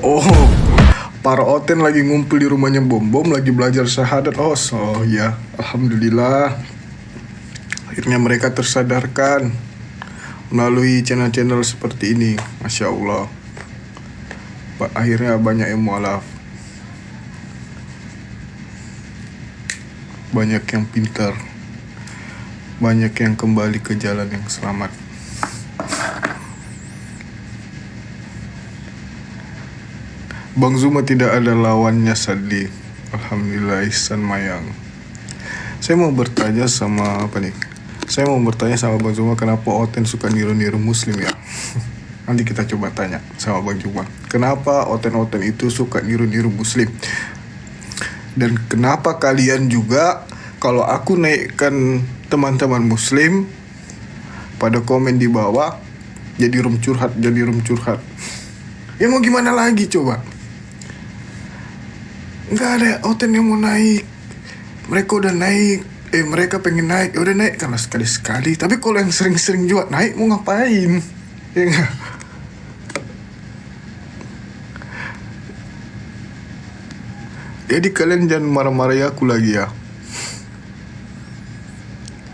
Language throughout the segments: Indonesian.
Oh, para Oten lagi ngumpul di rumahnya Bom Bom, lagi belajar syahadat. Oh, so ya, alhamdulillah. Akhirnya mereka tersadarkan melalui channel-channel seperti ini. Masya Allah. Akhirnya banyak yang mualaf, banyak yang pintar, banyak yang kembali ke jalan yang selamat. Bang Zuma tidak ada lawannya, sadly. Alhamdulillah, Ihsan Mayang. Saya mau bertanya sama Bang Zuma, kenapa Oten suka niru-niru Muslim ya? Nanti kita coba tanya sama Bang Zuma, kenapa Oten-Oten itu suka niru-niru Muslim? Dan kenapa kalian juga, kalau aku naikkan teman-teman Muslim, pada komen di bawah, jadi room curhat. Ya mau gimana lagi coba? Nggak ada Oten yang mau naik. Mereka udah naik. Mereka pengen naik. Ya udah naik karena sekali-sekali. Tapi kalau yang sering-sering juga naik mau ngapain? Ya nggak? Jadi kalian jangan marah-marah aku lagi ya.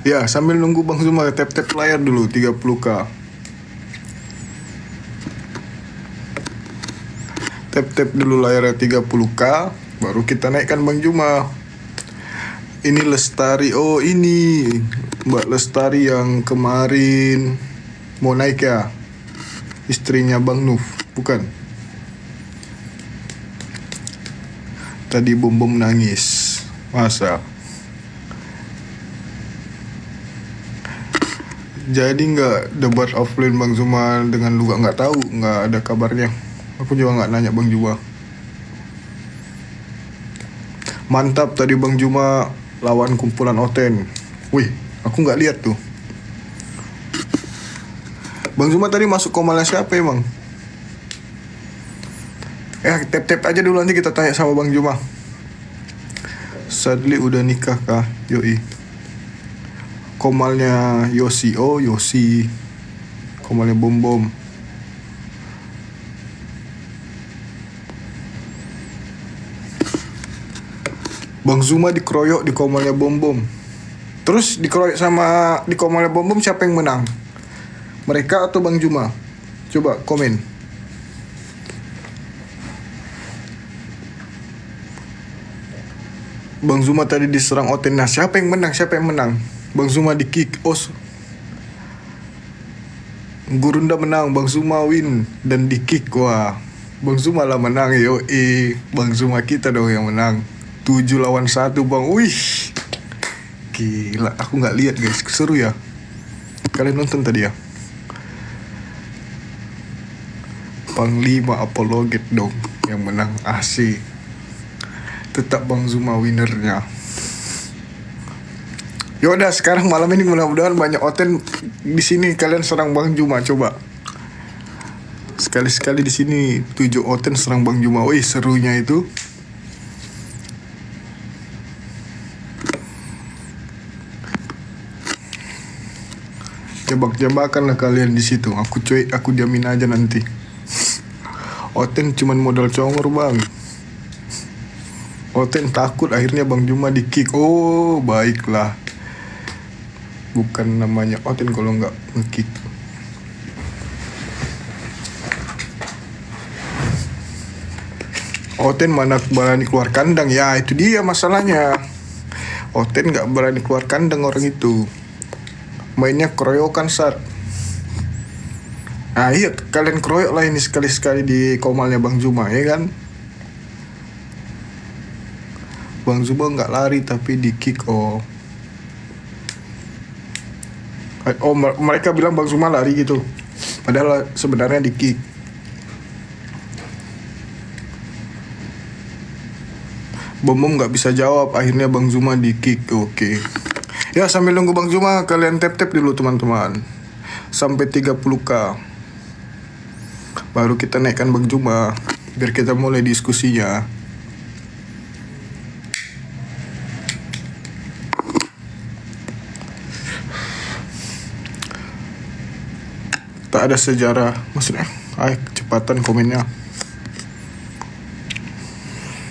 Ya, sambil nunggu Bang Zuma tap-tap layar dulu 30k. Tap-tap dulu layarnya 30k, baru kita naikkan Bang Zuma. Ini Lestari, oh ini Mbak Lestari yang kemarin mau naik ya, istrinya Bang Nuf, bukan? Tadi Bom Bom nangis, masa? Jadi nggak debat offline Bang Zuma dengan lu nggak tahu, nggak ada kabarnya. Aku juga nggak nanya Bang Zuma. Mantap tadi Bang Zuma lawan kumpulan Oten. Wih, aku nggak lihat tuh. Bang Zuma tadi masuk komalnya siapa emang? Tap-tap aja dulu, nanti kita tanya sama Bang Zuma. Sadly udah nikah kah? Yoi. Komalnya Yosi, oh Yosi. Komalnya Bom Bom. Bang Zuma dikeroyok di komalnya Bom Bom. Terus dikeroyok sama di komalnya Bom Bom, siapa yang menang? Mereka atau Bang Zuma? Coba komen. Bang Zuma tadi diserang Oten. Nah, siapa yang menang? Bang Zuma di kick. Oh, Gurunda menang, Bang Zuma win dan di kick. Wah, Bang Zuma lah menang. Bang Zuma kita dong yang menang. 7-1 Bang. Wih, gila, aku nggak lihat guys, seru ya. Kalian nonton tadi ya? Panglima Apologet dong yang menang, asik. Tetap Bang Zuma winnernya. Yaudah, sekarang malam ini mudah-mudahan banyak Oten di sini. Kalian serang Bang Zuma, coba. Sekali-sekali di sini 7 Oten serang Bang Zuma. Wih, serunya itu. Jebak-jebakan lah kalian di situ. Aku diamin aja nanti. Oten cuman modal congor Bang. Oten takut akhirnya Bang Zuma di kick. Oh, baiklah. Bukan namanya Oten kalau nggak nge-kick. Oten mana berani keluar kandang, ya itu dia masalahnya. Oten nggak berani keluar kandang orang itu. Mainnya keroyokan saat. Nah iya, kalian keroyok lah ini sekali-sekali di komalnya Bang Zuma, ya kan? Bang Zuma nggak lari tapi di kick. Oh, mereka bilang Bang Zuma lari gitu, padahal sebenarnya di kick. Bom Bom nggak bisa jawab, akhirnya Bang Zuma di kick. Oke. Ya, sambil nunggu Bang Zuma, kalian tap-tap dulu teman-teman. Sampai 30k. Baru kita naikkan Bang Zuma, biar kita mulai diskusinya. Tak ada sejarah, maksudnya kecepatan komennya.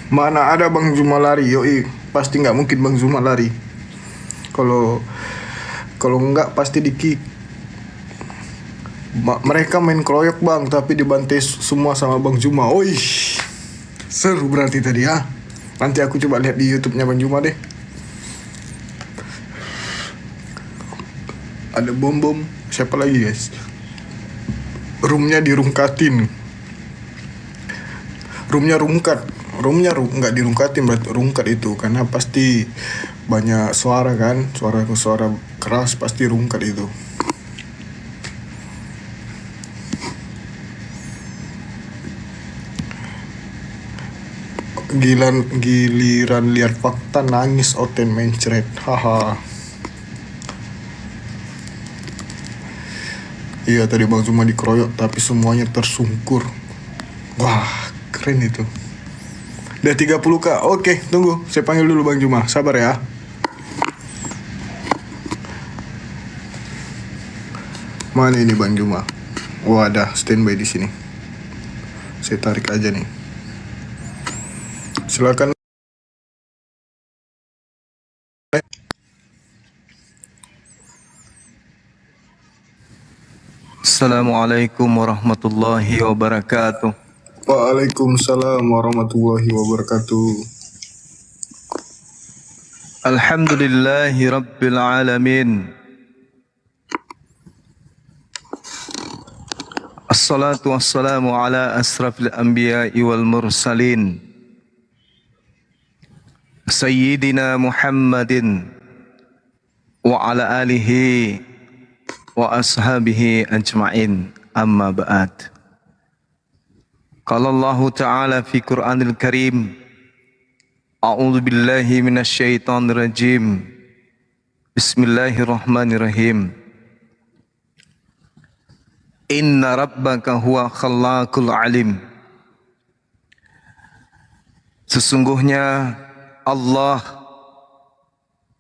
Mana ada Bang Zuma lari, yoi. Pasti nggak mungkin Bang Zuma lari. Kalau kalau nggak pasti di kick. Mereka main keroyok Bang, tapi dibantai semua sama Bang Zuma. Oi, seru berarti tadi ya. Nanti aku coba lihat di YouTube-nya Bang Zuma deh. Ada bom-bom. Siapa lagi guys? Roomnya dirungkatin. Roomnya rungkat. Nggak dirungkatin, berarti rungkat itu. Karena pasti banyak suara kan. Suara keras pasti rungkat itu. Giliran lihat fakta nangis Oten mencret. Haha. Iya tadi Bang Zuma dikeroyok tapi semuanya tersungkur. Wah keren itu. Udah 30k. Oke tunggu, saya panggil dulu Bang Zuma. Sabar ya. Mana ini Bang Zuma? Wah ada standby di sini. Saya tarik aja nih. Silakan. Assalamualaikum warahmatullahi wabarakatuh. Waalaikumsalam warahmatullahi wabarakatuh. Alhamdulillahi rabbil alamin. Assalatu wassalamu ala asrafil anbiya'i wal mursalin Sayyidina Muhammadin wa ala alihi wa ashabihi ajma'in, amma ba'd. Qala Allah Ta'ala fi Qur'anil Karim, a'udzu billahi minasy syaithanir rajim. Bismillahirrahmanirrahim. Inna rabbaka huwa khallaqul alim. Sesungguhnya Allah,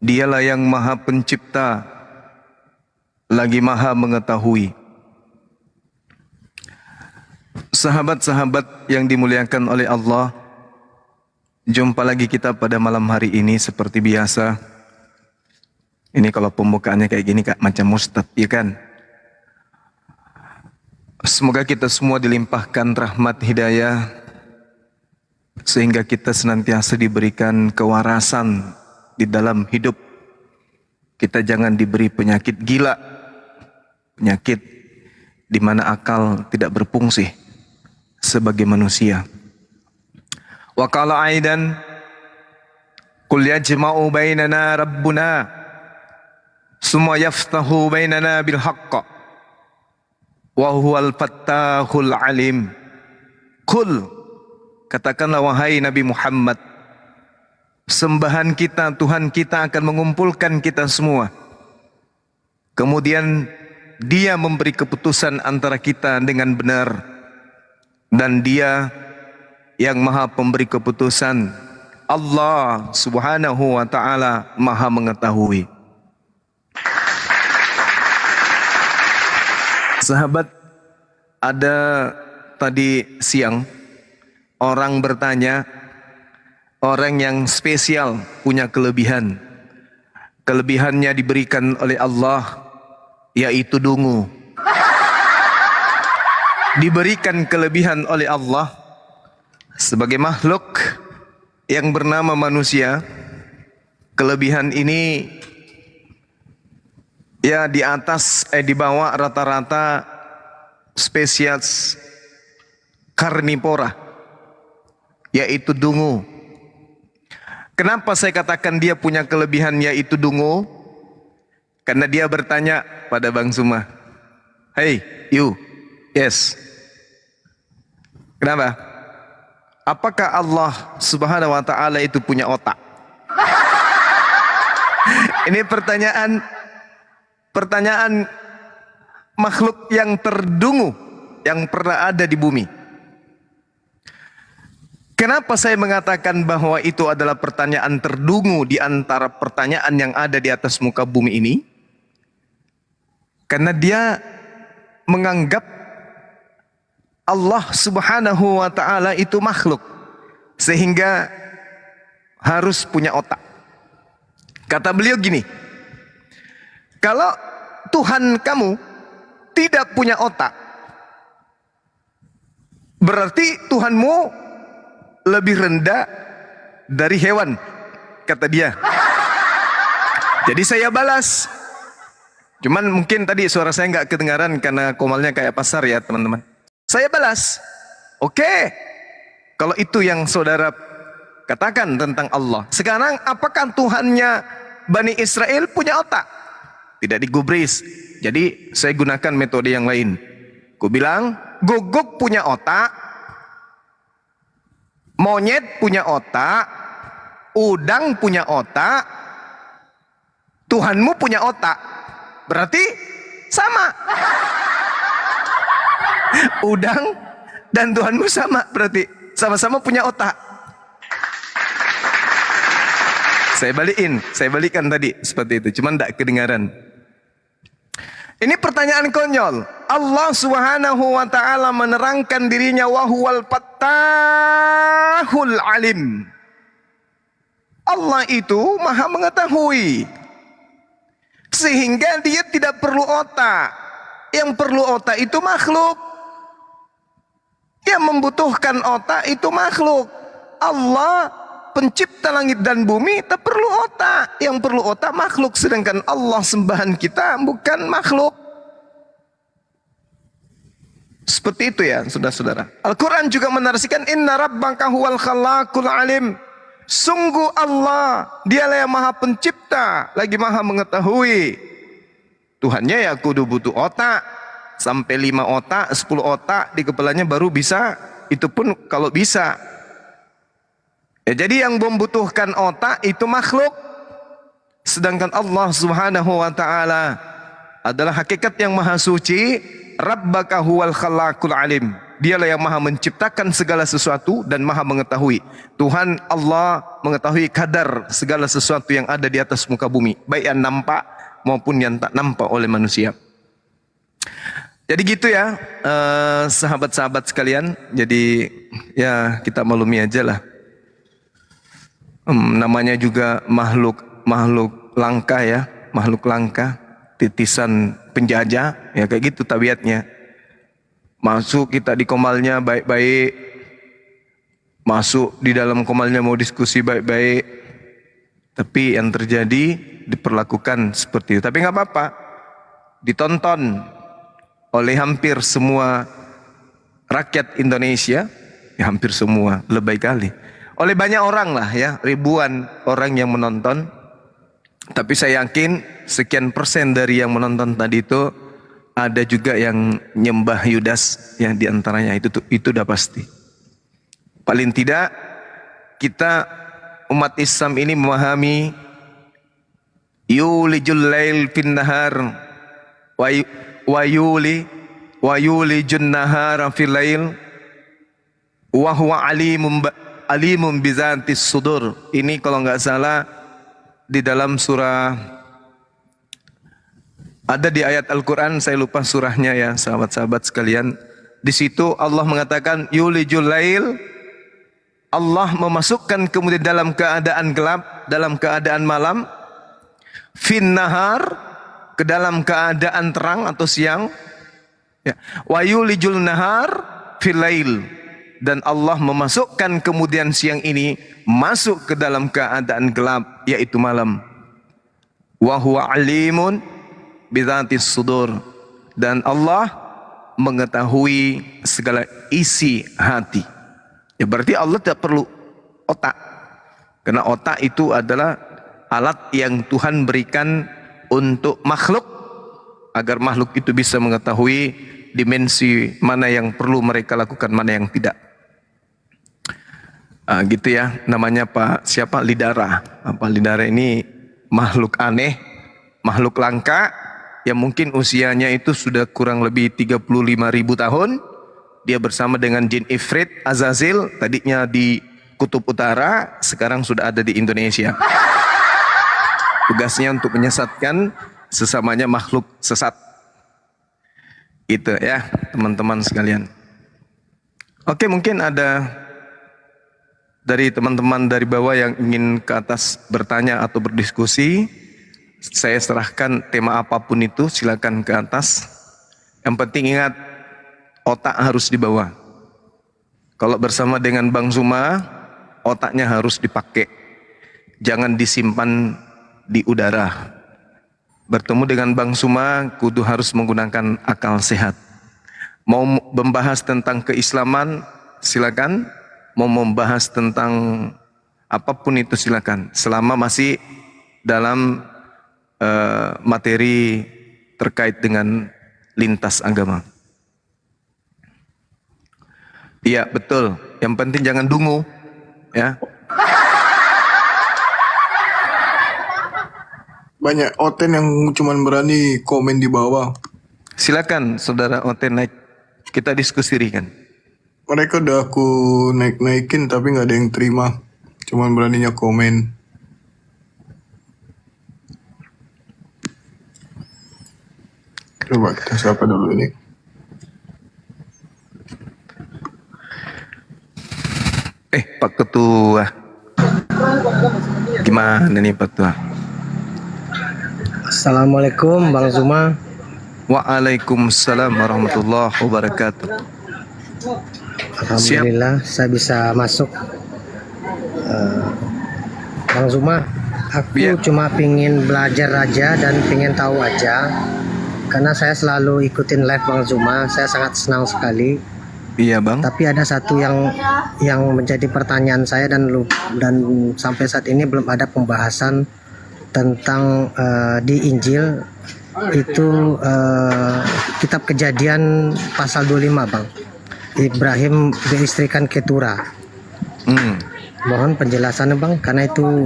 dialah yang maha pencipta lagi maha mengetahui. Sahabat-sahabat yang dimuliakan oleh Allah, jumpa lagi kita pada malam hari ini seperti biasa. Ini kalau pembukaannya kayak gini Kak, macam Ustadz, ya kan? Semoga kita semua dilimpahkan rahmat hidayah, sehingga kita senantiasa diberikan kewarasan di dalam hidup. Kita jangan diberi penyakit gila, penyakit di mana akal tidak berfungsi sebagai manusia. Wa qala aidan qul yajma'u bainana rabbuna summa yaftahu bainana bil haqq wa huwal fattahul alim. Qul, katakanlah wahai Nabi Muhammad, sembahan kita, Tuhan kita akan mengumpulkan kita semua. Kemudian Dia memberi keputusan antara kita dengan benar, dan Dia yang maha pemberi keputusan. Allah subhanahu wa ta'ala maha mengetahui. Sahabat, ada tadi siang orang bertanya, orang yang spesial punya kelebihan. Kelebihannya diberikan oleh Allah, yaitu dungu. Diberikan kelebihan oleh Allah sebagai makhluk yang bernama manusia. Kelebihan ini ya di atas di bawah rata-rata spesies karnivora, yaitu dungu. Kenapa saya katakan dia punya kelebihan yaitu dungu? Karena dia bertanya pada Bang Zuma, "Hey, you, yes. Kenapa? Apakah Allah subhanahu wa ta'ala itu punya otak?" Ini pertanyaan makhluk yang terdungu yang pernah ada di bumi. Kenapa saya mengatakan bahwa itu adalah pertanyaan terdungu di antara pertanyaan yang ada di atas muka bumi ini? Karena dia menganggap Allah subhanahu wa ta'ala itu makhluk. Sehingga harus punya otak. Kata beliau gini, kalau Tuhan kamu tidak punya otak, berarti Tuhanmu lebih rendah dari hewan, kata dia. Jadi saya balas. Cuman mungkin tadi suara saya nggak kedengaran karena komalnya kayak pasar ya teman-teman. Saya balas, oke, kalau itu yang saudara katakan tentang Allah. Sekarang apakah Tuhannya Bani Israel punya otak? Tidak digubris. Jadi saya gunakan metode yang lain. Ku bilang, guguk punya otak, monyet punya otak, udang punya otak, Tuhanmu punya otak. Berarti sama. Udang dan Tuhanmu sama, berarti sama-sama punya otak. Saya balikan tadi seperti itu, cuman tidak kedengaran. Ini pertanyaan konyol. Allah Subhanahu wa taala menerangkan dirinya wa huwal fattahul alim. Allah itu Maha mengetahui. Sehingga dia tidak perlu otak. Yang perlu otak itu makhluk. Yang membutuhkan otak itu makhluk. Allah pencipta langit dan bumi tak perlu otak. Yang perlu otak makhluk. Sedangkan Allah sembahan kita bukan makhluk. Seperti itu ya saudara-saudara. Al-Quran juga menarasikan inna rabbaka huwal khalaqul alim. Sungguh Allah, dialah yang maha pencipta, lagi maha mengetahui. Tuhannya ya kudu butuh otak. Sampai 5 otak, 10 otak di kepalanya baru bisa. Itu pun kalau bisa. Ya, jadi yang membutuhkan otak itu makhluk. Sedangkan Allah Subhanahu wa taala adalah hakikat yang maha suci. Rabbaka huwal khalaqul alim. Dialah yang maha menciptakan segala sesuatu dan maha mengetahui. Tuhan Allah mengetahui kadar segala sesuatu yang ada di atas muka bumi, baik yang nampak maupun yang tak nampak oleh manusia. Jadi gitu ya, sahabat-sahabat sekalian. Jadi ya kita maklumi aja lah. Namanya juga makhluk langka ya, makhluk langka, titisan penjajah, ya kayak gitu tabiatnya. Masuk kita di komalnya baik-baik, masuk di dalam komalnya mau diskusi baik-baik, tapi yang terjadi diperlakukan seperti itu. Tapi nggak apa-apa, ditonton oleh hampir semua rakyat Indonesia, ya hampir semua, lebih kali, oleh banyak orang lah ya, ribuan orang yang menonton. Tapi saya yakin sekian persen dari yang menonton tadi itu ada juga yang nyembah Yudas ya, diantaranya itu udah pasti. Paling tidak kita umat Islam ini memahami yulijul lail fin nahar wa yulijun nahara fil lail wa huwa alimun bizatis sudur. Ini kalau nggak salah di dalam surah, ada di ayat Al-Quran, saya lupa surahnya ya sahabat-sahabat sekalian. Di situ Allah mengatakan yulijul lail, Allah memasukkan kemudian dalam keadaan gelap, dalam keadaan malam, fin nahar, ke dalam keadaan terang atau siang, ya. Wa yulijul nahar fil lail, dan Allah memasukkan kemudian siang ini masuk ke dalam keadaan gelap, yaitu malam. Wa huwa alimun bizatis sudur, dan Allah mengetahui segala isi hati. Ya berarti Allah tidak perlu otak, karena otak itu adalah alat yang Tuhan berikan untuk makhluk, agar makhluk itu bisa mengetahui dimensi mana yang perlu mereka lakukan, mana yang tidak. Gitu ya, namanya siapa? Lidara. Pak Lidara ini makhluk aneh, makhluk langka, yang mungkin usianya itu sudah kurang lebih 35.000 tahun. Dia bersama dengan jin Ifrit, Azazil, tadinya di Kutub Utara, sekarang sudah ada di Indonesia. Tugasnya untuk menyesatkan sesamanya makhluk sesat. Itu ya teman-teman sekalian. Oke, mungkin ada dari teman-teman dari bawah yang ingin ke atas bertanya atau berdiskusi, saya serahkan tema apapun itu, silakan ke atas. Yang penting ingat, otak harus dibawa. Kalau bersama dengan Bang Zuma, otaknya harus dipakai. Jangan disimpan di udara. Bertemu dengan Bang Zuma, kudu harus menggunakan akal sehat. Mau membahas tentang keislaman, silakan. Mau membahas tentang apapun itu silakan. Selama masih dalam materi terkait dengan lintas agama. Iya betul. Yang penting jangan dungu, ya. Banyak Oten yang cuman berani komen di bawah. Silakan saudara Oten naik, kita diskusikan. Mereka udah aku naikin tapi nggak ada yang terima. Cuman beraninya komen. Coba kita siapa dulu ini? Pak Ketua. Gimana nih Pak Ketua? Assalamualaikum Bang Zuma. Waalaikumsalam warahmatullahi wabarakatuh. Alhamdulillah saya bisa masuk. Bang Zuma, aku Iya. cuma pingin belajar aja dan pingin tahu aja. Karena saya selalu ikutin live Bang Zuma, saya sangat senang sekali. Iya Bang. Tapi ada satu yang menjadi pertanyaan saya dan sampai saat ini belum ada pembahasan tentang di Injil itu kitab Kejadian pasal 25 Bang. Ibrahim diistrikan Ketura. Mohon penjelasannya Bang, karena itu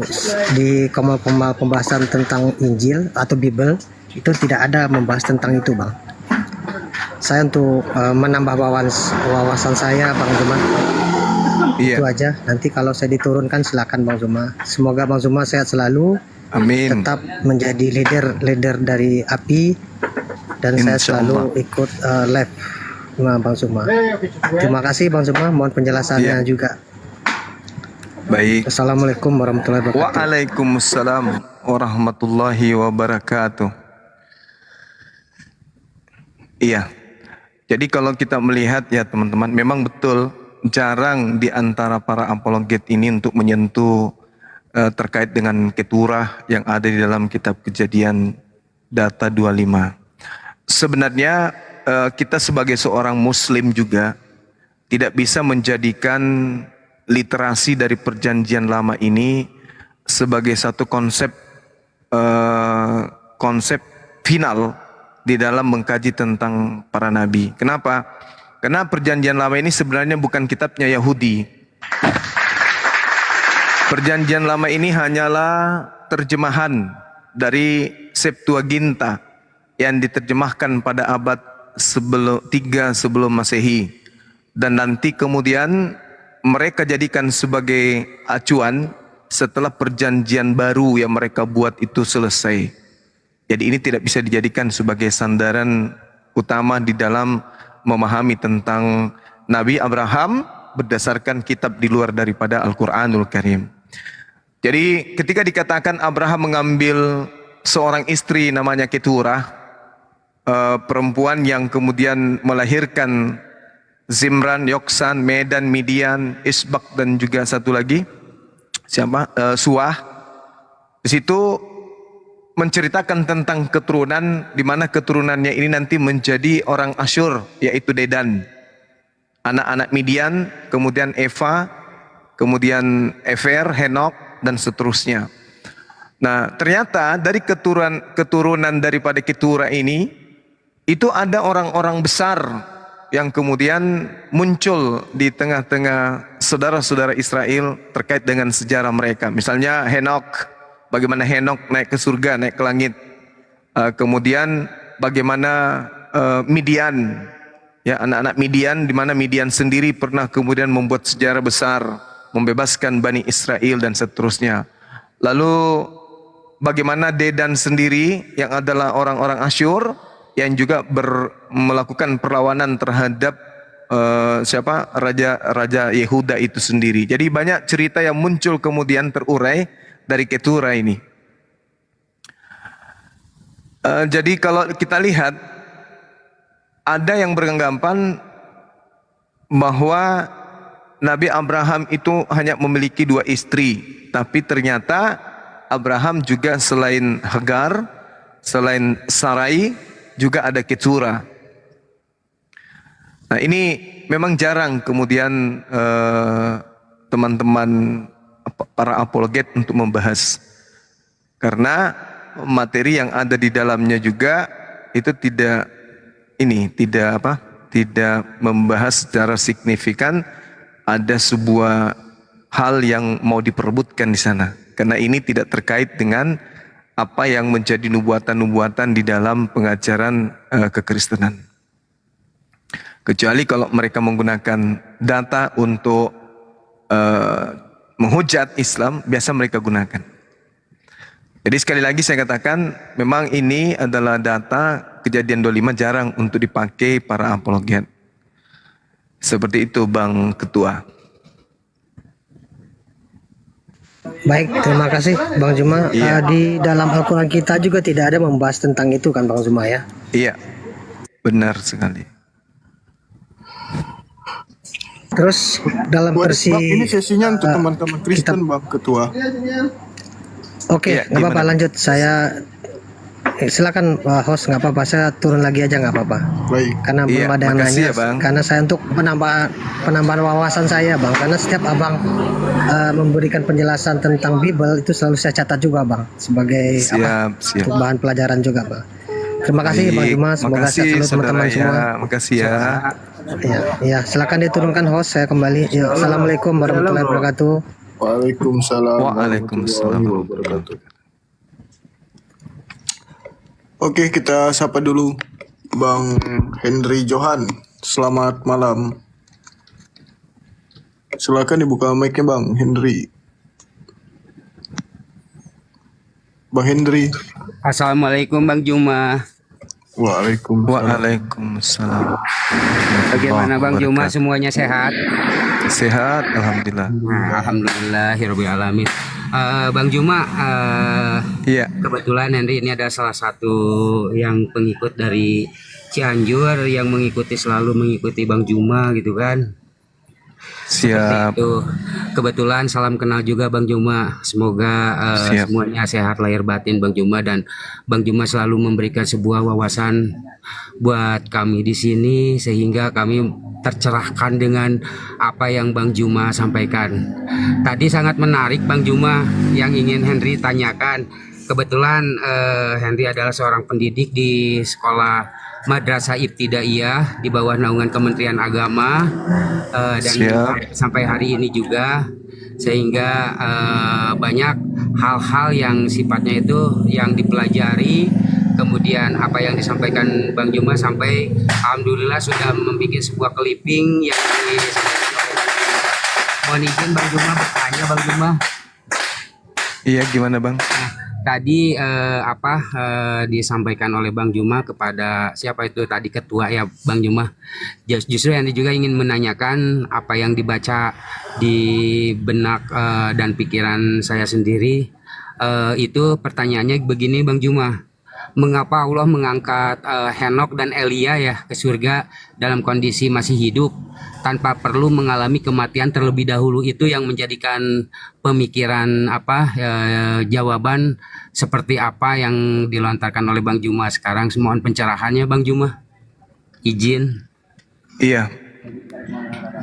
di kemal-kemal pembahasan tentang Injil atau Bible itu tidak ada membahas tentang itu Bang. Saya untuk menambah wawasan saya Bang Zuma. Itu Iya. aja. Nanti kalau saya diturunkan silakan Bang Zuma. Semoga Bang Zuma sehat selalu, Amin. tetap menjadi leader dari API, dan saya Insya Allah. selalu ikut live sama Bang Zuma. Terima kasih Bang Zuma, mohon penjelasannya Iya. juga. Baik. Assalamualaikum warahmatullahi wabarakatuh. Waalaikumsalam warahmatullahi wabarakatuh. Iya. Jadi kalau kita melihat ya teman-teman, memang betul jarang di antara para apologet ini untuk menyentuh terkait dengan keturah yang ada di dalam kitab Kejadian data 25. Sebenarnya kita sebagai seorang muslim juga tidak bisa menjadikan literasi dari perjanjian lama ini sebagai satu konsep final di dalam mengkaji tentang para nabi. Kenapa? Karena perjanjian lama ini sebenarnya bukan kitabnya Yahudi. Perjanjian lama ini hanyalah terjemahan dari Septuaginta yang diterjemahkan pada abad 3 sebelum Masehi. Dan nanti kemudian mereka jadikan sebagai acuan setelah perjanjian baru yang mereka buat itu selesai. Jadi ini tidak bisa dijadikan sebagai sandaran utama di dalam memahami tentang Nabi Abraham berdasarkan kitab di luar daripada Al-Quranul Karim. Jadi ketika dikatakan Abraham mengambil seorang istri namanya Keturah, perempuan yang kemudian melahirkan Zimran, Yoksan, Medan, Midian, Isbak, dan juga satu lagi Suah. Di situ menceritakan tentang keturunan, di mana keturunannya ini nanti menjadi orang Asyur, yaitu Dedan, anak-anak Midian, kemudian Eva, kemudian Efer, Henok, dan seterusnya. Nah, ternyata dari keturunan daripada Keturah ini, itu ada orang-orang besar yang kemudian muncul di tengah-tengah saudara-saudara Israel terkait dengan sejarah mereka. Misalnya Henok. Bagaimana Henok naik ke surga, naik ke langit. Kemudian bagaimana Midian, ya anak-anak Midian, di mana Midian sendiri pernah kemudian membuat sejarah besar, membebaskan Bani Israel dan seterusnya. Lalu bagaimana Dedan sendiri yang adalah orang-orang Asyur yang juga melakukan perlawanan terhadap siapa raja Yehuda itu sendiri. Jadi banyak cerita yang muncul kemudian terurai dari keturah ini. Jadi kalau kita lihat, ada yang beranggapan bahwa Nabi Abraham itu hanya memiliki 2 istri, tapi ternyata Abraham juga selain Hagar, selain Sarai, juga ada keturah. Nah ini memang jarang kemudian teman-teman para apologet untuk membahas, karena materi yang ada di dalamnya juga itu tidak membahas secara signifikan ada sebuah hal yang mau diperebutkan di sana, karena ini tidak terkait dengan apa yang menjadi nubuatan-nubuatan di dalam pengajaran kekristenan. Kecuali kalau mereka menggunakan data untuk menghujat Islam, biasa mereka gunakan. Jadi sekali lagi saya katakan, memang ini adalah data kejadian 25 jarang untuk dipakai para apologet. Seperti itu Bang Ketua. Baik, terima kasih Bang Juma. Iya. Di dalam Al-Quran kita juga tidak ada membahas tentang itu kan Bang Juma ya? Iya, benar sekali. Terus dalam versi Bang, ini sesinya untuk teman-teman Kristen, Bang Ketua. Oke, Iya, nggak apa-apa, gimana? lanjut. Saya silakan host, nggak apa-apa. Saya turun lagi aja, nggak apa-apa. Baik. Karena Iya, belum ada yang makasih nanya. ya, Bang. Karena saya untuk penambahan wawasan saya, Bang. Karena setiap abang memberikan penjelasan tentang Bible itu selalu saya catat juga, Bang, sebagai Siap. untuk bahan pelajaran juga, Bang. Terima kasih, Bang Baik, Juma. Semoga makasih sehat selalu teman-teman saudara semua. ya. Makasih ya. Ya, silakan diturunkan host. Saya kembali. Ya, Assalamualaikum warahmatullahi wabarakatuh. Waalaikumsalam. Waalaikumsalam warahmatullahi wabarakatuh. Oke, kita sapa dulu Bang Henry Johan. Selamat malam. Silakan dibuka mic-nya Bang Henry. Bang Henry. Assalamualaikum Bang Juma. Waalaikumsalam. Waalaikumsalam. Bagaimana Bang Juma, Wabarakatuh. semuanya sehat? Sehat, alhamdulillah. Alhamdulillahirobbilalamin. Bang Juma, Iya. kebetulan Henry ini ada salah satu yang pengikut dari Cianjur yang selalu mengikuti Bang Juma gitu kan. Siap. Itu kebetulan salam kenal juga Bang Juma. Semoga Siap. semuanya sehat lahir batin Bang Juma, dan Bang Juma selalu memberikan sebuah wawasan buat kami di sini sehingga kami tercerahkan dengan apa yang Bang Juma sampaikan. Tadi sangat menarik Bang Juma yang ingin Henry tanyakan. Kebetulan Henry adalah seorang pendidik di sekolah Madrasah Ibtidaiyah di bawah naungan Kementerian Agama, dan Siap. sampai hari ini juga, sehingga banyak hal-hal yang sifatnya itu yang dipelajari. Kemudian apa yang disampaikan Bang Juma sampai alhamdulillah sudah membuat sebuah clipping yang disampaikan oleh Bang Juma. Mohon izin Bang Juma bertanya Bang Juma. Iya, gimana Bang? Nah, tadi disampaikan oleh Bang Juma kepada siapa itu tadi ketua ya Bang Juma. Justru yang juga ingin menanyakan apa yang dibaca di benak dan pikiran saya sendiri. Itu pertanyaannya begini Bang Juma. Mengapa Allah mengangkat Henok dan Elia ya ke surga dalam kondisi masih hidup tanpa perlu mengalami kematian terlebih dahulu? Itu yang menjadikan pemikiran jawaban seperti apa yang dilontarkan oleh Bang Juma sekarang. Mohon pencerahannya Bang Juma. Izin. Iya.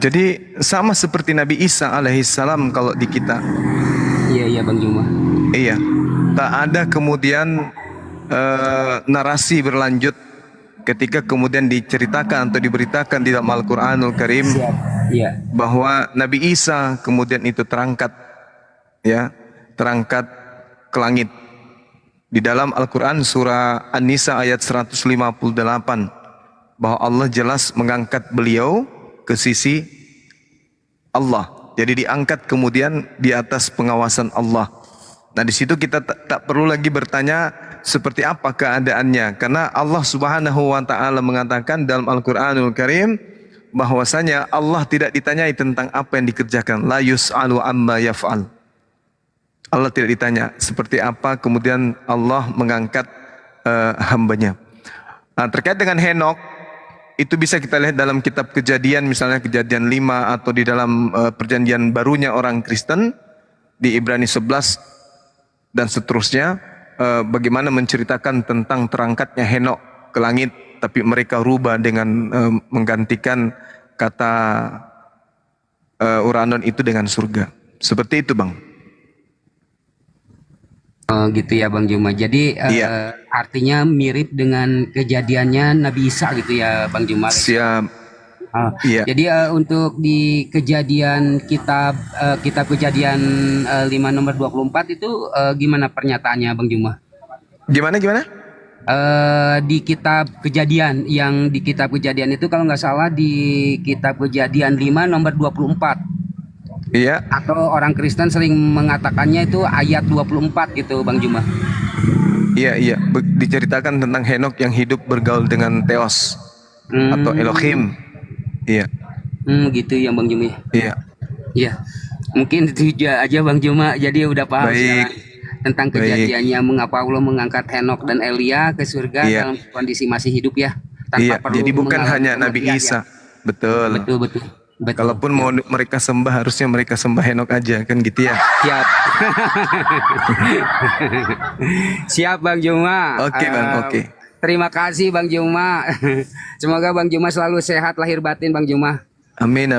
Jadi sama seperti Nabi Isa alaihissalam kalau di kita. Iya Bang Juma. Iya. Tak ada kemudian narasi berlanjut ketika kemudian diceritakan atau diberitakan di dalam Al-Quranul Karim Iya. bahwa Nabi Isa kemudian itu terangkat ke langit. Di dalam Al-Quran surah An-Nisa ayat 158 bahwa Allah jelas mengangkat beliau ke sisi Allah. Jadi diangkat kemudian di atas pengawasan Allah. Nah di situ kita tak perlu lagi bertanya seperti apa keadaannya, karena Allah Subhanahu wa taala mengatakan dalam Al-Qur'anul Karim bahwasanya Allah tidak ditanyai tentang apa yang dikerjakan. La yus'alu amma yaf'al. Allah tidak ditanya seperti apa kemudian Allah mengangkat hambanya. Nah, terkait dengan Henok, itu bisa kita lihat dalam kitab Kejadian, misalnya Kejadian 5, atau di dalam perjanjian barunya orang Kristen di Ibrani 11 dan seterusnya, bagaimana menceritakan tentang terangkatnya Henok ke langit, tapi mereka rubah dengan menggantikan kata uranon itu dengan surga. Seperti itu, Bang. Oh gitu ya Bang Juma. Jadi Iya. artinya mirip dengan kejadiannya Nabi Isa gitu ya Bang Juma. Siap. Ah, Iya. Jadi untuk di kejadian kitab Kejadian 5 nomor 24 itu gimana pernyataannya Bang Juma? Gimana? Di kitab Kejadian, yang di kitab Kejadian itu kalau nggak salah di kitab Kejadian 5 nomor 24. Iya. Atau orang Kristen sering mengatakannya itu ayat 24 gitu Bang Juma. Iya. Diceritakan tentang Henok yang hidup bergaul dengan Theos atau Elohim. Iya. Gitu ya Bang Juma. Iya. Iya. Mungkin itu aja Bang Juma. Jadi udah paham Baik. sekarang tentang kejadiannya mengapa Allah mengangkat Henok dan Elia ke surga Iya. dalam kondisi masih hidup ya. Iya. Perlu Jadi bukan mengalami hanya Nabi kematian, Isa. ya. Betul. Betul. Kalaupun mau mereka sembah, harusnya mereka sembah Henok aja, kan gitu ya. Siap. Siap Bang Juma. Oke, Bang, oke. Terima kasih Bang Juma. Semoga Bang Juma selalu sehat lahir batin Bang Juma. Amin.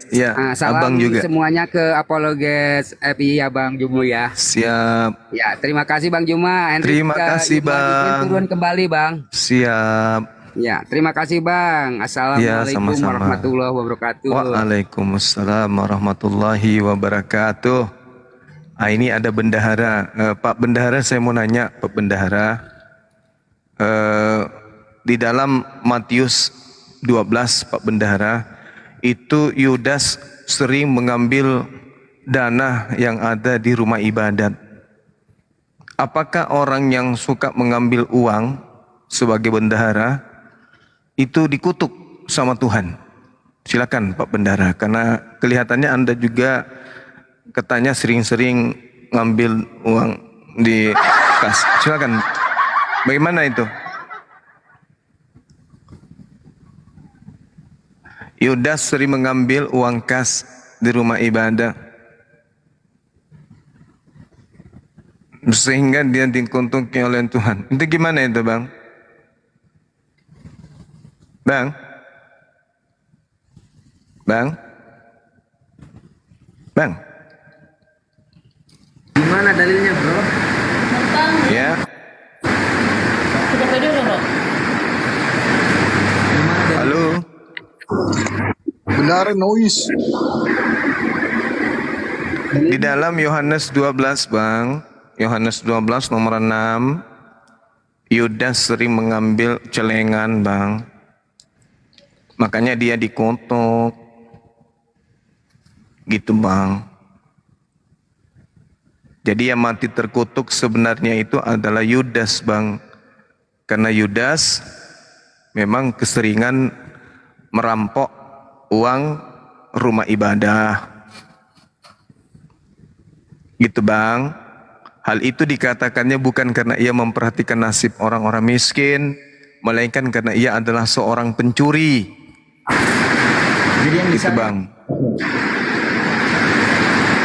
Ya, Salam Abang juga. semuanya ke Apologes FI ya Bang Juma ya. Siap. Ya, terima kasih Bang Juma. Terima kasih, Bang. Turun kembali Bang. Siap. Ya, terima kasih Bang. Assalamualaikum sama-sama. warahmatullahi wabarakatuh. Waalaikumsalam warahmatullahi wabarakatuh. Ini ada bendahara. Pak Bendahara, saya mau nanya, Pak Bendahara. Di dalam Matius 12, Pak Bendahara, itu Yudas sering mengambil dana yang ada di rumah ibadat. Apakah orang yang suka mengambil uang sebagai bendahara itu dikutuk sama Tuhan? Silakan Pak Bendahara, karena kelihatannya Anda juga katanya sering-sering ngambil uang di kas. Silakan. Bagaimana itu? Yudas sering mengambil uang kas di rumah ibadah sehingga dia dikutuki oleh Tuhan. Itu gimana itu, Bang? Bang? Gimana dalilnya, Bro? Ya. Sudah pede belum, Bro? Halo. Benar noise. Di dalam Yohanes 12, Bang. Yohanes 12 nomor 6. Yudas sering mengambil celengan, Bang. Makanya dia dikutuk. Gitu, Bang. Jadi yang mati terkutuk sebenarnya itu adalah Yudas, Bang. Karena Yudas memang keseringan merampok uang rumah ibadah. Gitu, Bang. Hal itu dikatakannya bukan karena ia memperhatikan nasib orang-orang miskin, melainkan karena ia adalah seorang pencuri. Jadi yang Gitu, Bang.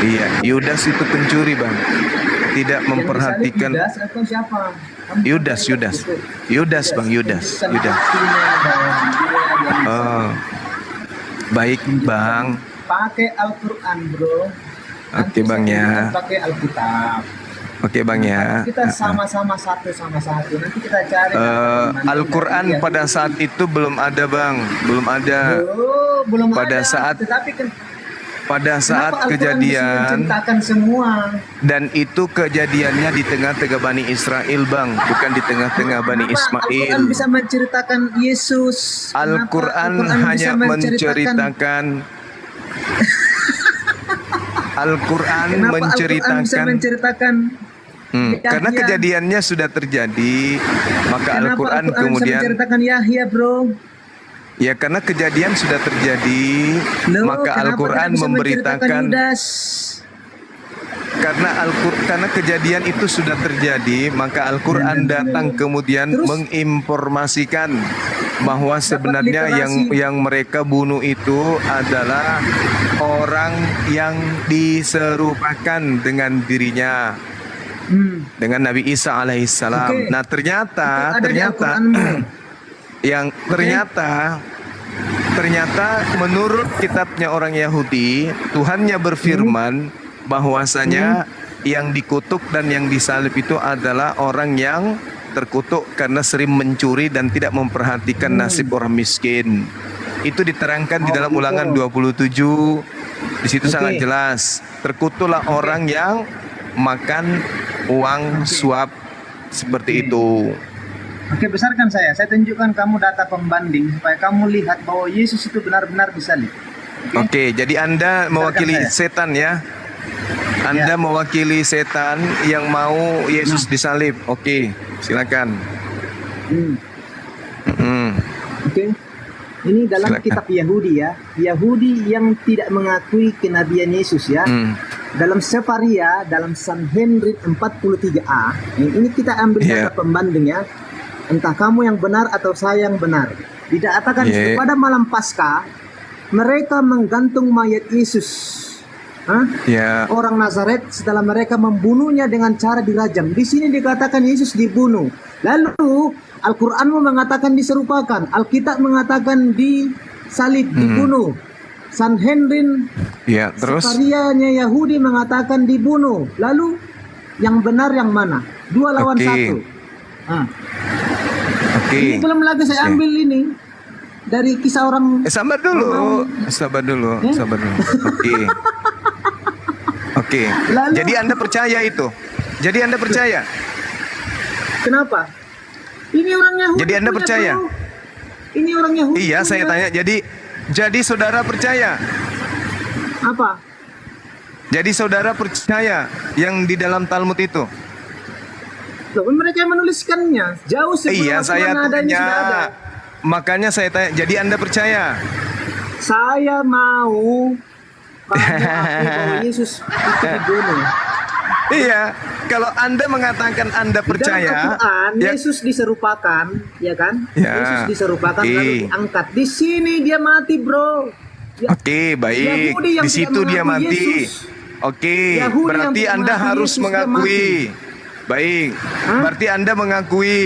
Iya, Yudas itu pencuri, Bang. Tidak memperhatikan. Yudas atau siapa? Yudas, Bang, Yudas. Oh, baik, Bang. Pakai Al-Quran, bro. Oke, Bang, ya. Pakai Alkitab. Oke, Bang, ya. Kita sama-sama satu. Nanti kita cari. Al-Quran pada saat itu belum ada, Bang. Belum ada. Belum Pada ada. saat Tetapi Pada saat kenapa Al-Quran kejadian, menceritakan semua. dan itu kejadiannya di tengah-tengah Bani Israel, Bang, bukan di tengah-tengah Bani Kenapa Ismail. Al-Quran bisa menceritakan Yesus. Al-Quran Kenapa Al-Quran hanya bisa menceritakan Al-Quran Kenapa Al-Quran bisa menceritakan karena Yahya? kejadiannya sudah terjadi, maka Kenapa Al-Quran Al-Quran bisa kemudian menceritakan Yahya, bro? Ya karena kejadian sudah terjadi, Loh, maka kenapa Al-Quran tidak bisa menceritakan memberitakan. Yudas? Karena kejadian itu sudah terjadi, maka Al-Quran datang kemudian Terus? menginformasikan bahwa sebenarnya literasi. yang mereka bunuh itu adalah orang yang diserupakan dengan dirinya, dengan Nabi Isa alaihissalam. Oke. Nah Itu ada di ternyata Al-Quranmu. ternyata menurut kitabnya orang Yahudi, Tuhannya berfirman bahwasanya yang dikutuk dan yang disalib itu adalah orang yang terkutuk karena sering mencuri dan tidak memperhatikan nasib orang miskin. Itu diterangkan di dalam Ulangan 27. Di situ sangat jelas. Terkutuklah orang yang makan uang suap seperti itu. Oke, besarkan saya tunjukkan kamu data pembanding supaya kamu lihat bahwa Yesus itu benar-benar disalib. Oke, jadi Anda mewakili setan ya. Anda mewakili setan yang mau Yesus disalib. Oke, silakan. Oke. Ini dalam Silakan. kitab Yahudi ya. Yahudi yang tidak mengakui kenabian Yesus ya. Dalam Sefaria, dalam Sanhedrin 43a. Ini kita ambil data pembandingnya. Entah kamu yang benar atau saya yang benar. Dikatakan pada malam Paskah mereka menggantung mayat Yesus. Orang Nazaret setelah mereka membunuhnya dengan cara dirajam. Di sini dikatakan Yesus dibunuh. Lalu Al-Qur'anmu mengatakan diserupakan. Alkitab mengatakan disalib, dibunuh. Sanhedrin terus Sekarianya Yahudi mengatakan dibunuh. Lalu yang benar yang mana? 2 lawan 1. Ini belum lagi saya ambil ini dari kisah orang. Sabar dulu. Oke. Lalu- Jadi Anda percaya itu? Jadi Anda percaya? Kenapa? Ini orang Yahudi. Jadi Anda punya, percaya? bro. Ini orang Yahudi. Iya, saya punya. tanya. Jadi saudara percaya? Apa? Jadi saudara percaya yang di dalam Talmud itu? Loh, mereka yang menuliskannya jauh sebelum Iya, saya Al-Quran ada, ini tanya. sudah ada. Makanya saya tanya. Jadi Anda percaya? Saya mau kamu akui bahwa Yesus itu dibunuh. Iya. Kalau Anda mengatakan Anda Dalam percaya, Al-Quran, ya, Yesus diserupakan, ya kan? Ya. Yesus diserupakan Oke. lalu diangkat. Di sini dia mati, bro. Ya, Oke, baik. Yahudi yang Di situ tidak dia mengakui mati. Yesus. Oke, Yahudi berarti yang Anda mengakui harus Yesus, dia mengakui. Baik. Berarti Anda mengakui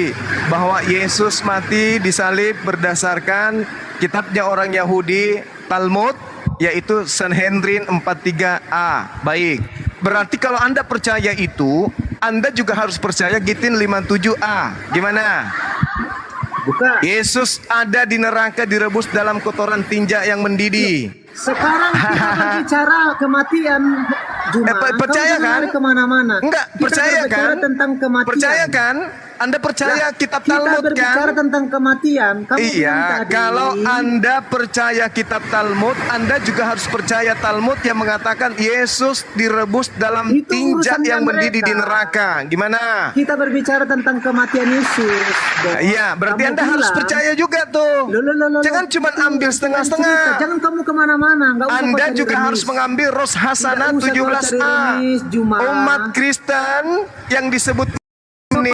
bahwa Yesus mati disalib berdasarkan kitabnya orang Yahudi, Talmud, yaitu Sanhedrin 43a. Baik. Berarti kalau Anda percaya itu, Anda juga harus percaya Gitin 57a. Gimana? Bukan. Yesus ada di neraka direbus dalam kotoran tinja yang mendidih. Sekarang kita berbicara kematian, Juma. Percaya Kau jangan kan? lari kemana-mana. Enggak, Kita percaya berbicara kan? tentang kematian. Percaya kan? Anda percaya Nah, kitab kita Talmud berbicara kan? tentang kematian. Kamu bilang Iya, tadi, kalau Anda percaya kitab Talmud, Anda juga harus percaya Talmud yang mengatakan Yesus direbus dalam Itu tinja urusannya yang mendidih di mereka. neraka. Gimana? kita berbicara tentang kematian Yesus. Bos. Iya, berarti Kamu Anda harus bilang, percaya juga tuh. Loh. Jangan cuma ambil setengah-setengah. Jangan kamu kemana-mana. Nggak usah kau Anda cari juga remis. harus mengambil Ros Hasanah Tidak usah kau 17a. cari remis, Juma. Umat Kristen yang disebut ini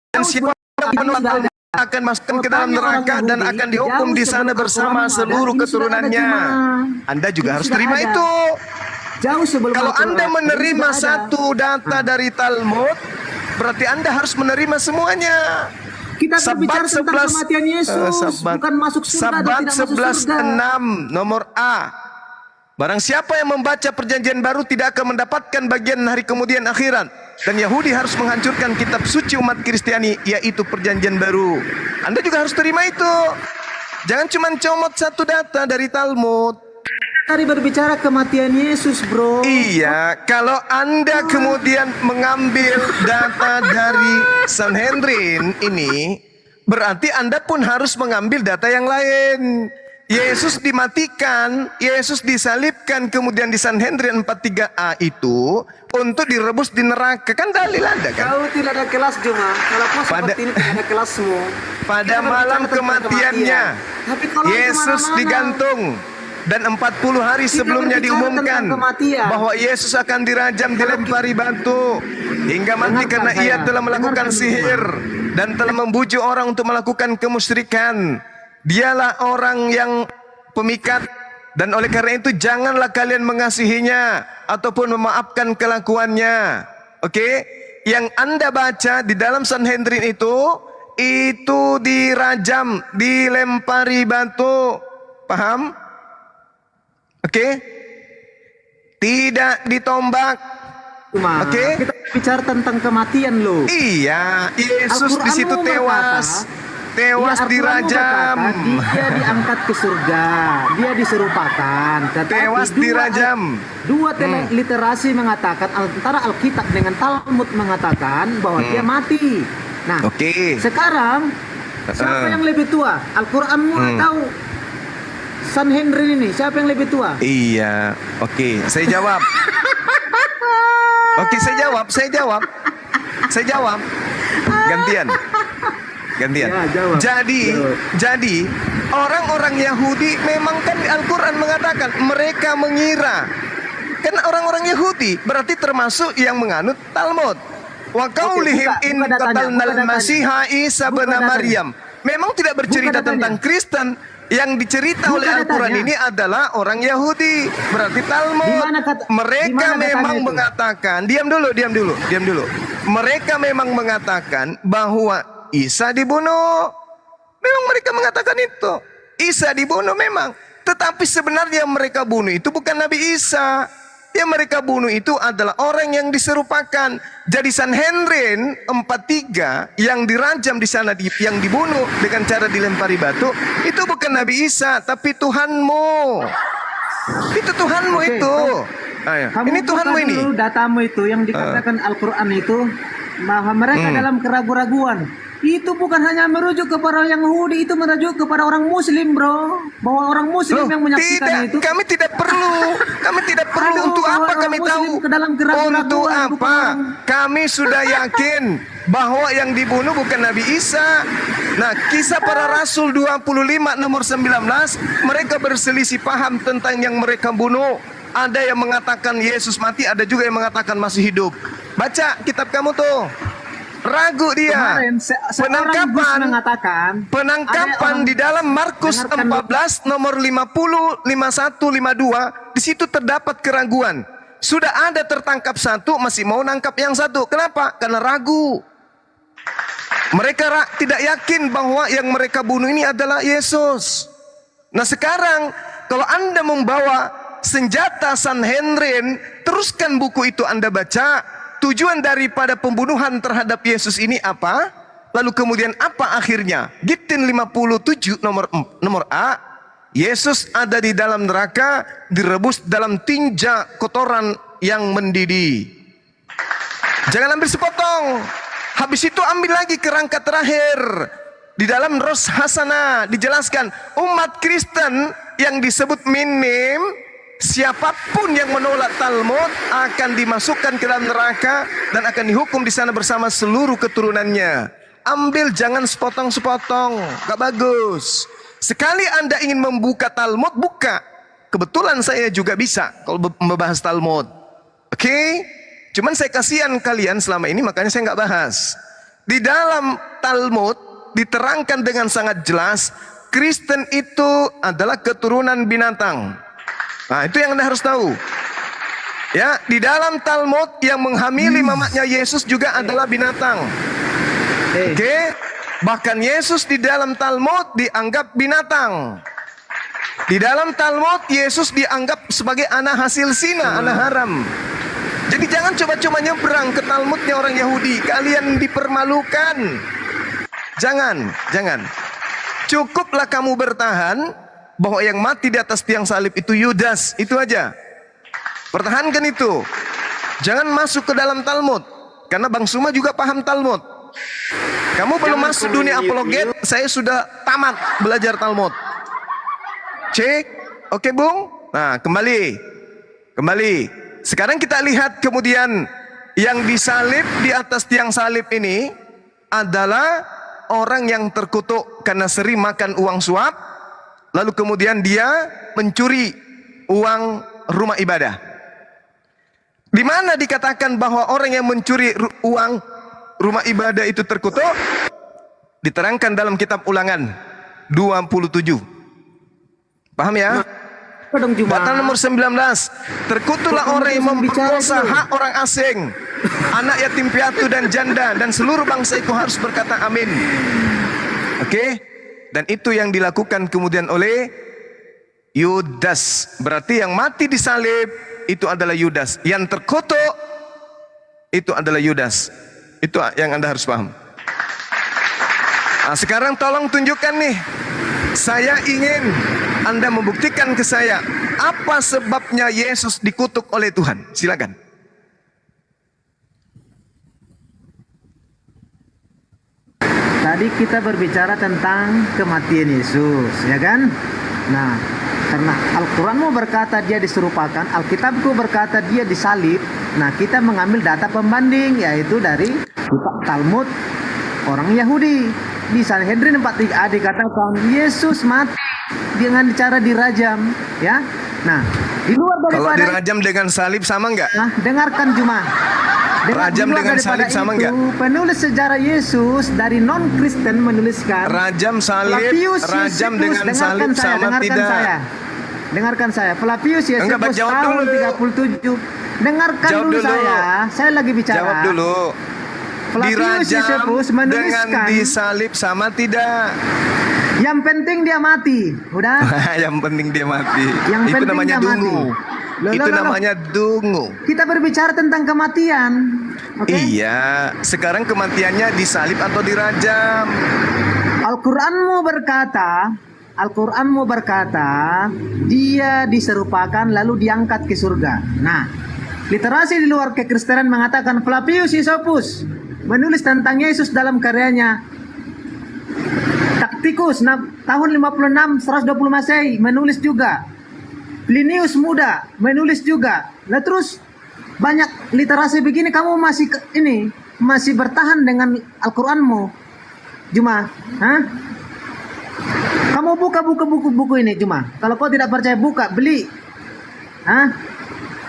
dan siapa menolak akan masukkan ke dalam neraka dan akan dihukum di sana bersama seluruh keturunannya. Anda juga harus terima itu. Jauh sebelum Kalau Al-Quran, Anda menerima sudah ada. satu data dari Talmud, berarti Anda harus menerima semuanya. Kita berbicara tentang kematian Yesus, bukan masuk surga dan Sabat tidak masuk surga. 11:6 nomor A. Barang siapa yang membaca perjanjian baru tidak akan mendapatkan bagian hari kemudian akhirat. Dan Yahudi harus menghancurkan kitab suci umat Kristiani, yaitu perjanjian baru. Anda juga harus terima itu. Jangan cuma comot satu data dari Talmud. Tadi berbicara kematian Yesus, bro. Iya, kalau Anda kemudian mengambil data dari Sanhedrin ini, berarti Anda pun harus mengambil data yang lain. Yesus dimatikan, Yesus disalibkan, kemudian di Sanhedrin 43a itu untuk direbus di neraka. Kan dalil ada kan? Kau tidak ada kelas cuma. Kalau kau seperti ini tidak ada kelasmu. Pada Kita malam berbicara tentang kematiannya, Tapi kalau Yesus kemana-mana, digantung. Dan 40 hari sebelumnya berbicara diumumkan tentang kematian. bahwa Yesus akan dirajam, dilempari batu hingga mati Dengarkan karena saya. ia telah melakukan Dengarkan sihir dan telah membujuk orang untuk melakukan kemusyrikan. Dialah orang yang pemikat, dan oleh karena itu janganlah kalian mengasihinya ataupun memaafkan kelakuannya. Oke? Yang Anda baca di dalam Sanhedrin itu dirajam, dilempari batu. Paham? Oke? Tidak ditombak. Cuma Oke. kita bicara tentang kematian loh. Iya, Yesus di situ Al-Qur'anmu tewas. Tewas Ya, Al-Qur'anmu dirajam. berkata, dia diangkat ke surga, dia diserupakan. Tetapi Tewas dirajam. Dua literasi mengatakan, antara Alkitab dengan Talmud mengatakan bahwa dia mati. Nah, Oke. sekarang siapa yang lebih tua? Al-Qur'anmu atau Sanhedrin ini? Siapa yang lebih tua? Iya, oke, saya jawab. Oke, saya jawab. Gantian. Ya, jawab. Jadi orang-orang Yahudi memang kan di Al-Qur'an mengatakan mereka mengira. Kan orang-orang Yahudi berarti termasuk yang menganut Talmud. Wa qaulihim buka in datanya, qatalnal buka datanya. Masiha Isa bin Buka datanya. Maryam. Memang tidak bercerita datanya. tentang Kristen. Yang dicerita Buka oleh Al-Quran datanya. ini adalah orang Yahudi. Berarti Talmud. Di mana kata- Mereka di mana datanya memang itu? mengatakan, diam dulu. Mereka memang mengatakan bahwa Isa dibunuh. Memang mereka mengatakan itu. Isa dibunuh memang. Tetapi sebenarnya yang mereka bunuh itu bukan Nabi Isa. Yang mereka bunuh itu adalah orang yang diserupakan. Jadi Sanhedrin 43 yang dirajam di sana, yang dibunuh dengan cara dilempari batu, itu bukan Nabi Isa, tapi Tuhanmu. Itu Tuhanmu Oke, itu. Ayo, Kamu ini Tuhanmu buka ini. dulu datamu itu yang dikatakan Al-Quran itu bahwa mereka dalam keraguan-raguan. Itu bukan hanya merujuk kepada orang Yahudi, itu merujuk kepada orang Muslim, bro. Bahwa orang Muslim Loh, yang menyaksikan tidak, itu. kami tidak perlu. Aduh, Untuk apa orang kami Muslim tahu? ke dalam keraguan-raguan, Untuk bukan apa? orang- Kami sudah yakin bahwa yang dibunuh bukan Nabi Isa. Nah, kisah para Rasul 25 nomor 19, mereka berselisih paham tentang yang mereka bunuh. Ada yang mengatakan Yesus mati, ada juga yang mengatakan masih hidup. Baca kitab kamu tuh. Ragu dia. Kemarin seorang Gus mengatakan Penangkapan ada di dalam Markus Dengarkan 14 nomor 50, 51, 52, di situ terdapat keraguan. Sudah ada tertangkap satu, masih mau nangkap yang satu. Kenapa? Karena ragu. Mereka tidak yakin bahwa yang mereka bunuh ini adalah Yesus. Nah sekarang, kalau Anda membawa senjata Sanhedrin, teruskan buku itu Anda baca. Tujuan daripada pembunuhan terhadap Yesus ini apa? Lalu kemudian apa akhirnya? Gittin 57 nomor A. Yesus ada di dalam neraka, direbus dalam tinja kotoran yang mendidih. Jangan ambil sepotong. Habis itu ambil lagi kerangka terakhir. Di dalam Ros Hasanah dijelaskan umat Kristen yang disebut minim, siapapun yang menolak Talmud akan dimasukkan ke dalam neraka dan akan dihukum di sana bersama seluruh keturunannya. Ambil, jangan sepotong-sepotong, gak bagus. Sekali Anda ingin membuka Talmud, buka. Kebetulan saya juga bisa kalau membahas Talmud. Oke? Cuman saya kasihan kalian selama ini, makanya saya nggak bahas. Di dalam Talmud diterangkan dengan sangat jelas, Kristen itu adalah keturunan binatang. Nah, itu yang Anda harus tahu. Ya, di dalam Talmud yang menghamili mamaknya Yesus juga adalah binatang. Oke? Bahkan Yesus di dalam Talmud dianggap binatang. Di dalam Talmud Yesus dianggap sebagai anak hasil zina, anak haram. Jadi jangan coba-coba nyebrang ke Talmudnya orang Yahudi. Kalian dipermalukan. Jangan. Cukuplah kamu bertahan bahwa yang mati di atas tiang salib itu Yudas, itu aja. Pertahankan itu. Jangan masuk ke dalam Talmud, karena Bang Suma juga paham Talmud. Kamu belum masuk dunia apologet, saya sudah tamat belajar Talmud. Cek. Oke, Bung? Nah, kembali. Sekarang kita lihat kemudian yang disalib di atas tiang salib ini adalah orang yang terkutuk karena sering makan uang suap, lalu kemudian dia mencuri uang rumah ibadah. Di mana dikatakan bahwa orang yang mencuri uang rumah ibadah itu terkutuk? Diterangkan dalam kitab Ulangan 27. Paham ya? Pasal nomor 19. Terkutuklah orang yang memperkosa hak orang asing, anak yatim piatu dan janda, dan seluruh bangsa itu harus berkata amin. Oke? Dan itu yang dilakukan kemudian oleh Yudas. Berarti yang mati disalib itu adalah Yudas. Yang terkutuk itu adalah Yudas. Itu yang Anda harus paham. Nah, sekarang tolong tunjukkan nih. Saya ingin Anda membuktikan ke saya apa sebabnya Yesus dikutuk oleh Tuhan. Silakan. Tadi kita berbicara tentang kematian Yesus, ya kan? Nah, karena Al-Quranmu berkata dia diserupakan, Alkitabku berkata dia disalib. Nah, kita mengambil data pembanding, yaitu dari kitab Talmud orang Yahudi. Di Sanhedrin 43a dikatakan Yesus mati dengan cara dirajam, ya. Nah, di luar daripada kalau dirajam dengan salib sama enggak? Nah, dengarkan Juma. Rajam dengan salib sama enggak? Penulis sejarah Yesus dari non-Kristen menuliskan Rajam salib, Flavius rajam Josephus, dengan salib sama tidak? Dengarkan saya. Flavius Enggak, Josephus jawab tahun dulu. 37. Dengarkan Jawab dulu dulu. saya lagi bicara. Jawab dulu. Flavius Josephus Dirajam dengan menuliskan disalib sama tidak? yang penting dia mati. Udah? Yang penting dia mati. Yang Itu penting namanya dia mati. dungu. Itu namanya dungu. Kita berbicara tentang kematian. Oke? Iya, sekarang kematiannya disalib atau dirajam? Al-Qur'anmu berkata, dia diserupakan lalu diangkat ke surga. Nah, literasi di luar kekristenan mengatakan Flavius Josephus menulis tentang Yesus dalam karyanya Taktikus tahun 56 120 Masehi menulis juga. Plinius Muda menulis juga. Nah, terus banyak literasi begini kamu masih bertahan dengan Al-Qur'anmu. Juma, hah? Kamu buka buku-buku ini, Juma. Kalau kau tidak percaya buka, beli. Hah?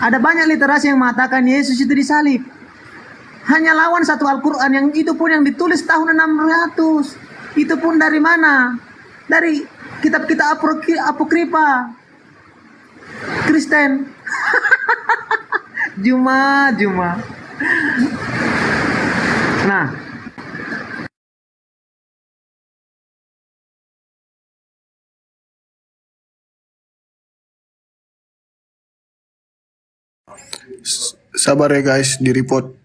Ada banyak literasi yang mengatakan Yesus itu disalib. Hanya lawan satu Al-Qur'an yang itu pun yang ditulis tahun 600. Itu pun dari mana? Dari kitab-kitab apokrifa Kristen. Juma. Nah, Sabar ya guys, di report.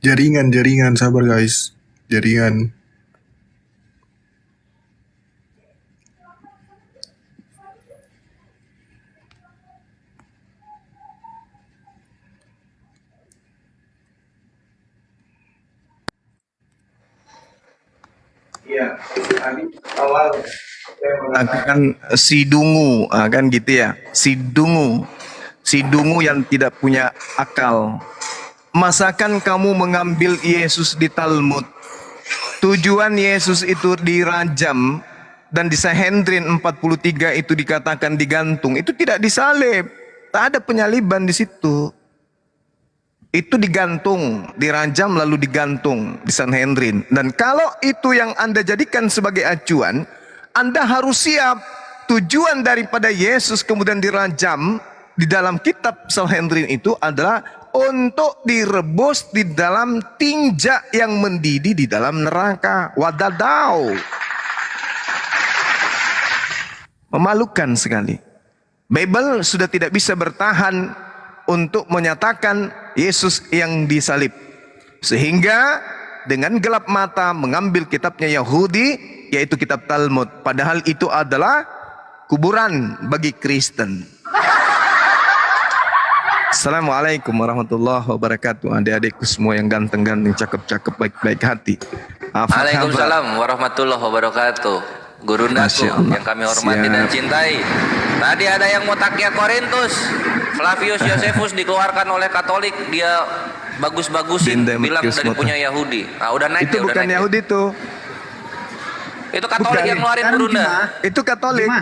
Jaringan, sabar guys. Jaringan. Iya, tadi awal saya mengatakan si dungu, kan gitu ya. Si dungu yang tidak punya akal. Masakan kamu mengambil Yesus di Talmud? Tujuan Yesus itu dirajam dan di Sanhedrin 43 itu dikatakan digantung. Itu tidak disalib. Tak ada penyaliban di situ. Itu digantung, dirajam lalu digantung di Sanhedrin. Dan kalau itu yang Anda jadikan sebagai acuan, Anda harus siap. Tujuan daripada Yesus kemudian dirajam di dalam kitab Sanhedrin itu adalah untuk direbus di dalam tinja yang mendidih di dalam neraka. Wadadau. Memalukan sekali. Bible sudah tidak bisa bertahan untuk menyatakan Yesus yang disalib. Sehingga dengan gelap mata mengambil kitabnya Yahudi, yaitu kitab Talmud. Padahal itu adalah kuburan bagi Kristen. Assalamualaikum warahmatullahi wabarakatuh. Adik-adikku semua yang ganteng-ganteng, cakep-cakep, baik-baik hati. Apa kabar? Waalaikumsalam warahmatullahi wabarakatuh. Gurundaku Masya Allah. yang kami hormati dan Siap. cintai. Tadi ada yang mau takia Korintus. Flavius Josephus dikeluarkan oleh Katolik. Dia bagus-bagusin, bilang Dindemikius dari mota. punya Yahudi. Nah, udah naik Itu dia, udah bukan naik dia. Yahudi tuh. Itu Katolik Bukan. yang ngeluarin Sekarang Gurunda. Juma, Itu Katolik. Juma.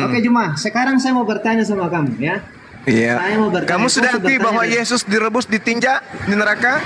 Oke Juma, sekarang saya mau bertanya sama kamu ya. Iya. Saya mau bertanya, Kamu sudah saya akui bertanya bahwa nih. Yesus direbus, ditinja di neraka?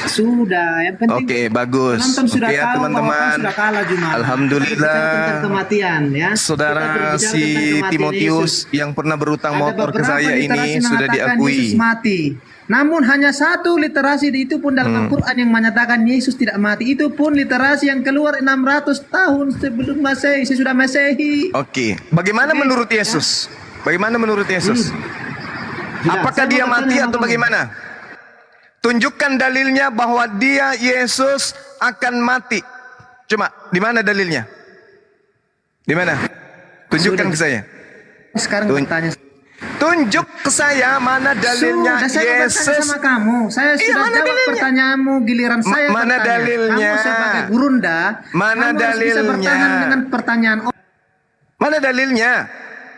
Sudah, yang penting Oke, bagus. penonton sudah Oke ya, tahu bahwa teman-teman. kamu sudah kalah Juma. Alhamdulillah. Kita tentang kematian ya. Kita Saudara berbicara si tentang kematian Timotius Yesus. yang pernah berutang Ada motor ke beberapa saya ini literasi sudah mengatakan diakui. Yesus mati. Namun hanya satu literasi itu pun dalam Al-Quran yang menyatakan Yesus tidak mati. Itu pun literasi yang keluar 600 tahun sebelum Masehi, sesudah Masehi. Oke, bagaimana Oke, menurut ya. Yesus? Bagaimana menurut Yesus? Tidak, Apakah saya dia mau mati bertanya atau sama kamu. bagaimana? Tunjukkan dalilnya bahwa dia Yesus akan mati. Cuma di mana dalilnya? Di mana? Tunjukkan ke saya. Sekarang Tun- bertanya. Tunjuk ke saya mana dalilnya Sudah, saya mau bertanya Yesus. sama kamu. Saya Iya, sudah mana jawab dalilnya? pertanyaanmu, giliran saya Mana bertanya. dalilnya? Kamu sebagai gurunda, Mana kamu harus bisa dalilnya? bertahan dengan pertanyaan. Mana dalilnya?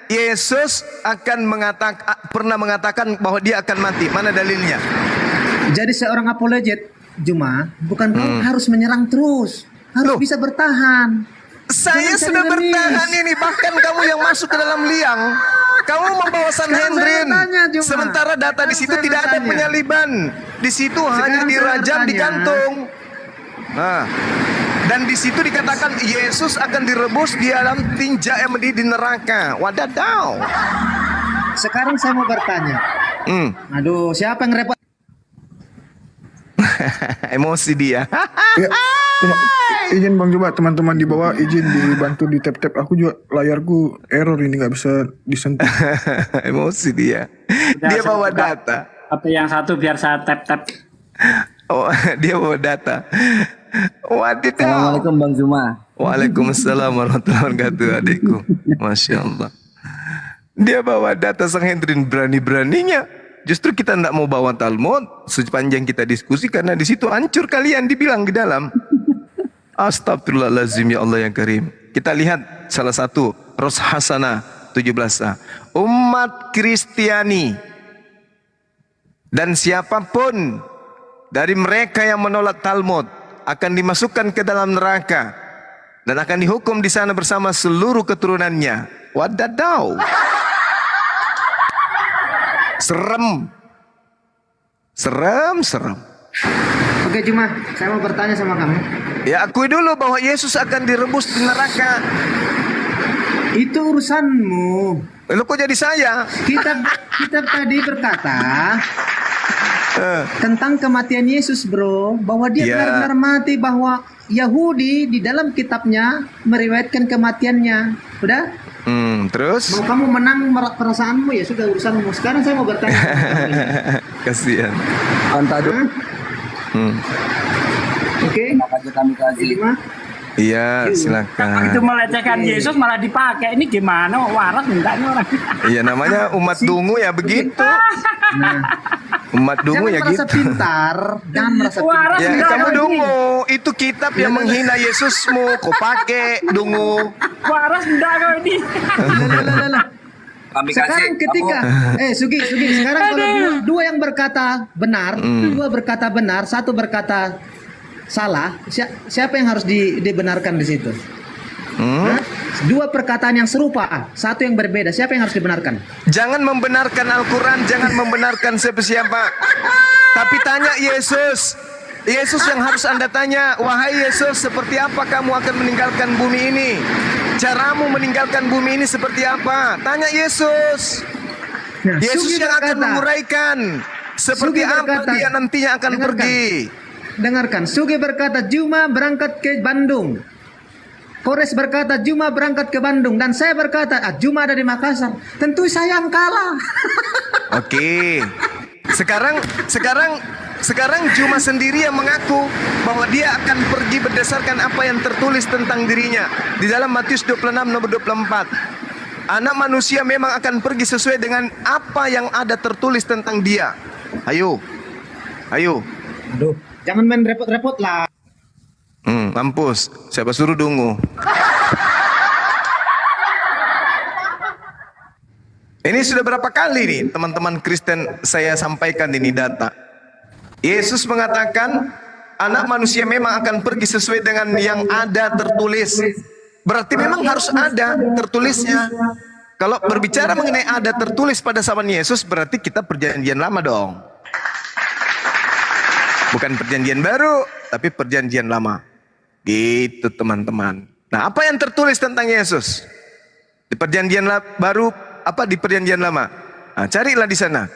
Yesus pernah mengatakan bahwa dia akan mati. Mana dalilnya? Jadi seorang apologet, Juma, bukan kamu harus menyerang terus. Harus Loh. bisa bertahan. Saya Jangan sudah cari bertahan remis. ini. Bahkan kamu yang masuk ke dalam liang. Kamu membawa Sanhedrin. Sekarang saya bertanya, Juma. Sementara data di Sekarang situ saya tidak ada bertanya. penyaliban. Di situ hanya Sekarang saya dirajam, bertanya. digantung. Nah, dan di situ dikatakan Yesus akan direbus di dalam tinja yang di neraka. Wadadaw. Sekarang saya mau bertanya. Aduh, siapa yang repot? Emosi dia. Ya, izin Bang Juma, teman-teman di bawah izin dibantu di tap-tap. Aku juga layarku error ini nggak bisa disentuh. Emosi dia. Dia bawa data. Atau yang satu biar saya tap-tap. Oh, dia bawa data. Wadidaw. Assalamualaikum Bang Zuma. Waalaikumsalam warahmatullahi wabarakatuh, adikku. Masya Allah. Dia bawa data Sanhedrin berani-beraninya. Justru kita tidak mau bawa Talmud sepanjang kita diskusi karena di situ hancur kalian dibilang di dalam. Astagfirullahaladzim ya Allah yang karim. Kita lihat salah satu Ros Hasanah 17a. Umat Kristiani dan siapapun dari mereka yang menolak Talmud akan dimasukkan ke dalam neraka dan akan dihukum di sana bersama seluruh keturunannya. Wadadaw. Serem. Serem. Oke, Juma, saya mau bertanya sama kamu. Ya akui dulu bahwa Yesus akan direbus di neraka. Itu urusanmu. Lalu kok jadi saya? Kita tadi berkata tentang kematian Yesus, bro, bahwa dia Ya. benar-benar mati, bahwa Yahudi di dalam kitabnya meriwayatkan kematiannya. Udah? Terus? Mau kamu menang perasaanmu, ya sudah urusanmu. Sekarang saya mau bertanya sama kamu ini. Kasihan. Antado Oke? aja kami kasih. Juma? Iya, Itu silakan. melecehkan Yesus malah dipakai. Ini gimana? Waras enggak nih orang. Iya, namanya umat dungu ya begitu. Umat dungu Jangan ya merasa gitu. pintar. Jangan merasa pintar. Waras Ya, enggak kamu ini. dungu. Itu kitab yang menghina Yesusmu. Kau pakai dungu. Waras enggak kau ini. Lah. Kami Sekarang ketika Sugi, sekarang kalau dua yang berkata benar, dua berkata benar, satu berkata salah, siapa yang harus dibenarkan di situ? Hah? Dua perkataan yang serupa, satu yang berbeda, siapa yang harus dibenarkan? Jangan membenarkan Al-Quran, jangan membenarkan siapa-siapa. Tapi tanya Yesus. Yesus yang harus Anda tanya. Wahai Yesus, seperti apa kamu akan meninggalkan bumi ini? Caramu meninggalkan bumi ini seperti apa? Tanya Yesus. Nah, Yesus Sugi yang akan berkata, menguraikan seperti Sugi apa berkata, dia nantinya akan dengarkan. pergi. Dengarkan, Sugi berkata Juma berangkat ke Bandung. Kores berkata Juma berangkat ke Bandung, dan saya berkata Juma ada di Makassar. Tentu saya yang kalah. Oke. Sekarang Juma sendiri yang mengaku bahwa dia akan pergi berdasarkan apa yang tertulis tentang dirinya di dalam Matius 26 nomor 24. Anak manusia memang akan pergi sesuai dengan apa yang ada tertulis tentang dia. Ayo. Ayo. Aduh, jangan main repot-repot lah. Mampus. Siapa suruh dungu? Ini sudah berapa kali nih teman-teman Kristen saya sampaikan ini data. Yesus mengatakan anak manusia memang akan pergi sesuai dengan yang ada tertulis. Berarti memang harus ada tertulisnya. Kalau berbicara mengenai ada tertulis pada zaman Yesus, berarti kita perjanjian lama dong. Bukan perjanjian baru, tapi perjanjian lama. Gitu teman-teman. Nah, apa yang tertulis tentang Yesus? Di perjanjian baru, apa di perjanjian lama? Nah, carilah di sana.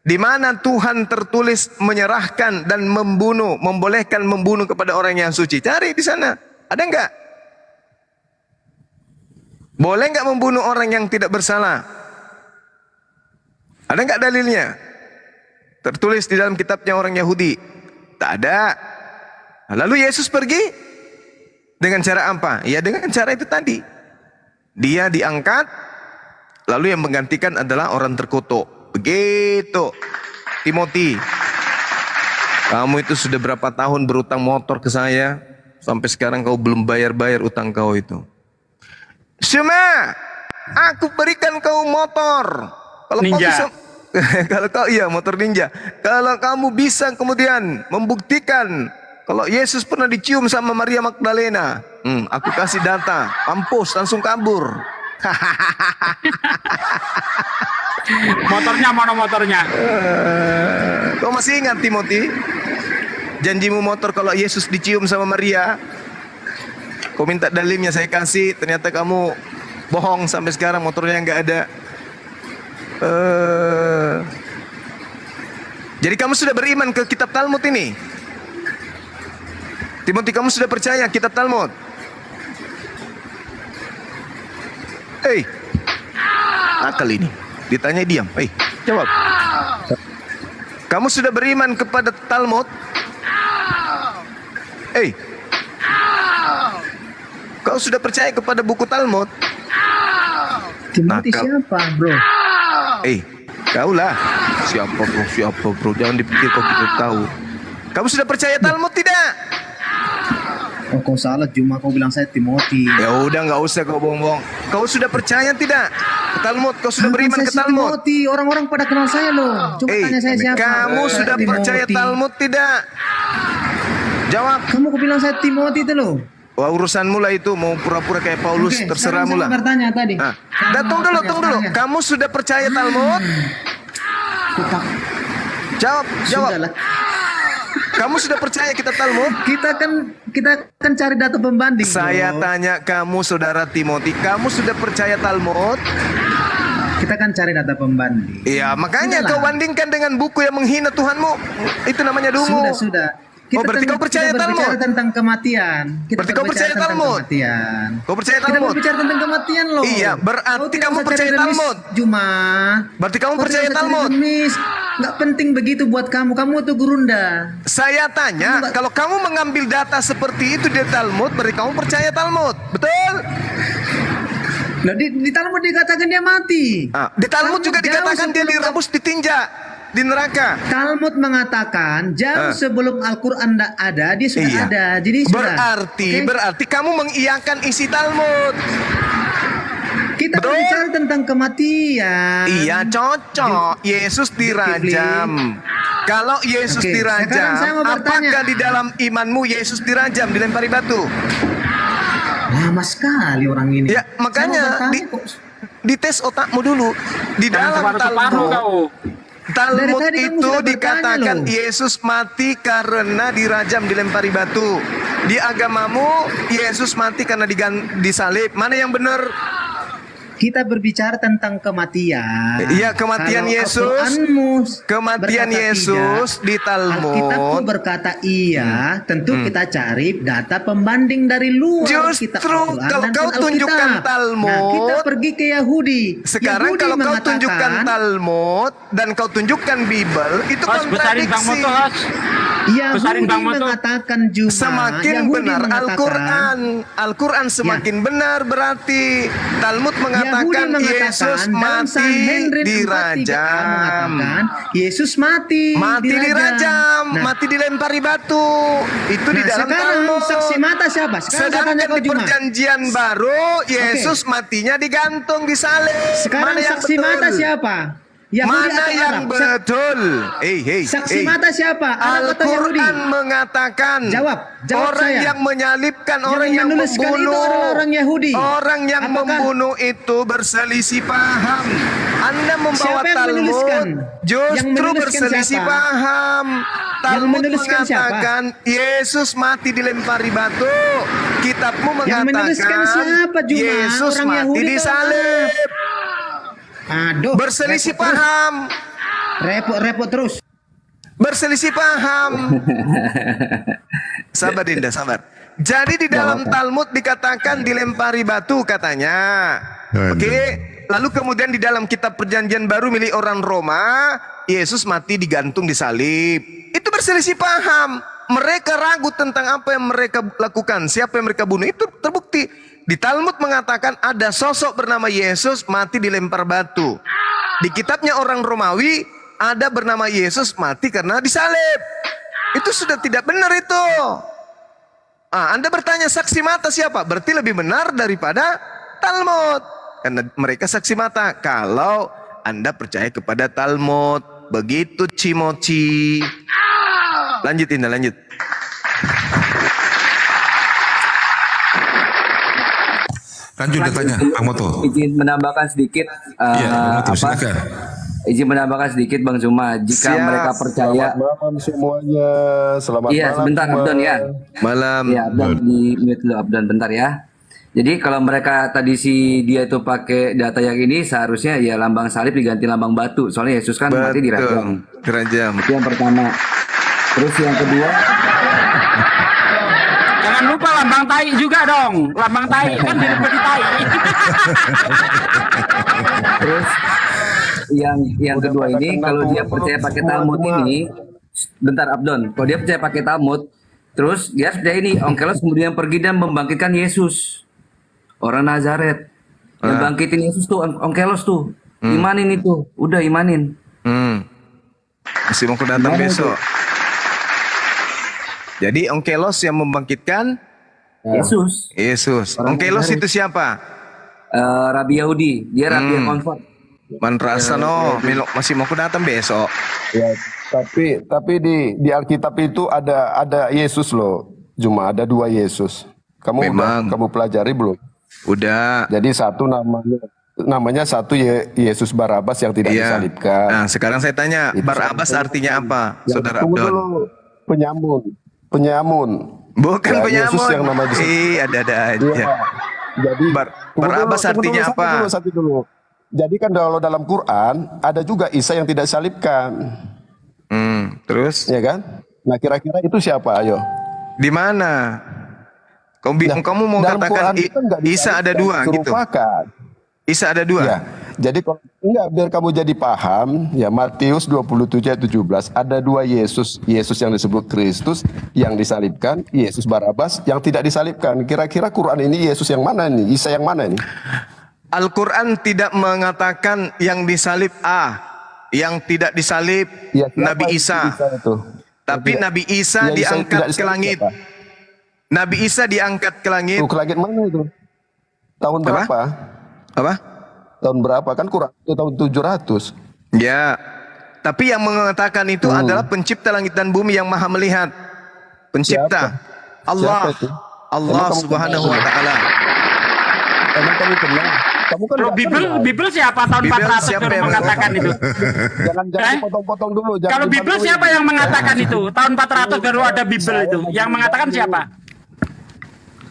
Di mana Tuhan tertulis menyerahkan dan membunuh, membolehkan membunuh kepada orang yang suci. Cari di sana. Ada enggak? Boleh enggak membunuh orang yang tidak bersalah? Ada enggak dalilnya? Tertulis di dalam kitabnya orang Yahudi. Tak ada. Lalu Yesus pergi dengan cara apa? Ya dengan cara itu tadi. Dia diangkat, lalu yang menggantikan adalah orang terkutuk. Begitu. Timothy, kamu itu sudah berapa tahun berutang motor ke saya, sampai sekarang kau belum bayar-bayar utang kau itu. Semua, aku berikan kau motor. Kalau Ninja. kau bisa, kalau kau iya motor ninja. Kalau kamu bisa kemudian membuktikan kalau Yesus pernah dicium sama Maria Magdalena, aku kasih data, mampus langsung kabur. Motornya mana motornya? Kau masih ingat Timothy? Janjimu motor kalau Yesus dicium sama Maria. Kau minta dalilnya saya kasih, ternyata kamu bohong sampai sekarang motornya nggak ada. Jadi kamu sudah beriman ke kitab Talmud ini? Timothy, kamu sudah percaya kitab Talmud? Hei, nakal ini. Ditanya diam. Hei, jawab. Kamu sudah beriman kepada Talmud? Hei, kau sudah percaya kepada buku Talmud? Timothy Nakal. siapa, bro? Kau lah. Siapa bro? Jangan dipikir kau kita tahu. Kamu sudah percaya Talmud tidak? Oh, kau salah, cuma kau bilang saya Timothy. Ya udah, nggak usah kau bohong-bohong. Kau sudah percaya tidak ke Talmud? Kau sudah beriman Saya ke si Talmud? Timothy, orang-orang pada kenal saya loh. Coba tanya saya siapa. Kamu sudah Timothy. percaya Talmud tidak? Jawab. Kamu kau bilang saya Timothy itu loh. Wah, urusanmu lah itu, mau pura-pura kayak Paulus, Oke, terserahmu sekarang lah. saya bertanya tadi. Nah, tunggu dulu. Kamu sudah percaya Talmud? Jawab. Sudahlah. Kamu sudah percaya kitab Talmud? Kita kan cari data pembanding. Saya bro. tanya kamu, saudara Timothy, kamu sudah percaya Talmud? Kita kan cari data pembanding. Iya, makanya Sudahlah. kau bandingkan dengan buku yang menghina Tuhanmu. Itu namanya dungu. Sudah. berarti kau percaya kita berbicara Talmud? tentang kematian. Berarti kau percaya berbicara tentang Talmud? Kematian. Kau percaya Kita Talmud? berbicara tentang kematian loh. Iya, berarti Kau tidak kamu usah percaya cari remis, Talmud? Juma. Berarti kamu Kau percaya tidak usah cari Talmud? remis. Nggak penting begitu buat kamu. Kamu tuh gurunda. Saya tanya, kalau kamu mengambil data seperti itu di Talmud, berarti kamu percaya Talmud. Betul? Nah, di Talmud dikatakan dia mati. Di Talmud juga Jauh dikatakan dia sebelum- direbus, ditinja di neraka. Talmud mengatakan jauh sebelum Al-Quran ada, dia sudah Iya. ada. Jadi sudah. Oke? Berarti kamu mengiyakan isi Talmud. Kita Betul. berbicara tentang kematian. Iya, cocok. Yesus dirajam. Kalau Yesus Oke, dirajam, sekarang saya mau bertanya. apakah di dalam imanmu Yesus dirajam, dilempari batu? Lama sekali orang ini. Ya, makanya Saya mau bertanya kok. dites otakmu dulu. Di dalam Separuh-separuh Talmud, kau. Talmud Dari tadi kamu itu sudah bertanya dikatakan loh. Yesus mati karena dirajam, dilempari batu. Di agamamu Yesus mati karena disalib. Mana yang benar? Kita berbicara tentang kematian. Iya, kematian Kalau Yesus. Al-Quranmu Kematian berkata Yesus tidak, di Talmud. Alkitabku berkata iya, tentu kita cari data pembanding dari luar kitab Justru Al-Quran kalau dan kau Alkitab. tunjukkan Talmud, Nah, kita pergi ke Yahudi. Sekarang Yahudi kalau kau mengatakan, tunjukkan Talmud dan kau tunjukkan Bible, itu Hos, besarin bang kontradiksi. motor, Hos. Besarin Bang Moto. mengatakan Juma. Semakin Yahudi benar mengatakan, Al-Quran semakin benar berarti Talmud mengatakan Yahudi Yesus dalam mati Sanhedrin 4:3a dirajam. mengatakan Yesus mati Dirajam, Nah, mati dilempari batu. Itu di dalam sekarang Talmud. saksi mata siapa? Sekarang saya Sedangkan tanya di kau Juma. perjanjian baru Yesus matinya digantung di salib. Sekarang Mana yang saksi betul? mata siapa? Yahudi Mana atau yang Arab? betul? Saksi mata siapa? Arab atau Yahudi? Al-Quran mengatakan Jawab orang saya. yang menyalibkan, orang yang menuliskan itu membunuh, adalah orang Yahudi. orang yang Apakah- membunuh itu berselisih paham. Anda membawa Siapa yang menuliskan? Talmud Yang justru menuliskan berselisih siapa? paham. Yang Talmud menuliskan siapa? mengatakan Yesus mati dilempari batu. Kitabmu Yang menuliskan mengatakan siapa, Juma? Yesus Orang mati Yahudi atau disalib. Aduh, Berselisih repot terus. paham. Repot terus. Berselisih paham. Sabar Dinda, sabar. Jadi di dalam Talmud dikatakan dilempari batu katanya. Oke, lalu kemudian di dalam kitab perjanjian baru milik orang Roma, Yesus mati digantung di salib. Itu berselisih paham. Mereka ragu tentang apa yang mereka lakukan, siapa yang mereka bunuh. Itu terbukti. Di Talmud mengatakan ada sosok bernama Yesus mati dilempar batu. Di kitabnya orang Romawi ada bernama Yesus mati karena disalib. Itu sudah tidak benar itu. Anda bertanya saksi mata siapa? Berarti lebih benar daripada Talmud. Karena mereka saksi mata. Kalau Anda percaya kepada Talmud. Begitu Cimoci. Lanjut Indah, lanjut. Lanjut tanya, Bang Moto. Izin menambahkan sedikit. Iya, Bang Moto, silakan. Izin menambahkan sedikit Bang Zuma. Jika Siap. mereka percaya. Malam semuanya. Selamat Iya, malam. sebentar semua. Abdon ya. Malam. Ya, Abdon di mute dulu Abdon bentar ya. Jadi kalau mereka tadi si dia itu pakai data yang ini seharusnya ya lambang salib diganti lambang batu. Soalnya Yesus kan mati dirajam. Dirajam. Itu yang pertama. Terus yang kedua, Jangan lupa lambang tai juga dong. Lambang tai kan dilempar di tai. terus yang kedua ini kalau dia percaya pakai Talmud ini, bentar Abdon, kalau dia percaya pakai Talmud, terus dia percaya ini Onkelos kemudian pergi dan membangkitkan Yesus, orang Nazaret, yang bangkitin Yesus tuh Onkelos tuh, imanin itu, udah imanin. Masih mau datang besok. Jadi Onkelos yang membangkitkan Yesus, Yesus. Orang Onkelos Nazaret. itu siapa? Rabi Yahudi, dia Rabi yang convert. Manrasa no, masih mau datang besok. Ya, tapi di Alkitab itu ada Yesus loh. Cuma ada 2 Yesus. Memang. Kamu pelajari belum? Udah. Jadi satu namanya satu Yesus Barabas yang tidak Iya. disalibkan. Nah, sekarang saya tanya, Itu Barabas artinya apa, Yang Saudara tunggu Abdon? dulu. Penyamun. Bukan Ya, Yesus penyamun. yang namanya Ada aja. Iya. Jadi Barabas artinya apa? Satu dulu. Jadi kan kalau dalam Quran ada juga Isa yang tidak disalibkan, Terus ya kan? Nah kira-kira itu siapa? Ayo. di mana? Kamu mau Dalam katakan Quran itu nggak Isa ada 2 gitu? serupakan. Isa ada 2. Ya. Jadi kalau enggak biar kamu jadi paham, ya Matius 27 ayat 17 ada 2 Yesus. Yesus yang disebut Kristus yang disalibkan, Yesus Barabas yang tidak disalibkan. Kira-kira Quran ini Yesus yang mana nih? Isa yang mana nih? Al-Quran tidak mengatakan yang disalib yang tidak disalib Ya, siapa Nabi Isa. itu? Tapi Nabi Isa Ya, Isa yang diangkat tidak ke disalib langit. siapa? Nabi Isa diangkat ke langit. Tuh, ke langit mana itu? Tahun Apa? berapa? Apa? Tahun berapa? Kan Quran itu tahun 700. Ya. Tapi yang mengatakan itu adalah pencipta langit dan bumi yang maha melihat. Pencipta. Allah. Siapa itu? Allah Emang kamu subhanahu kenal? wa ta'ala. Emang kamu kenal? Kamu kan Kalau nggak kenal. Bible siapa tahun Bible 400 siapa baru yang mengatakan itu? Jangan Eh? dipotong-potong dulu. jangan Kalau Bible dibantuin. siapa yang mengatakan itu? Tahun 400 baru ada Bible itu. Yang mengatakan siapa?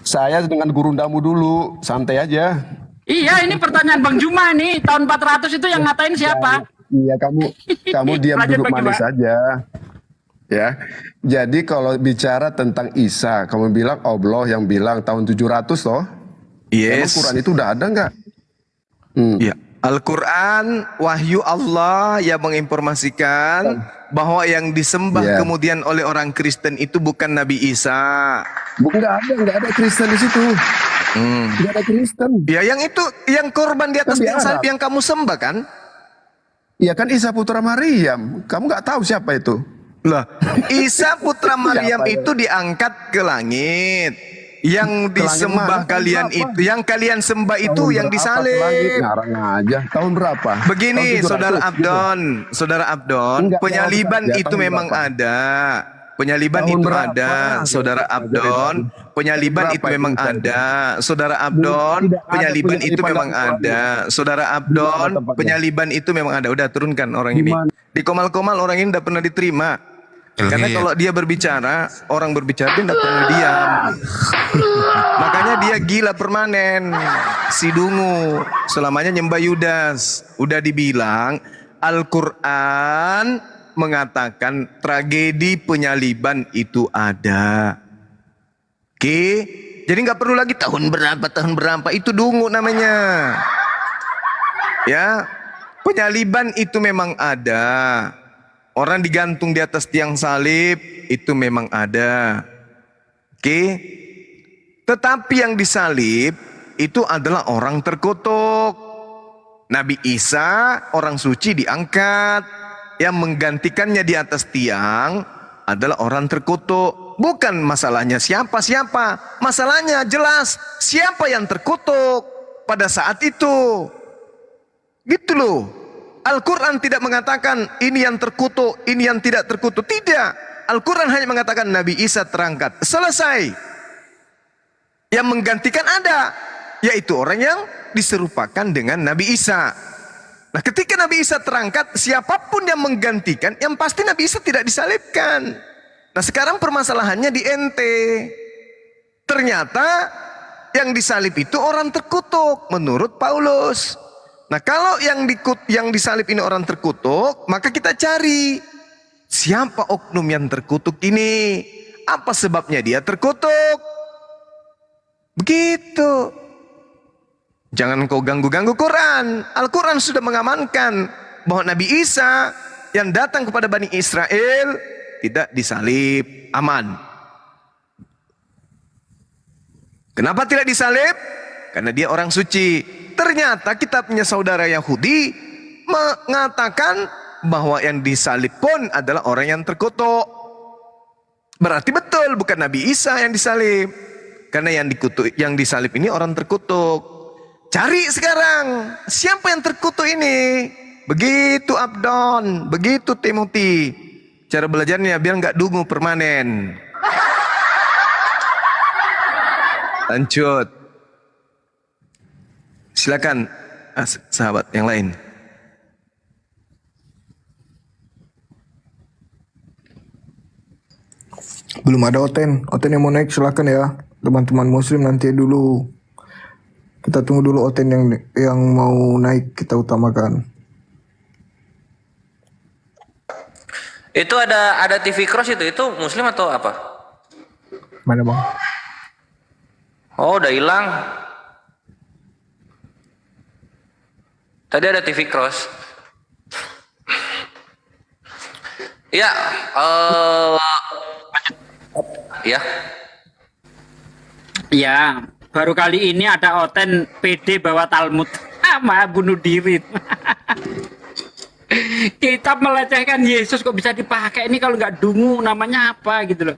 Saya dengan gurundamu dulu, santai aja. Iya, ini pertanyaan Bang Juma nih. Tahun 400 itu yang ngatain siapa? Iya, kamu diam Lanjut, duduk Bang manis Juma. saja. Ya. Jadi kalau bicara tentang Isa, kamu bilang Allah yang bilang tahun 700 toh? Emang Yes. Quran itu udah ada nggak? Ya. Al-Quran wahyu Allah yang menginformasikan bahwa yang disembah Ya. kemudian oleh orang Kristen itu bukan Nabi Isa. Nggak ada Kristen di situ. Nggak ada Kristen. Ya yang itu, yang korban di atas Kan di tiang salib Arab. yang kamu sembah kan? Ya kan Isa putra Maryam. Kamu nggak tahu siapa itu? Lah, Isa putra Maryam Siapa ya? itu diangkat ke langit. Yang disembah mana? Tahun kalian berapa? itu, yang kalian sembah itu Tahun yang berapa ke langit? disalib. Ngarang aja. Tahun berapa? Begini, Tahun 700 saudara gitu. Abdon, saudara Abdon, Enggak, penyaliban jawab saja, itu tahun memang berapa? ada. Penyaliban Tahun itu berapa? ada, saudara Jawab saja, Abdon. Bang. Penyaliban Berapa itu memang itu, Ustaz? ada, saudara Abdon. Tidak ada Penyaliban itu penyaliban memang dalam Quran. ada, saudara Di mana Abdon. tempatnya? Penyaliban itu memang ada. Udah turunkan orang Di ini. mana? Di Komal-Komal orang ini tidak pernah diterima. Karena kalau dia berbicara, orang berbicara dia tidak pernah diam. Makanya dia gila permanen. Si Dungu selamanya nyembah Yudas. Udah dibilang Al-Quran mengatakan tragedi penyaliban itu ada. Oke, jadi nggak perlu lagi tahun berapa itu Dungu namanya. Ya, penyaliban itu memang ada. Orang digantung di atas tiang salib itu memang ada. Oke. Tetapi yang disalib itu adalah orang terkutuk. Nabi Isa orang suci diangkat. Yang menggantikannya di atas tiang adalah orang terkutuk. Bukan masalahnya siapa-siapa. Masalahnya jelas siapa yang terkutuk pada saat itu. Gitu loh. Al-Quran tidak mengatakan ini yang terkutuk, ini yang tidak terkutuk. Tidak. Al-Quran hanya mengatakan Nabi Isa terangkat. Selesai. Yang menggantikan ada. Yaitu orang yang diserupakan dengan Nabi Isa. Nah ketika Nabi Isa terangkat, siapapun yang menggantikan, yang pasti Nabi Isa tidak disalibkan. Nah sekarang permasalahannya di ente. Ternyata yang disalib itu orang terkutuk menurut Paulus. Nah kalau yang disalib ini orang terkutuk, maka kita cari siapa oknum yang terkutuk ini, apa sebabnya dia terkutuk. Begitu. Jangan kau ganggu-ganggu Quran. Al-Quran sudah mengamankan bahwa Nabi Isa yang datang kepada Bani Israel tidak disalib, aman. Kenapa tidak disalib? Karena dia orang suci. Ternyata kitabnya saudara Yahudi mengatakan bahwa yang disalib pun adalah orang yang terkutuk. Berarti betul bukan Nabi Isa yang disalib. Karena yang disalib ini orang terkutuk. Cari sekarang siapa yang terkutuk ini. Begitu Abdon, begitu Timothy. Cara belajarnya biar nggak dungu permanen. Lanjut. Silakan sahabat yang lain. Belum ada Oten. Oten yang mau naik silakan ya. Teman-teman muslim nanti dulu. Kita tunggu dulu Oten yang mau naik, kita utamakan. Itu ada TV Cross itu muslim atau apa? Mana bang? Oh udah hilang. Tadi ada TV Cross. Ya, ya. Ya, baru kali ini ada Oten PD bawa Talmud. Malah bunuh diri. Kita melecehkan Yesus kok bisa dipakai ini, kalau nggak dungu namanya apa gitu loh.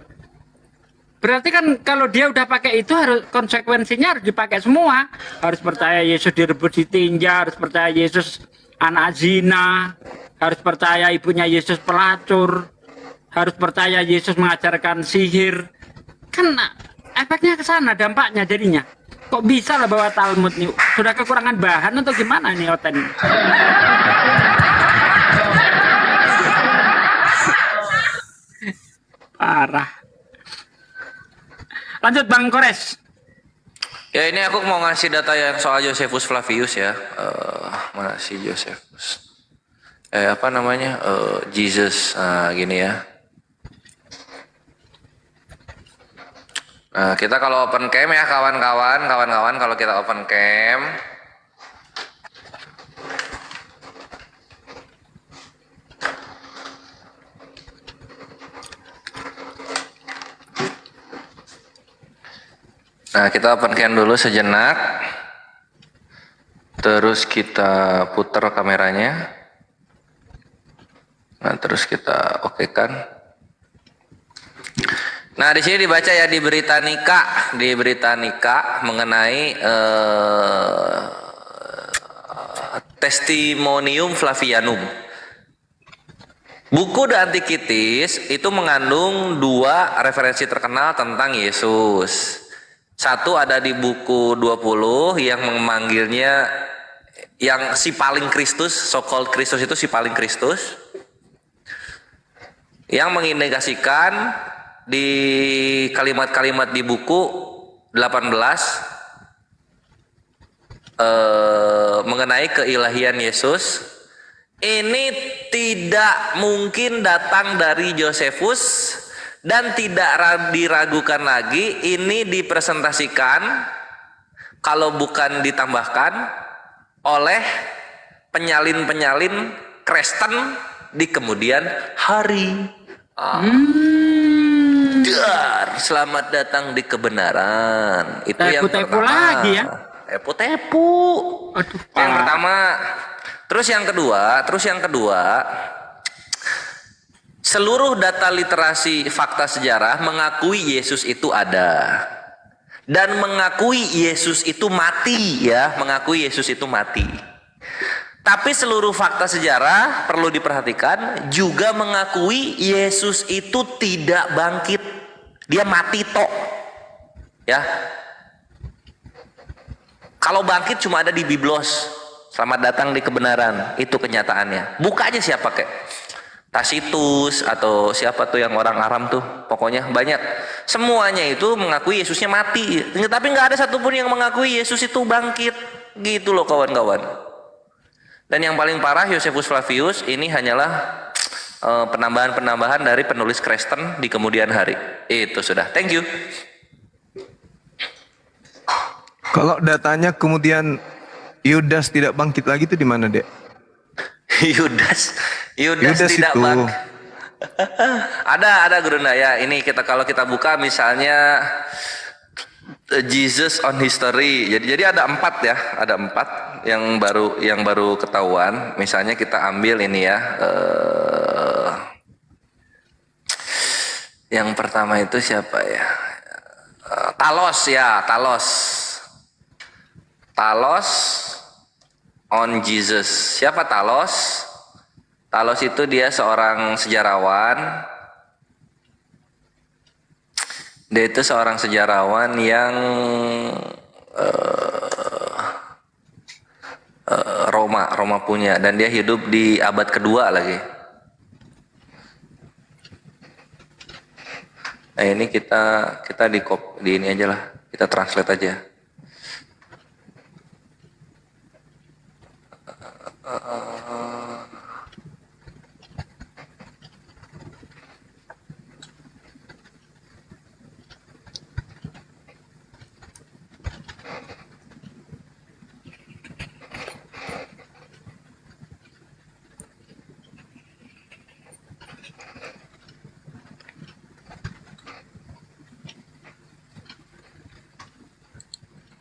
Berarti kan kalau dia udah pakai itu harus konsekuensinya harus dipakai semua. Harus percaya Yesus direbut ditinja, harus percaya Yesus anak zina, harus percaya ibunya Yesus pelacur, harus percaya Yesus mengajarkan sihir. Kan efeknya ke sana, dampaknya jadinya. Kok bisa lah bawa Talmud nih? Sudah kekurangan bahan atau gimana nih Oten? Parah. Lanjut Bang Kores. Ya ini aku mau ngasih data yang soal Josephus Flavius ya. Mana si Josephus? Apa namanya? Jesus. Nah, gini ya. Nah, kita kalau open cam ya kawan-kawan kalau kita open cam. Nah, kita open cam dulu sejenak. Terus kita putar kameranya. Nah, terus kita okekan. Nah, di sini dibaca ya di berita nikah mengenai Testimonium Flavianum. Buku The Antiquities itu mengandung 2 referensi terkenal tentang Yesus. Satu ada di buku 20 yang memanggilnya yang si paling Kristus, so-called Kristus itu si paling Kristus. Yang mengindikasikan di kalimat-kalimat di buku 18 mengenai keilahian Yesus. Ini tidak mungkin datang dari Josephus dan tidak diragukan lagi. Ini dipresentasikan, kalau bukan ditambahkan, oleh penyalin-penyalin Kristen di kemudian hari. Dar, selamat datang di kebenaran. Itu yang Tepu-tepu pertama. lagi ya. Tepu-tepu. Aduh, Yang Pak. pertama. Terus yang kedua, seluruh data literasi fakta sejarah mengakui Yesus itu ada. Dan mengakui Yesus itu mati ya, mengakui Yesus itu mati. Tapi seluruh fakta sejarah perlu diperhatikan juga mengakui Yesus itu tidak bangkit. Dia mati tok. Ya. Kalau bangkit cuma ada di Biblos. Selamat datang di kebenaran. Itu kenyataannya. Buka aja siapa kek. Tacitus atau siapa tuh yang orang Aram tuh. Pokoknya banyak. Semuanya itu mengakui Yesusnya mati. Tapi nggak ada satupun yang mengakui Yesus itu bangkit. Gitu loh kawan-kawan. Dan yang paling parah, Josephus Flavius ini hanyalah penambahan-penambahan dari penulis Kristen di kemudian hari. Itu sudah. Thank you. Kalau datanya kemudian Yudas tidak bangkit lagi itu di mana, Dek? Yudas tidak itu. bangkit. ada Gurunda ya. Ini kalau kita buka misalnya Jesus on History. Jadi ada 4 ya, ada 4 yang baru ketahuan. Misalnya kita ambil ini ya. Yang pertama itu siapa ya? Talos ya, Talos on Jesus. Siapa Talos? Talos itu dia seorang sejarawan. Dia itu seorang sejarawan yang Roma punya, dan dia hidup di abad kedua lagi. Nah ini kita di ini aja lah, kita translate aja.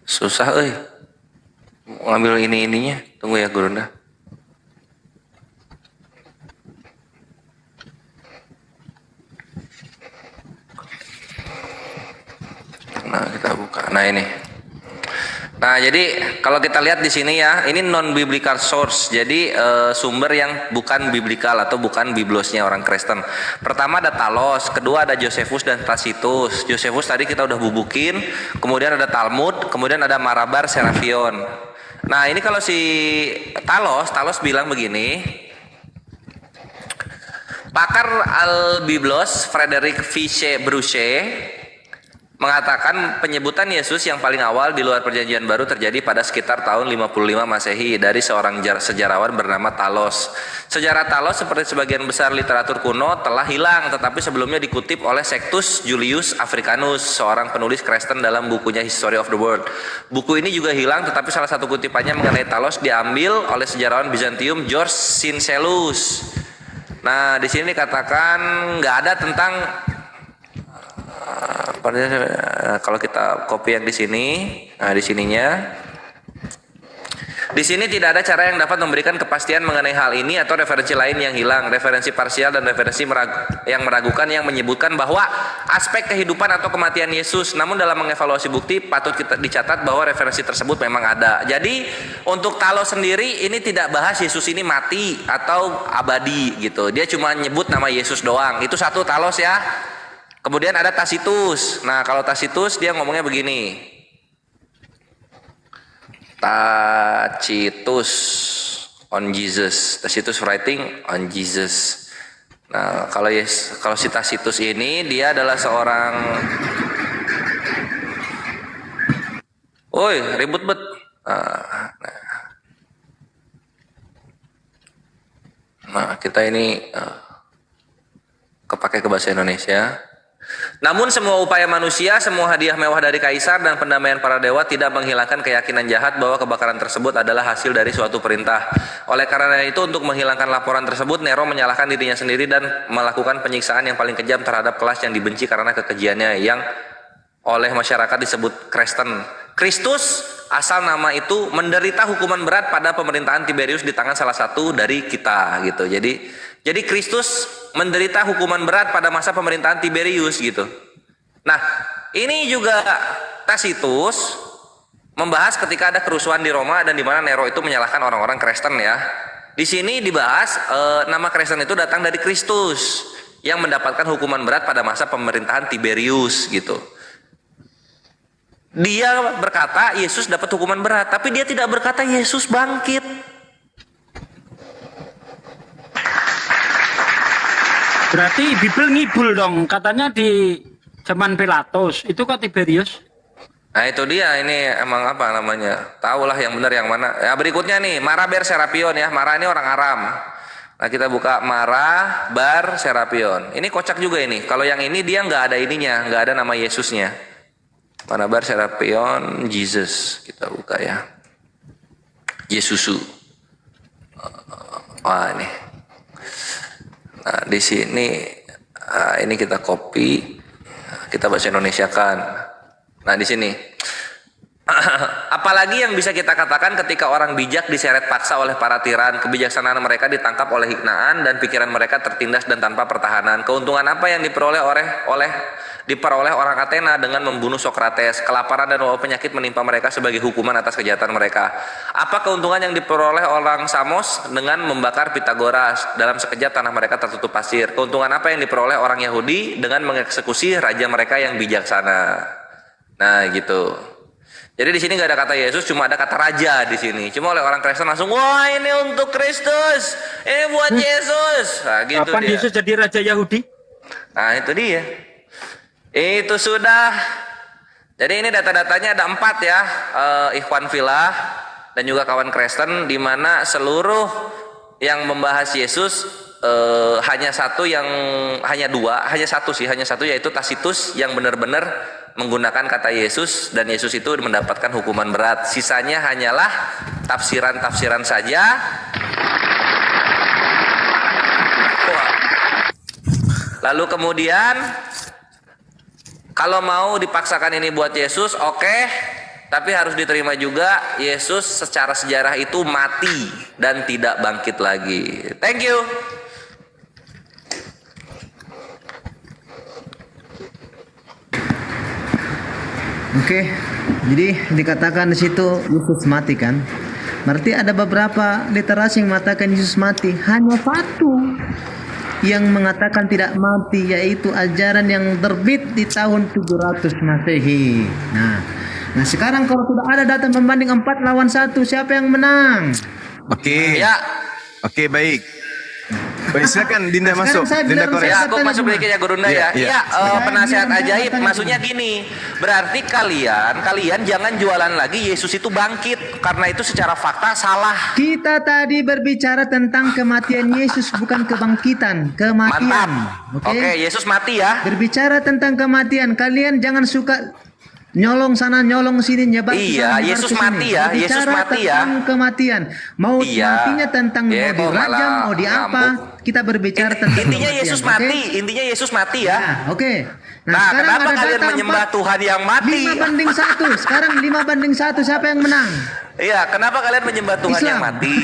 Susah ngambil ininya. Tunggu ya Gurunda. Nah, kita buka. Nah, ini. Nah, jadi kalau kita lihat di sini ya, ini non biblical source. Jadi sumber yang bukan biblikal atau bukan biblosnya orang Kristen. Pertama ada Talos, kedua ada Josephus dan Tacitus. Josephus tadi kita udah bubukin, kemudian ada Talmud, kemudian ada Marabar Serapion. Nah, ini kalau si Talos bilang begini. Pakar Al-Biblos Frederick Fiche Bruche mengatakan penyebutan Yesus yang paling awal di luar perjanjian baru terjadi pada sekitar tahun 55 Masehi dari seorang sejarawan bernama Talos. Sejarah Talos seperti sebagian besar literatur kuno telah hilang, tetapi sebelumnya dikutip oleh Sextus Julius Africanus, seorang penulis Kristen dalam bukunya History of the World. Buku ini juga hilang, tetapi salah satu kutipannya mengenai Talos diambil oleh sejarawan Bizantium George Syncellus. Nah, di sini dikatakan nggak ada tentang Kalau kita copy yang di sini, nah di sininya. Di sini tidak ada cara yang dapat memberikan kepastian mengenai hal ini atau referensi lain yang hilang, referensi parsial dan referensi yang meragukan yang menyebutkan bahwa aspek kehidupan atau kematian Yesus. Namun dalam mengevaluasi bukti patut kita dicatat bahwa referensi tersebut memang ada. Jadi untuk Talos sendiri ini tidak bahas Yesus ini mati atau abadi gitu. Dia cuma nyebut nama Yesus doang. Itu satu Talos ya. Kemudian ada Tacitus. Nah kalau Tacitus dia ngomongnya begini. Tacitus on Jesus. Tacitus writing on Jesus. Nah, kalau si Tacitus ini dia adalah seorang ribut bet. Nah, kita ini kepake ke bahasa Indonesia. Namun semua upaya manusia, semua hadiah mewah dari kaisar dan pendamaian para dewa tidak menghilangkan keyakinan jahat bahwa kebakaran tersebut adalah hasil dari suatu perintah. Oleh karena itu untuk menghilangkan laporan tersebut, Nero menyalahkan dirinya sendiri dan melakukan penyiksaan yang paling kejam terhadap kelas yang dibenci karena kekejiannya yang oleh masyarakat disebut Kristen. Kristus asal nama itu menderita hukuman berat pada pemerintahan Tiberius di tangan salah satu dari kita gitu. Jadi Kristus menderita hukuman berat pada masa pemerintahan Tiberius gitu. Nah, ini juga Tacitus membahas ketika ada kerusuhan di Roma dan di mana Nero itu menyalahkan orang-orang Kristen ya. Di sini dibahas nama Kristen itu datang dari Kristus yang mendapatkan hukuman berat pada masa pemerintahan Tiberius gitu. Dia berkata Yesus dapat hukuman berat, tapi dia tidak berkata Yesus bangkit. Berarti Bible ngibul dong, katanya di zaman Pilatus, itu kok Tiberius? Nah itu dia, ini emang apa namanya, tahulah yang benar yang mana. Ya berikutnya nih, Mara Bar Serapion ya, Mara ini orang Aram. Nah kita buka Mara Bar Serapion. Ini kocak juga ini, kalau yang ini dia nggak ada ininya, nggak ada nama Yesusnya. Mara Bar Serapion, Jesus, kita buka ya. Yesusu. Wah ini. Nah, di sini ini kita copy, kita bahasa Indonesia kan. Nah, di sini. Apalagi yang bisa kita katakan ketika orang bijak diseret paksa oleh para tiran, kebijaksanaan mereka ditangkap oleh hiknaan dan pikiran mereka tertindas dan tanpa pertahanan. Keuntungan apa yang diperoleh orang Athena dengan membunuh Sokrates? Kelaparan dan wabah penyakit menimpa mereka sebagai hukuman atas kejahatan mereka. Apa keuntungan yang diperoleh orang Samos dengan membakar Pitagoras? Dalam sekejap tanah mereka tertutup pasir. Keuntungan apa yang diperoleh orang Yahudi dengan mengeksekusi raja mereka yang bijaksana? Nah, gitu. Jadi di sini nggak ada kata Yesus, cuma ada kata raja di sini. Cuma oleh orang Kristen langsung, wah ini untuk Kristus, ini buat Yesus. Nah, gitu. Kapan dia. Yesus jadi raja Yahudi? Nah itu dia. Itu sudah. Jadi ini data-datanya ada 4 ya, Ikhwan Filah dan juga kawan Kristen, di mana seluruh yang membahas Yesus hanya satu yaitu Tacitus yang benar-benar menggunakan kata Yesus dan Yesus itu mendapatkan hukuman berat. Sisanya hanyalah tafsiran-tafsiran saja. Lalu kemudian kalau mau dipaksakan ini buat Yesus, oke, tapi harus diterima juga Yesus secara sejarah itu mati dan tidak bangkit lagi. Thank you. Oke, jadi dikatakan di situ Yesus mati kan? Berarti ada beberapa literasi yang mengatakan Yesus mati. Hanya satu yang mengatakan tidak mati, yaitu ajaran yang terbit di tahun 700 Masehi. Nah sekarang kalau sudah ada data pembanding 4 lawan 1, siapa yang menang? Oke. Ya. Oke, baik. Baik, silakan Dinda masuk. Dinda Korea. Ya, aku masuk sedikit ya Gurunda ya. Iya, penasihat ajaib maksudnya gini. Berarti kalian jangan jualan lagi Yesus itu bangkit, karena itu secara fakta salah. Kita tadi berbicara tentang kematian Yesus, bukan kebangkitan, kematian. Mantap. Oke, Yesus mati ya. Berbicara tentang kematian, kalian jangan suka nyolong sana nyolong sini nyebar. Iya, Yesus mati ya. Yesus mati ya. Tentang kematian, mau matinya tentang mau dirajam, mau diapa, kita berbicara tentang Intinya kematian, Yesus oke? mati, intinya Yesus mati ya. Nah, oke. Nah, sekarang kenapa ada kalian data menyembah Tuhan yang mati? 5-1. Sekarang 5-1, siapa yang menang? Iya, kenapa kalian menyembah Tuhan Islam. yang mati?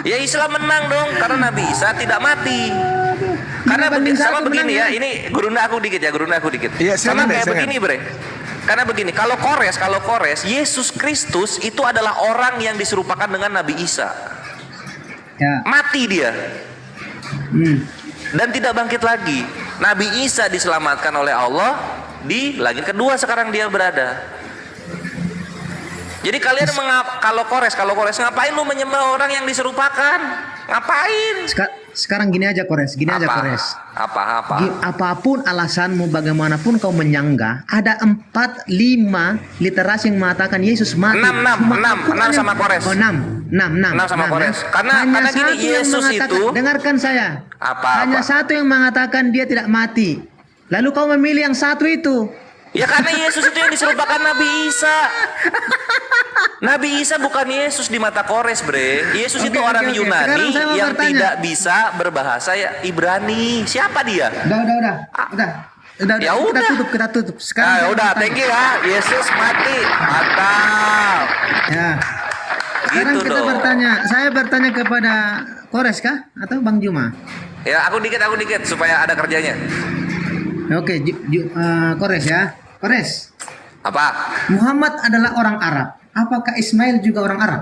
Ya Islam menang dong, karena Nabi Isa tidak mati. Karena 5-1 sama begini menang, ya, ya? ini gurunda aku dikit ya, gurunda aku dikit. Iya, Sama silakan deh, kayak silakan. begini, Bre. Karena begini, kalau Kores, Yesus Kristus itu adalah orang yang diserupakan dengan Nabi Isa. Ya. Mati dia. Dan tidak bangkit lagi. Nabi Isa diselamatkan oleh Allah, di langit kedua sekarang dia berada. Jadi kalian kalau Kores ngapain lu menyembah orang yang diserupakan? Ngapain? Sekarang gini aja Kores, Apa? Apapun alasanmu, bagaimanapun kau menyanggah, ada 4-5 literasi yang mengatakan Yesus mati. 6 sama Kores. Oh, 6 sama Kores. Karena gini, satu yang Yesus mengatakan, itu dengarkan saya. Apa? Hanya satu yang mengatakan dia tidak mati. Lalu kau memilih yang satu itu. Ya karena Yesus itu yang diserupakan Nabi Isa. Nabi Isa bukan Yesus di mata Kores, Bre. Yesus itu orang Yunani Sekarang saya mau yang bertanya. tidak bisa berbahasa Ibrani. Siapa dia? Udah. Ya udah. Kita tutup. Sekarang Nah, saya udah, bertanya. thank you ya. Yesus mati. Mantap. Ya. Sekarang Gitu kita dong. saya bertanya kepada Kores kah atau Bang Juma? Ya, aku dikit supaya ada kerjanya. Oke, Kores ya. Kores, Apa? Muhammad adalah orang Arab. Apakah Ismail juga orang Arab?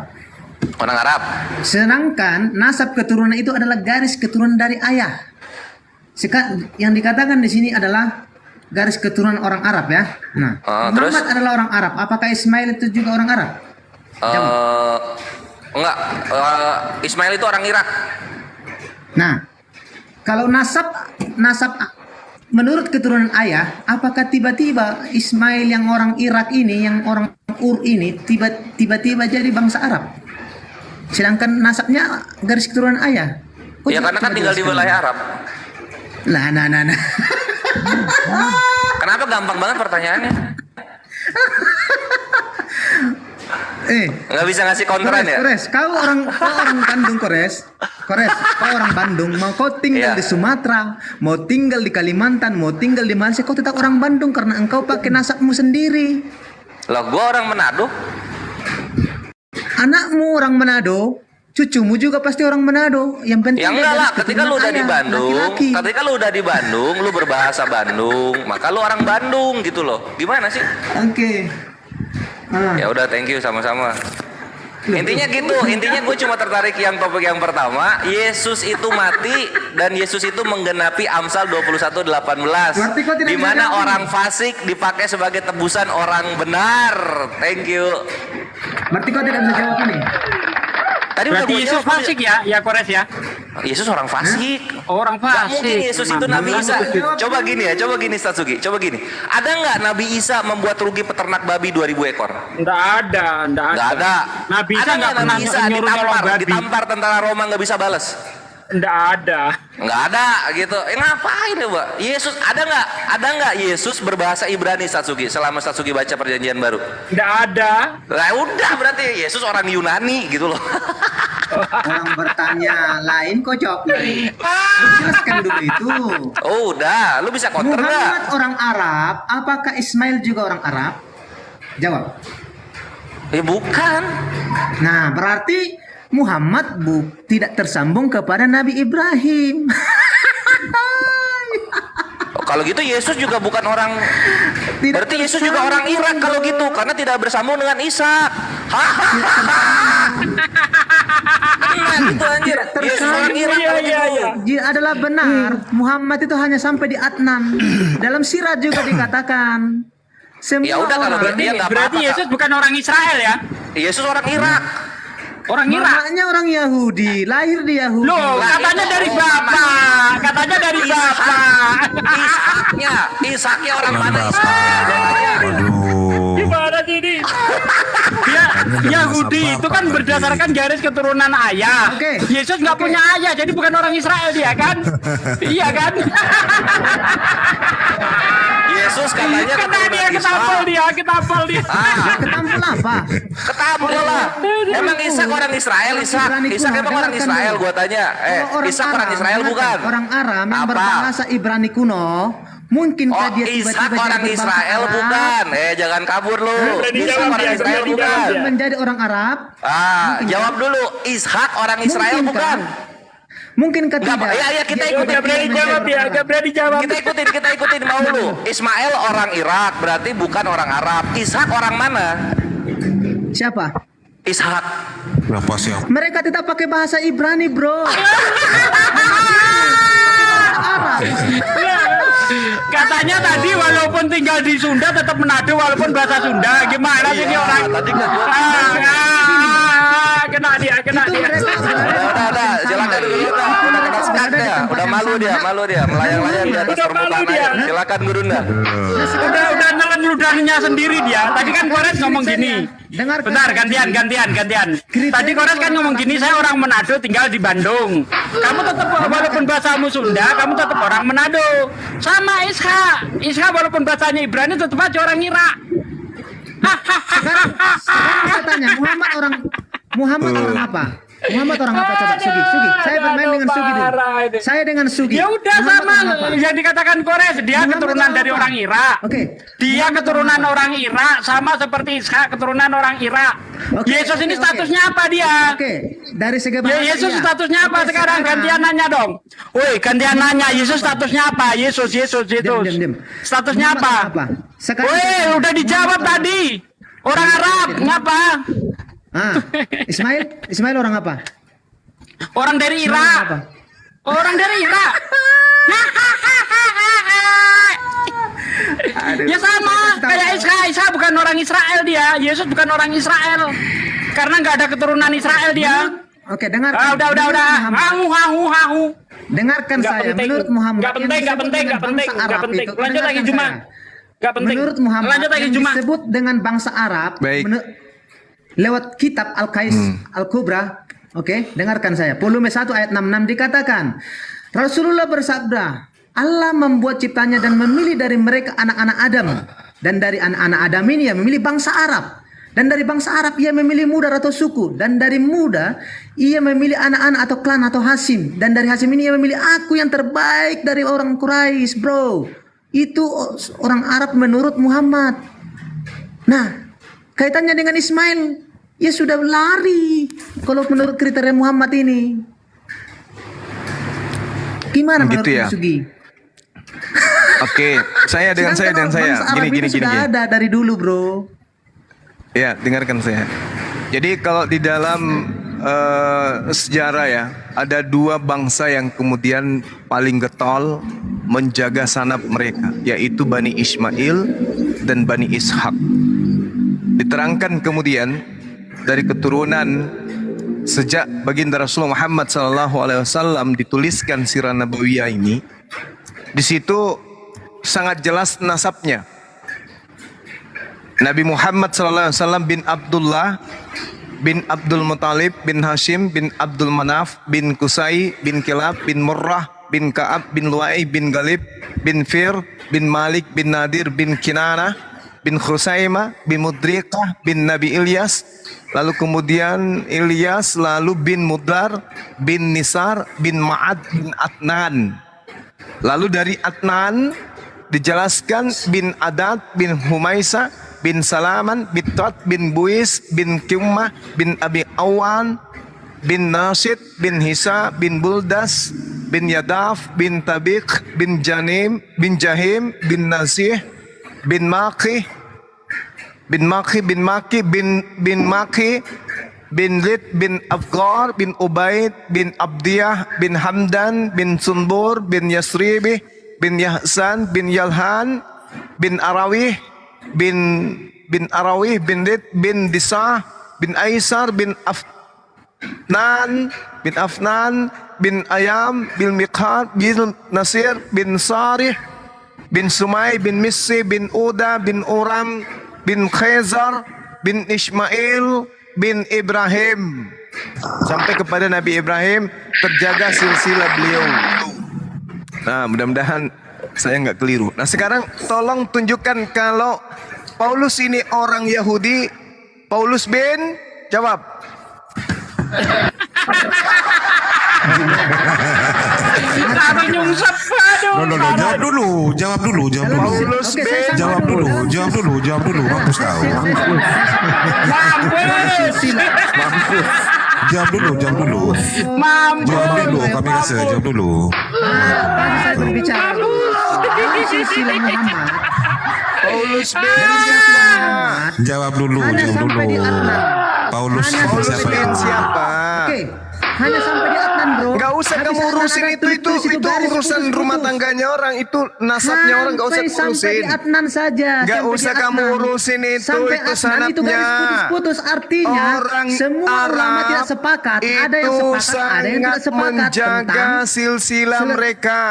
Orang Arab. Sedangkan nasab keturunan itu adalah garis keturunan dari ayah. Yang dikatakan di sini adalah garis keturunan orang Arab ya. Nah, Muhammad terus? adalah orang Arab. Apakah Ismail itu juga orang Arab? Enggak. Ismail itu orang Irak. Nah, kalau nasab menurut keturunan ayah, apakah tiba-tiba Ismail yang orang Irak ini, yang orang Ur ini tiba-tiba jadi bangsa Arab? Sedangkan nasabnya garis keturunan ayah. Ya karena kan tinggal di wilayah Arab. Nah. Kenapa gampang banget pertanyaannya? Nggak bisa ngasih konteran ya? Kores, kau orang Bandung, Kores, kau orang Bandung, mau kau tinggal Iya. di Sumatera, mau tinggal di Kalimantan, mau tinggal di Malaysia, kau tetap orang Bandung karena engkau pakai nasabmu sendiri. Loh, gue orang Manado. Anakmu orang Manado, cucumu juga pasti orang Manado. Yang penting Ya dia enggak lah, garis ketika lu keturunan udah di ayah, Bandung, laki-laki. ketika lu udah di Bandung, lu berbahasa Bandung, maka lu orang Bandung gitu loh. Gimana sih? Oke. Ya udah, thank you sama-sama. Intinya gitu, intinya gue cuma tertarik yang topik yang pertama, Yesus itu mati dan Yesus itu menggenapi Amsal 21:18. Berarti kau tidak Di bisa mana jawab orang ini. fasik dipakai sebagai tebusan orang benar. Thank you. Berarti kau tidak bisa jawab ini. Tadi udah Berarti gue Yesus jawab. fasik ya Kores ya? Yesus orang fasik. Orang Gak mungkin fasik. Yesus itu Nabi Isa. Coba gini Statsugi. Coba gini. Ada nggak Nabi Isa membuat rugi peternak babi 2000 ekor? Nggak ada. Nggak ada. Nabi Isa Ada nggak pernah Nabi Isa nyuruh babi. ditampar tentara Roma nggak bisa balas? Nggak ada. Nggak ada gitu. Ngapain ya, Mbak? Yesus ada nggak Yesus berbahasa Ibrani, Statsugi, selama Statsugi baca Perjanjian Baru? Nggak ada. Lah udah, berarti Yesus orang Yunani gitu loh. Orang bertanya lain, kau jawab lain. Jelaskan dulu itu. Oh udah, lu bisa counter nggak? Muhammad orang Arab, apakah Ismail juga orang Arab? Jawab. Bukan. Nah, berarti Muhammad tidak tersambung kepada Nabi Ibrahim. Kalau gitu Yesus juga bukan orang. Tidak Berarti Yesus juga orang Irak kalau gitu, karena tidak bersambung dengan Ishak. Benar itu anjir. Yesus orang Irak kalau gitu. Dia adalah benar. Muhammad itu hanya sampai di Adnan. Dalam sirat juga dikatakan. Semua Ya udah, kalau orang. dia nggak Berarti apa-apa. Yesus bukan orang Israel ya? Yesus orang Irak. Orang Irak. Mamanya orang Yahudi, lahir di Yahudi. Loh, katanya itu dari orang bapak. Katanya dari bapak. Ishaknya orang mana? Waduh. Gimana sih ini? Dia Yahudi itu kan berdasarkan garis keturunan ayah. Oke. Yesus nggak punya ayah, jadi bukan orang Israel dia kan? Iya kan? Yesus Yesus katanya Kena keturunan dia, ketampol Ishak. dia, ketampol dia. Ketampol apa? Ketampol lah. Emang Ishak orang Israel, Ishak. Ishak emang orang Israel, gua tanya. Kalau Ishak orang Aram, Israel bukan? Orang Aram yang Apa? berbahasa Ibrani kuno, mungkinkah Oh, dia Ishak tiba-tiba orang jadi berbangsa Israel Arab? bukan? Jangan kabur lu. Ishak orang Israel bukan? Menjadi orang Arab? Jawab dulu. Ishak orang Israel bukan? Mungkinkah Enggak, tidak? ya kita Dia ikutin. Gak berani jawab dia, gak berani jawab. Kita ikutin mau lu. Ismail orang Irak, berarti bukan orang Arab. Ishak orang mana? Siapa? Ishak. Berapa siapa? Mereka tidak pakai bahasa Ibrani, bro. Katanya tadi walaupun tinggal di Sunda tetap Manado walaupun bahasa Sunda. Gimana sih ini orang? Tadi nggak gua- Kena dia, kena dia. Udah, silakan dulu. Udah kena sekat dia. Udah malu dia, melayang-layang di atas Udah malu permukaan dia. air. Silakan Gurunda. Udah nelen ludahnya sendiri dia. Tadi kan Kores ngomong gini. Dengarkan. Bentar, gantian. Tadi Kores kan ngomong gini, saya orang Manado tinggal di Bandung. Kamu tetap walaupun bahasamu Sunda, kamu tetap orang Manado. Sama Ishak walaupun bahasanya Ibrani tetap aja orang Irak. Sekarang saya tanya, Muhammad orang apa? Muhammad orang apa? Coba Sugi. Saya bermain dengan Sugi dulu. Saya dengan Sugi. Ya udah Muhammad sama orang apa? yang dikatakan Kores, dia Muhammad keturunan orang dari apa? orang Irak. Oke. Dia keturunan orang Irak sama seperti Ishak keturunan orang Irak. Oke, Yesus ini oke. statusnya apa dia? Oke, dari segi Ya, bahasa Yesus iya. statusnya apa Oke, sekarang? Gantian nanya dong. Woi, gantian nanya. Yesus statusnya apa? Yesus. Diam. Statusnya Muhammad apa? Sekarang Woi, udah dijawab tadi. Orang Arab, ngapa? Ismail orang apa? Orang dari Ismail Irak. apa? Orang dari Irak. Ya sama, kayak Isa bukan orang Israel dia. Yesus bukan orang Israel. Karena nggak ada keturunan Israel dia. Oke, dengarkan. Udah. Hahu. Dengarkan Nggak saya. penting. Menurut Muhammad Nggak penting. yang disebut dengan bangsa Arab itu, Lanjut lagi dengarkan Juma. saya. Nggak penting. Menurut Muhammad Lanjut lagi yang Juma. disebut dengan bangsa Arab Baik. lewat kitab Al-Qais Al-Kubra. Oke, dengarkan saya. Volume 1 ayat 66 dikatakan, Rasulullah bersabda, Allah membuat ciptanya dan memilih dari mereka anak-anak Adam. Dan dari anak-anak Adam ini ia memilih bangsa Arab. Dan dari bangsa Arab ia memilih muda atau suku. Dan dari muda ia memilih anak-anak atau klan atau Hasim. Dan dari Hasim ini ia memilih aku yang terbaik dari orang Quraisy, bro. Itu orang Arab menurut Muhammad. Nah, kaitannya dengan Ismail, ya sudah lari kalau menurut kriteria Muhammad ini. Gimana menurut Gitu ya? Sugi? Oke, saya dengan saya. Bangsa Arab Gini. itu sudah ada dari dulu, bro. Ya, dengarkan saya. Jadi kalau di dalam sejarah ya, ada dua bangsa yang kemudian paling getol menjaga sanab mereka, yaitu Bani Ismail dan Bani Ishak. Diterangkan kemudian dari keturunan sejak baginda Rasulullah Muhammad SAW dituliskan sirah nabawiyah ini, di situ sangat jelas nasabnya. Nabi Muhammad SAW bin Abdullah bin Abdul Muttalib bin Hashim bin Abdul Manaf bin Qusay bin Kilab bin Murrah bin Ka'ab bin Lu'ay bin Galib bin Fir bin Malik bin Nadir bin Kinana bin Khusaimah bin Mudriqah bin Nabi Ilyas, lalu kemudian Ilyas, lalu bin Mudar bin Nisar bin Ma'ad bin Adnan. Lalu dari Adnan dijelaskan bin Adad bin Humaisa bin Salaman bin Tot bin Buis bin Qumah bin Abi Awan bin Nasid bin Hisa bin Buldas bin Yadaf bin Tabiq bin Janim bin Jahim bin Nasih bin Maki bin Maki bin Maki bin Maki bin Lid bin Afgar bin Ubaid bin Abdiyah bin Hamdan bin Sunbur bin Yasribi bin Yahsan bin Yalhan bin Arawih bin Arawih bin Lid bin Disa bin Aisar bin Afnan bin Ayam bin Miqat bin Nasir bin Sarih bin Sumay bin Missi bin Uda bin Uram bin Khazar bin Ismail bin Ibrahim sampai kepada Nabi Ibrahim, terjaga silsilah beliau. Nah, mudah-mudahan saya nggak keliru. Nah sekarang tolong tunjukkan kalau Paulus ini orang Yahudi. Paulus bin jawab. Apa nyungsep? Aduh. Jawab dulu. Paulus bin Jawab dulu. Mampus kau. Mampus. Jawab dulu. Mampus. Kami rasa jawab dulu. Tadi saya berbicara tentang silsilah Muhammad. Paulus bin Muhammad Jawab dulu. hanya sampai di Adnan. Paulus Paulus siapa? bin siapa? Oke, hanya sampai di Adnan, bro. Gak usah Habis kamu Adnan urusin ada itu tulis urusan garis rumah putus-putus. tangganya orang, itu nasabnya orang, gak usah Sampai urusin. di Adnan saja. Gak sampai usah di kamu Adnan. urusin itu Sampai Adnan itu sanadnya. garis putus-putus, artinya Orang semua ulama Arab tidak sepakat. Ada yang itu sepakat, ada yang tidak sangat sepakat menjaga tentang silsilah mereka.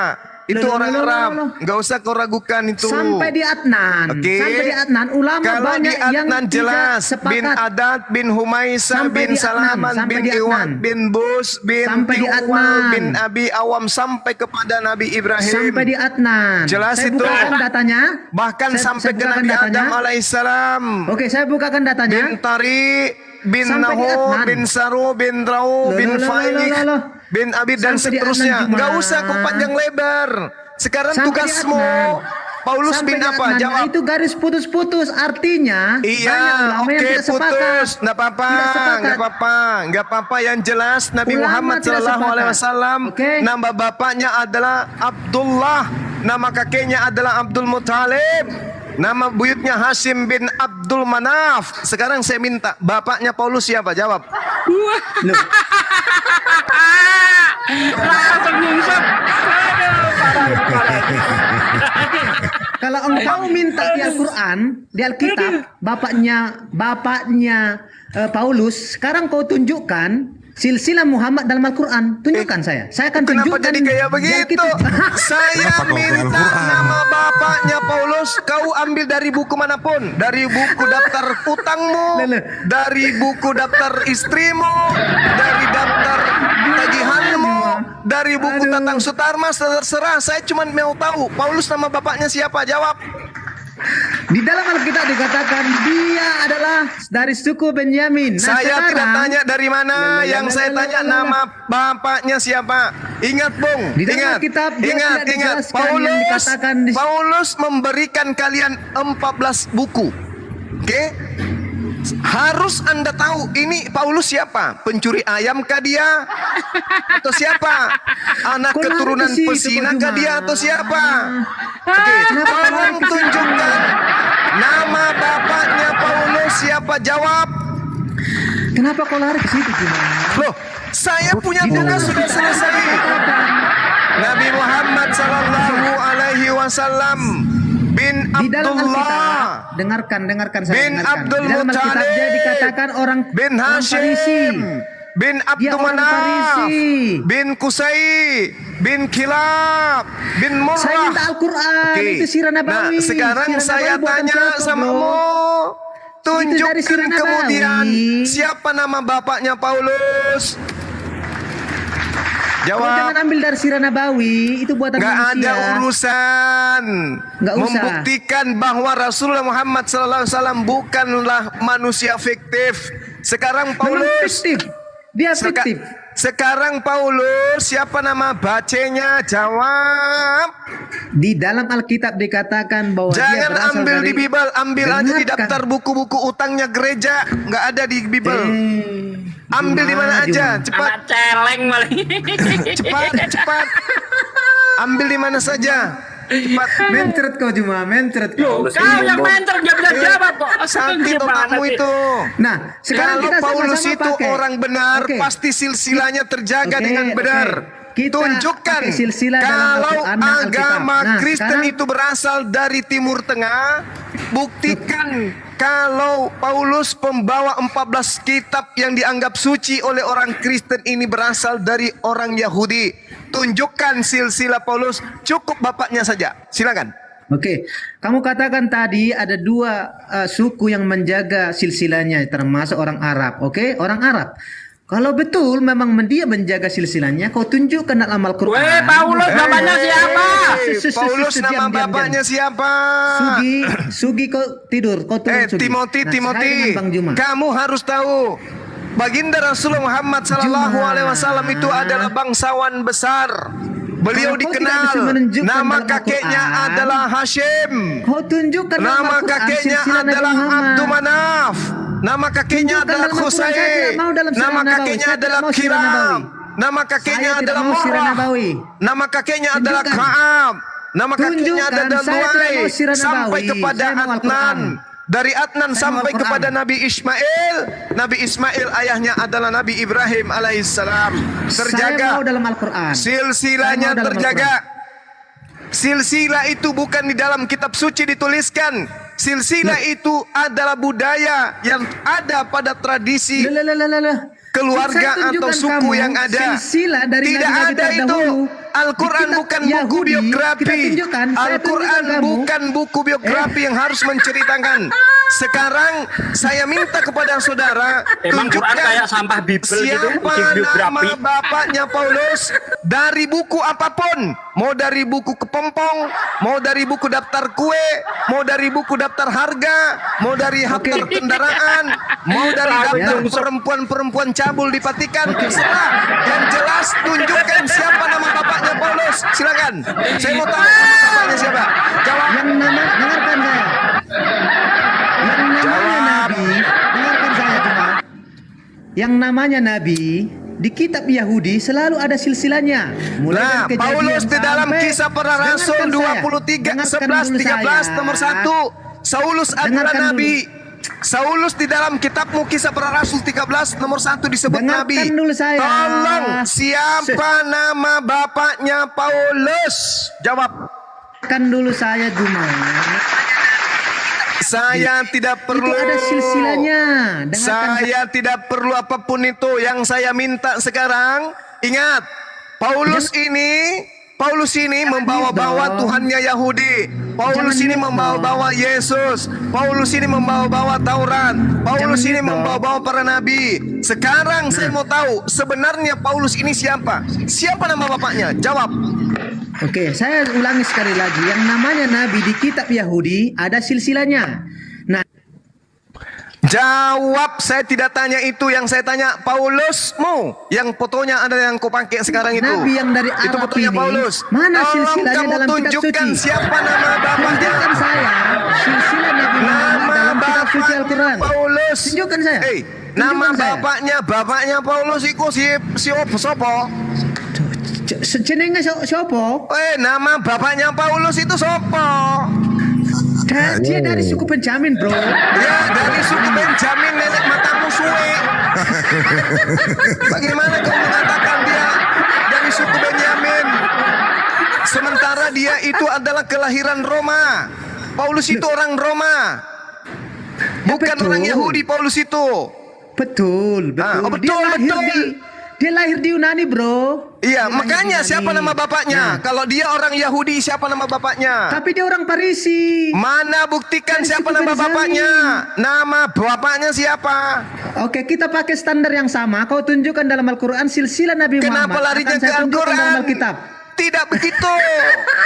Itu Loh, orang loh, loh, Arab, loh. gak usah kau ragukan itu. sampai di Adnan. Oke. Sampai di Adnan ulama Kalau banyak di yang Adnan tidak jelas bin sepakat. Adat bin Humaisa Sampai bin di Adnan, Salaman sampai bin di Iwan Adnan. bin Bus bin Sampai di Tiwal Adnan. bin Abi Awam sampai kepada Nabi Ibrahim. Sampai di Adnan. Jelas Saya itu. bukakan datanya. Bahkan sampai ke bukakan Nabi datanya. Adam alaihissalam. Oke, saya bukakan datanya. Bin Tari bin Sampai di Nahu Adnan. bin Saru bin Rau Loh, bin loh, loh, Failik loh, loh. bin Abi dan Sampai di seterusnya. Adnan Gak cuma. usah kau panjang lebar. Sekarang Sampai di tugasmu Adnan. Paulus Sampai bin di apa? Adnan. Jawab. Itu garis putus-putus, artinya banyak Iya, ulama yang oke, tidak sepakat. putus, nggak apa-apa, Tidak sepakat. nggak apa-apa. Yang jelas Nabi Ulama Muhammad tidak Shallallahu Alaihi sepakat. Wasallam, Oke. nama bapaknya adalah Abdullah, nama kakeknya adalah Abdul Muthalib, nama buyutnya Hashim bin Abdul Manaf. Sekarang saya minta, bapaknya Paulus siapa? Jawab. Langsung nyungsep. Aduh, Kalau engkau minta di Al-Quran, di Alkitab, bapaknya Paulus, sekarang kau tunjukkan silsilah Muhammad dalam Al-Quran. Tunjukkan saya. Saya akan Kenapa tunjukkan jadi kayak di begitu? Alkitab. Saya Kenapa kau ke minta Al-Quran? nama bapaknya Paulus, kau ambil dari buku manapun, dari buku daftar utangmu, Lele. dari buku daftar istrimu, dari daftar tagihanmu, dari buku Aduh. Tatang Sutarma, terserah. Saya cuma mau tahu Paulus nama bapaknya siapa. Jawab. Di dalam Alkitab dikatakan dia adalah dari suku Benyamin. Nah, Saya tidak sekarang, tanya dari mana, yang saya tanya nama bapaknya siapa. Ingat, Bung. Di dalam Ingat, Alkitab dia ingat, tidak ingat. dijelaskan yang dikatakan di- Paulus memberikan kalian 14 buku. Oke? Harus Anda tahu ini Paulus siapa? Pencuri ayam kah dia? Atau siapa? Anak Kok lari keturunan ke situ, pesina Pak kah Juma? dia atau siapa? Oke, tolong tunjukkan nama bapaknya Paulus siapa? Jawab. Kenapa kau lari ke situ gimana? Loh, saya punya tugas sudah selesai. Nabi Muhammad sallallahu alaihi wasallam bin Di dalam Alkitab, Abdullah dengarkan saya. bin dengarkan. Abdul Di dalam Alkitab dia Muthalib dikatakan orang bin orang Farisi. Hashim bin Dia Abdul orang Manaf Farisi. bin Kusai bin Kilab bin Saya Murrah. minta Al-Quran, Oke. itu Sirah Nabawi. Nah, sekarang Sirah saya Nabawi buatan tanya siapa, sama bro? kamu. Itu dari Tunjukkan Sirah Nabawi. kemudian siapa nama bapaknya Paulus. Kau Jawab. jangan ambil dari Sirah Nabawi, itu buatan Nggak manusia. ada urusan. Nggak usah. Membuktikan bahwa Rasulullah Muhammad SAW bukanlah manusia fiktif. Sekarang Memang Paulus. fiktif. Dia fiktif. Sekarang Paulus, siapa nama bacanya? Jawab. Di dalam Alkitab dikatakan bahwa dia Jangan berasal ambil dari... di Bible, ambil aja di Dengarkan. daftar buku-buku utangnya gereja. Nggak ada di Bible. Ambil di mana Juma, aja, Juma. cepat. anak celeng malah. Cepat. Ambil di mana saja. Cepat. Mencret kau Juma, mencret kau. Kau yang mentor dia bisa jawab kok. Sakit Gimana otakmu sih? itu. Nah, sekarang Kalau kita Paulus sama-sama itu pakai. orang benar, Oke. pasti silsilahnya terjaga Oke, dengan benar. oke. Kita Tunjukkan pakai silsilah dalam kalau Al-Quran dan Alkitab. agama Nah, Kristen sekarang- itu berasal dari Timur Tengah. Buktikan kalau Paulus pembawa 14 kitab yang dianggap suci oleh orang Kristen ini berasal dari orang Yahudi. Tunjukkan silsilah Paulus, cukup bapaknya saja. Silakan. Oke, kamu katakan tadi ada dua suku yang menjaga silsilahnya, termasuk orang Arab. Oke, orang Arab. Kalau betul memang dia menjaga silsilahnya, kau tunjukkan dalam Al-Quran. Weh, Paulus namanya siapa? Paulus nama bapaknya siapa? Sugi kau tidur, kau turun Sugi. Timothy, Nah, saya dengan Bang Juma. kamu harus tahu, Baginda Rasulullah Muhammad sallallahu alaihi wasallam itu adalah bangsawan besar. Beliau Kalau kau tidak dikenal, bisa menunjukkan nama dalam kakeknya Al-Quran, adalah Hashim. Kau tunjukkan dalam Nama Al-Quran kakeknya silsilah Nabi adalah Muhammad. Abdul Manaf. Nama kakeknya Tunjukkan adalah dalam Al-Quran. Saya Qusay. tidak mau dalam sirah Nama Nabawi. kakeknya Saya tidak adalah mau sirah Kiram. Nabawi. Nama kakeknya Saya tidak adalah mau sirah Murrah. Nabawi. Nama kakeknya adalah Tunjukkan. Ka'ab. Nama kakeknya Tunjukkan. adalah Saya tidak Luai. mau sirah Sampai Nabawi. kepada Saya mau Adnan. Al-Quran. Dari Adnan Saya sampai mau Al-Quran. kepada Nabi Ismail. Nabi Ismail ayahnya adalah Nabi Ibrahim alaihissalam. Saya Terjaga. mau dalam Al-Quran. Silsilahnya Saya mau dalam terjaga. Silsilah itu bukan di dalam kitab suci dituliskan. Silsilah itu adalah budaya yang ada pada tradisi keluarga Saya atau tunjukkan suku kamu yang ada. silsilah dari Tidak nabi-nabi ada itu. terdahulu. Al-Quran Di kitab bukan buku Yahudi, biografi. kita tunjukkan. Saya Al-Quran tunjukkan kamu. bukan buku biografi yang harus menceritakan. Sekarang saya minta kepada saudara Emang Quran tunjukkan kayak sampah Bible gitu, siapa uji nama biografi. bapaknya Paulus dari buku apapun. Mau dari buku kepompong, mau dari buku daftar kue, mau dari buku daftar harga, mau dari daftar kendaraan, mau dari daftar perempuan-perempuan cabul dipatikan, terserah. Yang jelas tunjukkan siapa nama bapaknya Paulus. Silakan. Saya mau tahu nama bapaknya siapa. Jawab. Yang nama, dengarkan saya. Yang namanya Nabi, dengarkan saya cuma. Yang namanya Nabi di kitab Yahudi selalu ada silsilahnya. Nah, dari kejadian Paulus di dalam sampai- kisah para rasul Dengarkan saya. 23, Dengarkan 11, dulu 13 saya. nomor 1. Saulus adalah Dengarkan nabi. Saulus di dalam kitabmu kisah para rasul 13 nomor 1 disebut Dengarkan nabi. dulu saya. Tolong, siapa nama bapaknya Paulus? Jawab. Kan dulu saya Juma. Saya tidak perlu. Itu ada silsilahnya. Dengarkan Saya tidak perlu apapun itu. Yang saya minta sekarang, ingat, Paulus ini membawa-bawa Tuhannya Yahudi. Paulus ini membawa-bawa Yesus. Paulus ini membawa-bawa Taurat. Paulus ini membawa-bawa para nabi. Sekarang saya mau tahu sebenarnya Paulus ini siapa? Siapa nama bapaknya? Jawab. Oke, saya ulangi sekali lagi. Yang namanya Nabi di kitab Yahudi ada silsilahnya. Nah, Jawab, saya tidak tanya itu. Yang saya tanya Paulusmu. Yang fotonya ada yang kau pakai sekarang itu. Nabi yang dari Itu Arab fotonya ini, Paulus. mana Tolong silsilahnya kamu dalam kitab tunjukkan suci? siapa nama bapaknya. tunjukkan saya silsilah Nabi Muhammad Nama dalam kitab suci bapaknya Al-Quran. Paulus. Tunjukkan saya. Nama Tunjukkan saya. bapaknya Paulus itu si opo sopo? Jenenge siapa? Nama bapaknya Paulus itu sopo? Dia dari suku Benjamin, bro. Ya, dari suku Benjamin, nenek matamu suwe. Bagaimana kau mengatakan dia dari suku Benyamin? Sementara dia itu adalah kelahiran Roma. Paulus itu orang Roma. Bukan betul. orang Yahudi Paulus itu. Betul, betul. Betul. Dia lahir di Yunani, bro. Iya, Dia lahir makanya di Yunani. siapa nama bapaknya? Nah, Kalau dia orang Yahudi, siapa nama bapaknya? tapi dia orang Parisi. Mana buktikan Dari siapa suku nama Benjamin. bapaknya? Nama bapaknya siapa? Oke, kita pakai standar yang sama. Kau tunjukkan dalam Al-Quran silsilah Nabi Kenapa Muhammad. larinya Akan ke saya tunjukkan dalam Al-Quran? Alkitab. Tidak begitu.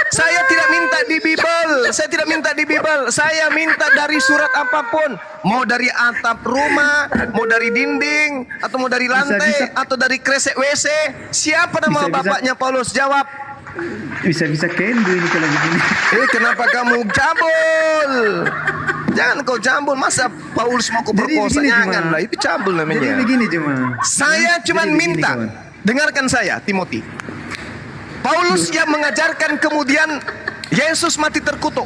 Saya tidak minta di Bible. Saya tidak minta di Bible. Saya minta dari surat apapun. Mau dari atap rumah, mau dari dinding, atau mau dari lantai, atau dari kresek WC. Siapa nama Bisa-bisa. bapaknya Paulus? Jawab. Bisa-bisa kendu ini kalau begini. Kenapa kamu jambul? Jangan kau jambul. Masa Paulus mau kau Jadi perkosa? begini, Janganlah. Juma. Itu jambul Jadi namanya. begini cuma. Saya cuma Jadi begini, minta. kawan. Dengarkan saya, Timothy. Paulus yang mengajarkan, kemudian Yesus mati terkutuk.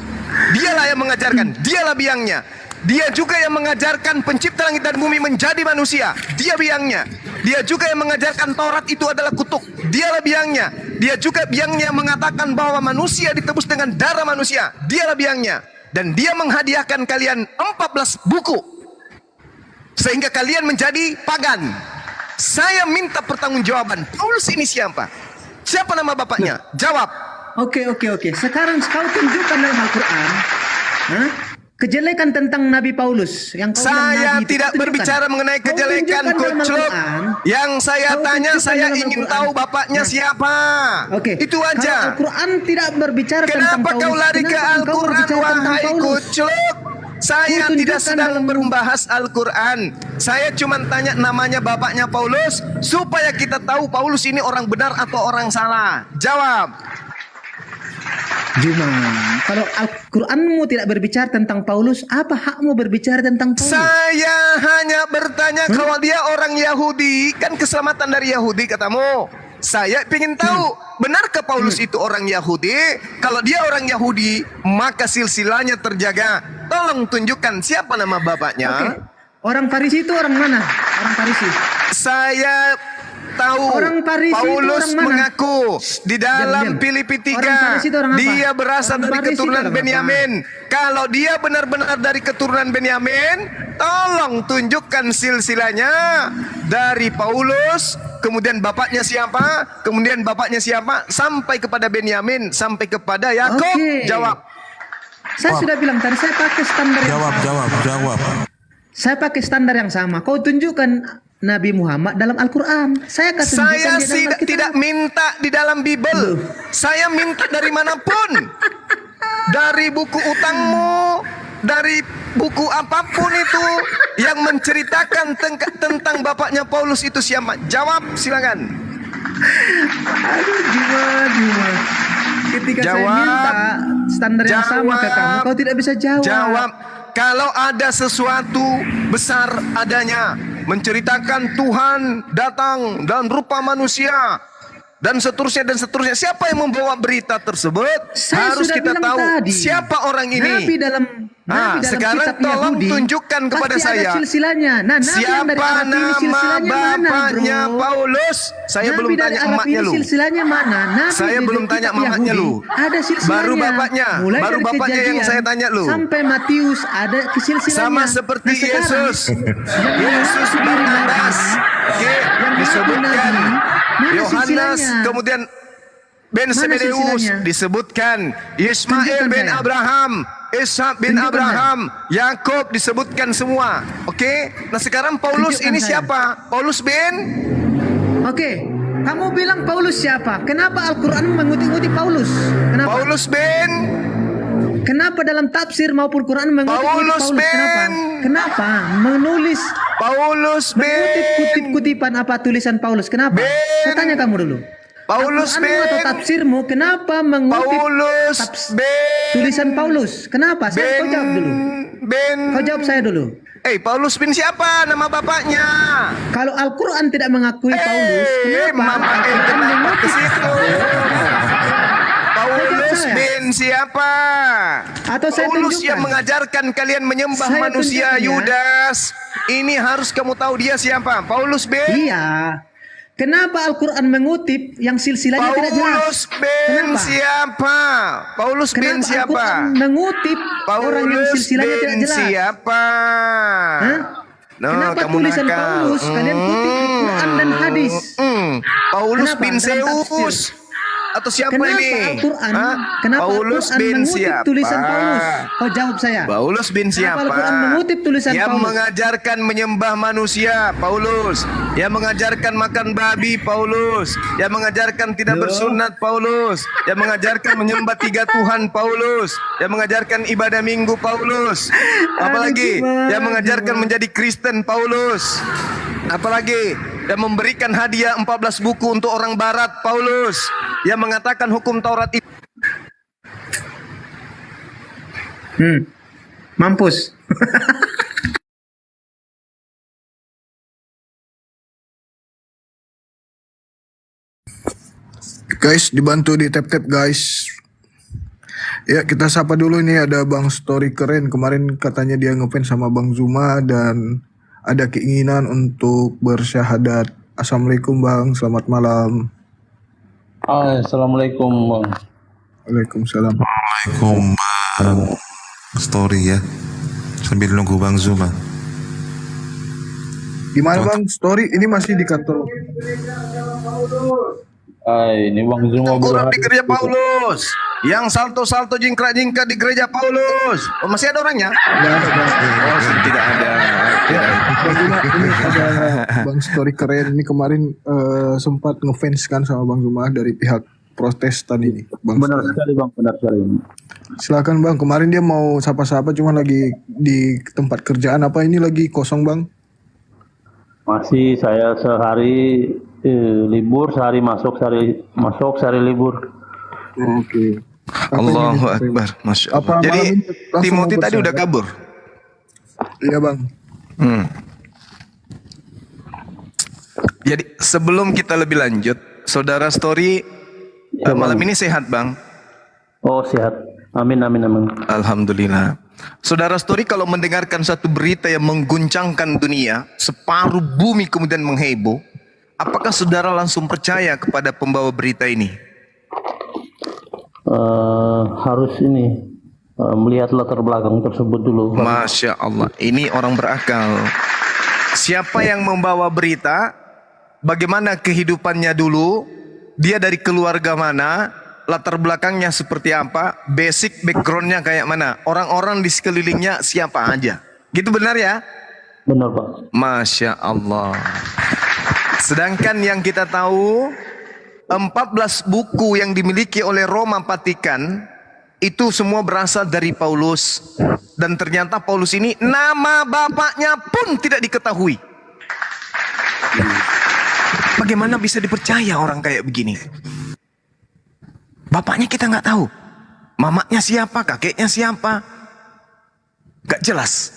Dialah yang mengajarkan, dialah biangnya. Dia juga yang mengajarkan pencipta langit dan bumi menjadi manusia. Dia biangnya. Dia juga yang mengajarkan Taurat itu adalah kutuk. Dialah biangnya. Dia juga biangnya yang mengatakan bahwa manusia ditebus dengan darah manusia. Dialah biangnya. Dan dia menghadiahkan kalian 14 buku. Sehingga kalian menjadi pagan. Saya minta pertanggungjawaban. Paulus ini siapa? Siapa nama bapaknya? Jawab. Oke. Sekarang kau tunjukkan dalam Al-Quran. Hah? kejelekan tentang Nabi Paulus yang kau bilang Saya Nabi itu, tidak kau tunjukkan. berbicara mengenai Kau kejelekan tunjukkan dalam Kucluk. Al-Quran. Yang saya Kau tanya, tunjukkan saya dalam ingin Al-Quran. tahu bapaknya Nah, siapa. Oke. Itu Kalau aja. Al-Quran tidak berbicara tentang Kenapa Paulus. kau lari ke Kenapa engkau Al-Quran, berbicara tentang wahai Paulus? Kucluk? Saya Kau tidak tunjukkan sedang dalam- membahas Al-Quran. Saya cuma tanya namanya bapaknya Paulus, supaya kita tahu Paulus ini orang benar atau orang salah. Jawab. Juma, kalau Al-Quranmu tidak berbicara tentang Paulus, apa hakmu berbicara tentang Paulus? Saya hanya bertanya kalau dia orang Yahudi, kan keselamatan dari Yahudi katamu. Saya ingin tahu, benarkah Paulus itu orang Yahudi? Kalau dia orang Yahudi, maka silsilahnya terjaga. Tolong tunjukkan siapa nama bapaknya. Oke. Orang Farisi itu orang mana? Orang Farisi. Saya tahu Orang Farisi itu Paulus orang mana? mengaku di dalam Diam. Filipi Orang Farisi itu orang 3 apa? dia berasal Orang dari Farisi itu keturunan orang apa? Benyamin. Kalau dia benar-benar dari keturunan Benyamin, tolong tunjukkan silsilahnya dari Paulus, kemudian bapaknya siapa, kemudian bapaknya siapa, sampai kepada Benyamin, sampai kepada Yakub. Oke. Jawab. Saya sudah bilang tadi, saya pakai standar yang Jawab, sama. jawab. Saya pakai standar yang sama. Kau tunjukkan Nabi Muhammad dalam Al-Quran. Saya akan tunjukkan Saya dia dalam Alkitab. tidak minta di dalam Bible. Saya minta dari manapun. Dari buku utangmu, dari buku apapun itu yang menceritakan tentang bapaknya Paulus itu siapa. Jawab, silakan. Aduh, Juma. Ketika saya Jawab. minta standar yang sama ke kamu, Jawab. kau tidak bisa jawab. Jawab. Kalau ada sesuatu besar adanya, menceritakan Tuhan datang dan rupa manusia dan seterusnya. Siapa yang membawa berita tersebut? Saya Harus sudah kita bilang tahu tadi. siapa orang ini. Nabi dalam Sekarang kitab tolong Yahudi, tunjukkan kepada pasti saya ada silsilahnya. Nah, Nabi yang dari siapa Arab ini nama silsilahnya mana, bapaknya bro? Paulus. Saya Nabi belum dari tanya Arab emaknya ini lu. silsilahnya mana? Nabi Saya di belum kitab tanya mamanya Yahudi, lu. Ada silsilahnya. Baru bapaknya. Mulai Baru dari bapaknya yang Kejadian saya tanya lu. Sampai Matius ada silsilahnya. Sama seperti Nah, sekarang, Yesus. Yesus Barnabas. Oke, disebutkan Mana Yohanes, silsilahnya? kemudian Ben Mana Sebedeus silsilahnya? disebutkan, Ismail Tunjukkan bin saya. Abraham, Ishak bin Tunjukkan Abraham, Yakub disebutkan semua. Oke, nah sekarang Paulus Tunjukkan ini saya. siapa? Paulus bin Oke, kamu bilang Paulus siapa? Kenapa Al-Quran mengutip-ngutip Paulus? Kenapa? Paulus bin Kenapa dalam tafsir maupun Quran mengutip Paulus Paulus? Kenapa? Ben. Kenapa menulis Paulus bin mengutip kutip-kutipan apa tulisan Paulus? Kenapa? Ben. Saya tanya kamu dulu. Paulus Al-Quranmu atau bin tafsirmu kenapa mengutip Paulus bin tulisan Paulus? Kenapa? Saya kau jawab dulu. bin Kau jawab saya dulu. Paulus bin siapa nama bapaknya? Kalau Al-Quran tidak mengakui Paulus, kenapa Mama Al-Quran kenapa ke mengutip? situ? Paulus saya. bin siapa? Atau saya Paulus tunjukkan. yang mengajarkan kalian menyembah Saya manusia tunjukkan ya. Yudas. Ini harus kamu tahu dia siapa? Paulus bin Iya. Kenapa Al-Quran mengutip yang silsilahnya tidak jelas? Paulus bin Kenapa? siapa? Paulus bin Kenapa siapa? Al-Quran mengutip orang yang Paulus silsilahnya tidak bin jelas? siapa? Hah? No, Kenapa kamu tulisan nakal. Paulus kalian kutip di Quran dan hadis? Paulus Kenapa? bin Dalam Zeus atau siapa Kenapa ini? Al-Quran? Hah? Kenapa Paulus Al-Quran bin mengutip siapa? tulisan Paulus? Kau jawab saya. Paulus bin Kenapa siapa? Al-Quran mengutip tulisan yang Paulus? mengajarkan menyembah manusia, Paulus. Yang mengajarkan makan babi, Paulus. Yang mengajarkan tidak bersunat, Paulus. Yang mengajarkan menyembah 3 Tuhan, Paulus. Yang mengajarkan ibadah minggu, Paulus. Apalagi yang mengajarkan menjadi Kristen, Paulus. Apalagi yang memberikan hadiah 14 buku untuk orang barat, Paulus. Yang mengatakan hukum Taurat itu Mampus. Guys, dibantu di tap-tap guys. Ya, kita sapa dulu nih, ada Bang Story Keren. Kemarin katanya dia ngefans sama Bang Zuma dan ada keinginan untuk bersyahadat. Assalamualaikum Bang, selamat malam. Assalamualaikum Bang. Waalaikumsalam. Waalaikumsalam. Bang. Story ya. Sambil nunggu Bang Zuma. Gimana Bang, Story ini masih di kantor? Ini Bang Zuma kurang di gereja Paulus. Yang salto-salto jingkrak-jingkrak di gereja Paulus. Oh, masih ada orangnya? Nggak ada bang. Oh, tidak ada. Tidak ada. Bang Zuma, ini ada bang story keren ini kemarin sempat ngefans kan sama Bang Zuma dari pihak Protestan ini. Bang, Benar sekali bang, benar sekali. silakan bang. Kemarin dia mau sapa-sapa cuma lagi di tempat kerjaan apa ini lagi kosong bang? Masih saya sehari libur, sehari masuk, sehari libur. Oke. Allahu Akbar. Masya Allah. Apa Jadi malam ini langsung Timothy mau tadi udah bersahabat? kabur. Iya bang. Jadi sebelum kita lebih lanjut, saudara story malam ini sehat bang? Oh sehat. Amin amin amin. Alhamdulillah. Saudara story kalau mendengarkan satu berita yang mengguncangkan dunia, separuh bumi kemudian mengheboh, apakah saudara langsung percaya kepada pembawa berita ini? Harus ini melihat latar belakang tersebut dulu. Masya Allah, ini orang berakal. Siapa yang membawa berita? Bagaimana kehidupannya dulu? Dia dari keluarga mana? Latar belakangnya seperti apa? Basic backgroundnya kayak mana? Orang-orang di sekelilingnya siapa aja? Gitu benar ya? Benar Pak. Masya Allah. Sedangkan yang kita tahu 14 buku yang dimiliki oleh Roma Vatikan itu semua berasal dari Paulus. Dan ternyata Paulus ini nama bapaknya pun tidak diketahui. Bagaimana bisa dipercaya orang kayak begini? Bapaknya kita nggak tahu. Mamanya siapa, kakeknya siapa. Gak jelas.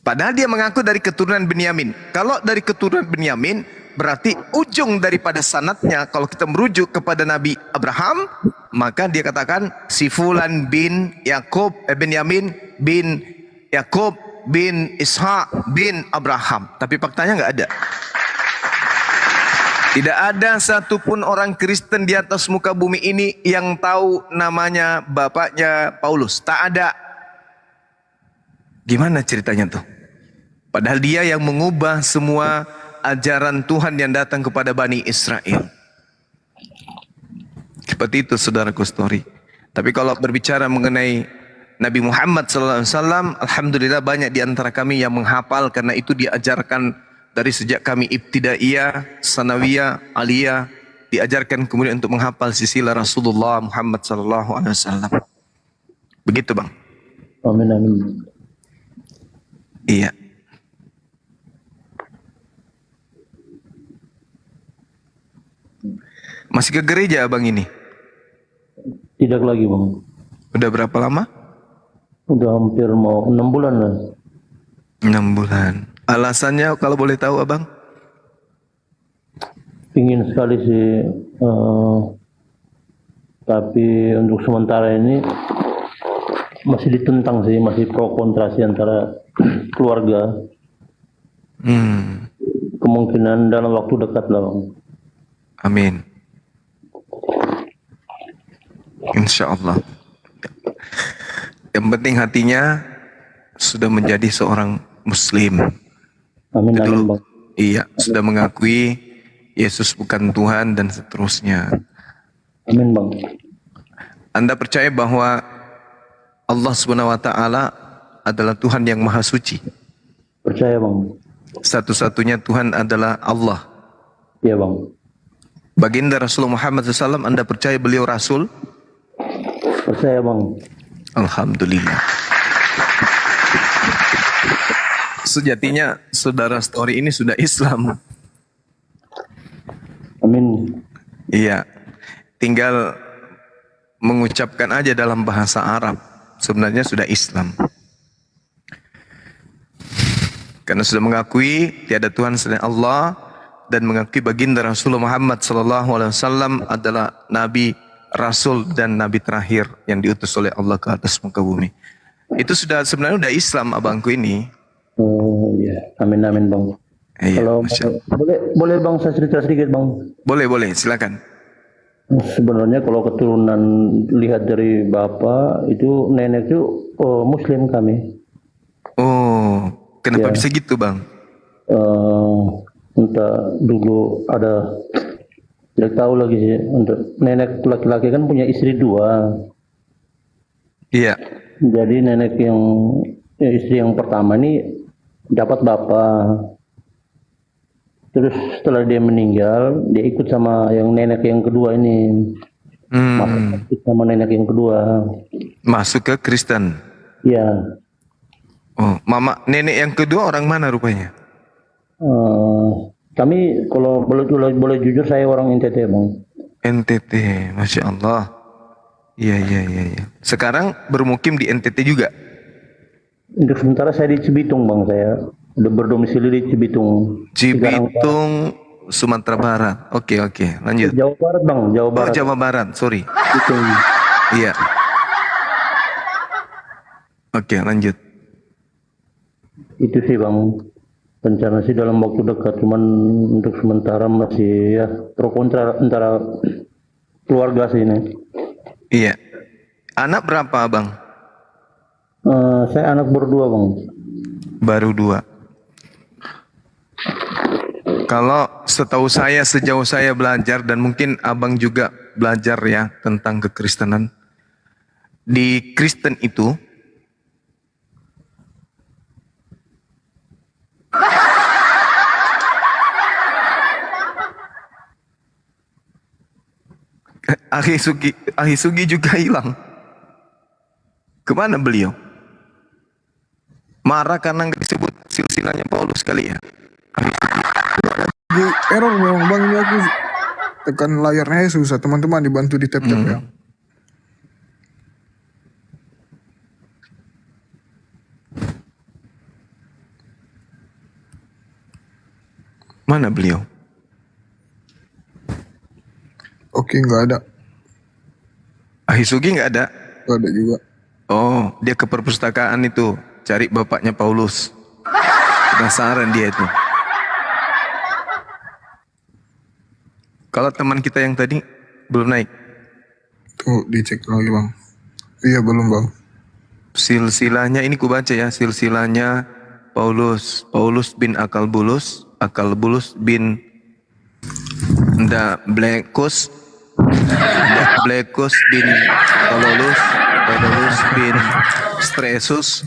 Padahal dia mengaku dari keturunan Benyamin. Kalau dari keturunan Benyamin, berarti ujung daripada sanadnya, kalau kita merujuk kepada Nabi Abraham, maka dia katakan si Fulan bin Yakub, Benyamin bin Yakub bin Ishak bin Abraham. Tapi faktanya nggak ada. Tidak ada satupun orang Kristen di atas muka bumi ini yang tahu namanya bapaknya Paulus. Tak ada. Gimana ceritanya tuh? Padahal dia yang mengubah semua ajaran Tuhan yang datang kepada Bani Israel. Seperti itu saudaraku story. Tapi kalau berbicara mengenai Nabi Muhammad SAW, alhamdulillah banyak di antara kami yang menghafal karena itu diajarkan dari sejak kami ibtidaiyah, sanawiyah, aliyah, diajarkan kemudian untuk menghafal silsilah Rasulullah Muhammad SAW. Begitu bang. Amin amin. Iya. Masih ke gereja abang ini? Tidak lagi bang. Udah berapa lama? Udah hampir mau 6 bulan lah. 6 bulan. Alasannya kalau boleh tahu abang? Ingin sekali sih, tapi untuk sementara ini masih ditentang sih, masih pro kontra sih antara keluarga. Kemungkinan dalam waktu dekat lah bang. Amin. Insya Allah. Yang penting hatinya sudah menjadi seorang Muslim. Amin amin bang. Iya, sudah mengakui Yesus bukan Tuhan dan seterusnya. Amin bang. Anda percaya bahwa Allah Subhanahu wa taala adalah Tuhan yang Maha Suci? Percaya bang. Satu-satunya Tuhan adalah Allah. Iya bang. Baginda Rasulullah Muhammad SAW, Anda percaya beliau Rasul? Percaya bang. Alhamdulillah. Sejatinya saudara story ini sudah Islam. Amin. Iya. Tinggal mengucapkan aja dalam bahasa Arab. Sebenarnya sudah Islam. Karena sudah mengakui tiada Tuhan selain Allah dan mengakui baginda Rasulullah Muhammad SAW adalah Nabi, Rasul dan Nabi terakhir yang diutus oleh Allah ke atas muka bumi. Itu sudah sebenarnya udah Islam abangku ini. Oh iya, amin amin bang. Iya, Kalau boleh bang saya cerita sedikit bang. Boleh, silakan. Sebenarnya kalau keturunan lihat dari bapak itu nenek itu Muslim kami. Oh, kenapa bisa gitu bang? Entah dulu ada Tidak tahu lagi sih. Untuk nenek laki-laki kan punya istri 2. Iya. Jadi nenek yang istri yang pertama ini dapat bapak. Terus setelah dia meninggal, dia ikut sama yang nenek yang kedua ini. Masuk sama nenek yang kedua. Masuk ke Kristen. Iya. Oh, nenek yang kedua orang mana rupanya? Kami kalau boleh jujur saya orang NTT, Bang. NTT, Masya Allah. Iya. Sekarang bermukim di NTT juga? Untuk sementara saya di Cibitung, Bang. Saya udah berdomisili di Cibitung. Cibitung, Sumatera Barat. Oke, lanjut. Jawa Barat, Bang. Jawa Barat. Oh, Jawa Barat, sorry. Cibitung. Iya. Oke, lanjut. Itu sih, Bang. Rencana sih dalam waktu dekat, cuman untuk sementara masih ya pro kontra antara keluarga sih ini. Iya. Anak berapa, Bang? Saya anak berdua, Bang. Baru 2. Kalau sejauh saya belajar dan mungkin Abang juga belajar ya tentang kekristenan. Di Kristen itu Ahisugi juga hilang. Kemana beliau? Marah karena nggak disebut silsilahnya Paulus kali ya. Di error memang bang, ini aku tekan layarnya susah, teman-teman dibantu di tap-tap ya. Mana beliau? Oke, nggak ada. Ahisugi nggak ada? Nggak ada juga. Oh, dia ke perpustakaan itu cari bapaknya Paulus. Penasaran dia itu. Kalau teman kita yang tadi belum naik. Tuh dicek lagi bang. Iya belum bang. Silsilahnya ini ku baca ya, silsilahnya Paulus bin Akalbulus bin Blekus bin Paulus bin Stresus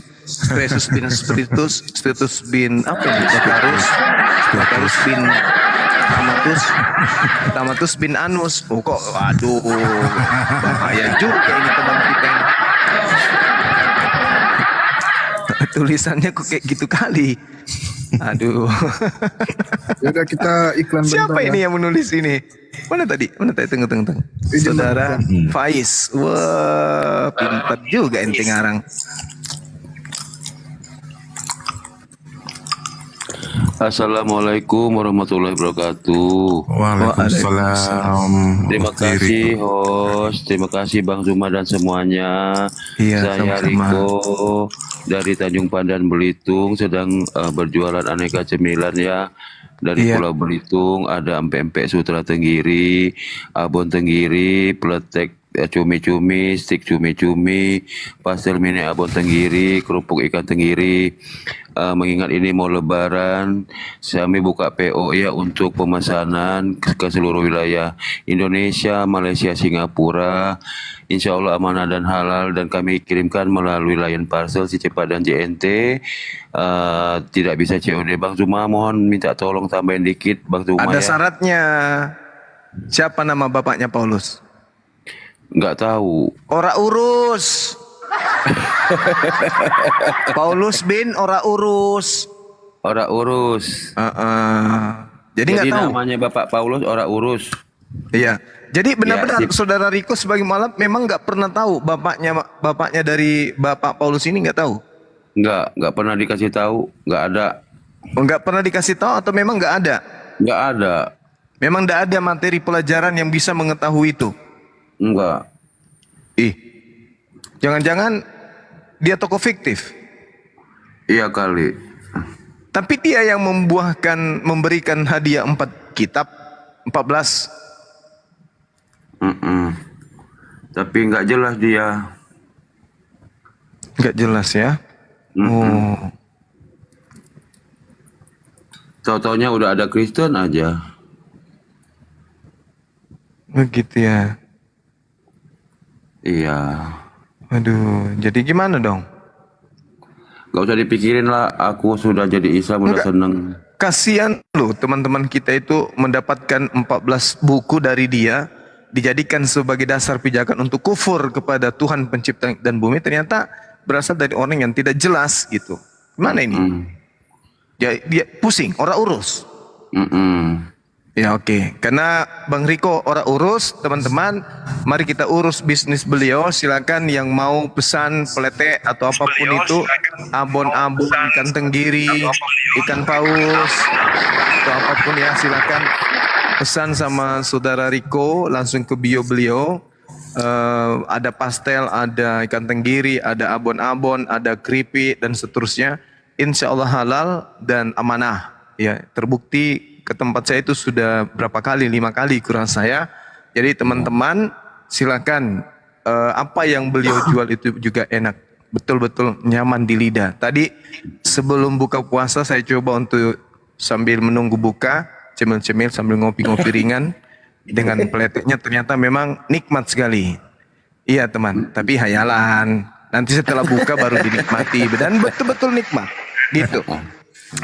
bin Spiritus bin apa ini? Bakarus bin Tamatus bin Anus. Oh kok, aduh, bahaya juga ini teman kita ini. Tulisannya kok kayak gitu kali. Aduh. Udah kita iklan bentar. Siapa ini yang menulis ini? Mana tadi? Tunggu. Saudara Faiz. Wah, pintar juga ente ngarang. Assalamualaikum warahmatullahi wabarakatuh. Waalaikumsalam. Terima kasih host, terima kasih Bang Zuma dan semuanya. Iya, Saya sama-sama. Riko dari Tanjung Pandan Belitung, sedang berjualan aneka cemilan ya. Dari Iya. Pulau Belitung ada empek-empek Sutra Tenggiri, abon tenggiri, peletek cumi-cumi, stik cumi-cumi, pastel mini abon tenggiri, kerupuk ikan tenggiri. Mengingat ini mau lebaran, kami buka PO ya untuk pemesanan ke seluruh wilayah Indonesia, Malaysia, Singapura. Insya Allah amanah dan halal, dan kami kirimkan melalui Lion Parcel Cicepat dan JNT. Tidak bisa COD. Bang Zuma mohon minta tolong tambahin dikit Bang Zuma Ada ya. syaratnya. Siapa nama bapaknya Paulus? Nggak tahu. Ora urus. Paulus bin ora urus. Ora urus. Jadi nggak tahu. Namanya Bapak Paulus ora urus. Iya. Jadi benar-benar Ya, sip. saudara Riko sebagai malam memang nggak pernah tahu bapaknya dari Bapak Paulus ini nggak tahu. Nggak pernah dikasih tahu, nggak ada. Nggak pernah dikasih tahu atau memang nggak ada? Nggak ada. Memang nggak ada materi pelajaran yang bisa mengetahui itu. Enggak. Jangan-jangan dia tokoh fiktif. Iya kali. Tapi dia yang memberikan hadiah 4 kitab, 14. Tapi nggak jelas dia. Nggak jelas ya. Oh. Tahu-taunya udah ada Kristen aja. Begitu ya. Iya. Aduh, jadi gimana dong? Gak usah dipikirin lah, aku sudah jadi Islam udah Enggak. seneng. Kasihan loh teman-teman kita itu mendapatkan 14 buku dari dia, dijadikan sebagai dasar pijakan untuk kufur kepada Tuhan pencipta langit dan bumi, ternyata berasal dari orang yang tidak jelas gitu. Gimana ini? Dia pusing, orang urus. Ya oke. Karena Bang Riko orang urus, teman-teman, mari kita urus bisnis beliau. Silakan yang mau pesan pelete atau apapun itu, abon-abon ikan tenggiri, ikan paus, atau apapun ya, silakan pesan sama saudara Riko langsung ke bio beliau. Ada pastel, ada ikan tenggiri, ada abon-abon, ada keripik dan seterusnya. Insya Allah halal dan amanah. Ya, terbukti ke tempat saya itu sudah berapa kali, 5 kali kurang saya. Jadi teman-teman silakan, apa yang beliau jual itu juga enak, betul-betul nyaman di lidah. Tadi sebelum buka puasa saya coba untuk sambil menunggu buka, cemil-cemil sambil ngopi-ngopi ringan dengan peleteknya, ternyata memang nikmat sekali. Iya teman, tapi hayalan. Nanti setelah buka baru dinikmati dan betul-betul nikmat. Gitu.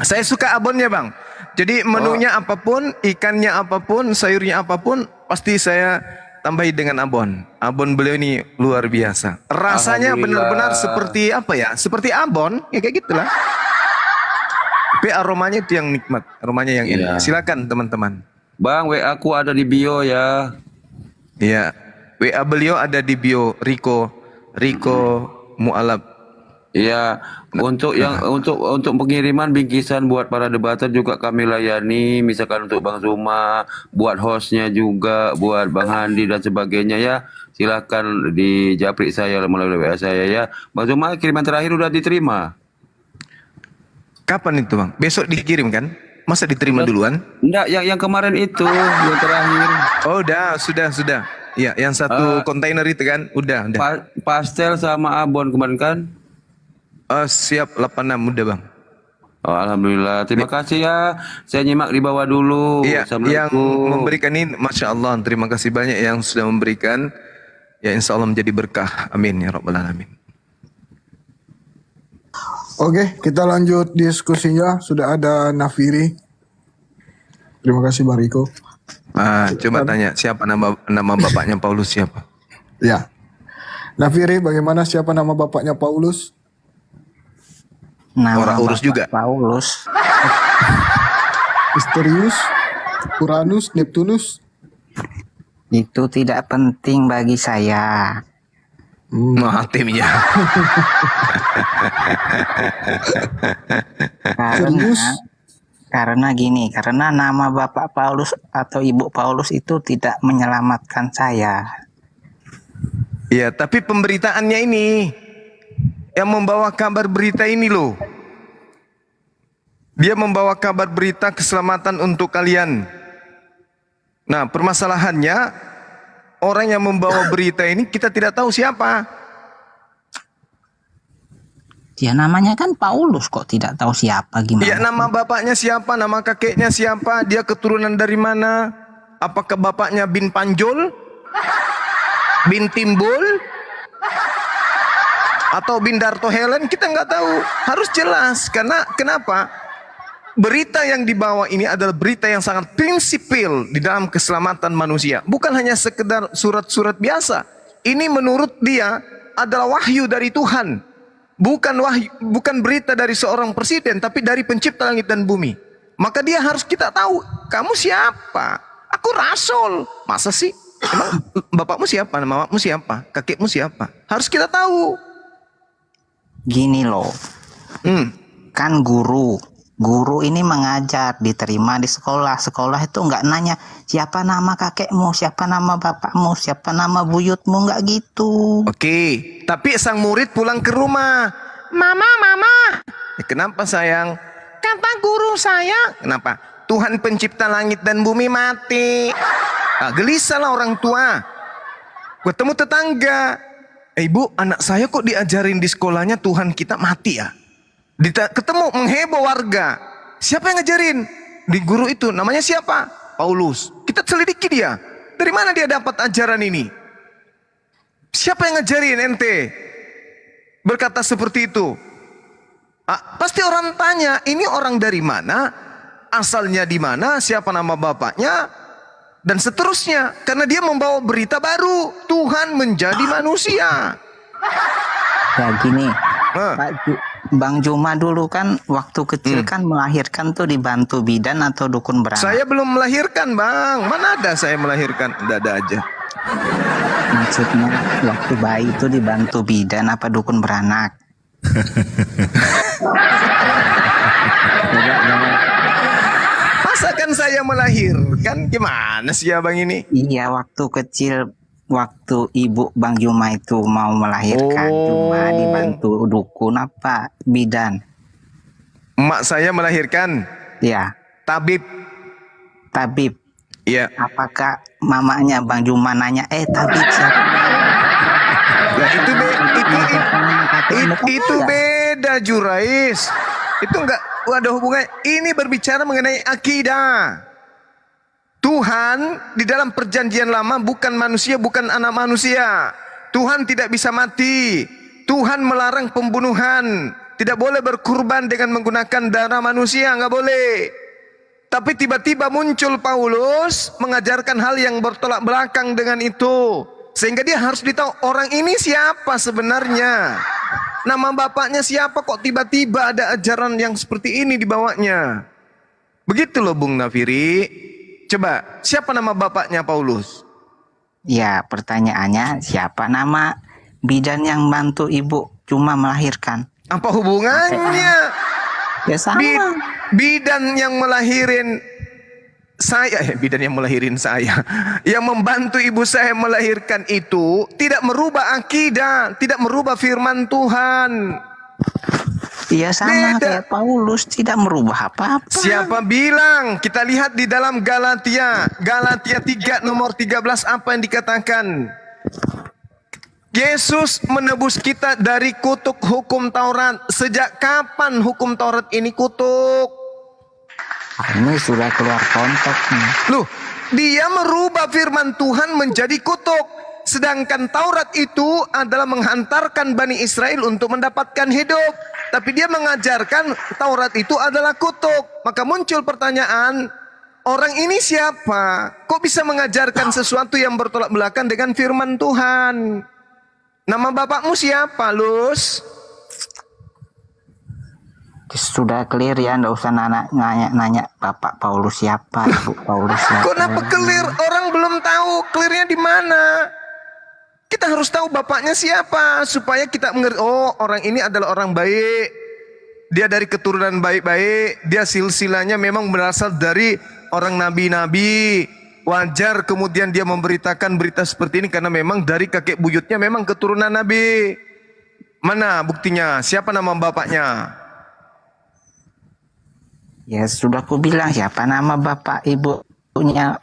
Saya suka abonnya bang. Jadi menunya apapun, ikannya apapun, sayurnya apapun, pasti saya tambahi dengan abon. Abon beliau ini luar biasa. Rasanya benar-benar seperti apa ya? Seperti abon, ya kayak gitulah. Tapi aromanya itu yang nikmat, aromanya yang enak. Silakan teman-teman. Bang, WA aku ada di bio ya. Iya. WA beliau ada di bio Riko Mu'alab. Iya, untuk pengiriman bingkisan buat para debater juga kami layani, misalkan untuk Bang Zuma, buat hostnya juga, buat Bang Handi dan sebagainya ya. Silakan di japri saya melalui WA saya ya. Bang Zuma, kiriman terakhir udah diterima. Kapan itu bang? Besok dikirim kan? Masa diterima duluan? Enggak, yang kemarin itu, yang terakhir. Oh udah, sudah. Ya, yang satu kontainer itu kan? Udah. Pastel sama abon kemarin kan? Siap 86 udah bang. Oh, alhamdulillah. Terima kasih ya. Saya nyimak di bawah dulu. Iya, yang Assalamualaikum. memberikan ini, masya Allah, terima kasih banyak yang sudah memberikan. Ya insya Allah menjadi berkah. Amin ya rabbal alamin. Oke, kita lanjut diskusinya. Sudah ada Nafiri. Terima kasih Bang Riko. Coba tanya siapa nama bapaknya Paulus siapa? Ya. Nafiri, bagaimana siapa nama bapaknya Paulus? Orang urus juga. Paulus. Misterius, Uranus, Neptunus. Itu tidak penting bagi saya. Tim ya. Karena gini, karena nama Bapak Paulus atau Ibu Paulus itu tidak menyelamatkan saya. Ya, tapi pemberitaannya ini yang membawa kabar berita ini loh. Dia membawa kabar berita keselamatan untuk kalian. Nah, permasalahannya orang yang membawa berita ini kita tidak tahu siapa. Dia namanya kan Paulus, kok tidak tahu siapa gimana? Ya, nama bapaknya siapa, nama kakeknya siapa, dia keturunan dari mana? Apakah bapaknya bin Panjol? Bin Timbul? Atau bin Darto Helen? Kita nggak tahu. Harus jelas. Karena kenapa? Berita yang dibawa ini adalah berita yang sangat prinsipil di dalam keselamatan manusia. Bukan hanya sekedar surat-surat biasa. Ini menurut dia adalah wahyu dari Tuhan. Bukan berita dari seorang presiden, tapi dari pencipta langit dan bumi. Maka dia harus kita tahu, kamu siapa? Aku rasul. Masa sih? Emang bapakmu siapa? Mamamu siapa? Kakekmu siapa? Harus kita tahu. Gini loh, kan guru ini mengajar, diterima di sekolah itu nggak nanya siapa nama kakekmu, siapa nama bapakmu, siapa nama buyutmu, nggak gitu. Oke, tapi sang murid pulang ke rumah, mama, kenapa sayang? Kata guru saya, kenapa? Tuhan pencipta langit dan bumi mati. Gelisahlah orang tua. Ketemu tetangga, ibu, anak saya kok diajarin di sekolahnya Tuhan kita mati ya? Ketemu mengheboh warga. Siapa yang ngajarin? Di guru itu namanya siapa? Paulus. Kita selidiki dia. Dari mana dia dapat ajaran ini? Siapa yang ngajarin ente berkata seperti itu? Pasti orang tanya, ini orang dari mana? Asalnya di mana? Siapa nama bapaknya? Dan seterusnya. Karena dia membawa berita baru. Tuhan menjadi manusia. Ya gini, Bang Juma dulu kan waktu kecil kan melahirkan tuh dibantu bidan atau dukun beranak. Saya belum melahirkan, Bang. Mana ada saya melahirkan? Ada aja. Maksudnya waktu bayi itu dibantu bidan apa dukun beranak? Masa kan saya melahirkan? Gimana sih abang ini? Iya, waktu kecil, waktu ibu Bang Juma itu mau melahirkan, cuma dibantu dukun apa bidan? Emak saya melahirkan. Ya. Tabib. Tabib. Iya. Apakah mamanya Bang Juma nanya, tabib siapa? Ya, itu beda Jurais. Itu enggak ada hubungan. Ini berbicara mengenai akidah. Tuhan di dalam perjanjian lama bukan manusia, bukan anak manusia. Tuhan tidak bisa mati. Tuhan melarang pembunuhan. Tidak boleh berkurban dengan menggunakan darah manusia, enggak boleh. Tapi tiba-tiba muncul Paulus mengajarkan hal yang bertolak belakang dengan itu. Sehingga dia harus ditahu orang ini siapa sebenarnya. Nama bapaknya siapa kok tiba-tiba ada ajaran yang seperti ini dibawanya. Begitu loh Bung Nafiri. Coba, siapa nama bapaknya Paulus? Ya, pertanyaannya siapa nama bidan yang bantu ibu cuma melahirkan? Apa hubungannya? Ya sama. Bidan yang melahirin saya, bidan yang melahirin saya, yang membantu ibu saya melahirkan itu tidak merubah akidah, tidak merubah firman Tuhan. Iya sama kayak Paulus, tidak merubah apa-apa. Siapa bilang? Kita lihat di dalam Galatia 3 nomor 13 apa yang dikatakan? Yesus menebus kita dari kutuk hukum Taurat. Sejak kapan hukum Taurat ini kutuk? Ini sudah keluar konteks nih. Loh, dia merubah firman Tuhan menjadi kutuk. Sedangkan Taurat itu adalah menghantarkan Bani Israel untuk mendapatkan hidup. Tapi dia mengajarkan Taurat itu adalah kutuk. Maka muncul pertanyaan, orang ini siapa? Kok bisa mengajarkan sesuatu yang bertolak belakang dengan firman Tuhan? Nama bapakmu siapa, Lus? Sudah clear ya, nggak usah nanya Bapak Paulus siapa, Ibu Paulus siapa. Kenapa clear? Orang belum tahu clearnya di mana. Kita harus tahu bapaknya siapa supaya kita mengerti. Oh, orang ini adalah orang baik. Dia dari keturunan baik-baik. Dia silsilahnya memang berasal dari orang nabi-nabi. Wajar kemudian dia memberitakan berita seperti ini karena memang dari kakek buyutnya memang keturunan nabi. Mana buktinya? Siapa nama bapaknya? Ya sudah aku bilang siapa nama bapak ibunya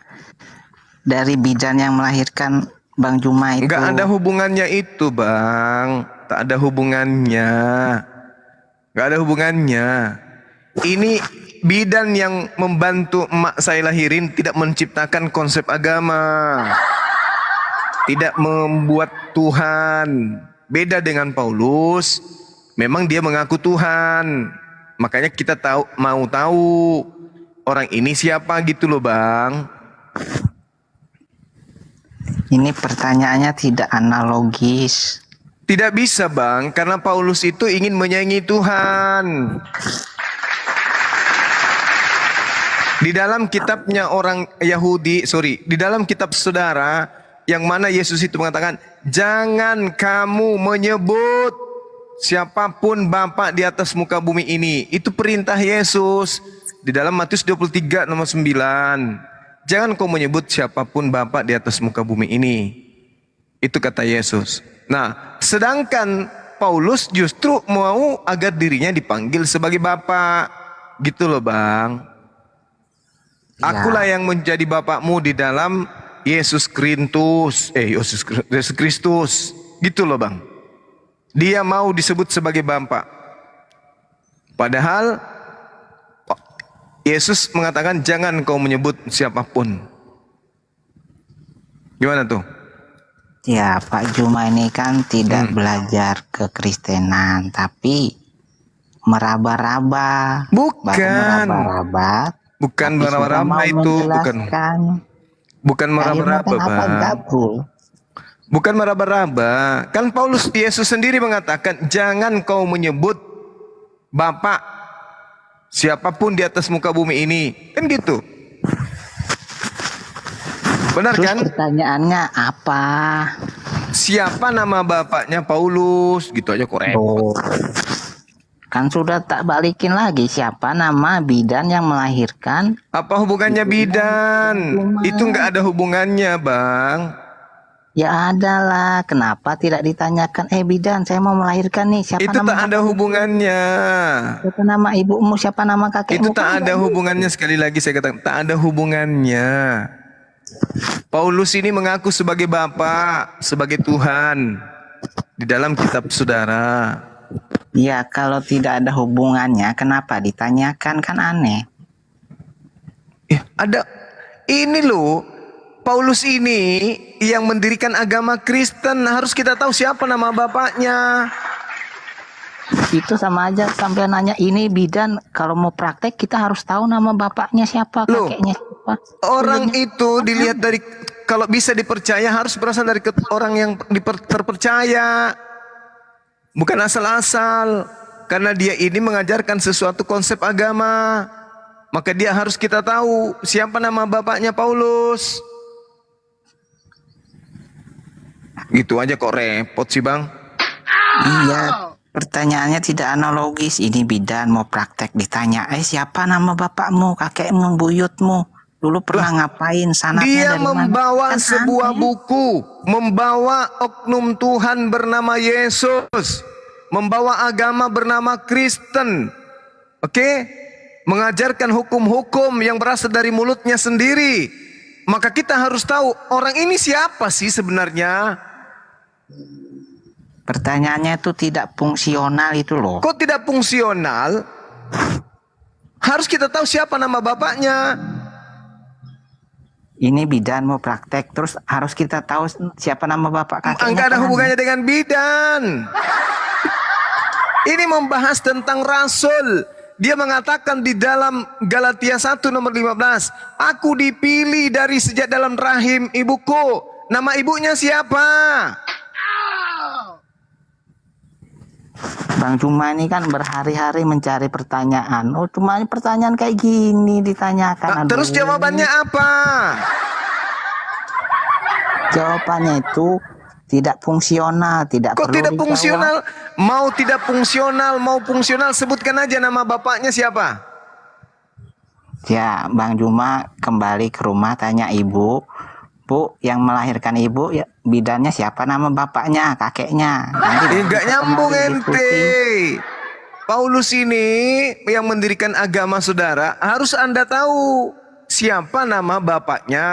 dari bidan yang melahirkan Bang Juma itu. Enggak ada hubungannya itu Bang. Tak ada hubungannya. Enggak ada hubungannya. Ini bidan yang membantu emak saya lahirin tidak menciptakan konsep agama. Tidak membuat Tuhan. Beda dengan Paulus. Memang dia mengaku Tuhan. Makanya kita mau tahu orang ini siapa gitu loh Bang. Ini pertanyaannya tidak analogis. Tidak bisa Bang, karena Paulus itu ingin menyayangi Tuhan. Di dalam kitabnya orang Yahudi, di dalam kitab saudara, yang mana Yesus itu mengatakan, jangan kamu menyebut siapapun Bapa di atas muka bumi ini. Itu perintah Yesus di dalam Matius 23 nomor 9. Jangan kau menyebut siapapun Bapa di atas muka bumi ini. Itu kata Yesus. Nah, sedangkan Paulus justru mau agar dirinya dipanggil sebagai Bapa. Gitu loh Bang. Akulah yang menjadi bapakmu di dalam Yesus Kristus. Gitu loh Bang. Dia mau disebut sebagai Bapa. Padahal Yesus mengatakan jangan kau menyebut siapapun. Gimana tuh? Ya, Pak Juma ini kan tidak belajar kekristenan, tapi meraba-raba. Bukan. Baru meraba-raba. Bukan tapi sudah meraba-raba mau itu, menjelaskan. bukan meraba-raba, Akhirnya kan apa, Bang. gabrul. Bukan meraba-raba. Kan Paulus Yesus sendiri mengatakan, jangan kau menyebut Bapak siapapun di atas muka bumi ini. Kan gitu. Benar Terus kan? pertanyaannya apa? Siapa nama bapaknya Paulus? Gitu aja kok repot. Kan sudah tak balikin lagi, siapa nama bidan yang melahirkan? Apa hubungannya bidan? Itu nggak ada hubungannya, Bang. Ya ada lah, kenapa tidak ditanyakan, bidan saya mau melahirkan nih, siapa Itu nama tak ada hubungannya. siapa nama ibumu, siapa nama kakekmu? Itu tak ada hubungannya, sekali lagi saya katakan, tak ada hubungannya. Paulus ini mengaku sebagai Bapa, sebagai Tuhan di dalam kitab saudara. Ya kalau tidak ada hubungannya, kenapa ditanyakan, kan aneh. Ada ini loh. Paulus ini yang mendirikan agama Kristen, harus kita tahu siapa nama bapaknya. Itu sama aja sampai nanya ini bidan, kalau mau praktek kita harus tahu nama bapaknya siapa, kakeknya siapa. Orang itu dilihat dari, kalau bisa dipercaya harus berasal dari orang yang terpercaya. Bukan asal-asal. Karena dia ini mengajarkan sesuatu konsep agama. Maka dia harus kita tahu siapa nama bapaknya Paulus. Gitu aja kok repot sih, Bang. Iya, pertanyaannya tidak analogis. Ini bidan mau praktek ditanya, siapa nama bapakmu, kakekmu, buyutmu, dulu pernah ngapain, sanatnya Dia dari mana? membawa Kan sebuah aneh. buku, membawa oknum Tuhan bernama Yesus, membawa agama bernama Kristen. Oke? Mengajarkan hukum-hukum yang berasal dari mulutnya sendiri. Maka kita harus tahu orang ini siapa sih sebenarnya? Pertanyaannya itu tidak fungsional itu loh. Kok tidak fungsional? Harus kita tahu siapa nama bapaknya. Ini bidan mau praktek, terus harus kita tahu siapa nama bapak kakeknya. Enggak ada kan? hubungannya dengan bidan. Ini membahas tentang rasul. Dia mengatakan di dalam Galatia 1 nomor 15, aku dipilih dari sejak dalam rahim ibuku. Nama ibunya siapa? Bang Juma ini kan berhari-hari mencari pertanyaan. Oh, cuma pertanyaan kayak gini ditanyakan. Aduh. Terus jawabannya apa? Jawabannya itu tidak fungsional, tidak Kok perlu tidak dijawab. fungsional? Mau tidak fungsional, mau fungsional, sebutkan aja nama bapaknya siapa? Ya, Bang Juma kembali ke rumah tanya ibu, Bu, yang melahirkan ibu ya bidannya siapa, nama bapaknya, kakeknya. Enggak nyambung ente. Paulus ini yang mendirikan agama saudara, harus Anda tahu siapa nama bapaknya.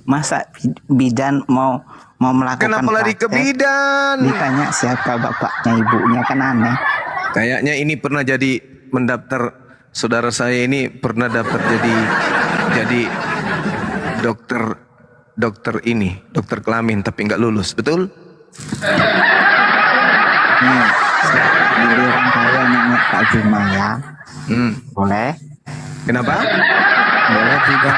Masa bidan mau melakukan Kenapa lari ke praktek, bidan? ditanya siapa bapaknya ibunya, kan aneh. Kayaknya ini pernah jadi mendaftar, saudara saya ini pernah daftar jadi dokter ini, dokter kelamin tapi nggak lulus, betul? Nih, giliran saya nanya Pak Juma ya. Boleh? Kenapa? Boleh tidak?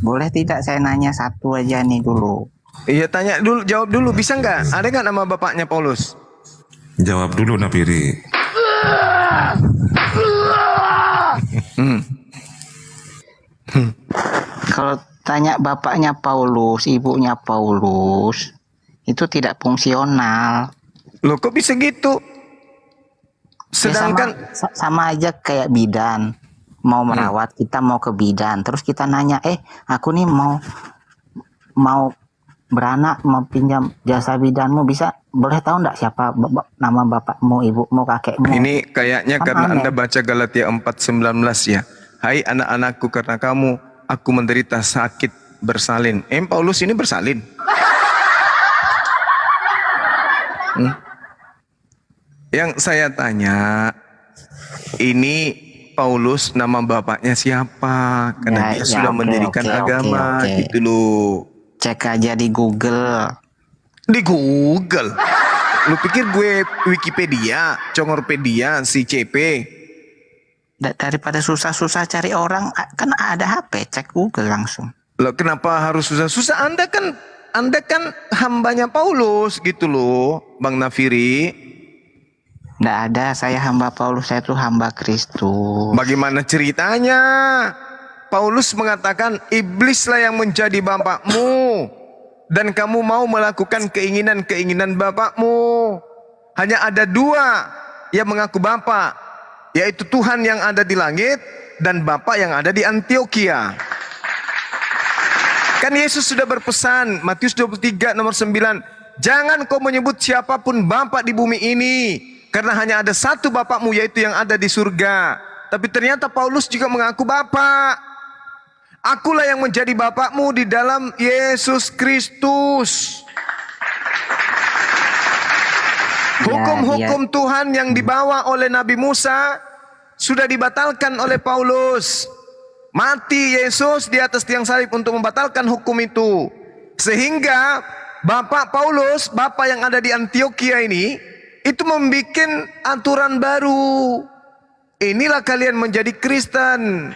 Boleh tidak saya nanya satu aja nih dulu? Iya, tanya dulu, jawab dulu, bisa nggak? Ada nggak nama bapaknya Paulus? Jawab dulu Napiri. Kalau tanya bapaknya Paulus, ibunya Paulus, itu tidak fungsional. Loh, kok bisa gitu? Sedangkan Ya sama aja kayak bidan. Mau merawat, kita mau ke bidan, terus kita nanya, aku nih mau beranak, mau pinjam jasa bidanmu, bisa, boleh tahu enggak siapa nama bapakmu, ibumu, kakekmu? ini kayaknya Kan karena aneh. Anda baca Galatia 4:19 ya. Hai anak-anakku, karena kamu aku menderita sakit bersalin. Paulus ini bersalin. Yang saya tanya, ini Paulus nama bapaknya siapa? Karena dia sudah mendirikan agama, gitu loh. Cek aja di Google. Di Google? Lu pikir gue Wikipedia, Congorpedia, si CP? Daripada susah-susah cari orang, kan ada HP, cek Google langsung. Loh, kenapa harus susah-susah? Anda kan hambanya Paulus gitu loh, Bang Nafiri. Nggak ada, saya hamba Paulus, saya tuh hamba Kristus. Bagaimana ceritanya? Paulus mengatakan, iblislah yang menjadi bapakmu, dan kamu mau melakukan keinginan-keinginan bapakmu. Hanya ada dua yang mengaku bapak, yaitu Tuhan yang ada di langit dan Bapa yang ada di Antioquia. Kan Yesus sudah berpesan, Matius 23 nomor 9, jangan kau menyebut siapapun Bapa di bumi ini, karena hanya ada satu Bapakmu, yaitu yang ada di surga. Tapi ternyata Paulus juga mengaku Bapa. Akulah yang menjadi Bapakmu di dalam Yesus Kristus. Hukum-hukum Tuhan yang dibawa oleh Nabi Musa sudah dibatalkan oleh Paulus. Mati Yesus di atas tiang salib untuk membatalkan hukum itu. Sehingga Bapak Paulus, Bapak yang ada di Antioquia ini, itu membuat aturan baru. Inilah kalian menjadi Kristen.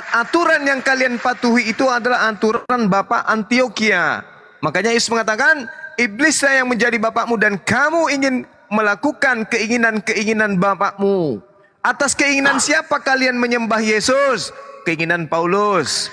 Aturan yang kalian patuhi itu adalah aturan Bapak Antioquia. Makanya Yesus mengatakan, iblislah yang menjadi bapakmu dan kamu ingin melakukan keinginan-keinginan bapakmu. Atas keinginan siapa kalian menyembah Yesus? Keinginan Paulus.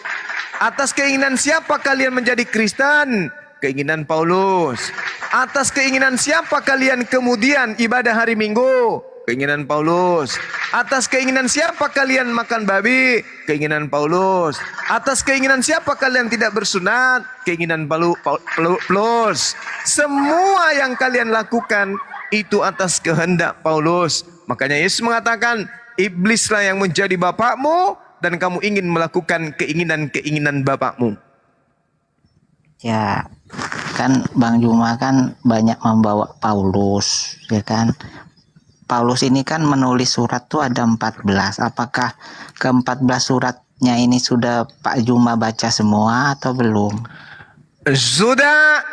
Atas keinginan siapa kalian menjadi Kristen? Keinginan Paulus. Atas keinginan siapa kalian kemudian ibadah hari Minggu? Keinginan Paulus. Atas keinginan siapa kalian makan babi? Keinginan Paulus. Atas keinginan siapa kalian tidak bersunat? Keinginan Paulus. Semua yang kalian lakukan itu atas kehendak Paulus. Makanya Yesus mengatakan, iblislah yang menjadi bapakmu dan kamu ingin melakukan keinginan-keinginan bapakmu. Ya, kan Bang Juma kan banyak membawa Paulus, ya kan? Paulus ini kan menulis surat tuh ada 14. Apakah ke-14 suratnya ini sudah Pak Juma baca semua atau belum? Sudah.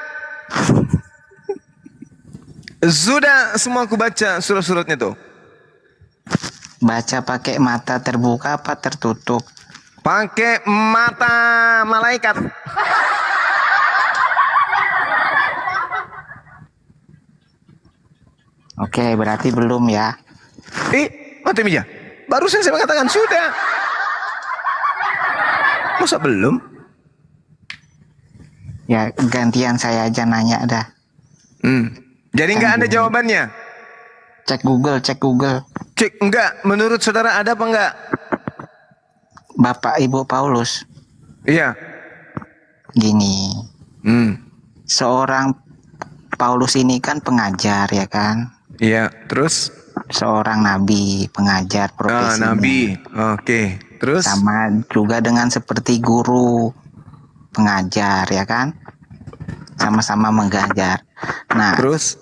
Sudah semua aku baca surat-suratnya tuh. Baca pakai mata terbuka apa tertutup? Pakai mata malaikat. Oke, berarti belum ya. Mati Mija. Barusan saya mengatakan sudah. Masa belum? Ya, gantian saya aja nanya dah. Jadi nggak ada jawabannya? Cek Google, cek Google. Cek, enggak. Menurut saudara ada apa enggak? Bapak Ibu Paulus. Iya. Gini. Seorang Paulus ini kan pengajar, ya kan? Iya, terus? Seorang nabi, pengajar profesinya. Nabi, oke. Terus? Sama juga dengan seperti guru, pengajar, ya kan? Sama-sama mengajar. Nah, terus?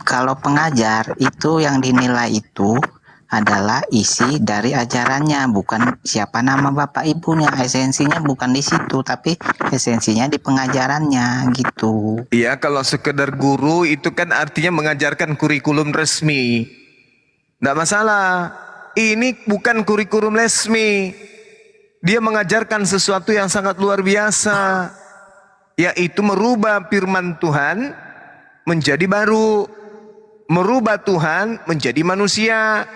Kalau pengajar itu yang dinilai itu adalah isi dari ajarannya, bukan siapa nama bapak ibunya. Esensinya bukan di situ, tapi esensinya di pengajarannya gitu. Iya, kalau sekedar guru itu kan artinya mengajarkan kurikulum resmi. Nggak masalah. Ini bukan kurikulum resmi. Dia mengajarkan sesuatu yang sangat luar biasa, yaitu merubah firman Tuhan menjadi baru. Merubah Tuhan menjadi manusia.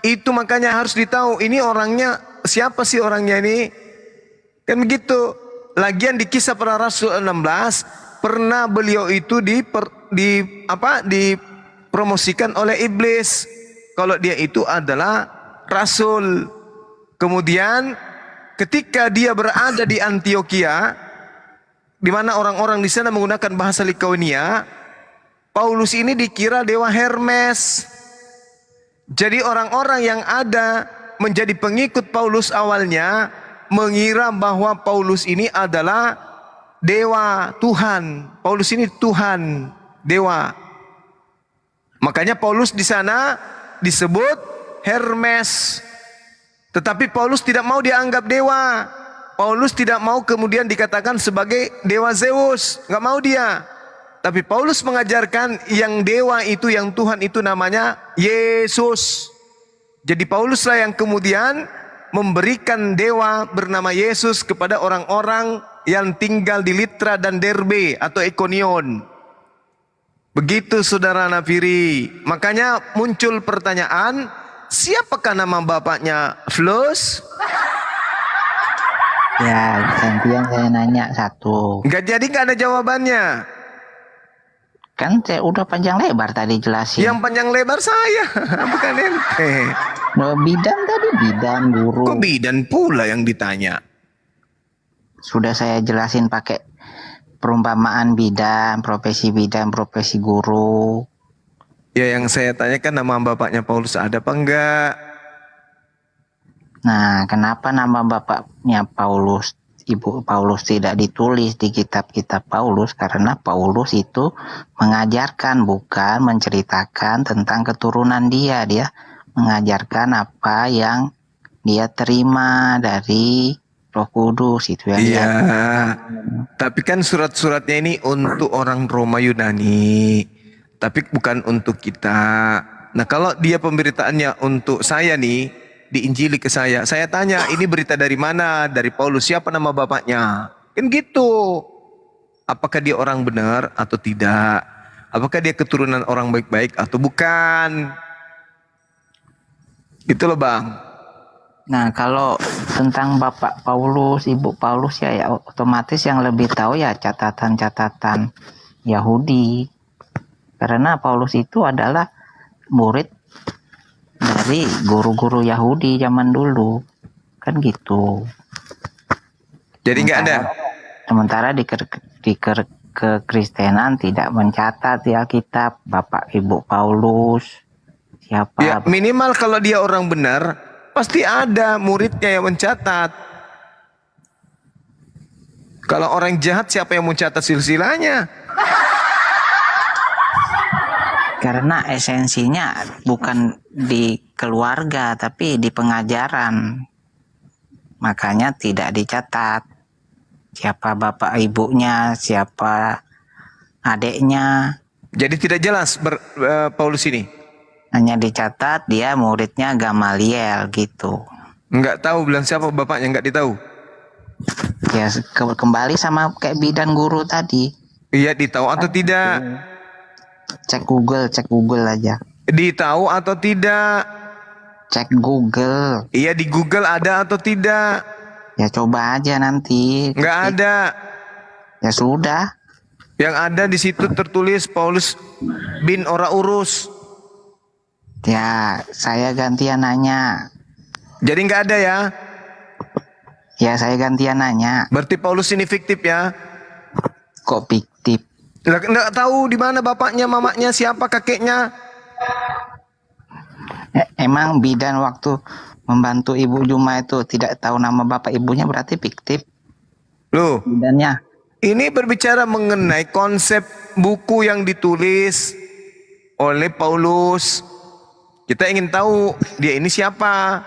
Itu makanya harus ditahu, ini orangnya siapa sih orangnya ini? Kan begitu. Lagian di Kisah Para Rasul 16 pernah beliau itu dipromosikan oleh iblis kalau dia itu adalah rasul. Kemudian ketika dia berada di Antioquia, di mana orang-orang di sana menggunakan bahasa Likaonia, Paulus ini dikira dewa Hermes. Jadi orang-orang yang ada menjadi pengikut Paulus awalnya mengira bahwa Paulus ini adalah dewa Tuhan. Paulus ini Tuhan, dewa. Makanya Paulus di sana disebut Hermes. Tetapi Paulus tidak mau dianggap dewa. Paulus tidak mau kemudian dikatakan sebagai dewa Zeus. Nggak mau dia. Tapi Paulus mengajarkan yang dewa itu, yang Tuhan itu namanya Yesus. Jadi Pauluslah yang kemudian memberikan dewa bernama Yesus kepada orang-orang yang tinggal di Litra dan Derbe atau Ikonion. Begitu saudara Nafiri. Makanya muncul pertanyaan, siapakah nama bapaknya Flus? Ya, gantian saya nanya satu. Nggak ada jawabannya. Kan saya udah panjang lebar tadi jelasin. Yang panjang lebar saya, bukan ente. Bidan tadi, bidan guru. Kok bidan pula yang ditanya? Sudah saya jelasin pakai perumpamaan bidan, profesi guru. Ya, yang saya tanyakan nama bapaknya Paulus ada apa enggak? Nah, kenapa nama bapaknya Paulus, Ibu Paulus tidak ditulis di kitab-kitab Paulus? Karena Paulus itu mengajarkan, bukan menceritakan tentang keturunan dia. Dia mengajarkan apa yang dia terima dari Roh Kudus, itu yang Iya. dia. Tapi kan surat-suratnya ini untuk orang Roma Yunani, tapi bukan untuk kita. Nah, kalau dia pemberitaannya untuk saya nih, diinjili ke saya tanya, ini berita dari mana? Dari Paulus, siapa nama bapaknya? Kan gitu. Apakah dia orang benar atau tidak? Apakah dia keturunan orang baik-baik atau bukan? Gitu loh Bang. Nah, kalau tentang Bapak Paulus, Ibu Paulus ya otomatis yang lebih tahu ya catatan-catatan Yahudi. Karena Paulus itu adalah murid dari guru-guru Yahudi zaman dulu. Kan gitu. Jadi nggak ada? Sementara di kekristenan tidak mencatat di Alkitab Bapak Ibu Paulus. Siapa? Ya, minimal kalau dia orang benar, pasti ada muridnya yang mencatat. Kalau orang jahat, siapa yang mencatat silsilahnya? Karena esensinya bukan di keluarga, tapi di pengajaran. Makanya tidak dicatat. Siapa bapak ibunya, siapa adiknya. Jadi tidak jelas Paulus ini? Hanya dicatat dia muridnya Gamaliel gitu. Nggak tahu bilang siapa bapaknya, nggak ditahu. Ya kembali sama kayak bidan guru tadi. Iya, ditahu atau tidak? Cek Google aja. Ditahu atau tidak? Cek Google. Iya, di Google ada atau tidak? Ya coba aja nanti. Nggak ada. Ya sudah. Yang ada di situ tertulis Paulus bin Ora Urus. Ya, saya gantian nanya. Jadi nggak ada ya? Ya, saya gantian nanya. Berarti Paulus ini fiktif ya? Kok fiktif? Nggak tahu di mana bapaknya, mamanya, siapa kakeknya. Emang bidan waktu membantu Ibu Juma itu tidak tahu nama bapak ibunya, berarti fiktif. Loh, bidannya. Ini berbicara mengenai konsep buku yang ditulis oleh Paulus. Kita ingin tahu dia ini siapa,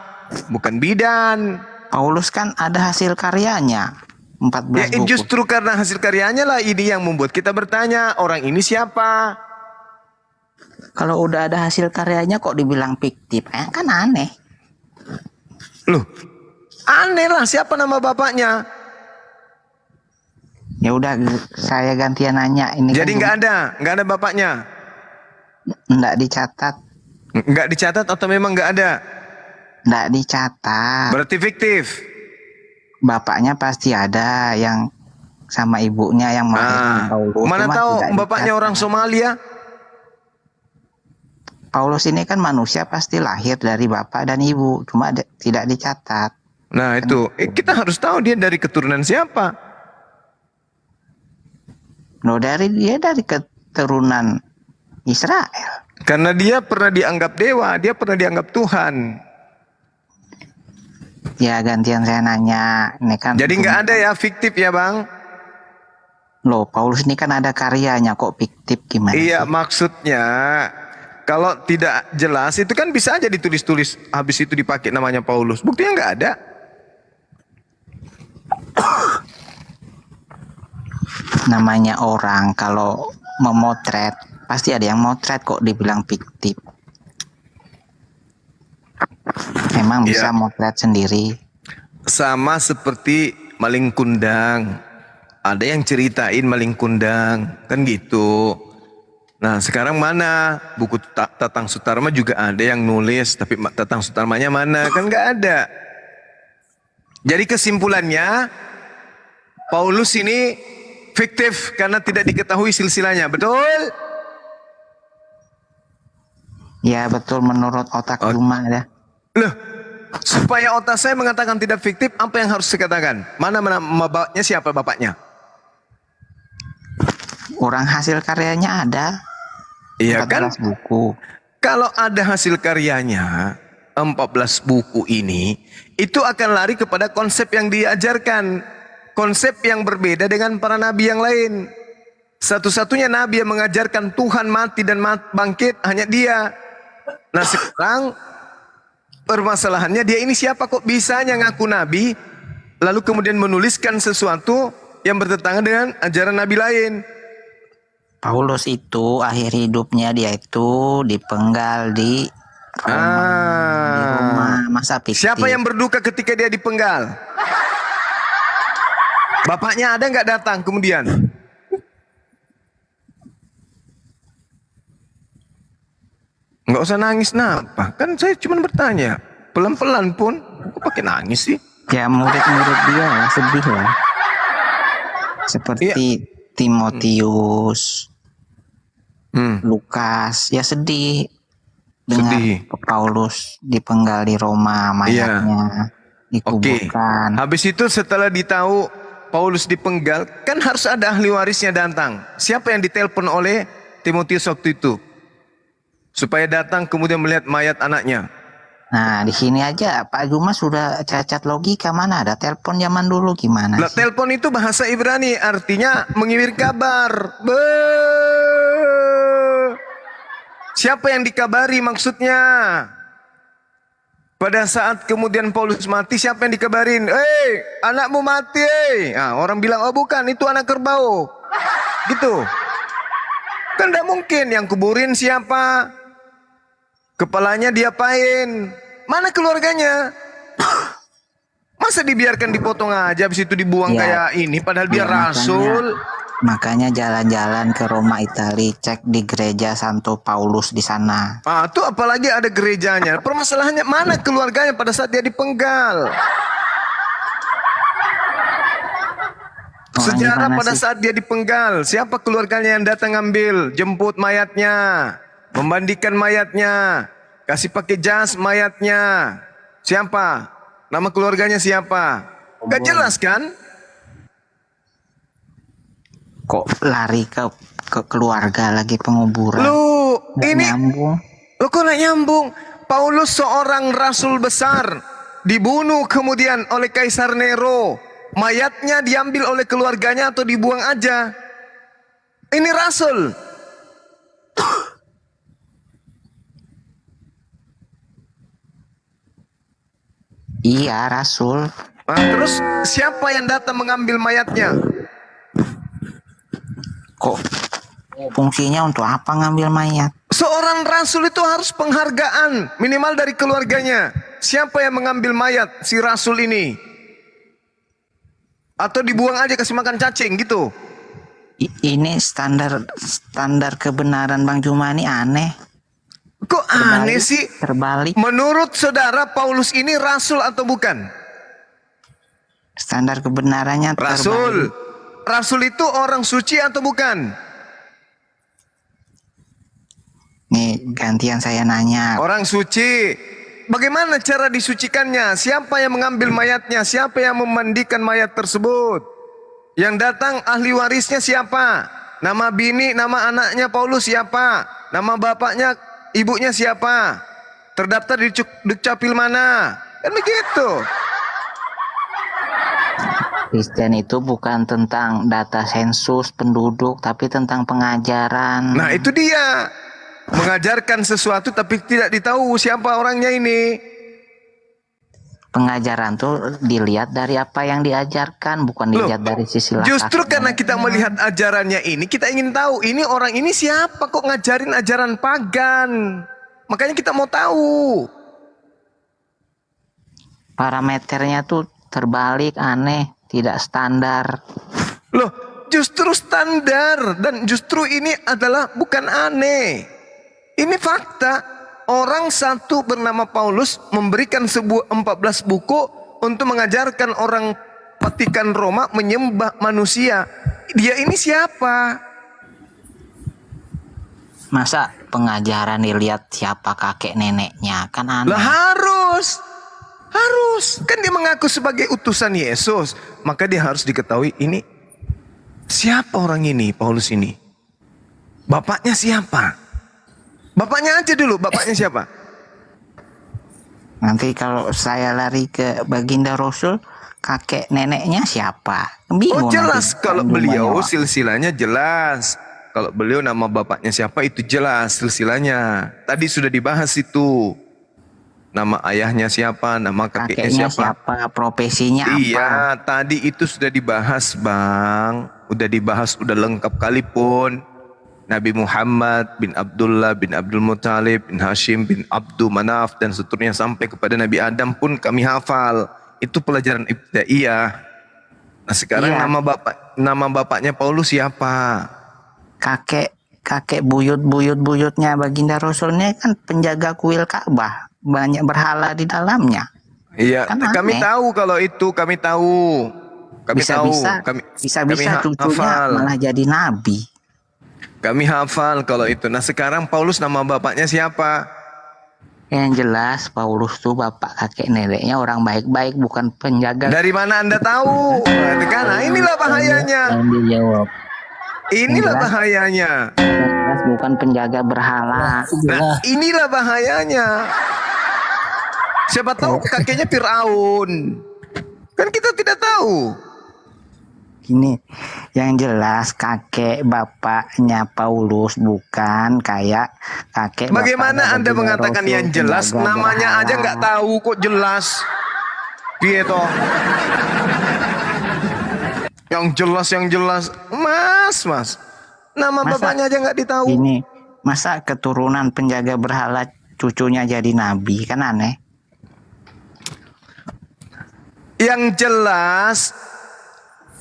bukan bidan. Paulus kan ada hasil karyanya, 14 ya, buku. Justru karena hasil karyanya lah ini yang membuat kita bertanya, orang ini siapa? Kalau udah ada hasil karyanya kok dibilang fiktif, kan aneh. Loh, aneh lah, siapa nama bapaknya? Ya udah, saya gantian nanya. Ini jadi kan nggak ada bapaknya? Nggak dicatat. Nggak dicatat atau memang nggak ada? Nggak dicatat. Berarti fiktif. Bapaknya pasti ada yang sama ibunya yang Paulus. Mana tahu bapaknya orang Somalia? Paulus ini kan manusia, pasti lahir dari bapak dan ibu, cuma tidak dicatat. Nah itu, kita harus tahu dia dari keturunan siapa. Loh, dari keturunan Israel. Karena dia pernah dianggap dewa, dia pernah dianggap Tuhan. Ya gantian saya nanya, ini kan. Jadi nggak ada ya fiktif ya Bang? Loh, Paulus ini kan ada karyanya, kok fiktif gimana? Iya, sih? maksudnya kalau tidak jelas itu kan bisa aja ditulis-tulis habis itu dipakai namanya Paulus. Buktinya nggak ada. Namanya orang kalau memotret pasti ada yang motret kok dibilang fiktif. Memang bisa motret sendiri. Sama seperti maling kundang. Ada yang ceritain maling kundang, kan gitu. Nah sekarang mana buku Tatang Sutarma juga ada yang nulis, tapi Tatang Sutarmanya mana? Kan nggak ada. Jadi kesimpulannya Paulus ini fiktif karena tidak diketahui silsilahnya, betul? Ya betul menurut otak Juma ya. Loh, supaya otak saya mengatakan tidak fiktif, apa yang harus saya katakan? Mana bapaknya, siapa bapaknya? Orang hasil karyanya ada. Iya kan? 14 buku. Kalau ada hasil karyanya 14 buku ini, itu akan lari kepada konsep yang diajarkan, konsep yang berbeda dengan para nabi yang lain. Satu-satunya nabi yang mengajarkan Tuhan mati dan bangkit hanya dia. Nah sekarang permasalahannya dia ini siapa kok bisanya ngaku nabi, lalu kemudian menuliskan sesuatu yang bertentangan dengan ajaran nabi lain. Paulus itu akhir hidupnya dia itu dipenggal di Roma, masa fiktif. Siapa yang berduka ketika dia dipenggal? Bapaknya ada nggak datang kemudian? Nggak usah nangis, napa? Kan saya cuma bertanya, pelan-pelan pun, kok pakai nangis sih? Ya murid-murid dia lah, sedih lah. Seperti Timotius, Lukas, ya sedih dengar Paulus dipenggal di Roma, mayatnya dikuburkan. Habis itu setelah ditahu Paulus dipenggal, kan harus ada ahli warisnya datang. Siapa yang ditelepon oleh Timotius waktu itu? Supaya datang kemudian melihat mayat anaknya. Nah di sini aja Pak Juma sudah cacat logika, mana ada telepon zaman dulu gimana Nah, sih? telepon itu bahasa Ibrani, artinya mengirim kabar. Siapa yang dikabari maksudnya? Pada saat kemudian Paulus mati, siapa yang dikabarin? Anakmu mati. Nah, orang bilang, oh bukan, itu anak kerbau. Gitu. Kan tidak mungkin, yang kuburin siapa? Kepalanya diapain? Mana keluarganya? Masa dibiarkan dipotong aja, habis itu dibuang kayak ini, padahal dia rasul. Makanya jalan-jalan ke Roma, Italia, cek di gereja Santo Paulus di sana. Itu apalagi ada gerejanya. Permasalahannya mana keluarganya pada saat dia dipenggal? Sejarah pada saat dia dipenggal, siapa keluarganya yang datang ngambil, jemput mayatnya, memandikan mayatnya, kasih pakai jas mayatnya. Siapa? Nama keluarganya siapa? Gak jelas kan? Kok lari ke keluarga lagi penguburan? Lu Nggak ini nyambung. Lu kok gak nyambung? Paulus seorang rasul besar, dibunuh kemudian oleh Kaisar Nero. Mayatnya diambil oleh keluarganya atau dibuang aja. Ini rasul. Iya rasul. Nah, terus siapa yang datang mengambil mayatnya? Kok fungsinya untuk apa ngambil mayat? Seorang rasul itu harus penghargaan minimal dari keluarganya. Siapa yang mengambil mayat si rasul ini? Atau dibuang aja kasih makan cacing gitu? Ini standar kebenaran Bang Juma ini aneh. Kok aneh sih? Terbalik. Menurut saudara Paulus ini rasul atau bukan? Standar kebenarannya Rasul. terbalik. Rasul itu orang suci atau bukan? Nih gantian saya nanya. Orang suci. Bagaimana cara disucikannya? Siapa yang mengambil mayatnya? Siapa yang memandikan mayat tersebut? Yang datang ahli warisnya siapa? Nama bini, nama anaknya Paulus siapa? Nama bapaknya, ibunya siapa? Terdaftar di Dukcapil mana? Kan begitu. Kristen itu bukan tentang data sensus penduduk, tapi tentang pengajaran. Nah itu dia. mengajarkan sesuatu tapi tidak ditahu siapa orangnya ini. Pengajaran tuh dilihat dari apa yang diajarkan, bukan dilihat dari sisi latar. Justru karena kita melihat ajarannya ini, kita ingin tahu ini orang ini siapa kok ngajarin ajaran pagan. Makanya kita mau tahu. Parameternya tuh terbalik, aneh, tidak standar. Loh, justru standar dan justru ini adalah bukan aneh. Ini fakta. Orang satu bernama Paulus memberikan sebuah 14 buku untuk mengajarkan orang Vatikan Roma menyembah manusia. Dia ini siapa? Masa pengajaran dilihat siapa kakek neneknya, kan aneh. Lah harus. Kan dia mengaku sebagai utusan Yesus. Maka dia harus diketahui ini siapa orang ini, Paulus ini. Bapaknya siapa? Bapaknya aja dulu, bapaknya siapa? Nanti kalau saya lari ke baginda Rasul, kakek neneknya siapa? Bingung. Oh jelas, nanti. kalau beliau silsilahnya jelas. Kalau beliau nama bapaknya siapa itu jelas silsilahnya. Tadi sudah dibahas itu. Nama ayahnya siapa, nama kakeknya siapa, profesinya apa. Iya, tadi itu sudah dibahas, Bang. Udah dibahas, udah lengkap kali pun. Nabi Muhammad bin Abdullah bin Abdul Muttalib bin Hashim bin Abdul Manaf dan seterusnya sampai kepada Nabi Adam pun kami hafal. Itu pelajaran ibtidaiyah. Nah sekarang nama bapaknya Paulus siapa? Kakek buyutnya baginda Rasulnya kan penjaga kuil Ka'bah, banyak berhala di dalamnya. Iya, kan kami tahu kalau itu, kami tahu. Bisa-bisa cucunya malah jadi nabi. Kami hafal kalau itu. Nah sekarang Paulus nama bapaknya siapa? Yang jelas Paulus tuh bapak kakek neneknya orang baik-baik, bukan penjaga. Dari mana Anda tahu? Nah inilah bahayanya. Inilah bahayanya. Jelas bukan penjaga berhala. Nah inilah bahayanya. Siapa tahu kakeknya Fir'aun. Kan kita tidak tahu. Ini yang jelas kakek bapaknya Paulus bukan kayak kakek. Bagaimana Anda mengatakan yang jelas? Namanya aja nggak tahu kok jelas. Gitu. Yang jelas, Mas. Nama bapaknya aja nggak ditahu. Ini masa keturunan penjaga berhala cucunya jadi nabi, kan aneh. Yang jelas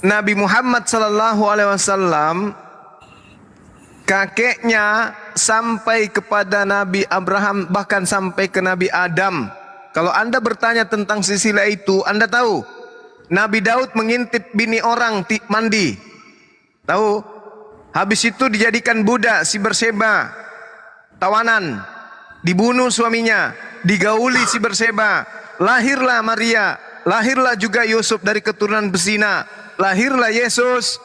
Nabi Muhammad SAW kakeknya sampai kepada Nabi Abraham, bahkan sampai ke Nabi Adam. Kalau Anda bertanya tentang silsilah itu, Anda tahu Nabi Daud mengintip bini orang mandi, tahu? Habis itu dijadikan budak si Berseba, tawanan, dibunuh suaminya, digauli si Berseba, lahirlah Maria, lahirlah juga Yusuf dari keturunan berzina, lahirlah Yesus.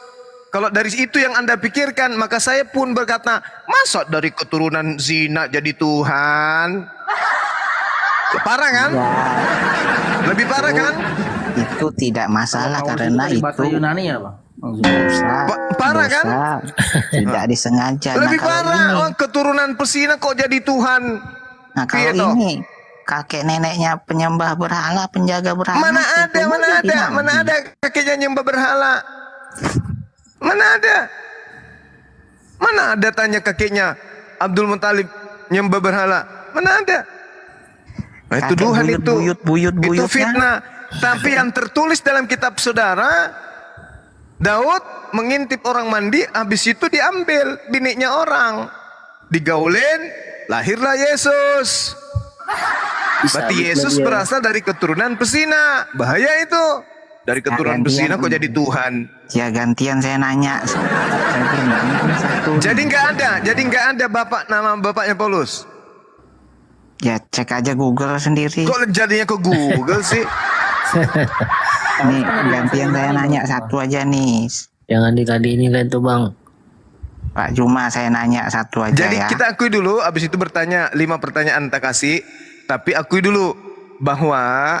Kalau dari itu yang Anda pikirkan, maka saya pun berkata, masa dari keturunan zina jadi Tuhan? Parah kan? Ya. Lebih parah kan? Itu tidak masalah karena itu Yunani ya, Bang? Parah kan? Tidak disengaja. Lebih parah, keturunan pesina kok jadi Tuhan? Nah kalau ini kakek neneknya penyembah berhala, penjaga berhala. Mana ada kakeknya nyembah berhala? Mana ada tanya kakeknya Abdul Muttalib nyembah berhala? Mana ada? Nah, itu Tuhan itu fitnah. Tapi yang tertulis dalam kitab saudara, Daud mengintip orang mandi, habis itu diambil biniknya orang, digaulin, lahirlah Yesus. Berarti Yesus berasal dari keturunan pesina. Bahaya itu. Dari keturunan pesina kok jadi Tuhan. Ya gantian saya nanya. Jadi nggak ada nama bapaknya Paulus. Ya cek aja Google sendiri. Kok jadinya ke Google sih? Nih gantian saya nanya satu aja nih. Jangan dikali ini kan tuh Bang. Pak Juma saya nanya satu aja. Jadi ya. kita akui dulu, abis itu bertanya 5 pertanyaan tak kasih. Tapi akui dulu bahwa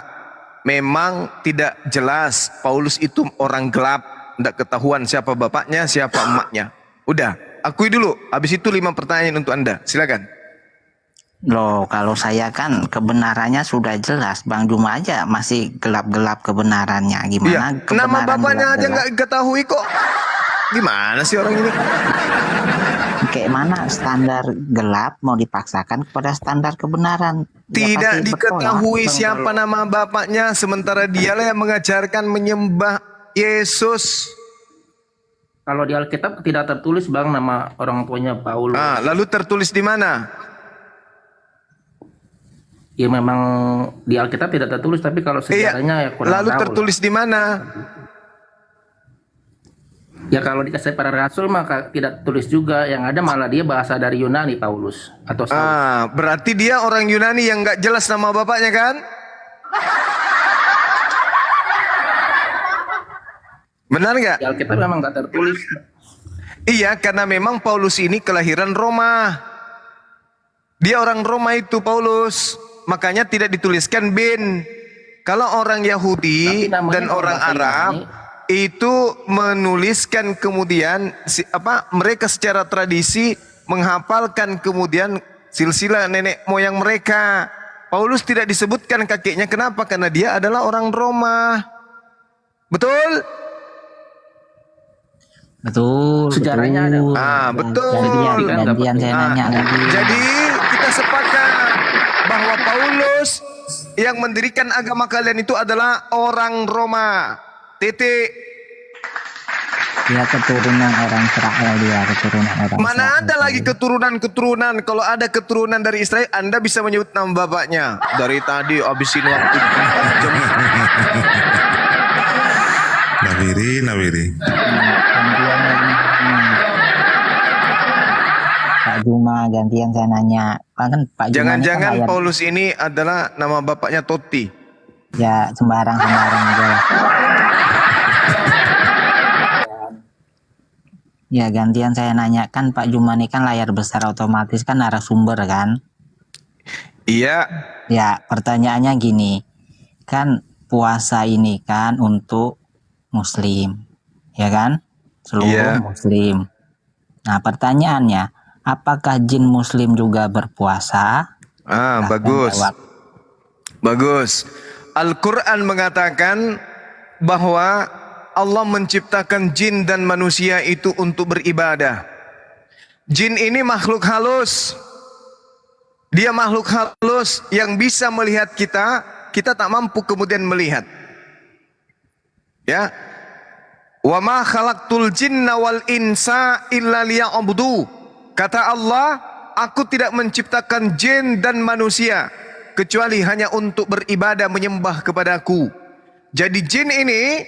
memang tidak jelas Paulus itu orang gelap, tidak ketahuan siapa bapaknya, siapa emaknya. Udah. Akui dulu. Habis itu 5 pertanyaan untuk Anda. Silakan. Loh, kalau saya kan kebenarannya sudah jelas. Bang Juma aja masih gelap-gelap kebenarannya. Gimana Iya. Nama kebenaran bapaknya aja gelap-gelap? nggak ketahui kok. Gimana sih orang ini? Kayak mana standar gelap mau dipaksakan kepada standar kebenaran? Ya Tidak pasti diketahui bertolak. siapa nama bapaknya, sementara dialah yang mengajarkan menyembah Yesus. Kalau di Alkitab tidak tertulis Bang nama orang tuanya Paulus. Lalu tertulis di mana? Ya memang di Alkitab tidak tertulis, tapi kalau sejarahnya ya kurang Lalu tahu tertulis di mana? Ya kalau dikasih para rasul maka tidak tulis juga, yang ada malah dia bahasa dari Yunani Paulus atau Saulus. Berarti dia orang Yunani yang nggak jelas nama bapaknya kan? Benar nggak? Di Alkitab memang nggak tertulis. Iya, karena memang Paulus ini kelahiran Roma. Dia orang Roma itu Paulus. Makanya tidak dituliskan bin. Kalau orang Yahudi dan orang Arab itu menuliskan kemudian mereka secara tradisi menghafalkan kemudian silsilah nenek moyang mereka. Paulus tidak disebutkan kakeknya, kenapa? Karena dia adalah orang Roma. Betul? Betul. Sejarahnya ada. Betul. Gantian saya nanya lagi. Jadi kita sepakat bahwa Paulus yang mendirikan agama kalian itu adalah orang Roma. Titik. Dia keturunan orang Israel, dia keturunan orang Mana Israel. ada lagi keturunan-keturunan? Kalau ada keturunan dari Israel, Anda bisa menyebut nama bapaknya. Dari tadi habisin waktu 4 jam. Nawiri. Pak Juma, gantian saya nanya. Kan Pak Juma Jangan-jangan kan Paulus ini adalah nama bapaknya Totti. ya sembarang aja lah. Ya gantian saya nanya, kan Pak Juma ini kan layar besar otomatis kan narasumber kan? Iya. Ya pertanyaannya gini, kan puasa ini kan untuk Muslim, ya kan? Seluruh Muslim. Nah pertanyaannya, apakah jin Muslim juga berpuasa? Bagus. Bagus. Al-Quran mengatakan bahwa Allah menciptakan jin dan manusia itu untuk beribadah. Jin ini makhluk halus. Dia makhluk halus yang bisa melihat kita tak mampu kemudian melihat. Ya. Wa ma khalaqtul jinna wal insa illa liya'budu. Kata Allah, aku tidak menciptakan jin dan manusia kecuali hanya untuk beribadah menyembah kepadaku. Jadi jin ini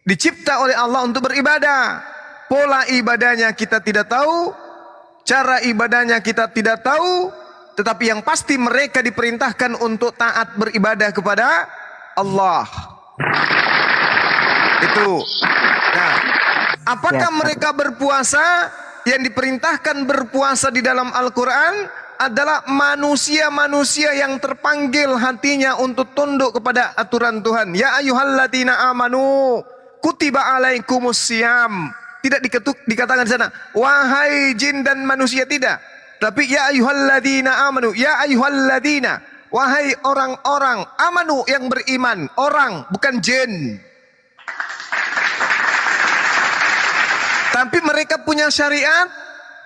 dicipta oleh Allah untuk beribadah. Pola ibadahnya kita tidak tahu, cara ibadahnya kita tidak tahu, tetapi yang pasti mereka diperintahkan untuk taat beribadah kepada Allah. Itu. Nah, apakah mereka berpuasa? Yang diperintahkan berpuasa di dalam Al-Quran adalah manusia-manusia yang terpanggil hatinya untuk tunduk kepada aturan Tuhan. Ya ayyuhalladzina amanu kutiba alaikumus siyam. Tidak dikatakan di sana wahai jin dan manusia, tidak. Tapi ya ayyuhalladzina amanu, ya ayyuhalladzina, wahai orang-orang amanu yang beriman, orang bukan jin. Tapi mereka punya syariat,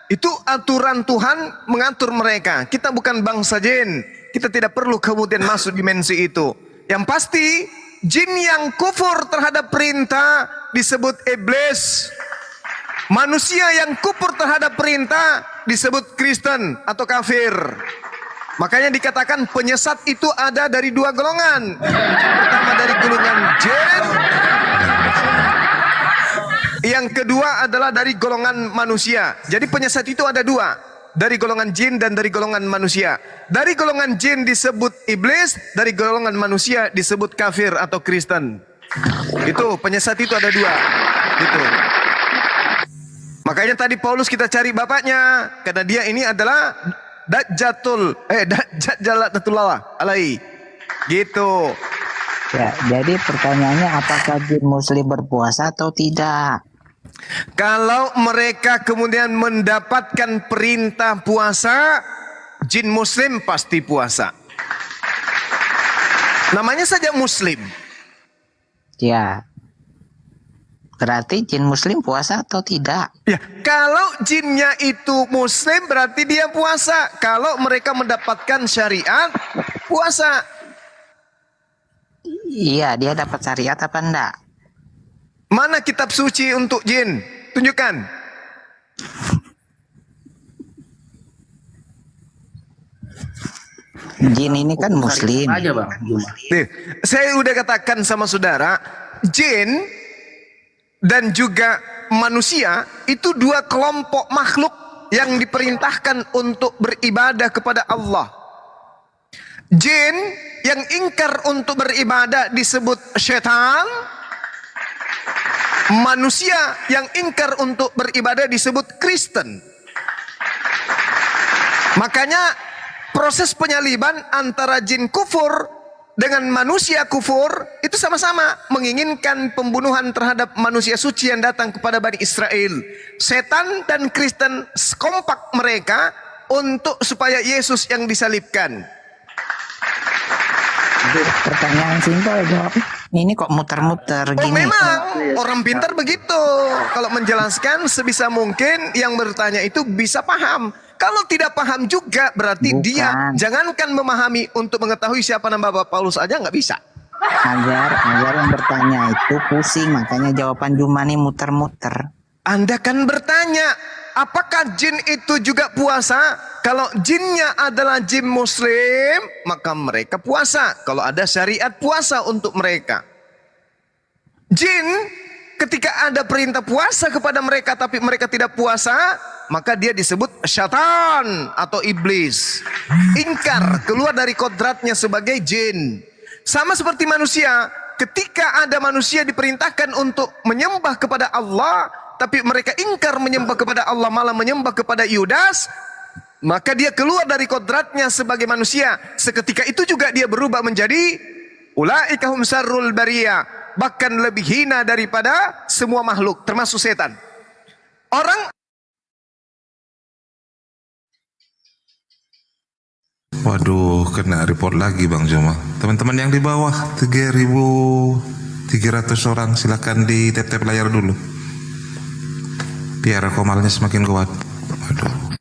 itu aturan Tuhan mengatur mereka. Kita bukan bangsa jin, kita tidak perlu kemudian masuk dimensi itu. Yang pasti jin yang kufur terhadap perintah disebut iblis. Manusia yang kufur terhadap perintah disebut Kristen atau kafir. Makanya dikatakan penyesat itu ada dari 2 golongan. Pertama dari golongan jin, yang kedua adalah dari golongan manusia. Jadi penyesat itu ada 2, dari golongan jin dan dari golongan manusia. Dari golongan jin disebut iblis, dari golongan manusia disebut kafir atau Kristen. Itu penyesat itu ada 2. Gitu. Makanya tadi Paulus kita cari bapaknya, karena dia ini adalah Dajjalatullah alaihi. Gitu. Ya, jadi pertanyaannya apakah jin Muslim berpuasa atau tidak? Kalau mereka kemudian mendapatkan perintah puasa, jin muslim pasti puasa. Namanya saja muslim. Ya. Berarti jin muslim puasa atau tidak? Ya, kalau jinnya itu muslim berarti dia puasa. Kalau mereka mendapatkan syariat, puasa. Iya, dia dapat syariat apa enggak? Mana kitab suci untuk jin? Tunjukkan. Jin ini kan muslim. Aja Bang Juma. Nih, saya udah katakan sama saudara, jin dan juga manusia itu dua kelompok makhluk yang diperintahkan untuk beribadah kepada Allah. Jin yang ingkar untuk beribadah disebut syaitan. Manusia yang ingkar untuk beribadah disebut Kristen. Makanya proses penyaliban antara jin kufur dengan manusia kufur itu sama-sama menginginkan pembunuhan terhadap manusia suci yang datang kepada Bani Israel. Setan dan Kristen kompak mereka untuk supaya Yesus yang disalibkan. Pertanyaan simpel jawab. Ini kok muter-muter gini? Memang orang pintar begitu. Kalau menjelaskan sebisa mungkin yang bertanya itu bisa paham. Kalau tidak paham juga berarti dia jangankan memahami untuk mengetahui siapa nama Bapak Paulus aja nggak bisa. Agar yang bertanya itu pusing, makanya jawaban Juma nih muter-muter. Anda kan bertanya, apakah jin itu juga puasa? Kalau jinnya adalah jin muslim, maka mereka puasa. Kalau ada syariat puasa untuk mereka. Jin ketika ada perintah puasa kepada mereka tapi mereka tidak puasa, maka dia disebut syaitan atau iblis. Ingkar, keluar dari kodratnya sebagai jin. Sama seperti manusia, ketika ada manusia diperintahkan untuk menyembah kepada Allah, tapi mereka ingkar menyembah kepada Allah, malah menyembah kepada Yudas, maka dia keluar dari kodratnya sebagai manusia. Seketika itu juga dia berubah menjadi ulaika hum syarrul bariyah, bahkan lebih hina daripada semua makhluk termasuk setan. Orang Waduh, kena report lagi Bang Juma. Teman-teman yang di bawah 3.300 orang silakan di tap-tap layar dulu. Biar komalnya semakin kuat. Waduh.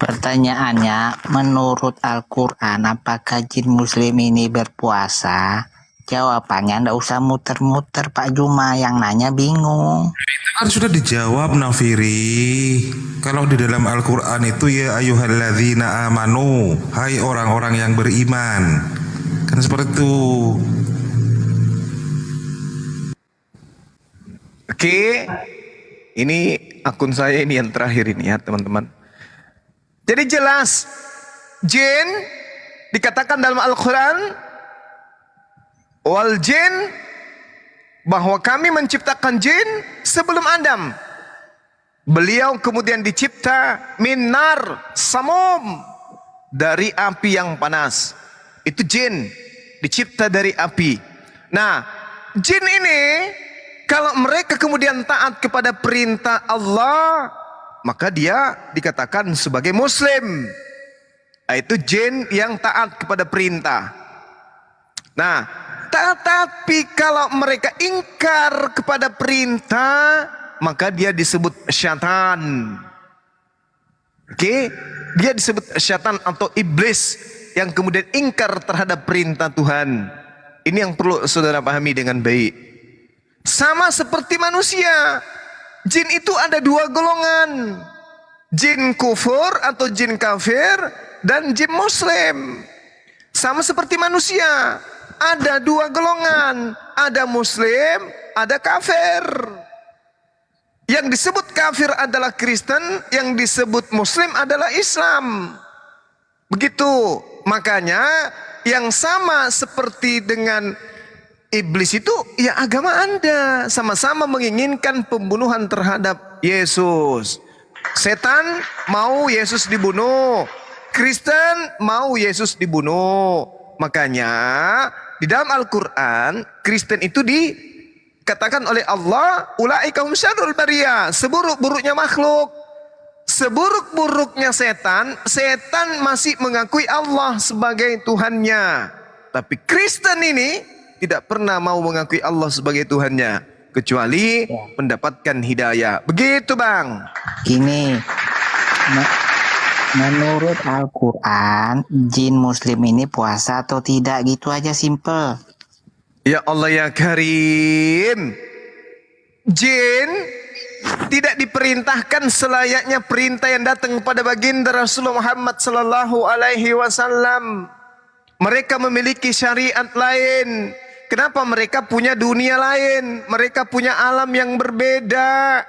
Pertanyaannya, menurut Al-Quran, apakah jin muslim ini berpuasa? Jawabannya ndak usah muter-muter Pak Juma, yang nanya bingung. Kan sudah dijawab Nafiri. Kalau di dalam Al-Quran itu ya ayyuhalladzina amanu, hai orang-orang yang beriman. Kan seperti itu. Oke, ini akun saya ini yang terakhir ini ya teman-teman. Jadi jelas, jin dikatakan dalam Al-Quran, wal jin, bahwa kami menciptakan jin sebelum Adam. Beliau kemudian dicipta minar samum, dari api yang panas. Itu jin, dicipta dari api. Nah, jin ini kalau mereka kemudian taat kepada perintah Allah, maka dia dikatakan sebagai muslim. Itu jin yang taat kepada perintah. Nah, tetapi kalau mereka ingkar kepada perintah, maka dia disebut syaitan. Oke, dia disebut syaitan atau iblis yang kemudian ingkar terhadap perintah Tuhan. Ini yang perlu saudara pahami dengan baik. Sama seperti manusia, jin itu ada dua golongan. Jin kufur atau jin kafir dan jin muslim. Sama seperti manusia, ada dua golongan, ada muslim, ada kafir. Yang disebut kafir adalah Kristen, yang disebut muslim adalah Islam. Begitu. Makanya yang sama seperti dengan iblis itu ya agama Anda, sama-sama menginginkan pembunuhan terhadap Yesus. Setan mau Yesus dibunuh, Kristen mau Yesus dibunuh. Makanya di dalam Al-Quran Kristen itu dikatakan oleh Allah, ulaika hum syarrul bariyah, seburuk-buruknya makhluk. Seburuk-buruknya setan, setan masih mengakui Allah sebagai Tuhannya. Tapi Kristen ini tidak pernah mau mengakui Allah sebagai Tuhannya, kecuali mendapatkan hidayah. Begitu Bang. Gini, menurut Al-Quran, jin muslim ini puasa atau tidak, gitu aja, simple. Ya Allah ya Karim, jin tidak diperintahkan selayaknya perintah yang datang kepada baginda Rasulullah Muhammad sallallahu alaihi wasallam. Mereka memiliki syariat lain. Kenapa? Mereka punya dunia lain, mereka punya alam yang berbeda.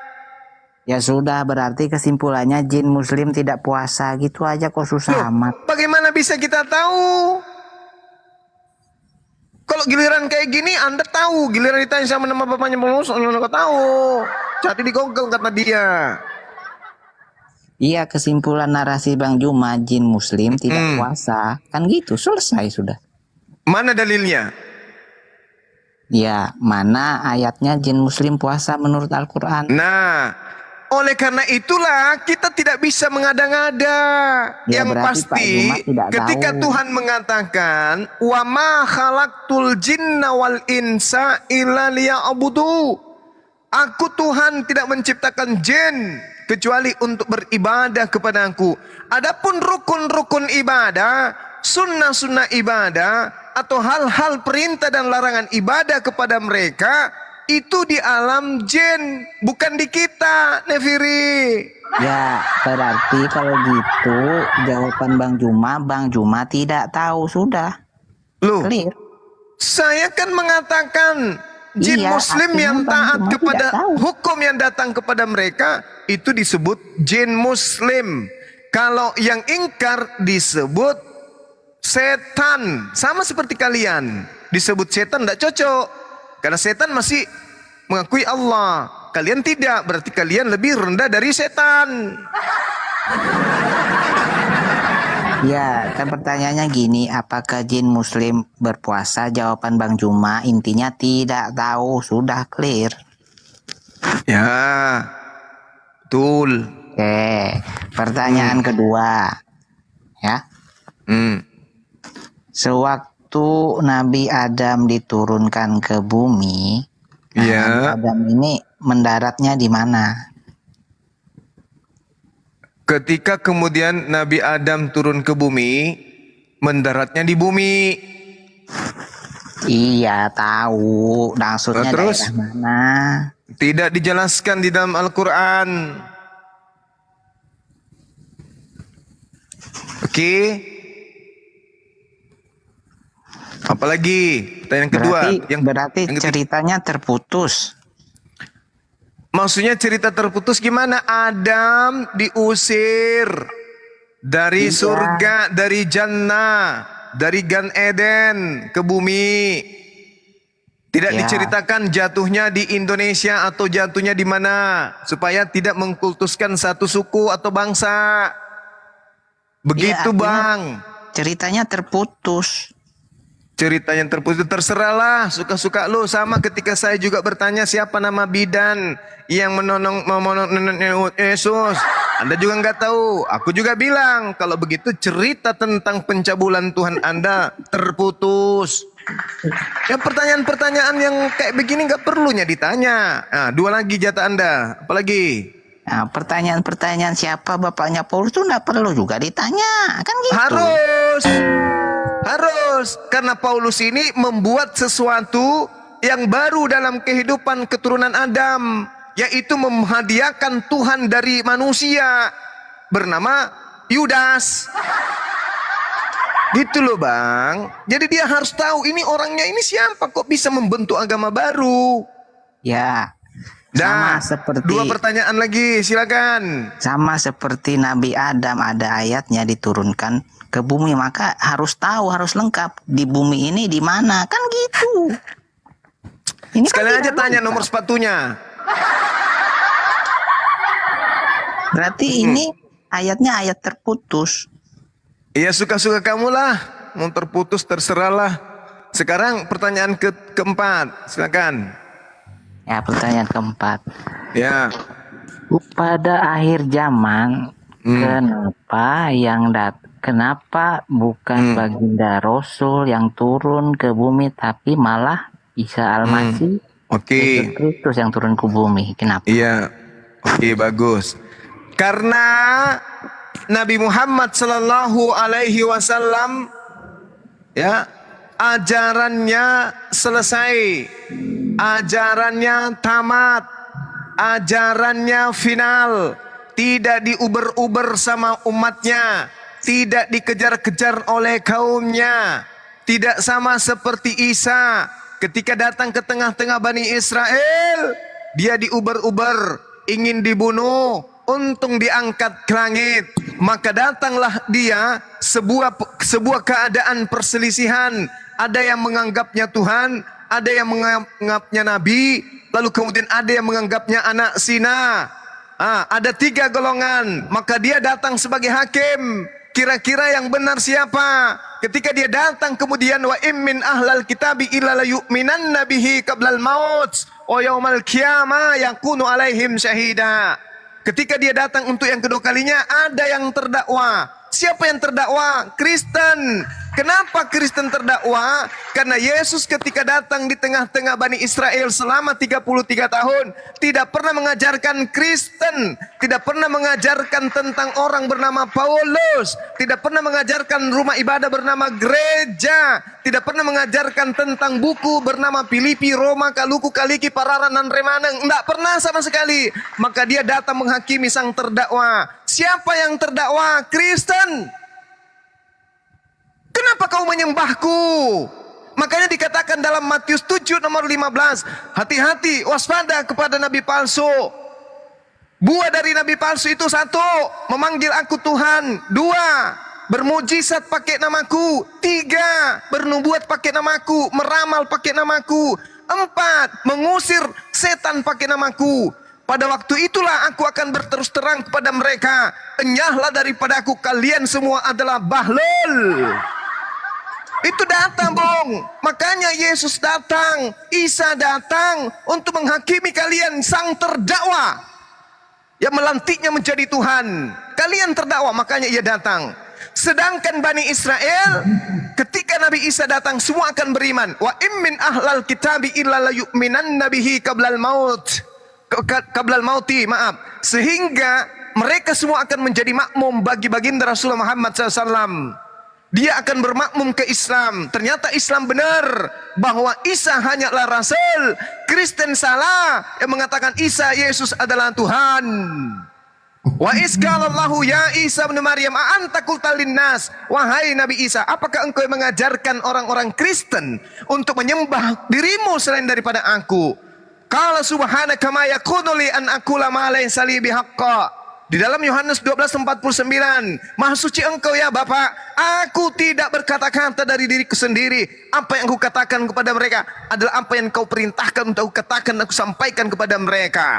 Ya sudah, berarti kesimpulannya jin muslim tidak puasa, gitu aja kok, susah amat. Bagaimana bisa kita tahu? Kalau giliran kayak gini Anda tahu, giliran ditanya sama nama bapaknya pengurus, Anda nggak tahu. Jadi di Google kata dia. Iya, kesimpulan narasi Bang Juma, jin muslim tidak puasa, kan gitu, selesai sudah. Mana dalilnya? Ya, mana ayatnya jin muslim puasa menurut Al-Quran? Nah, oleh karena itulah kita tidak bisa mengada-ngada. Ya, yang pasti ketika Tuhan mengatakan wa ma khalaqtul jinna wal insa illa liya'budu. Aku Tuhan tidak menciptakan jin kecuali untuk beribadah kepada Aku. Adapun rukun-rukun ibadah, sunnah-sunnah ibadah, atau hal-hal perintah dan larangan ibadah kepada mereka, itu di alam jin, bukan di kita, Nefiri. Ya, berarti kalau gitu jawaban Bang Juma tidak tahu, sudah. Loh, clear. Saya kan mengatakan jin muslim yang taat kepada hukum yang datang kepada mereka itu disebut jin muslim. Kalau yang ingkar disebut setan. Sama seperti kalian, disebut setan tidak cocok karena setan masih mengakui Allah. Kalian tidak, berarti kalian lebih rendah dari setan. Ya, kan pertanyaannya gini, apakah jin muslim berpuasa? Jawaban Bang Juma intinya tidak tahu, sudah clear. Ya, betul. Oke, pertanyaan kedua, ya. Sewaktu Nabi Adam diturunkan ke bumi, Nabi Adam ini mendaratnya di mana? Ketika kemudian Nabi Adam turun ke bumi, mendaratnya di bumi. Iya, tahu. Maksudnya terus daerah mana? Tidak dijelaskan di dalam Al-Quran. Oke. Apalagi pertanyaan kedua, berarti ceritanya terputus. Maksudnya cerita terputus gimana? Adam diusir dari surga, dari Jannah, dari Gan Eden ke bumi. Tidak diceritakan jatuhnya di Indonesia atau jatuhnya di mana, supaya tidak mengkultuskan satu suku atau bangsa. Begitu Bang. Ceritanya terputus. Cerita yang terputus, terserahlah, suka-suka lu. Sama ketika saya juga bertanya siapa nama bidan yang menonong Yesus, Anda juga nggak tahu. Aku juga bilang kalau begitu cerita tentang pencabulan Tuhan Anda terputus. Ya, pertanyaan-pertanyaan yang kayak begini nggak perlunya ditanya. Nah, dua lagi jatah Anda, apalagi? Nah, pertanyaan-pertanyaan siapa bapaknya Paulus itu nggak perlu juga ditanya, kan gitu. Harus, karena Paulus ini membuat sesuatu yang baru dalam kehidupan keturunan Adam, yaitu menghadiahkan Tuhan dari manusia bernama Yudas. Gitu loh Bang. Jadi dia harus tahu ini orangnya ini siapa, kok bisa membentuk agama baru. Ya. Sama seperti dua pertanyaan lagi, silakan. Sama seperti Nabi Adam ada ayatnya diturunkan ke bumi, maka harus tahu, harus lengkap di bumi ini di mana, kan gitu. Ini sekalian aja tanya nomor sepatunya. Berarti ini ayatnya ayat terputus. Iya, suka-suka kamu lah, mau terputus terserahlah. Sekarang pertanyaan keempat, silakan. Ya, pertanyaan keempat. Ya. Pada akhir zaman, kenapa bukan baginda Rasul yang turun ke bumi, tapi malah Isa Al-Masih, Yesus Kristus yang turun ke bumi? Kenapa? Iya. Oke, bagus. Karena Nabi Muhammad sallallahu alaihi wasallam ya, ajarannya selesai, ajarannya tamat, ajarannya final, tidak diuber-uber sama umatnya, tidak dikejar-kejar oleh kaumnya, tidak sama seperti Isa ketika datang ke tengah-tengah Bani Israel, dia diuber-uber, ingin dibunuh, untung diangkat ke langit. Maka datanglah dia sebuah keadaan perselisihan. Ada yang menganggapnya Tuhan, ada yang menganggapnya Nabi, lalu kemudian ada yang menganggapnya anak zina. Ada 3 golongan. Maka dia datang sebagai hakim. Kira-kira yang benar siapa? Ketika dia datang kemudian wa immin ahlal kitabi illa la yu'minanna bihi qablal maut wa yaumal qiyamah yakunu alaihim syahida. Ketika dia datang untuk yang kedua kalinya, ada yang terdakwa. Siapa yang terdakwa? Kristen. Kenapa Kristen terdakwa? Karena Yesus ketika datang di tengah-tengah Bani Israel selama 33 tahun, tidak pernah mengajarkan Kristen, tidak pernah mengajarkan tentang orang bernama Paulus, tidak pernah mengajarkan rumah ibadah bernama gereja, tidak pernah mengajarkan tentang buku bernama Filipi, Roma, Kaluku, Kaliki, Pararan, dan Remaneng. Tidak pernah sama sekali. Maka dia datang menghakimi sang terdakwa. Siapa yang terdakwa? Kristen. Kenapa kau menyembahku? Makanya dikatakan dalam Matius 7 nomor 15, hati-hati, waspada kepada nabi palsu. Buah dari nabi palsu itu 1, memanggil aku Tuhan. 2, bermujizat pakai namaku. 3, bernubuat pakai namaku, meramal pakai namaku. 4, mengusir setan pakai namaku. Pada waktu itulah aku akan berterus terang kepada mereka, enyahlah daripada aku, kalian semua adalah bahlul. Itu datang, Bung. Makanya Yesus datang, Isa datang untuk menghakimi kalian, sang terdakwa yang melantiknya menjadi Tuhan. Kalian terdakwa, makanya ia datang. Sedangkan Bani Israel, ketika Nabi Isa datang, semua akan beriman. Wa immin ahlal kitabi illa la yu'minanna bihi qablal mauti, maaf. Sehingga mereka semua akan menjadi makmum bagi baginda Rasulullah Muhammad SAW. Dia akan bermakmum ke Islam. Ternyata Islam benar bahwa Isa hanyalah Rasul. Kristen salah yang mengatakan Isa Yesus adalah Tuhan. Wa isqalallahu ya Isa bin Maryam a anta qulta linnas, wahai Nabi Isa, apakah engkau mengajarkan orang-orang Kristen untuk menyembah dirimu selain daripada aku? Qala subhanaka ma yakunu li an aqula ma laysa li bihaqqa. Di dalam Yohanes 12:49, Maha suci engkau ya Bapa, aku tidak berkata-kata dari diriku sendiri. Apa yang aku katakan kepada mereka adalah apa yang kau perintahkan untuk aku katakan, aku sampaikan kepada mereka.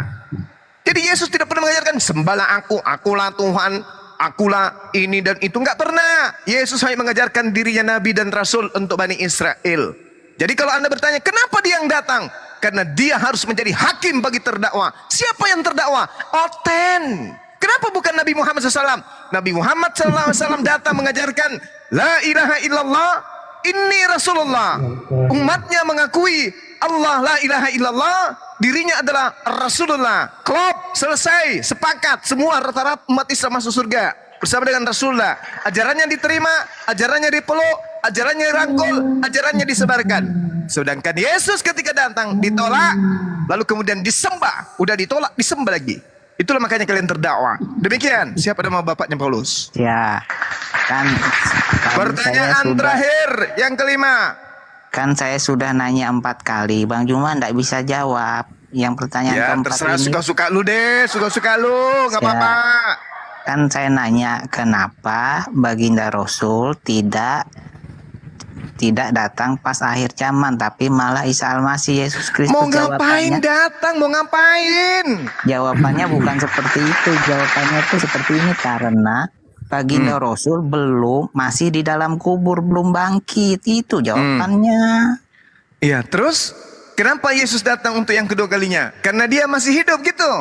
Jadi Yesus tidak pernah mengajarkan sembahlah aku, akulah Tuhan, akulah ini dan itu. Enggak pernah. Yesus hanya mengajarkan dirinya Nabi dan Rasul untuk Bani Israel. Jadi kalau Anda bertanya kenapa dia yang datang, karena dia harus menjadi hakim bagi terdakwa. Siapa yang terdakwa? Oten. Kenapa bukan Nabi Muhammad SAW? Nabi Muhammad SAW datang mengajarkan La ilaha illallah, inni Rasulullah. Umatnya mengakui Allah la ilaha illallah, dirinya adalah Rasulullah. Klop, selesai, sepakat. Semua rata-rata umat Islam masuk surga bersama dengan Rasulullah. Ajarannya diterima, ajarannya dipeluk, ajarannya dirangkul, ajarannya disebarkan. Sedangkan Yesus ketika datang ditolak, lalu kemudian disembah. Udah ditolak, disembah lagi. Itulah makanya kalian terdakwa. Demikian. Siapa nama bapaknya Paulus? Ya, kan. Pertanyaan terakhir, yang kelima. Kan saya sudah nanya 4 kali, Bang Juma nggak bisa jawab. Yang pertanyaan ya, keempat terserah, ini. suka-suka lu deh, suka-suka lu, nggak apa-apa. Kan saya nanya kenapa baginda Rasul tidak datang pas akhir zaman, tapi malah Isa Al-Masih, Yesus Kristus. Mau ngapain datang? Mau ngapain? Jawabannya bukan seperti itu. Jawabannya itu seperti ini, karena baginda Rasul masih di dalam kubur, belum bangkit. Itu jawabannya. Iya, terus Kenapa Yesus datang untuk yang kedua kalinya? Karena dia masih hidup gitu.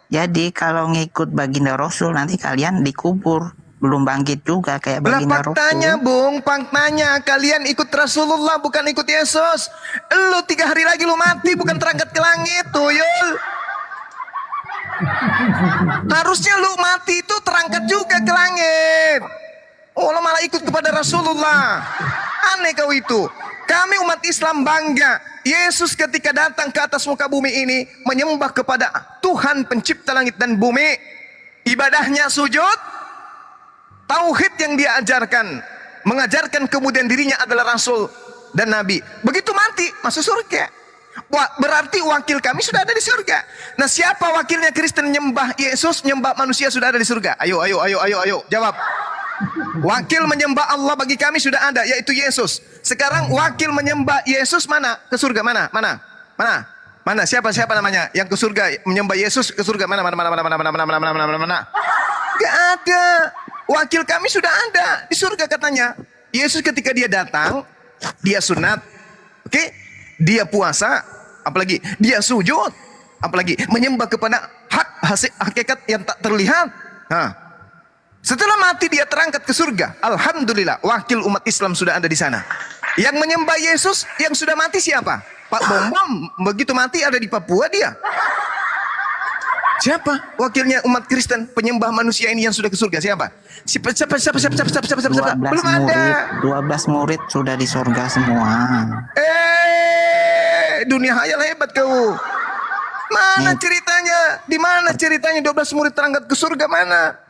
Jadi kalau ngikut baginda Rasul nanti kalian dikubur, belum bangkit juga kayak Lah baginda faktanya Rasul. Bung, faktanya kalian ikut Rasulullah bukan ikut Yesus. Lu 3 hari lagi lu mati, bukan terangkat ke langit, tuyul. Harusnya lu mati itu terangkat juga ke langit. Oh, lo malah ikut kepada Rasulullah. Aneh kau itu. Kami umat Islam bangga. Yesus ketika datang ke atas muka bumi ini menyembah kepada Tuhan pencipta langit dan bumi. Ibadahnya sujud, tauhid yang dia ajarkan, mengajarkan kemudian dirinya adalah Rasul dan Nabi. Begitu mati masuk surga. Wah, berarti wakil kami sudah ada di surga. Nah, siapa wakilnya Kristen nyembah Yesus, nyembah manusia sudah ada di surga? Ayo, jawab. Wakil menyembah Allah bagi kami sudah ada, yaitu Yesus. Sekarang wakil menyembah Yesus mana? Ke surga mana? Mana? Siapa namanya? Yang ke surga menyembah Yesus ke surga mana? Gak ada. Wakil kami sudah ada di surga katanya. Yesus ketika dia datang, dia sunat, oke? Dia puasa, apalagi dia sujud, apalagi menyembah kepada hakikat yang tak terlihat. Nah, setelah mati dia terangkat ke surga. Alhamdulillah, wakil umat Islam sudah ada di sana. Yang menyembah Yesus yang sudah mati siapa? Pak Bom begitu mati ada di Papua dia. Siapa wakilnya umat Kristen penyembah manusia ini yang sudah ke surga? Siapa? Siapa? 12 Belum ada. 12 murid sudah di surga semua. Dunia hayal hebat kau. Mana ceritanya? Di mana ceritanya 12 murid terangkat ke surga mana?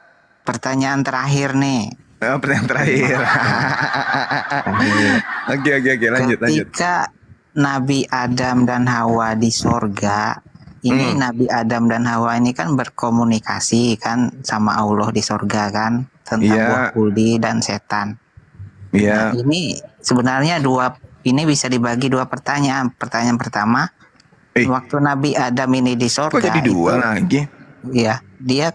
Pertanyaan terakhir nih. Pertanyaan terakhir. Oke, lanjut. Ketika Nabi Adam dan Hawa di surga, ini Nabi Adam dan Hawa ini kan berkomunikasi kan sama Allah di surga kan tentang buah kuldi dan setan. Nah, ini sebenarnya ini bisa dibagi 2 pertanyaan. Pertanyaan pertama, waktu Nabi Adam ini di surga, kok jadi 2 lagi? Iya, dia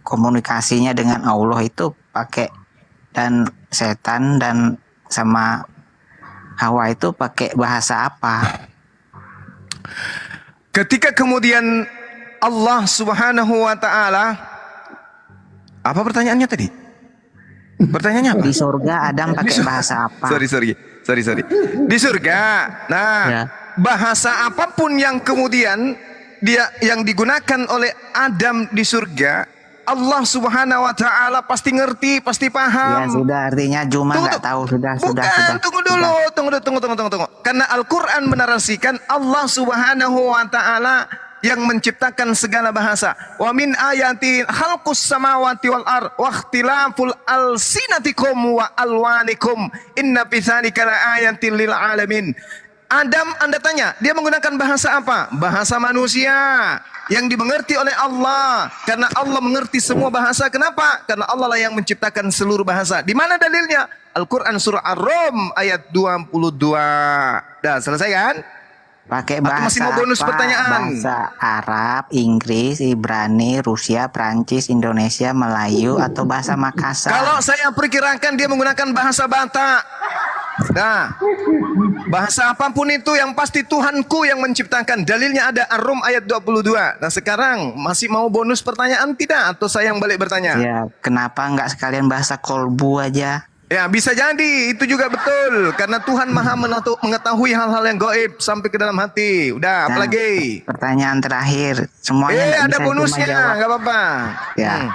komunikasinya dengan Allah itu pakai, dan setan dan sama Hawa itu pakai bahasa apa? Ketika kemudian Allah Subhanahu wa taala, apa pertanyaannya tadi? Pertanyaannya apa? Di surga Adam pakai bahasa apa? Sorry. Di surga. Nah, bahasa apapun yang kemudian yang digunakan oleh Adam di surga, Allah Subhanahu wa taala pasti ngerti, pasti paham. Ya sudah, artinya cuma nggak tahu sudah. Tunggu dulu. Karena Al-Qur'an menarasikan Allah Subhanahu wa taala yang menciptakan segala bahasa. Wa min ayatin khalqus samawati wal ard wa ikhtilaful alsinatikum wa alwanikum inna fi dzalika laayatin lil alamin. Adam, Anda tanya, dia menggunakan bahasa apa? Bahasa manusia yang dimengerti oleh Allah. Karena Allah mengerti semua bahasa. Kenapa? Karena Allah lah yang menciptakan seluruh bahasa. Di mana dalilnya? Al-Quran surah Ar-Rum ayat 22. Dah, selesai kan? Pakai bahasa masih mau bonus apa? Pertanyaan? Bahasa Arab, Inggris, Ibrani, Rusia, Prancis, Indonesia, Melayu, atau bahasa Makassar? Kalau saya perkirakan dia menggunakan bahasa Batak. Nah, bahasa apapun itu yang pasti Tuhanku yang menciptakan. Dalilnya ada Ar-Rum ayat 22. Nah, sekarang masih mau bonus pertanyaan tidak? Atau saya yang balik bertanya? Ya, kenapa nggak sekalian bahasa kolbu aja? Ya, bisa jadi. Itu juga betul. Karena Tuhan maha mengetahui hal-hal yang gaib sampai ke dalam hati. Udah, Nah, apalagi? Pertanyaan terakhir. Semuanya nggak Ada bisa cuma bonusnya, jawab. nggak apa-apa. Ya.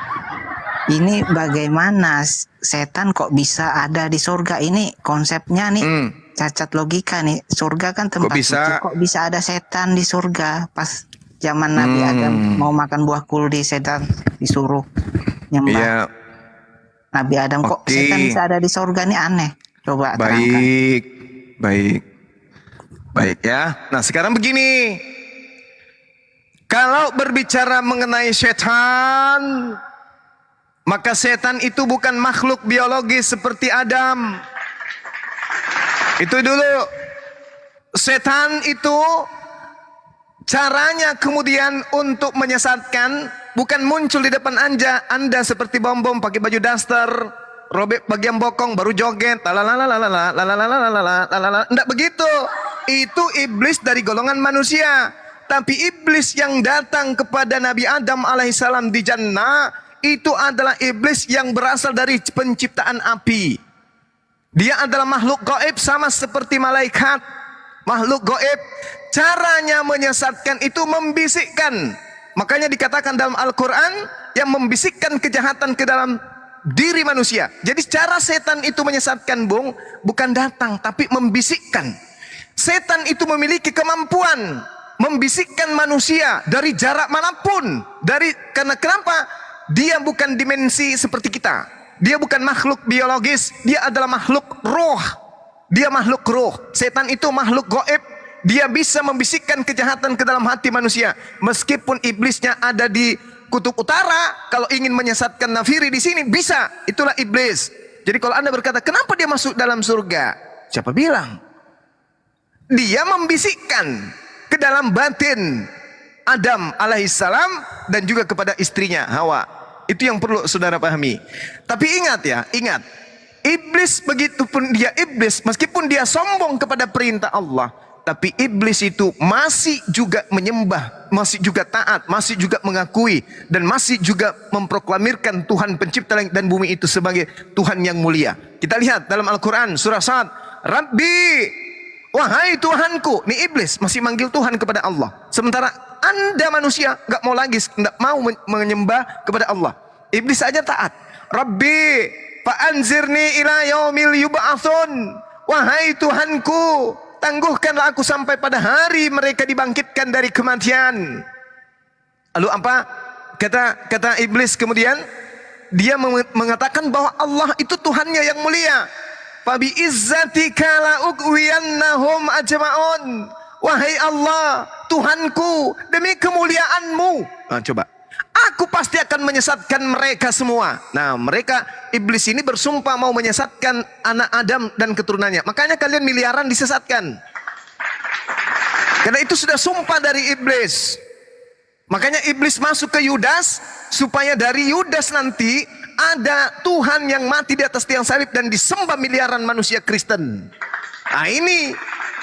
Ini bagaimana setan kok bisa ada di surga? Ini konsepnya nih cacat logika nih. Surga kan tempat suci, kok bisa ada setan di surga? Pas zaman Nabi Adam mau makan buah kuldi, setan disuruh nyembah. Nabi Adam kok setan bisa ada di surga, nih aneh. Coba terangkan. Baik ya. Nah, sekarang begini. Kalau berbicara mengenai setan, maka setan itu bukan makhluk biologis seperti Adam. Itu dulu. Setan itu caranya kemudian untuk menyesatkan bukan muncul di depan Anda seperti bom-bom pakai baju daster, robek bagian bokong baru joget, enggak begitu. itu iblis dari golongan manusia. Tapi iblis yang datang kepada Nabi Adam alaihissalam di jannah itu adalah iblis yang berasal dari penciptaan api. Dia adalah makhluk gaib sama seperti malaikat. Makhluk gaib, caranya menyesatkan itu membisikkan. Makanya dikatakan dalam Al-Quran yang membisikkan kejahatan ke dalam diri manusia. Jadi cara setan itu menyesatkan, Bung, bukan datang tapi membisikkan. Setan itu memiliki kemampuan membisikkan manusia dari jarak manapun. Karena kenapa? Dia bukan dimensi seperti kita. Dia bukan makhluk biologis, dia adalah makhluk roh. Dia makhluk roh. Setan itu makhluk gaib. Dia bisa membisikkan kejahatan ke dalam hati manusia. Meskipun iblisnya ada di kutub utara, kalau ingin menyesatkan nafiri di sini bisa. Itulah iblis. Jadi kalau Anda berkata, kenapa dia masuk dalam surga? Siapa bilang? Dia membisikkan ke dalam batin Adam alaihissalam dan juga kepada istrinya Hawa. Itu yang perlu saudara pahami. Tapi ingat ya, ingat. Iblis begitupun dia iblis, meskipun dia sombong kepada perintah Allah, tapi iblis itu masih juga menyembah, masih juga taat, masih juga mengakui, dan masih juga memproklamirkan Tuhan pencipta langit dan bumi itu sebagai Tuhan yang mulia. Kita lihat dalam Al-Quran surah Sa'ad, Rabbi, wahai Tuhanku. Ini iblis masih manggil Tuhan kepada Allah. Sementara Anda manusia nggak mau lagi, nggak mau menyembah kepada Allah. Iblis saja taat. Rabbi, fa'anzirni ila yaumil yub'atsun. Wahai Tuhanku, tangguhkanlah aku sampai pada hari mereka dibangkitkan dari kematian. Lalu apa? Kata iblis kemudian, dia mengatakan bahwa Allah itu Tuhannya yang mulia. Fabi izzatika la ughwiyannahum ajma'un. Wahai Allah, Tuhanku, demi kemuliaan-Mu. Nah, coba. Aku pasti akan menyesatkan mereka semua. Nah, mereka, iblis ini bersumpah mau menyesatkan anak Adam dan keturunannya. Makanya kalian miliaran disesatkan. Karena itu sudah sumpah dari iblis. Makanya iblis masuk ke Yudas, supaya dari Yudas nanti ada Tuhan yang mati di atas tiang salib dan disembah miliaran manusia Kristen. Nah, ini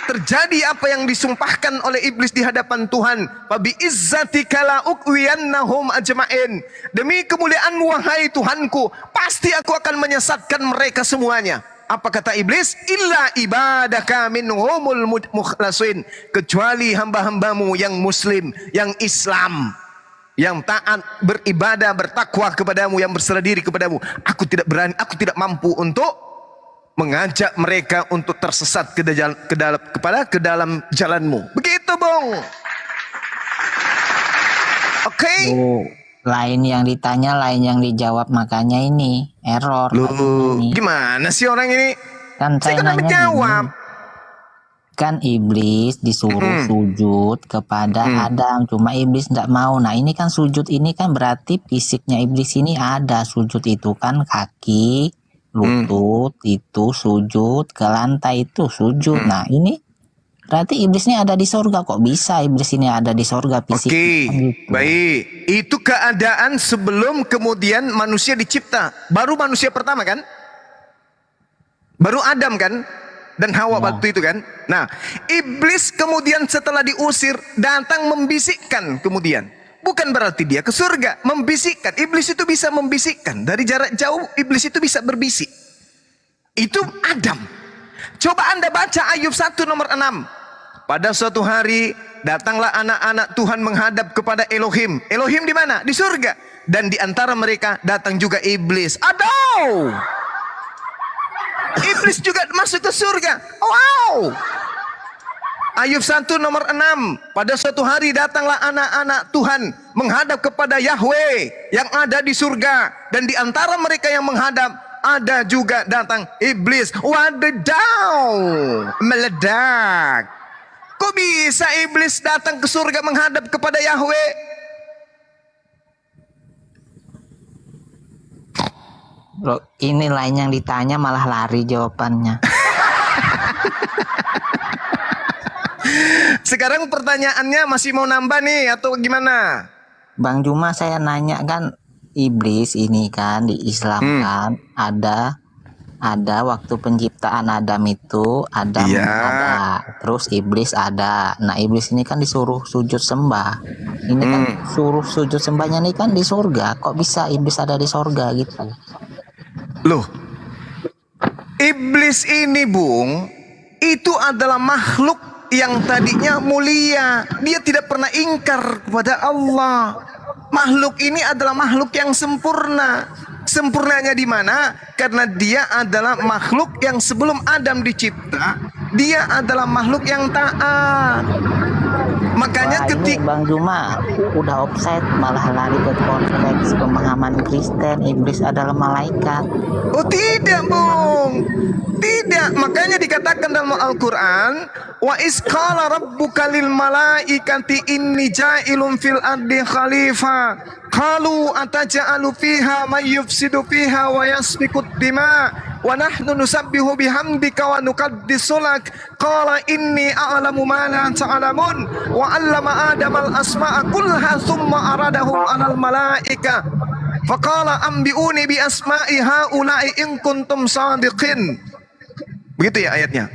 terjadi apa yang disumpahkan oleh iblis di hadapan Tuhan. Fabi izzatika la ughwiyannahum ajma'in. Demi kemuliaan-Mu wahai Tuhanku, pasti aku akan menyesatkan mereka semuanya. Apa kata iblis? Illa ibadaka minhumul mukhlasin. Kecuali hamba-hambamu yang muslim, yang Islam, yang taat, beribadah, bertakwa kepadamu, yang berserah diri kepadamu. Aku tidak berani, aku tidak mampu untuk mengajak mereka untuk tersesat ke dalam jalanmu. Begitu, Bung. Oke. Lain yang ditanya, lain yang dijawab, makanya ini error. Loh, gimana sih orang ini? Kan saya nanya jawab. Kan iblis disuruh sujud kepada Adam, cuma iblis tidak mau. Nah, ini kan sujud ini kan berarti fisiknya iblis ini ada. Sujud itu kan kaki, lutut itu sujud, ke lantai itu sujud. Nah, ini berarti iblisnya ada di sorga. Kok bisa iblis ini ada di sorga fisik? Oke, baik. Itu keadaan sebelum kemudian manusia dicipta. Baru manusia pertama kan? Baru Adam kan? Dan Hawa waktu itu kan? Nah, iblis kemudian setelah diusir datang membisikkan kemudian. Bukan berarti dia ke surga, membisikkan. Iblis itu bisa membisikkan. Dari jarak jauh iblis itu bisa berbisik. Itu Adam. Coba Anda baca Ayub 1 nomor 6. Pada suatu hari datanglah anak-anak Tuhan menghadap kepada Elohim. Elohim di mana? Di surga. Dan di antara mereka datang juga iblis. Aduh! Iblis juga masuk ke surga. Wow! Ayub 1 nomor 6. Pada suatu hari datanglah anak-anak Tuhan menghadap kepada Yahweh yang ada di surga. Dan di antara mereka yang menghadap ada juga datang iblis. Wadidaw! Meledak. Kok bisa iblis datang ke surga menghadap kepada Yahweh? Bro, ini lain yang ditanya malah lari jawabannya. Sekarang pertanyaannya masih mau nambah nih atau gimana? Bang Juma, saya nanya kan iblis ini kan di Islam kan ada ada waktu penciptaan Adam itu Adam ada, terus iblis ada. Nah iblis ini kan disuruh sujud sembah. Ini kan suruh sujud sembahnya ini kan di surga. Kok bisa iblis ada di surga gitu? Loh, iblis ini Bung, itu adalah makhluk yang tadinya mulia. Dia tidak pernah ingkar kepada Allah. Makhluk ini adalah makhluk yang sempurna. Sempurnanya di mana? Karena dia adalah makhluk yang sebelum Adam dicipta, dia adalah makhluk yang taat. Makanya ketika Bang Juma udah offside, malah lari ke konteks pemahaman Kristen, iblis adalah malaikat. Oh tidak Bung, tidak. Makanya dikatakan dalam Al-Quran, wa isqala rabbuka lil malaikati inni ja'ilun fil ardi khalifah qalu ataj'alu fiha may yufsidu fiha wa yasfiku dima wa nahnu nusabbihu bihamdika wa nuqaddisu lak qala inni a'lamu ma la ta'lamun wa 'allama adama al-asma'a kullaha thumma aradahum 'alal malaika faqala anbi'uni bi asma'i haula'i in kuntum shadiqin. Begitu ya ayatnya.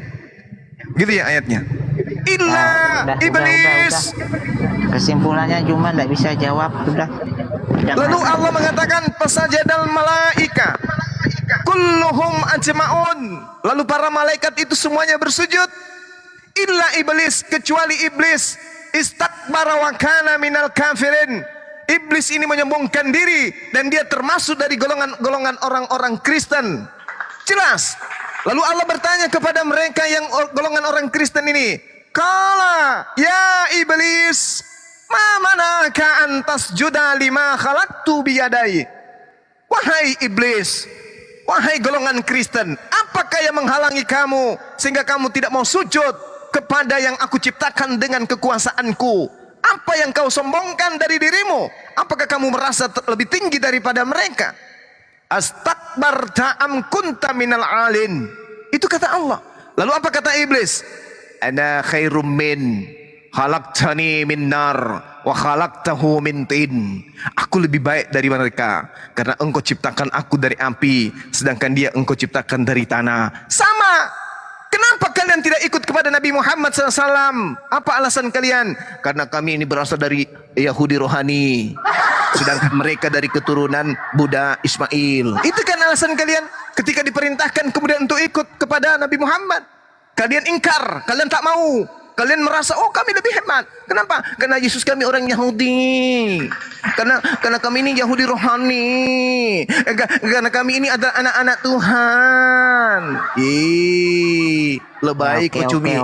Begitu ya ayatnya. Illa iblis. Kesimpulannya cuma nggak bisa jawab, sudah. Lalu Allah mengatakan fasajadal malaika kulluhum ajma'un. Lalu para malaikat itu semuanya bersujud. Illa iblis, kecuali iblis. Istakbara wa kana minal kafirin. Iblis ini menyombongkan diri dan dia termasuk dari golongan orang-orang Kristen. Jelas. Lalu Allah bertanya kepada mereka yang golongan orang Kristen ini, "Qala ya iblis, ma manaka antas juda lima khalaqtu biyadai." Wahai iblis, wahai golongan Kristen, apakah yang menghalangi kamu sehingga kamu tidak mau sujud kepada yang aku ciptakan dengan kekuasaanku? Apa yang kau sombongkan dari dirimu? Apakah kamu merasa lebih tinggi daripada mereka? Astakbarta am kunta minal alin. Itu kata Allah. Lalu apa kata iblis? Ana khairum min khalaqtani min nar wa khalaqtahu min tin. Aku lebih baik dari mereka karena engkau ciptakan aku dari api, sedangkan dia engkau ciptakan dari tanah. Sama. Kenapa kalian tidak ikut kepada Nabi Muhammad SAW? Apa alasan kalian? Karena kami ini berasal dari Yahudi rohani, sedangkan mereka dari keturunan Buddha Ismail. Itu kan alasan kalian ketika diperintahkan kemudian untuk ikut kepada Nabi Muhammad. Kalian ingkar, kalian tak mau. Kalian merasa, oh kami lebih hebat. Kenapa? Karena Yesus kami orang Yahudi. Karena kami ini Yahudi rohani. Karena kami ini adalah anak-anak Tuhan. Lebay kau cumi.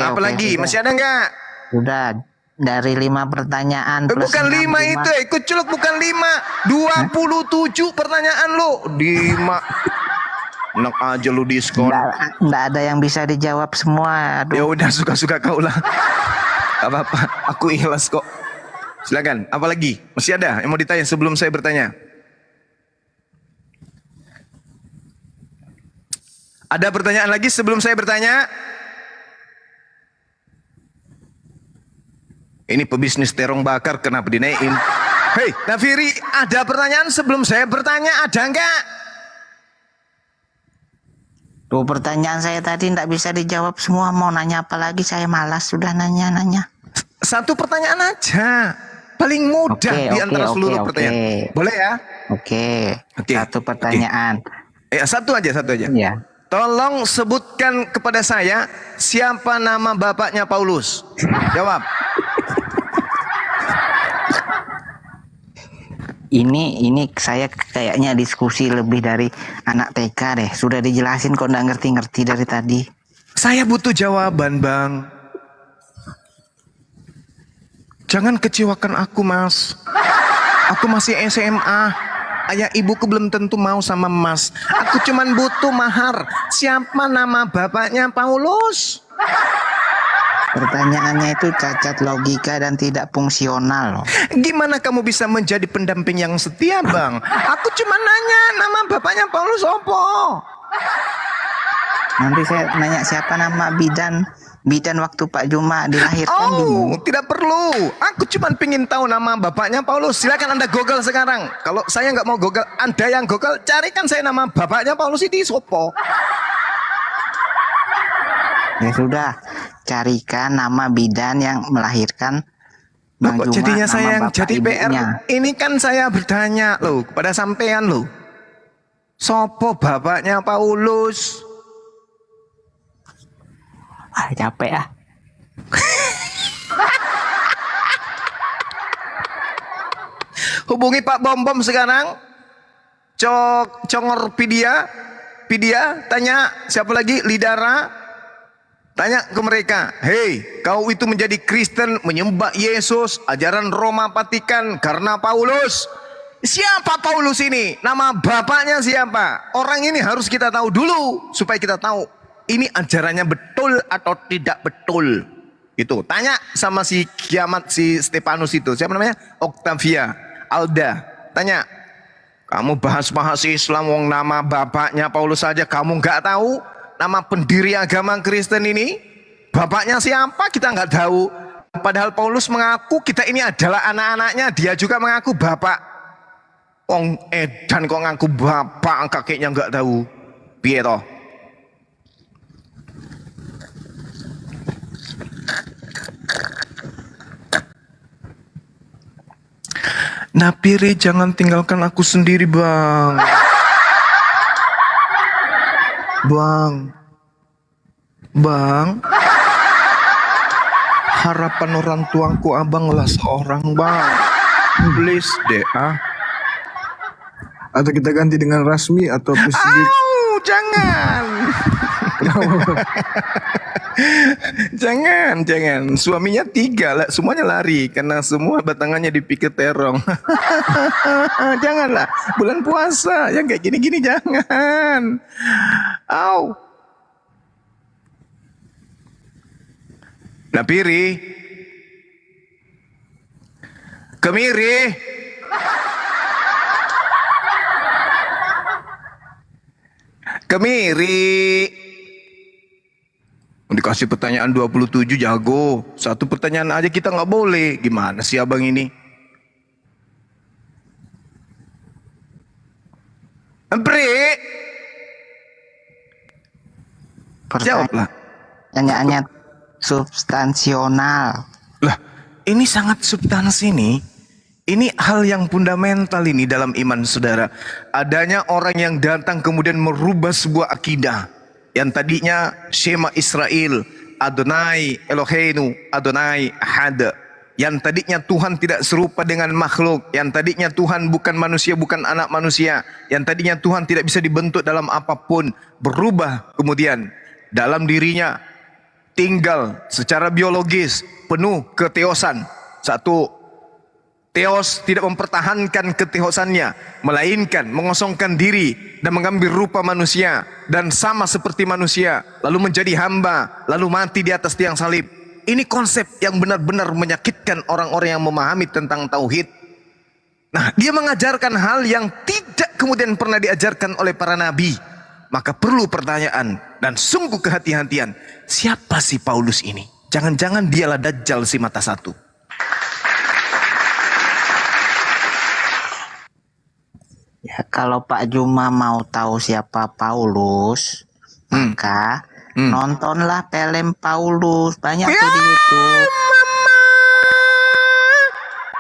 Apalagi? Masih ada enggak? Udah. Dari 5 pertanyaan plus bukan 5 itu, ikut culuk bukan 5, 27 pertanyaan lo. 5. Enak aja lu diskon. Nggak ada yang bisa dijawab semua. Ya udah, suka-suka kau lah. Apa-apa, aku ikhlas kok. Silakan, apa lagi? Masih ada yang mau ditanya sebelum saya bertanya? Ada pertanyaan lagi sebelum saya bertanya? Ini pebisnis terong bakar kenapa dinaikin? Hei, Nafiri, ada pertanyaan sebelum saya bertanya, ada enggak? Tuh pertanyaan saya tadi tidak bisa dijawab semua. Mau nanya apa lagi? Saya malas sudah nanya-nanya. Satu pertanyaan aja. Paling mudah di antara seluruh pertanyaan. Boleh ya? Oke. Satu pertanyaan. Satu aja. Ya. Tolong sebutkan kepada saya siapa nama bapaknya Paulus. Jawab. Ini saya kayaknya diskusi lebih dari anak TK deh. Sudah dijelasin kok nggak ngerti-ngerti dari tadi. Saya butuh jawaban, Bang. Jangan kecewakan aku, Mas. Aku masih SMA. Ayah ibuku belum tentu mau sama Mas. Aku cuman butuh mahar. Siapa nama bapaknya Paulus? Pertanyaannya itu cacat logika dan tidak fungsional. Gimana kamu bisa menjadi pendamping yang setia, Bang? Aku cuma nanya nama bapaknya Paulus opo. Nanti saya nanya siapa nama bidan bidan waktu Pak Juma dilahirkan Oh, tidak perlu. Aku cuma pingin tahu nama bapaknya Paulus. Silakan Anda Google sekarang. Kalau saya nggak mau Google, Anda yang Google, carikan saya nama bapaknya Paulus ini sopo. Ya sudah, carikan nama bidan yang melahirkan Bang Kok Juma, jadinya nama saya yang bapak jadi PR? ibunya. Ini kan saya bertanya loh kepada sampean loh. Sopo bapaknya Paulus? Ah, capek ah. Hubungi Pak Bom Bom sekarang. Congorpedia, tanya siapa lagi? Lidara. Tanya ke mereka, hei, kau itu menjadi Kristen, menyembah Yesus, ajaran Roma Vatikan karena Paulus. Siapa Paulus ini? Nama bapaknya siapa? Orang ini harus kita tahu dulu supaya kita tahu ini ajarannya betul atau tidak betul. Itu tanya sama si kiamat si Stefanus itu. Siapa namanya? Octavia Alda. Tanya, kamu bahas-bahas Islam, wong nama bapaknya Paulus saja kamu nggak tahu? Nama pendiri agama Kristen ini bapaknya siapa kita nggak tahu. Padahal Paulus mengaku kita ini adalah anak-anaknya, dia juga mengaku bapak. Wong edan kok ngaku bapak, kakeknya nggak tahu. Piye toh? Napiri, jangan tinggalkan aku sendiri, Bang. Bang, harapan orang tuaku abanglah seorang, Bang. Please deh, Atau kita ganti dengan Rasmi atau Presiden. Jangan. jangan. Suaminya 3 lah, semuanya lari karena semua batangannya dipikir terong. Janganlah, bulan puasa yang kayak gini-gini jangan. Napiri, kemiri. Dikasih pertanyaan 27 jago. 1 pertanyaan aja kita nggak boleh. Gimana sih abang ini? Jawablah. Pertanyaannya substansional. Lah, ini sangat substansi nih. Ini hal yang fundamental ini dalam iman saudara. Adanya orang yang datang kemudian merubah sebuah akidah. Yang tadinya Shema Israel, Adonai Eloheinu, Adonai Ahad. Yang tadinya Tuhan tidak serupa dengan makhluk. Yang tadinya Tuhan bukan manusia, bukan anak manusia. Yang tadinya Tuhan tidak bisa dibentuk dalam apapun. Berubah kemudian dalam dirinya tinggal secara biologis penuh keteosan. Satu, Theos tidak mempertahankan keteosannya, melainkan mengosongkan diri dan mengambil rupa manusia dan sama seperti manusia, lalu menjadi hamba, lalu mati di atas tiang salib. Ini konsep yang benar-benar menyakitkan orang-orang yang memahami tentang tauhid. Nah, dia mengajarkan hal yang tidak kemudian pernah diajarkan oleh para nabi. Maka perlu pertanyaan dan sungguh kehati-hatian. Siapa si Paulus ini? Jangan-jangan dialah Dajjal si mata satu. Ya, kalau Pak Juma mau tahu siapa Paulus, maka nontonlah film Paulus. Banyak tuh di YouTube.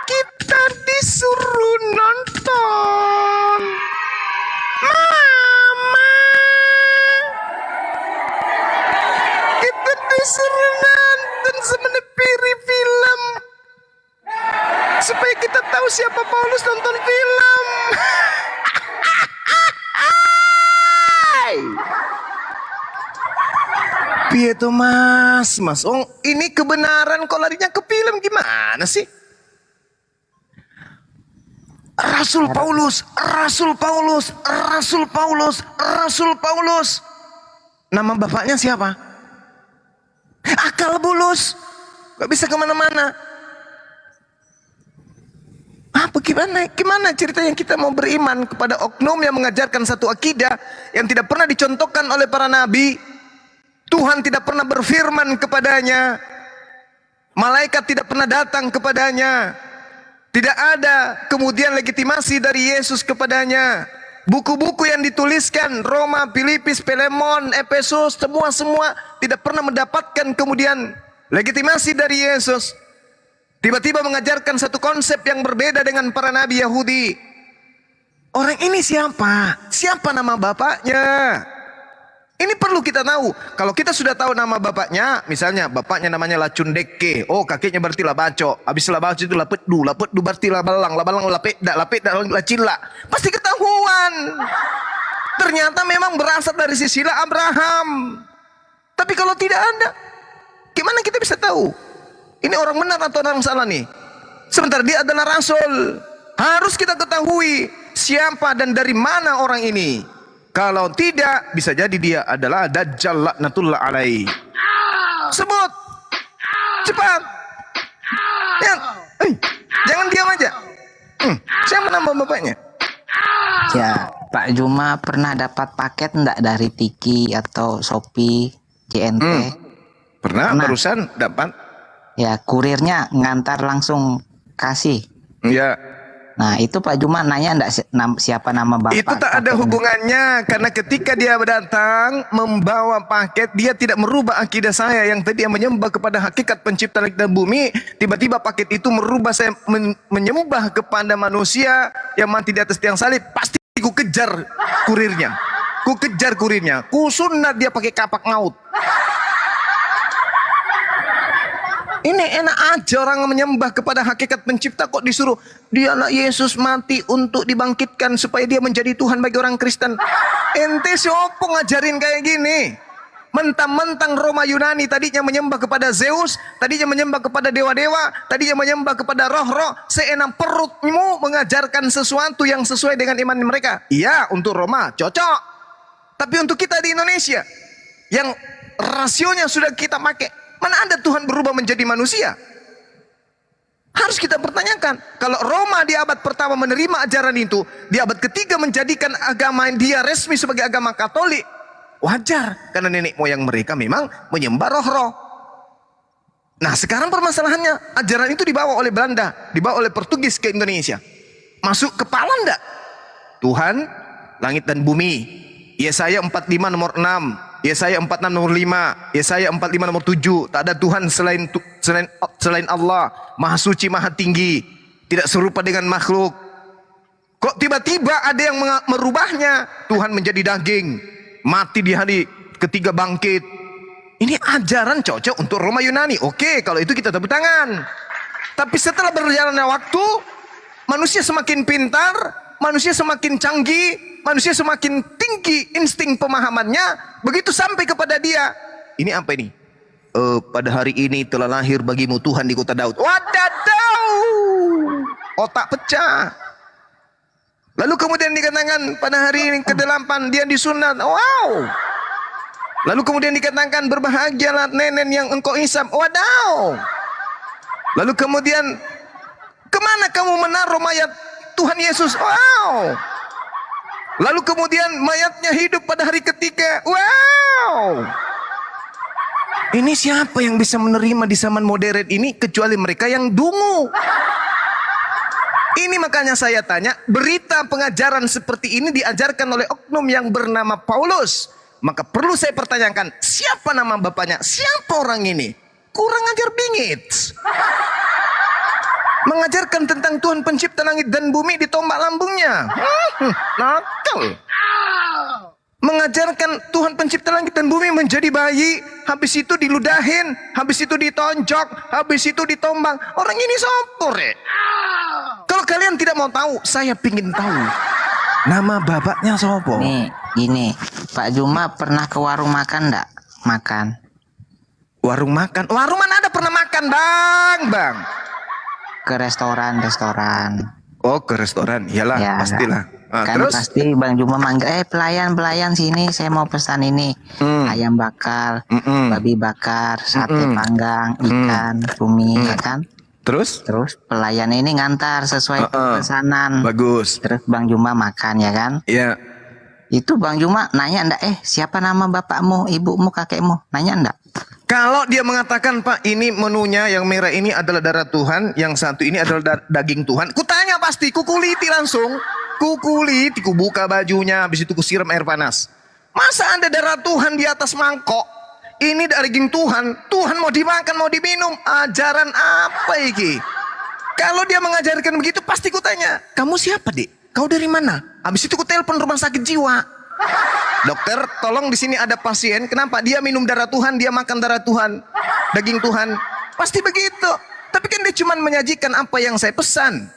Kita disuruh nonton. Mama. Kita disuruh nonton semenepiri film. Supaya kita tahu siapa Paulus, nonton film. Piye tuh mas? Oh, ini kebenaran kok larinya ke film, gimana sih? Rasul Paulus. Nama bapaknya siapa? Akal bulus. Gak bisa kemana-mana. Gimana ceritanya kita mau beriman kepada oknum yang mengajarkan satu akidah yang tidak pernah dicontohkan oleh para nabi? Tuhan tidak pernah berfirman kepadanya. Malaikat tidak pernah datang kepadanya. Tidak ada kemudian legitimasi dari Yesus kepadanya. Buku-buku yang dituliskan, Roma, Filipus, Filemon, Efesus, semua tidak pernah mendapatkan kemudian legitimasi dari Yesus. Tiba-tiba mengajarkan satu konsep yang berbeda dengan para nabi Yahudi. Orang ini siapa? Siapa nama bapaknya? Ini perlu kita tahu. Kalau kita sudah tahu nama bapaknya, misalnya bapaknya namanya Lacundeke, oh kakeknya berarti Labaco, habis Labaco itu Lapeddu berarti Labalang Lapedda Lacilla. Pasti ketahuan. Ternyata memang berasal dari silsilah Abraham. Tapi kalau tidak ada, gimana kita bisa tahu? Ini orang benar atau orang salah nih? Sebentar, dia adalah rasul. Harus kita ketahui siapa dan dari mana orang ini. Kalau tidak, bisa jadi dia adalah Dajjal laknatullah alaih. Sebut. Cepat. Ya. Jangan diam aja. Siapa nama bapaknya? Ya, Pak Juma pernah dapat paket enggak dari Tiki atau Shopee, JNT? Pernah, barusan dapat. Ya, kurirnya ngantar langsung kasih. Ya. Nah, itu Pak Juma nanya enggak siapa nama bapak? Itu tak ada hubungannya, karena ketika dia datang membawa paket, dia tidak merubah akidah saya yang tadi yang menyembah kepada hakikat pencipta langit dan bumi. Tiba-tiba paket itu merubah saya menyembah kepada manusia yang mati di atas tiang salib. Pasti ku kejar kurirnya. Ku kejar kurirnya. Ku sunat dia pakai kapak maut. Ini enak aja orang menyembah kepada hakikat pencipta, kok disuruh dialah Yesus mati untuk dibangkitkan supaya dia menjadi Tuhan bagi orang Kristen. Ente siapa ngajarin kayak gini? Mentang-mentang Roma Yunani tadinya menyembah kepada Zeus, tadinya menyembah kepada dewa-dewa, tadinya menyembah kepada roh-roh, seenak perutmu mengajarkan sesuatu yang sesuai dengan iman mereka. Iya, untuk Roma cocok. Tapi untuk kita di Indonesia yang rasionya sudah kita pakai, mana ada Tuhan berubah menjadi manusia? Harus kita pertanyakan. Kalau Roma di abad pertama menerima ajaran itu, di abad ketiga menjadikan agama dia resmi sebagai agama Katolik, wajar. Karena nenek moyang mereka memang menyembah roh-roh. Nah sekarang permasalahannya, ajaran itu dibawa oleh Belanda, dibawa oleh Portugis ke Indonesia. Masuk kepala enggak? Tuhan, langit dan bumi. Yesaya 45 nomor 6. Yesaya 46 nomor 5, Yesaya 45 nomor 7. Tak ada Tuhan selain Allah, Maha Suci, Maha Tinggi, tidak serupa dengan makhluk. Kok tiba-tiba ada yang merubahnya? Tuhan menjadi daging, mati di hari ketiga bangkit. Ini ajaran cocok untuk Roma Yunani. Oke, kalau itu kita tepuk tangan. Tapi setelah berjalannya waktu, manusia semakin pintar, manusia semakin canggih, manusia semakin tinggi insting pemahamannya. Begitu sampai kepada dia, ini apa ini? Pada hari ini telah lahir bagimu Tuhan di kota Daud. Wadadau, otak pecah. Lalu kemudian dikatakan pada hari ini ke-8 dia disunat. Wow. Lalu kemudian dikatakan berbahagialah nenek yang engkau hisap. Wadaw. Lalu kemudian kemana kamu menaruh mayat Tuhan Yesus? Wow. Lalu kemudian mayatnya hidup pada hari ketiga. Wow. Ini siapa yang bisa menerima di zaman modern ini kecuali mereka yang dungu? Ini makanya saya tanya, berita pengajaran seperti ini diajarkan oleh oknum yang bernama Paulus. Maka perlu saya pertanyakan, siapa nama bapaknya? Siapa orang ini? Kurang ajar bingit. Mengajarkan tentang Tuhan pencipta langit dan bumi ditombak lambungnya. Nakal. Mengajarkan Tuhan pencipta langit dan bumi menjadi bayi, habis itu diludahin, habis itu ditonjok, habis itu ditombak. Orang ini sopor ya. Kalau kalian tidak mau tahu, saya pingin tahu. Nama bapaknya sopo? Nih, gini, Pak Juma pernah ke warung makan enggak? Makan. Warung makan? Warung mana ada pernah makan, Bang? Ke restoran. Oh, ke restoran. Iyalah, Ya, pastilah. kan Terus? pasti Bang Juma manggil, pelayan sini, saya mau pesan ini. Ayam bakar, babi bakar, sate panggang, ikan, cumi, ya kan? Terus pelayan ini ngantar sesuai pesanan. Bagus. Terus Bang Juma makan, ya kan? Iya. Itu Bang Juma nanya enggak, siapa nama bapakmu, ibumu, kakekmu? Nanya enggak? Kalau dia mengatakan, Pak, ini menunya yang merah ini adalah darah Tuhan, yang satu ini adalah daging Tuhan, kutanya pasti, kukuliti langsung. Kukuliti, kubuka bajunya, habis itu kusiram air panas. Masa ada darah Tuhan di atas mangkok? Ini daging Tuhan, Tuhan mau dimakan, mau diminum. Ajaran apa iki? Kalau dia mengajarkan begitu, pasti kutanya, kamu siapa, Dik? Kau dari mana? Habis itu ku telepon rumah sakit jiwa. Dokter, tolong di sini ada pasien. Kenapa? Dia minum darah Tuhan, dia makan darah Tuhan, daging Tuhan. Pasti begitu. Tapi kan dia cuma menyajikan apa yang saya pesan.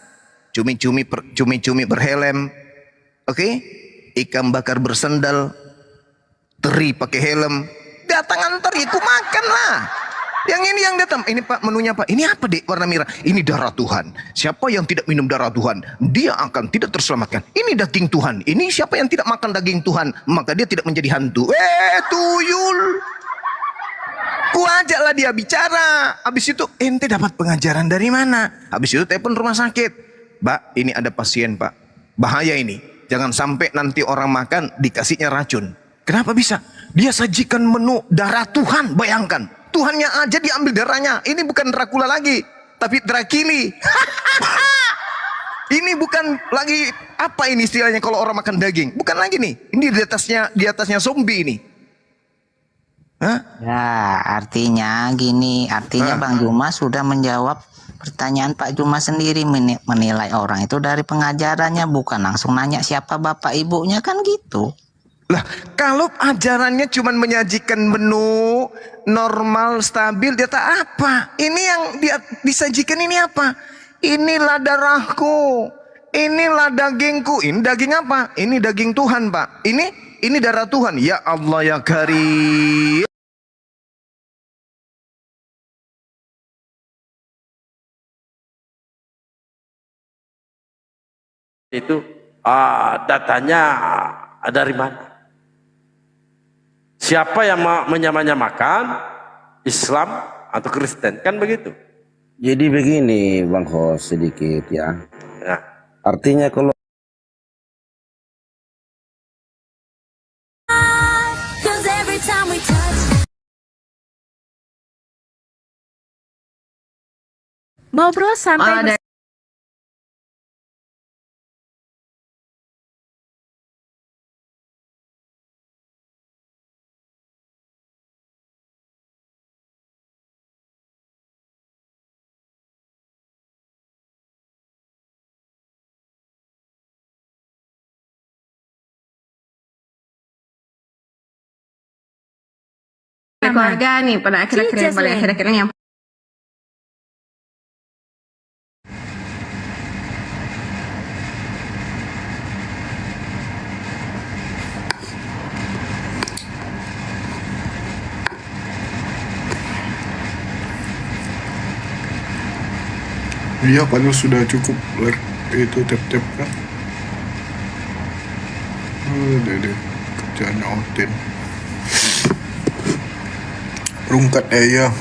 Cumi-cumi berhelm, oke? Ikan bakar bersendal, teri pakai helm. Datang antar, ya ku makan lah. Yang ini yang datang, ini Pak menunya Pak, ini apa Dek warna merah? Ini darah Tuhan. Siapa yang tidak minum darah Tuhan, dia akan tidak terselamatkan. Ini daging Tuhan. Ini siapa yang tidak makan daging Tuhan, maka dia tidak menjadi hantu. Tuyul. Ku ajaklah dia bicara. Habis itu ente dapat pengajaran dari mana? Habis itu telepon rumah sakit. Mbak, ini ada pasien Pak. Bahaya ini. Jangan sampai nanti orang makan dikasihnya racun. Kenapa bisa? Dia sajikan menu darah Tuhan, bayangkan. Tuhannya aja diambil darahnya. Ini bukan Dracula lagi, tapi Drakili. Ini bukan lagi apa ini istilahnya kalau orang makan daging. Bukan lagi nih. Ini di atasnya zombie ini. Hah? Ya, artinya gini, Bang Juma sudah menjawab pertanyaan Pak Juma sendiri, menilai orang itu dari pengajarannya, bukan langsung nanya siapa bapak ibunya, kan gitu. Lah, kalau ajarannya cuma menyajikan menu normal, stabil, dia tak apa. Ini yang dia disajikan ini apa? Inilah darahku, inilah dagingku. Ini daging apa? Ini daging Tuhan, Pak. Ini darah Tuhan. Ya Allah ya Karim. Itu datanya dari mana? Siapa yang menyamakan Islam atau Kristen? Kan begitu. Jadi begini Bang Hos, sedikit ya. Ya. Artinya kalau Ngobrol sampai keluarga nih pada akhir-akhir yang paling akhir-akhir yang Iya, padahal sudah cukup like itu tap-tap kan. Udah deh, kerjanya Otin. Rungkat ya.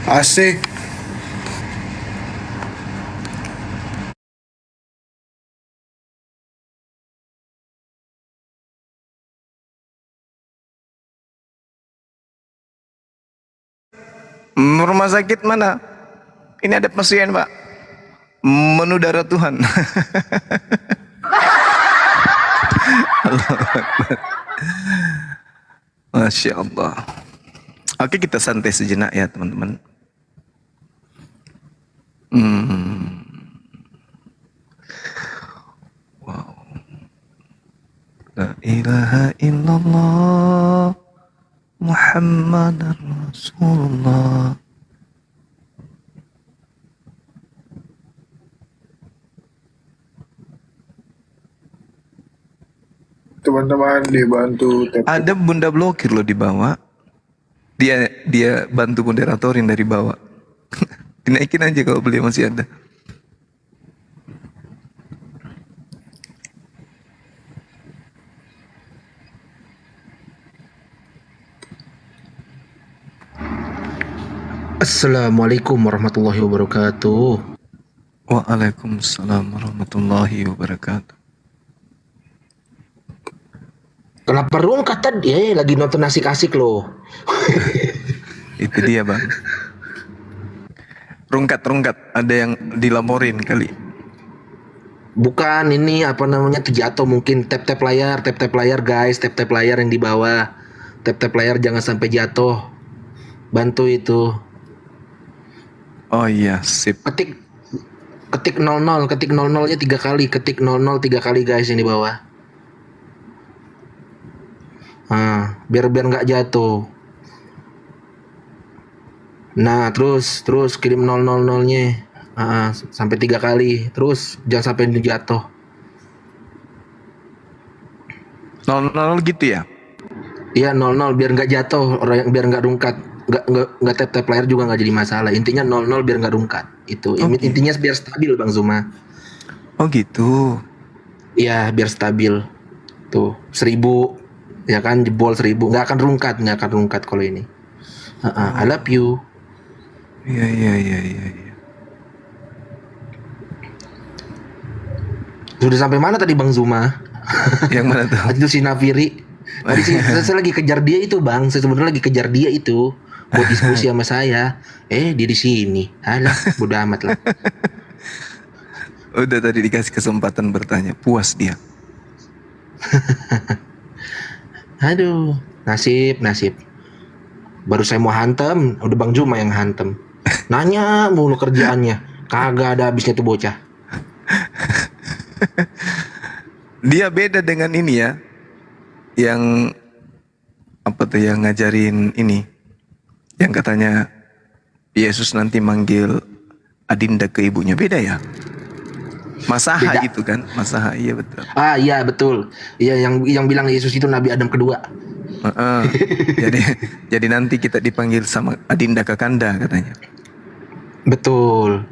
AC. Rumah sakit mana? Ini ada pasien Pak. Menu darah Tuhan. Masya Allah. Oke, kita santai sejenak ya teman-teman. Wow. La ilaha illallah Muhammadar Rasulullah. teman-teman dibantu tap. Ada bunda blokir loh di bawah. Dia bantu moderatorin dari bawah. Dinaikin aja kalau beliau masih ada. Assalamualaikum warahmatullahi wabarakatuh. Waalaikumsalam warahmatullahi wabarakatuh. Kenapa rungkat tadi? Lagi nonton asik-asik loh. Itu dia bang. Rungkat. Ada yang dilaporin kali. Bukan, ini apa namanya, terjatuh mungkin. Tap layar guys. Tap layar yang di bawah. Tap layar jangan sampai jatuh. Bantu itu. Oh iya, sip. Ketik 00, ketik 00-nya 3 kali, ketik 00 3 kali guys yang di bawah. Biar nggak jatuh. Nah, terus kirim 000-nya. Sampai 3 kali. Terus jangan sampai jatuh. 00 gitu ya? Iya, 00 biar nggak jatuh, biar nggak rungkat. Nggak tap layar juga nggak jadi masalah. Intinya 00 biar nggak rungkat. Itu intinya biar stabil Bang Zuma. Oh gitu. Iya, biar stabil. Tuh 1000 ya kan, jebol 1000 nggak akan rungkat kalau ini. I love you. Iya. Sudah sampai mana tadi Bang Zuma? Yang mana tuh? Itu si Nafiri. Tadi saya lagi kejar dia itu Bang. Saya sebenarnya lagi kejar dia itu buat diskusi sama saya. Dia di sini. Alah, bodo amat lah. Udah tadi dikasih kesempatan bertanya, puas dia. Aduh, nasib. Baru saya mau hantem, udah Bang Zuma yang hantem. Nanya mulu kerjaannya, kagak ada habisnya tuh bocah. Dia beda dengan ini ya, yang apa tuh, yang ngajarin ini, yang katanya Yesus nanti manggil Adinda ke ibunya, beda ya? Masaha Beda. gitu kan? Masaha, iya betul. Iya betul. Iya, yang bilang Yesus itu Nabi Adam kedua. Jadi nanti kita dipanggil sama Adinda Kakanda katanya. Betul.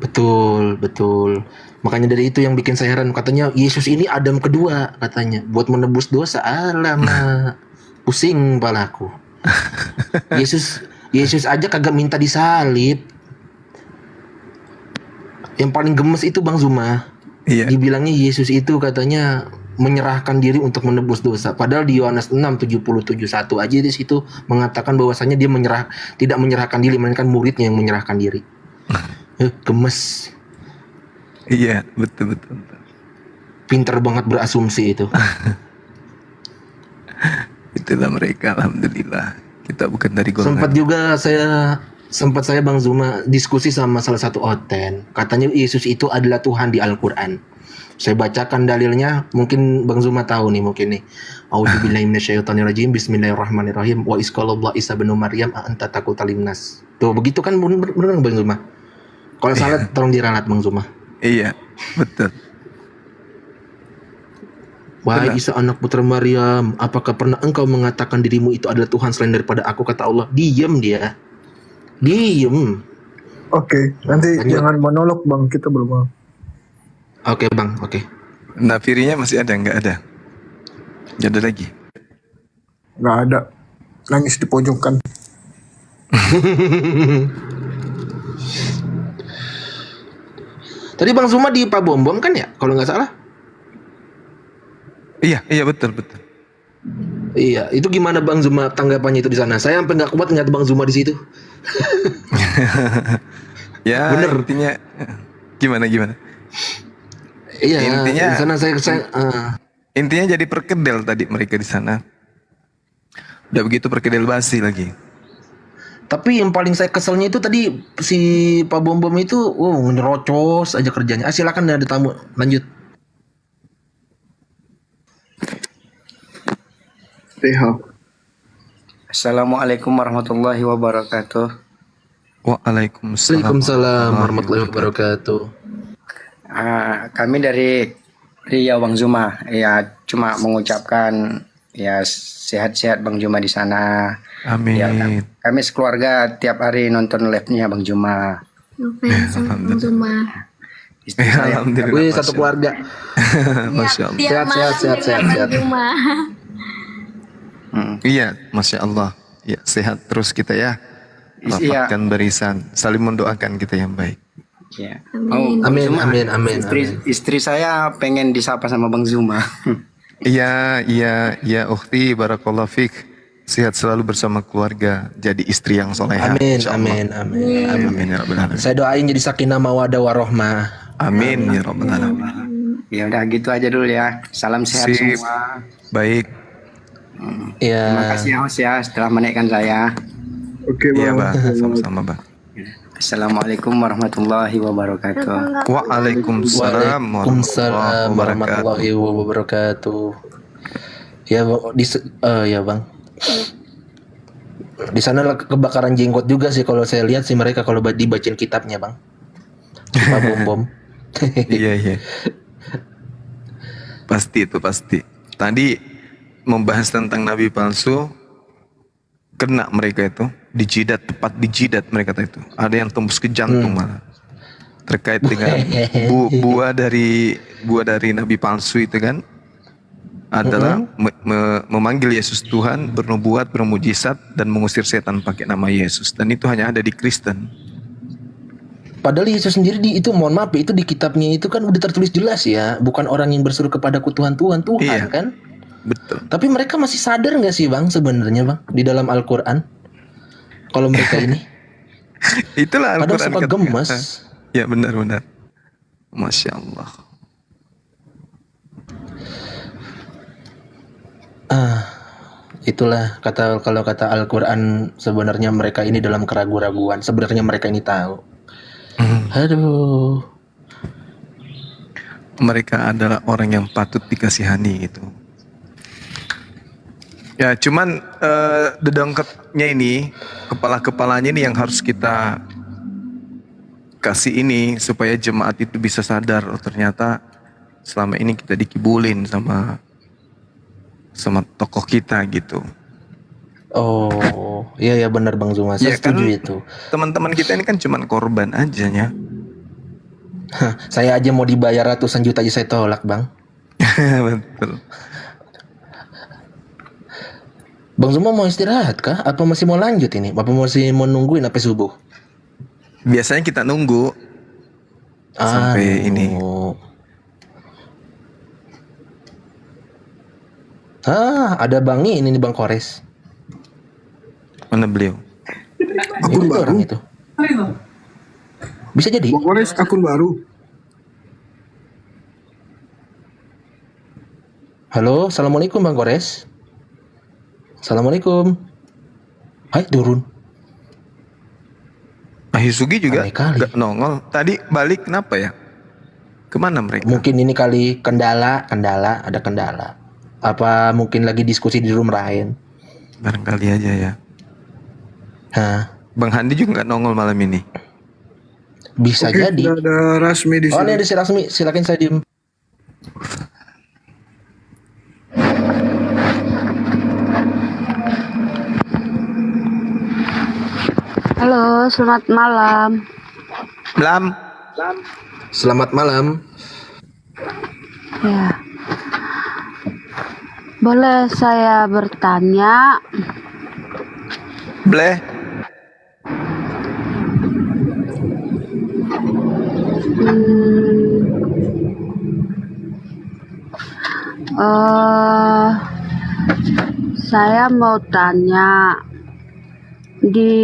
Makanya dari itu yang bikin saya heran, katanya Yesus ini Adam kedua katanya, buat menebus dosa. Alamak, pusing palaku. Yesus aja kagak minta disalib. Yang paling gemes itu Bang Zuma. Iya. Dibilangnya Yesus itu katanya menyerahkan diri untuk menebus dosa. Padahal di Yohanes 6:77-1 aja di situ mengatakan bahwasanya dia tidak menyerahkan diri, melainkan muridnya yang menyerahkan diri. Gemes. Iya, betul. Pinter banget berasumsi itu. Itulah mereka, alhamdulillah. Kita bukan dari golongan. Sempat saya Bang Zuma diskusi sama salah satu oten. Katanya Yesus itu adalah Tuhan di Al-Qur'an. Saya bacakan dalilnya, mungkin Bang Zuma tahu nih mungkin nih. A'udzubillahi minasyaitonirrajim. Bismillahirrahmanirrahim. Wa isqalallahu Isa bin Maryam anta taqutal linnas. Tuh begitu kan benar Bang Zuma. Kalau salah tolong diralat Bang Zuma. Iya, betul. Wahai Isa anak putra Maryam, apakah pernah engkau mengatakan dirimu itu adalah Tuhan selain daripada aku? Kata Allah. Diem dia. Diem. Oke, nanti jangan monolog Bang, kita belum mau. Oke Bang, oke. Nafirinya masih ada, nggak ada? Nggak ada lagi? Nggak ada. Nangis di pojokan. Tadi Bang Zuma di Pak Bom kan ya, kalau nggak salah? Iya betul. Iya, itu gimana Bang Zuma tanggapannya itu di sana? Saya sampai nggak kuat ngeliat Bang Zuma di situ. Ya, bener. Intinya gimana? Iya, intinya di sana saya intinya jadi perkedel tadi mereka di sana. Udah begitu perkedel basi lagi. Tapi yang paling saya keselnya itu tadi si Pak Bom itu, ngerocos aja kerjanya. Silakan ada tamu, lanjut. Assalamualaikum warahmatullahi wabarakatuh. Waalaikumsalam warahmatullahi wabarakatuh. Kami dari Riau Bang Zuma, ya cuma mengucapkan Ya sehat-sehat Bang Juma di sana. Amin. Ya, kami sekeluarga tiap hari nonton live-nya Bang Juma. Bang Juma. Istri saya. Alhamdulillah. Wih, satu keluarga. Masya Allah. Sehat. Iya, Masya Allah. Ya, sehat terus kita ya. Iya. Rapatkan barisan, saling mendoakan kita yang baik. Ya. Amin. Istri saya pengen disapa sama Bang Zuma. Iya, ukhti, barakallahu fik. Sehat selalu bersama keluarga, jadi istri yang soleha. Amin. Ya Rabbal Alamin. Saya doain jadi sakinah mawadah warohmah. Amin ya Rabbal Alamin. Ya udah gitu aja dulu ya. Salam sehat Sip. semua. Baik. Ya. Terima kasih ya host ya setelah menaikkan saya. Oke Iya Bang. Bang, sama-sama Bang. Assalamualaikum warahmatullahi wabarakatuh. Waalaikumsalam warahmatullahi wabarakatuh. Ya, Bang. Di sana kebakaran jenggot juga sih kalau saya lihat sih mereka kalau dibacain kitabnya, Bang. Bom. Iya. Pasti. Tadi membahas tentang nabi palsu, kena mereka itu, tepat dijidat mereka itu. Ada yang tembus ke jantung malah. Terkait dengan buah dari nabi palsu itu kan adalah memanggil Yesus Tuhan, bernubuat, bermujizat dan mengusir setan pakai nama Yesus, dan itu hanya ada di Kristen. Padahal Yesus sendiri itu mohon maaf itu di kitabnya itu kan udah tertulis jelas ya, bukan orang yang berseru kepadaku Tuhan Iya, kan? Betul. Tapi mereka masih sadar nggak sih Bang sebenarnya Bang di dalam Al-Quran kalau mereka ini? Itulah Al-Quran. Kadang suka gemes. Ya benar. Masya Allah. Itulah kalau kata Al-Quran sebenarnya mereka ini dalam keraguan-raguan. Sebenarnya mereka ini tahu. Aduh. Mereka adalah orang yang patut dikasihani gitu. Ya cuman dedengketnya ini, kepala-kepalanya ini yang harus kita kasih ini supaya jemaat itu bisa sadar, oh ternyata selama ini kita dikibulin sama tokoh kita gitu. Oh, iya benar Bang Zuma, saya setuju itu. Teman-teman kita ini kan cuman korban aja ya. Saya aja mau dibayar ratusan juta aja saya tolak Bang. Betul. Bang Zuma mau istirahat kah? Apa masih mau lanjut ini? Apa masih mau nungguin sampai subuh? Biasanya kita nunggu sampai ini. Ada Bang ini nih Bang Kores. Mana beliau? Akun baru orang itu. Bisa jadi. Bang Kores akun baru. Halo, assalamualaikum Bang Kores. Assalamualaikum. Hai, turun. Hisugi juga gak nongol. Tadi balik kenapa ya? Kemana mereka? Mungkin ini kali ada kendala. Apa mungkin lagi diskusi di room lain? Barangkali aja ya. Bang Handi juga gak nongol malam ini. Bisa jadi. Ada Rasmi di sini. Oh, ini ada si Rasmi. Silakan saya diem. Halo, selamat malam. Selamat malam. Ya. Boleh saya bertanya? Boleh. Saya mau tanya, di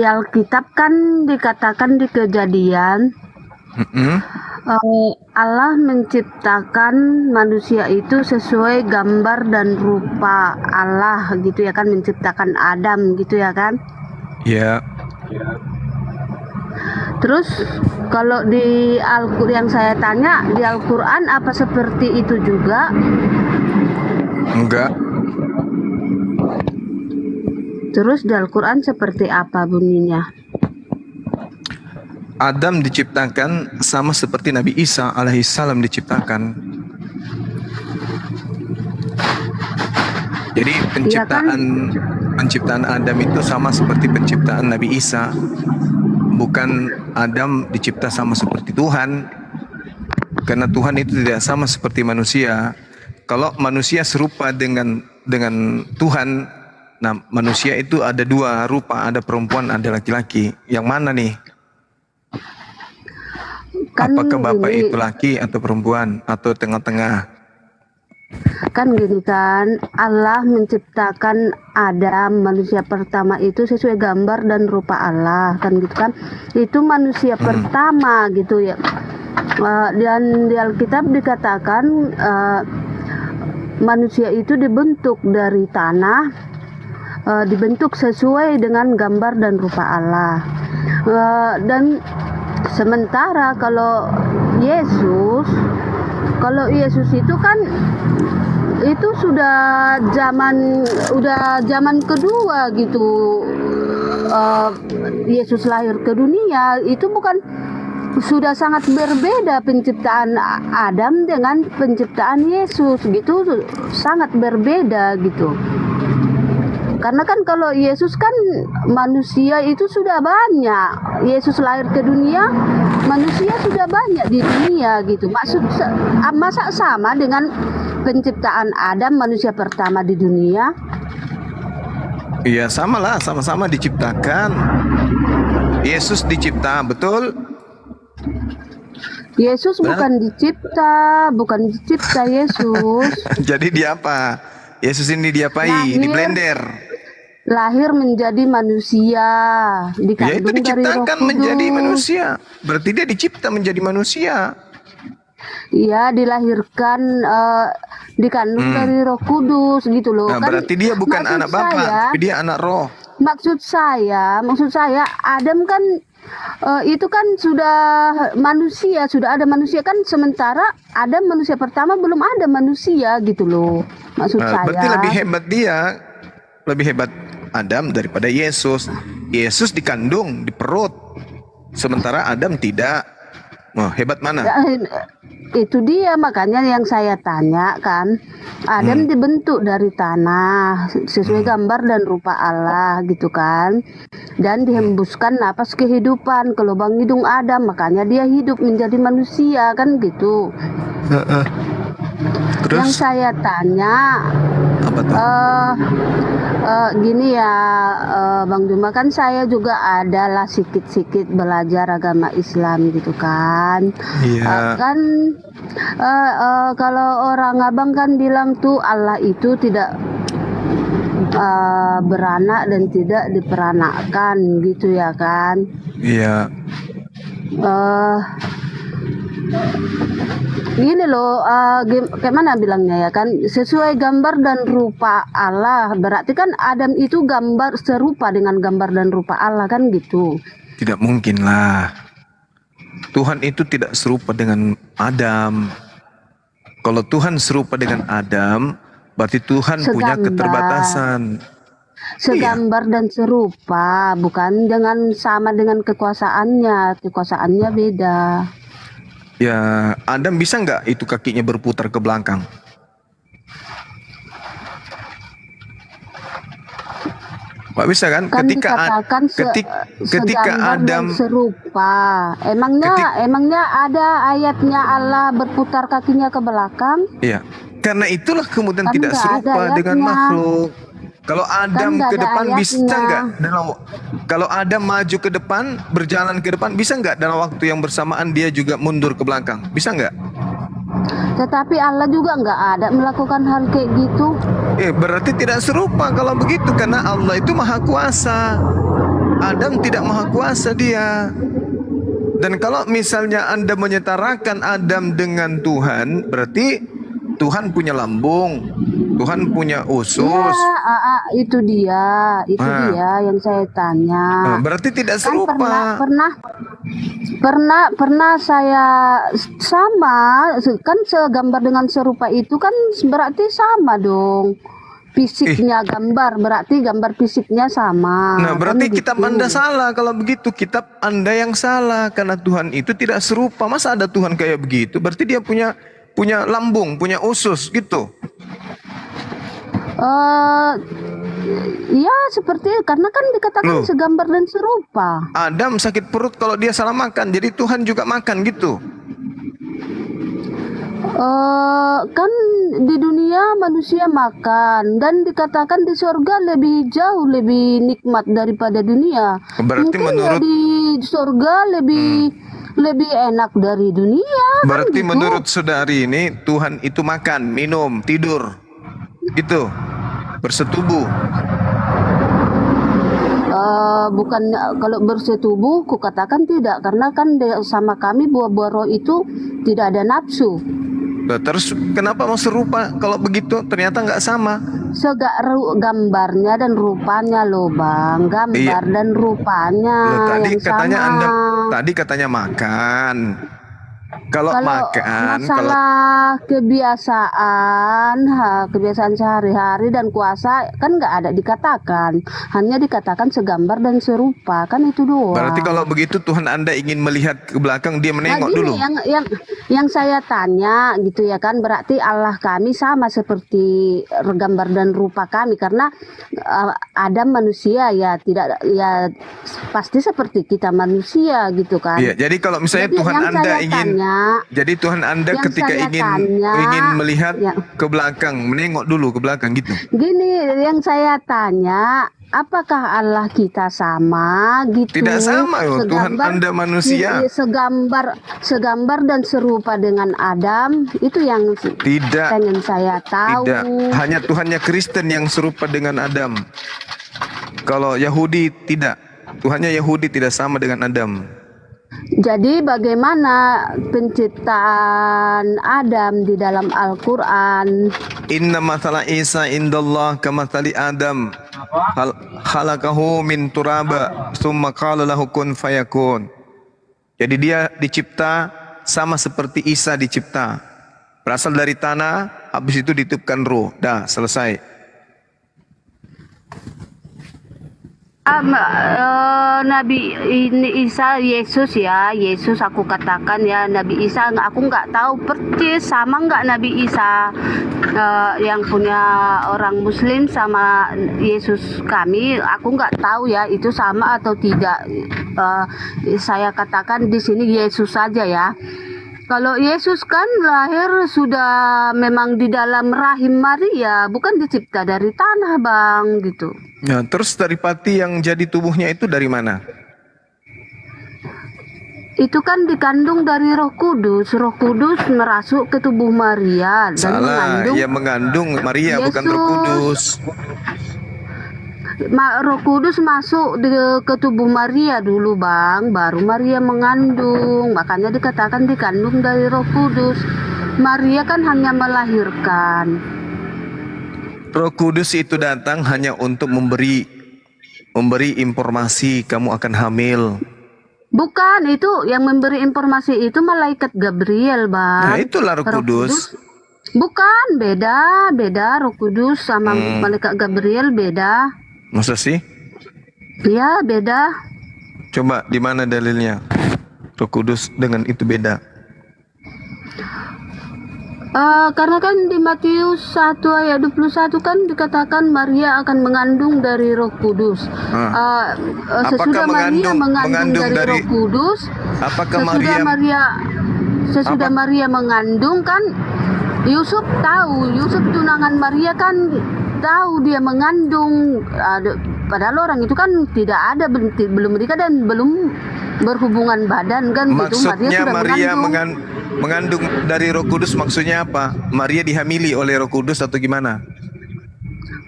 Alkitab kan dikatakan di Kejadian Allah menciptakan manusia itu sesuai gambar dan rupa Allah gitu ya kan, menciptakan Adam gitu ya kan. Iya. Terus kalau di Al-Quran yang saya tanya, di Al-Quran apa seperti itu juga? Enggak. Terus di Al-Quran seperti apa bunyinya? Adam diciptakan sama seperti Nabi Isa alaihissalam diciptakan. Jadi penciptaan Adam itu sama seperti penciptaan Nabi Isa. Bukan Adam dicipta sama seperti Tuhan. Karena Tuhan itu tidak sama seperti manusia. Kalau manusia serupa dengan Tuhan, nah manusia itu ada dua rupa, ada perempuan, ada laki-laki. Yang mana nih? Apakah Bapak itu laki atau perempuan atau tengah-tengah? Kan gini kan, Allah menciptakan Adam, manusia pertama itu sesuai gambar dan rupa Allah, kan gitu kan. Itu manusia pertama gitu ya. Dan di Alkitab dikatakan manusia itu dibentuk dari tanah, dibentuk sesuai dengan gambar dan rupa Allah. Dan sementara kalau Yesus itu kan itu sudah zaman kedua gitu. Yesus lahir ke dunia itu sudah sangat berbeda penciptaan Adam dengan penciptaan Yesus gitu, sangat berbeda gitu. Karena kan kalau Yesus kan manusia itu sudah banyak. Yesus lahir ke dunia, manusia sudah banyak di dunia gitu. Masa sama dengan penciptaan Adam, manusia pertama di dunia? Iya, samalah, sama-sama diciptakan. Yesus dicipta, betul? Yesus bukan dicipta Yesus. Jadi dia apa? Yesus ini diapai? Di blender. Lahir menjadi manusia, Ya itu dikandung dari Roh diciptakan Kudus. menjadi manusia. Berarti dia dicipta menjadi manusia. Iya, dilahirkan dikandung dari Roh Kudus gitu loh. Nah, Kan berarti dia bukan maksud anak Bapa, saya- tapi dia anak roh. Maksud saya Adam kan itu kan sudah ada manusia kan, sementara Adam manusia pertama belum ada manusia gitu loh. Maksud saya. Berarti lebih hebat Adam daripada Yesus. Yesus dikandung di perut, sementara Adam tidak. Wah, hebat mana? Itu dia makanya yang saya tanya kan. Adam dibentuk dari tanah sesuai gambar dan rupa Allah gitu kan. Dan dihembuskan napas kehidupan ke lubang hidung Adam, makanya dia hidup menjadi manusia kan gitu. Yang saya tanya gini ya Bang Juma, kan saya juga adalah sikit-sikit belajar agama Islam gitu kan. Iya. Kalau orang abang kan bilang tuh Allah itu tidak beranak dan tidak diperanakkan gitu ya kan. Iya. Gini loh, kayak mana bilangnya ya kan, sesuai gambar dan rupa Allah. Berarti kan Adam itu serupa dengan gambar dan rupa Allah kan gitu. Tidak mungkin lah. Tuhan itu tidak serupa dengan Adam. Kalau Tuhan serupa dengan Adam, berarti Tuhan punya Segambar. keterbatasan. Segambar dan serupa, bukan sama dengan kekuasaannya. Kekuasaannya beda. Ya, Adam bisa nggak itu kakinya berputar ke belakang? Nggak bisa kan? Kan dikatakan ketika segambar Adam dan serupa. Emangnya ada ayatnya Allah berputar kakinya ke belakang? Iya, karena itulah kemudian Kan tidak nggak serupa ada dengan ayatnya. makhluk. Kalau Adam nggak ke ada depan bisa ayatnya. nggak? Kalau Adam maju ke depan, berjalan ke depan, bisa nggak dalam waktu yang bersamaan dia juga mundur ke belakang? Bisa nggak? Tetapi Allah juga nggak ada melakukan hal kayak gitu. Berarti tidak serupa kalau begitu, karena Allah itu maha kuasa. Adam tidak maha kuasa dia. Dan kalau misalnya Anda menyetarakan Adam dengan Tuhan, berarti Tuhan punya lambung, Tuhan punya usus. Ya, itu dia yang saya tanya. Berarti tidak serupa. Pernah saya sama kan, segambar dengan serupa itu kan berarti sama dong. Fisiknya berarti gambar fisiknya sama. Nah, berarti kan kitab gitu. Anda salah kalau begitu. Kitab Anda yang salah, karena Tuhan itu tidak serupa. Masa ada Tuhan kayak begitu? Berarti dia punya lambung, punya usus gitu. Ya seperti karena kan dikatakan segambar dan serupa. Adam sakit perut kalau dia salah makan, jadi Tuhan juga makan gitu. Kan di dunia manusia makan dan dikatakan di surga lebih jauh lebih nikmat daripada dunia. Berarti Mungkin menurut di surga lebih enak dari dunia. Berarti kan gitu. menurut saudari ini Tuhan itu makan, minum, tidur, gitu, bersetubuh. Bukan kalau bersetubuh, ku katakan tidak karena kan sama kami buah-buah roh itu tidak ada nafsu. Nah, terus kenapa mau serupa kalau begitu? Ternyata nggak sama. Gambarnya dan rupanya loh bang, gambar dan rupanya Loh, tadi yang katanya sama. tadi katanya makan. Kalau makan, masalah kebiasaan sehari-hari dan kuasa kan nggak ada dikatakan, hanya dikatakan segambar dan serupa, kan itu doang. berarti kalau begitu Tuhan Anda ingin melihat ke belakang, dia menengok gini, dulu. yang saya tanya gitu ya kan, berarti Allah kami sama seperti gambar dan rupa kami karena Adam manusia ya, tidak ya pasti seperti kita manusia gitu kan. Iya, jadi kalau misalnya Jadi Tuhan yang Anda saya ingin tanya, jadi Tuhan Anda yang ketika saya ingin tanya, melihat ya. ke belakang, menengok dulu ke belakang gitu. Gini, yang saya tanya, apakah Allah kita sama gitu? Tidak sama loh, Tuhan Anda manusia. Segambar dan serupa dengan Adam, itu yang Tidak. pengen saya tahu. Tidak, hanya Tuhannya Kristen yang serupa dengan Adam. Kalau Yahudi tidak. Tuhannya Yahudi tidak sama dengan Adam. Jadi bagaimana penciptaan Adam di dalam Al-Quran? Inna mathala Isa indallah kamathali Adam khalaqahu min turaba thumma qala lahu kun fayakun. Jadi dia dicipta sama seperti Isa dicipta. Berasal dari tanah, habis itu ditiupkan ruh. Dah, selesai. Nabi ini Isa, Yesus ya, Yesus aku katakan ya, Nabi Isa aku nggak tahu persis sama nggak Nabi Isa yang punya orang Muslim sama Yesus kami, aku nggak tahu ya itu sama atau tidak. Saya katakan di sini Yesus saja ya. Kalau Yesus kan lahir sudah memang di dalam rahim Maria, bukan dicipta dari tanah bang gitu. Ya, terus dari pati yang jadi tubuhnya itu dari mana? Itu kan dikandung dari Roh Kudus. Roh Kudus merasuk ke tubuh Maria dan Salah, ya mengandung Maria Yesus. bukan Roh Kudus. Roh Kudus masuk ke tubuh Maria dulu bang, baru Maria mengandung, makanya dikatakan dikandung dari Roh Kudus. Maria kan hanya melahirkan. Roh Kudus itu datang hanya untuk memberi informasi kamu akan hamil. Bukan, itu yang memberi informasi itu malaikat Gabriel bang. Nah itulah Roh Kudus. Bukan, beda Roh Kudus sama malaikat Gabriel beda. Masa sih? Ya beda. Coba di mana dalilnya? Roh Kudus dengan itu beda. Karena kan di Matius 1 ayat 21 kan dikatakan Maria akan mengandung dari Roh Kudus. Sesudah Maria mengandung dari Roh Kudus, apakah sesudah Maria mengandung kan Yusuf tahu, Yusuf tunangan Maria kan tahu dia mengandung, padahal orang itu kan tidak ada, belum menikah dan belum berhubungan badan kan. Maksudnya gitu. Maria mengandung dari Roh Kudus maksudnya apa? Maria dihamili oleh Roh Kudus atau gimana?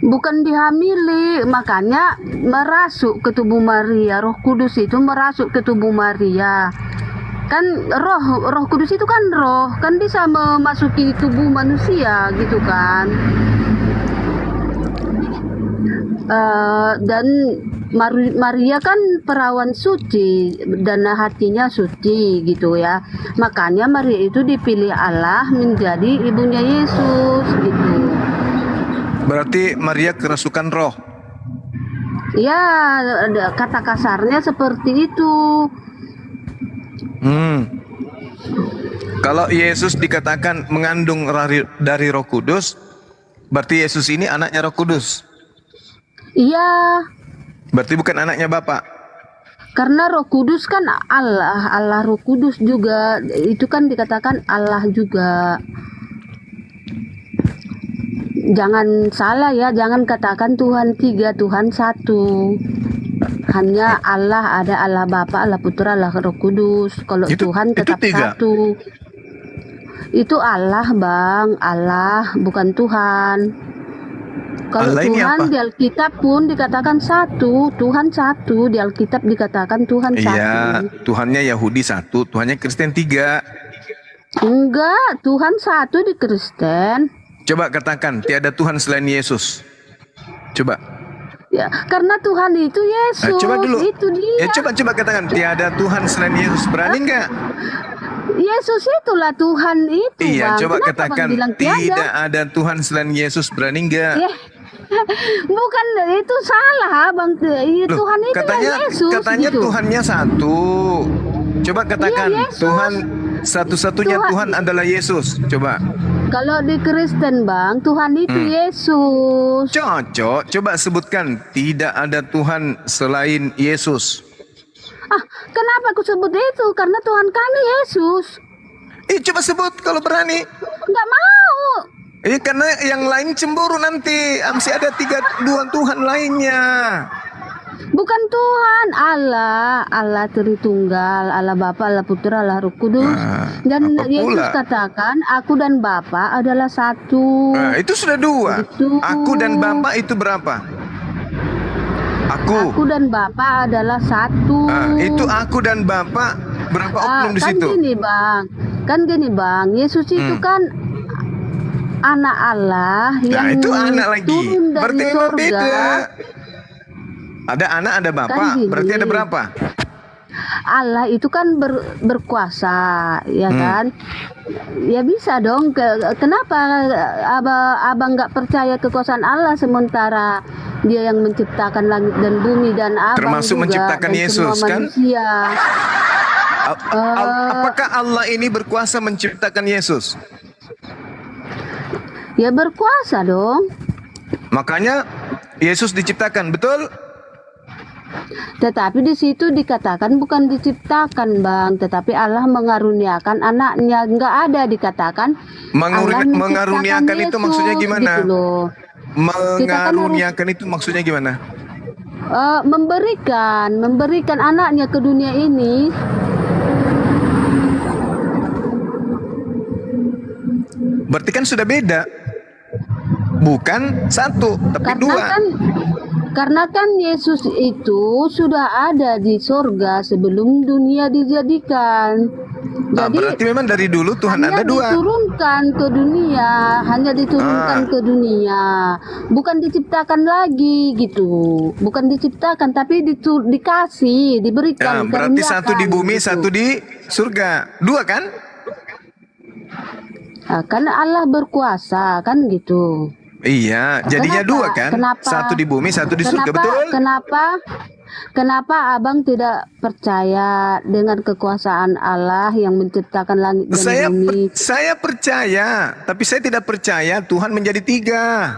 Bukan dihamili, makanya merasuk ke tubuh Maria. Roh Kudus itu merasuk ke tubuh Maria. Kan Roh Kudus itu kan roh, kan bisa memasuki tubuh manusia gitu kan. Dan Maria kan perawan suci dan hatinya suci gitu ya. Makanya Maria itu dipilih Allah menjadi ibunya Yesus gitu. Berarti Maria kerasukan roh. Ya, kata kasarnya seperti itu. Kalau Yesus dikatakan mengandung dari Roh Kudus, Berarti Yesus ini anaknya Roh Kudus. Iya, Berarti bukan anaknya Bapak. karena Roh Kudus kan Allah, Allah Roh Kudus juga, itu kan dikatakan Allah juga. Jangan salah ya, jangan katakan Tuhan tiga, Tuhan satu. Hanya Allah, ada Allah Bapa, Allah Putra, Allah Roh Kudus. Kalau Tuhan tetap tiga. satu. Itu Allah bang, Allah bukan Tuhan. Kalau Allah ini Tuhan apa? di Alkitab pun dikatakan satu, Tuhan satu, di Alkitab dikatakan Tuhan Iya, satu. Tuhannya Yahudi satu, Tuhannya Kristen tiga. Enggak, Tuhan satu di Kristen. Coba katakan, tiada Tuhan selain Yesus. Coba. Ya, karena Tuhan itu Yesus. Nah, coba dulu. Itu dia. Ya coba katakan, tiada Tuhan selain Yesus. Berani nggak? Yesus itulah Tuhan itu, Iya, Bang. coba Kenapa katakan, Bang bilang tidak ada Tuhan selain Yesus. Berani nggak? Ya. Bukan, itu salah, Bang. Loh, Tuhan itu katanya, Yesus. katanya gitu. Tuhannya satu. Coba katakan, Iya, Yesus. Tuhan satu-satunya Tuhan. Tuhan adalah Yesus. Coba. Kalau di Kristen, Bang, Tuhan itu Yesus. Cocok. Coba sebutkan, tidak ada Tuhan selain Yesus. Ah, kenapa aku sebut itu? Karena Tuhan kami Yesus. Coba sebut kalau berani. Enggak mau. Karena yang lain cemburu nanti. Masih ada dua Tuhan lainnya. Bukan Tuhan, Allah, Allah Tritunggal, Allah Bapa, Allah Putra, Allah Roh Kudus. Dan apa Yesus pula? katakan, aku dan Bapa adalah satu. Itu sudah dua. Gitu. Aku dan Bapa itu berapa? Aku. Aku dan Bapa adalah satu. Itu aku dan Bapa berapa oknum di kan situ? gini bang, Yesus itu kan anak Allah yang itu anak lagi. turun dari Berarti memang surga. beda. Ada anak, ada Bapa. Kan gini. Berarti ada berapa? Allah itu kan berkuasa, ya kan? Ya bisa dong. Kenapa abang nggak percaya kekuasaan Allah sementara Dia yang menciptakan langit dan bumi dan abang Termasuk juga, menciptakan dan Yesus, semua kan? manusia. Apakah Allah ini berkuasa menciptakan Yesus? Ya berkuasa dong. Makanya Yesus diciptakan, betul? Tetapi di situ dikatakan bukan diciptakan, Bang, tetapi Allah mengaruniakan anaknya. Enggak ada dikatakan Allah menciptakan mengaruniakan itu Yesus, maksudnya gimana? Gitu loh. Mengaruniakan itu maksudnya gimana? Memberikan anaknya ke dunia ini. Berarti kan sudah beda. Bukan satu, tapi dua. Karena kan Yesus itu sudah ada di surga sebelum dunia dijadikan. Jadi berarti memang dari dulu Tuhan ada dua. Diturunkan ke dunia, hanya diturunkan ke dunia, bukan diciptakan lagi gitu, bukan diciptakan tapi dikasih, diberikan. Berarti satu di bumi, gitu. satu di surga, dua kan? Nah, kan Allah berkuasa kan gitu. Iya, jadinya dua kan? Kenapa? Satu di bumi, satu di surga, betul? Kenapa abang tidak percaya dengan kekuasaan Allah yang menciptakan langit dan bumi? Saya percaya, tapi saya tidak percaya Tuhan menjadi tiga.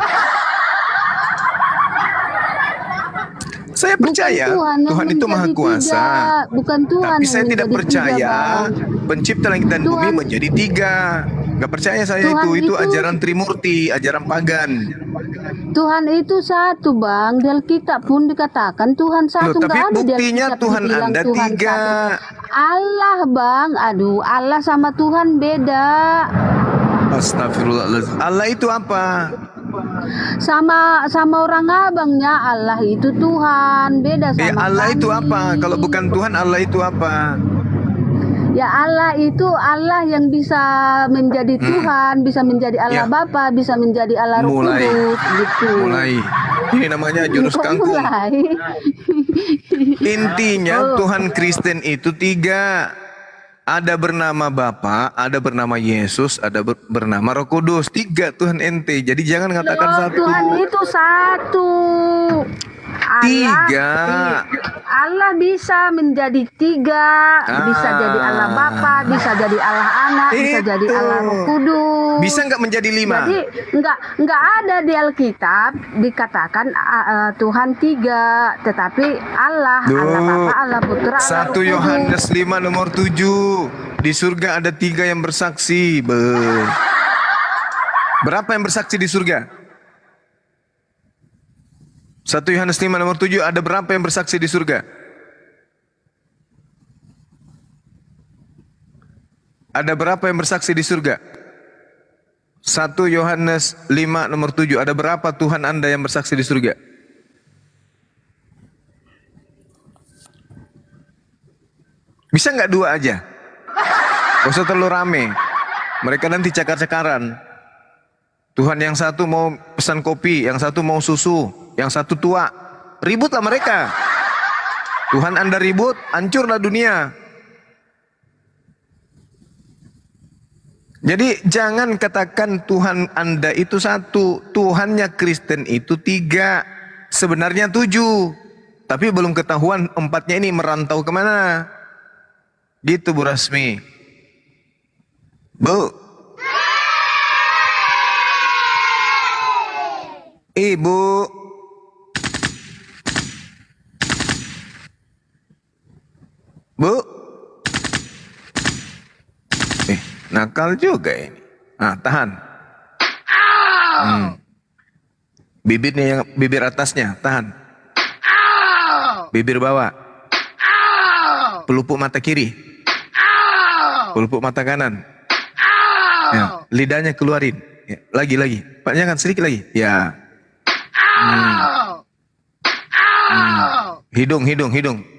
Saya percaya Tuhan itu maha kuasa. Bukan Tuhan. Tapi saya tidak percaya pencipta langit dan bumi menjadi tiga. Gak percaya saya itu ajaran Trimurti, ajaran pagan. Tuhan itu satu, Bang. Di Alkitab pun dikatakan Tuhan satu. Tapi buktinya Tuhan Anda tiga. Allah, Bang. Aduh, Allah sama Tuhan beda. Astagfirullahaladzim. Allah itu apa? Sama orang abangnya, Allah itu Tuhan. Beda sama Allah kami. itu apa? Kalau bukan Tuhan, Allah itu apa? Ya Allah itu Allah yang bisa menjadi Tuhan, bisa menjadi Allah Bapa, bisa menjadi Allah Roh Kudus, gitu. Mulai. Ini namanya jurus kangkung. Intinya Tuhan Kristen itu tiga. Ada bernama Bapa, ada bernama Yesus, ada bernama Roh Kudus. Tiga Tuhan ente. Jadi jangan katakan satu. Tuhan itu satu. Allah bisa menjadi tiga, bisa jadi Allah Bapa, bisa jadi Allah Anak, bisa jadi Allah Roh Kudus. Bisa nggak menjadi 5? Jadi nggak ada di Alkitab dikatakan Tuhan tiga, tetapi Allah Bapa, Allah Putra, Allah 1 Yohanes 5 nomor 7. Di surga ada 3 yang bersaksi. Berapa yang bersaksi di surga? 1 Yohanes 5 nomor 7, ada berapa yang bersaksi di surga? Ada berapa yang bersaksi di surga? 1 Yohanes 5 nomor 7, ada berapa Tuhan Anda yang bersaksi di surga? Bisa nggak 2 aja? Gak usah terlalu rame. Mereka nanti cakar-cakaran. Tuhan yang satu mau pesan kopi, yang satu mau susu, yang satu tua. Ributlah mereka. Tuhan Anda ribut, hancurlah dunia. Jadi jangan katakan Tuhan Anda itu satu. Tuhannya Kristen itu 3. Sebenarnya 7. Tapi belum ketahuan 4-nya ini merantau kemana. Gitu Bu Rasmi. Bu. Ibu. Bu. Nakal juga ini. Tahan. Bibirnya yang bibir atasnya, tahan. Bibir bawah. Pelupuk mata kiri. Pelupuk mata kanan. Ya, lidahnya keluarin. Ya, lagi. Panjangkan sedikit lagi. Ya. Hidung.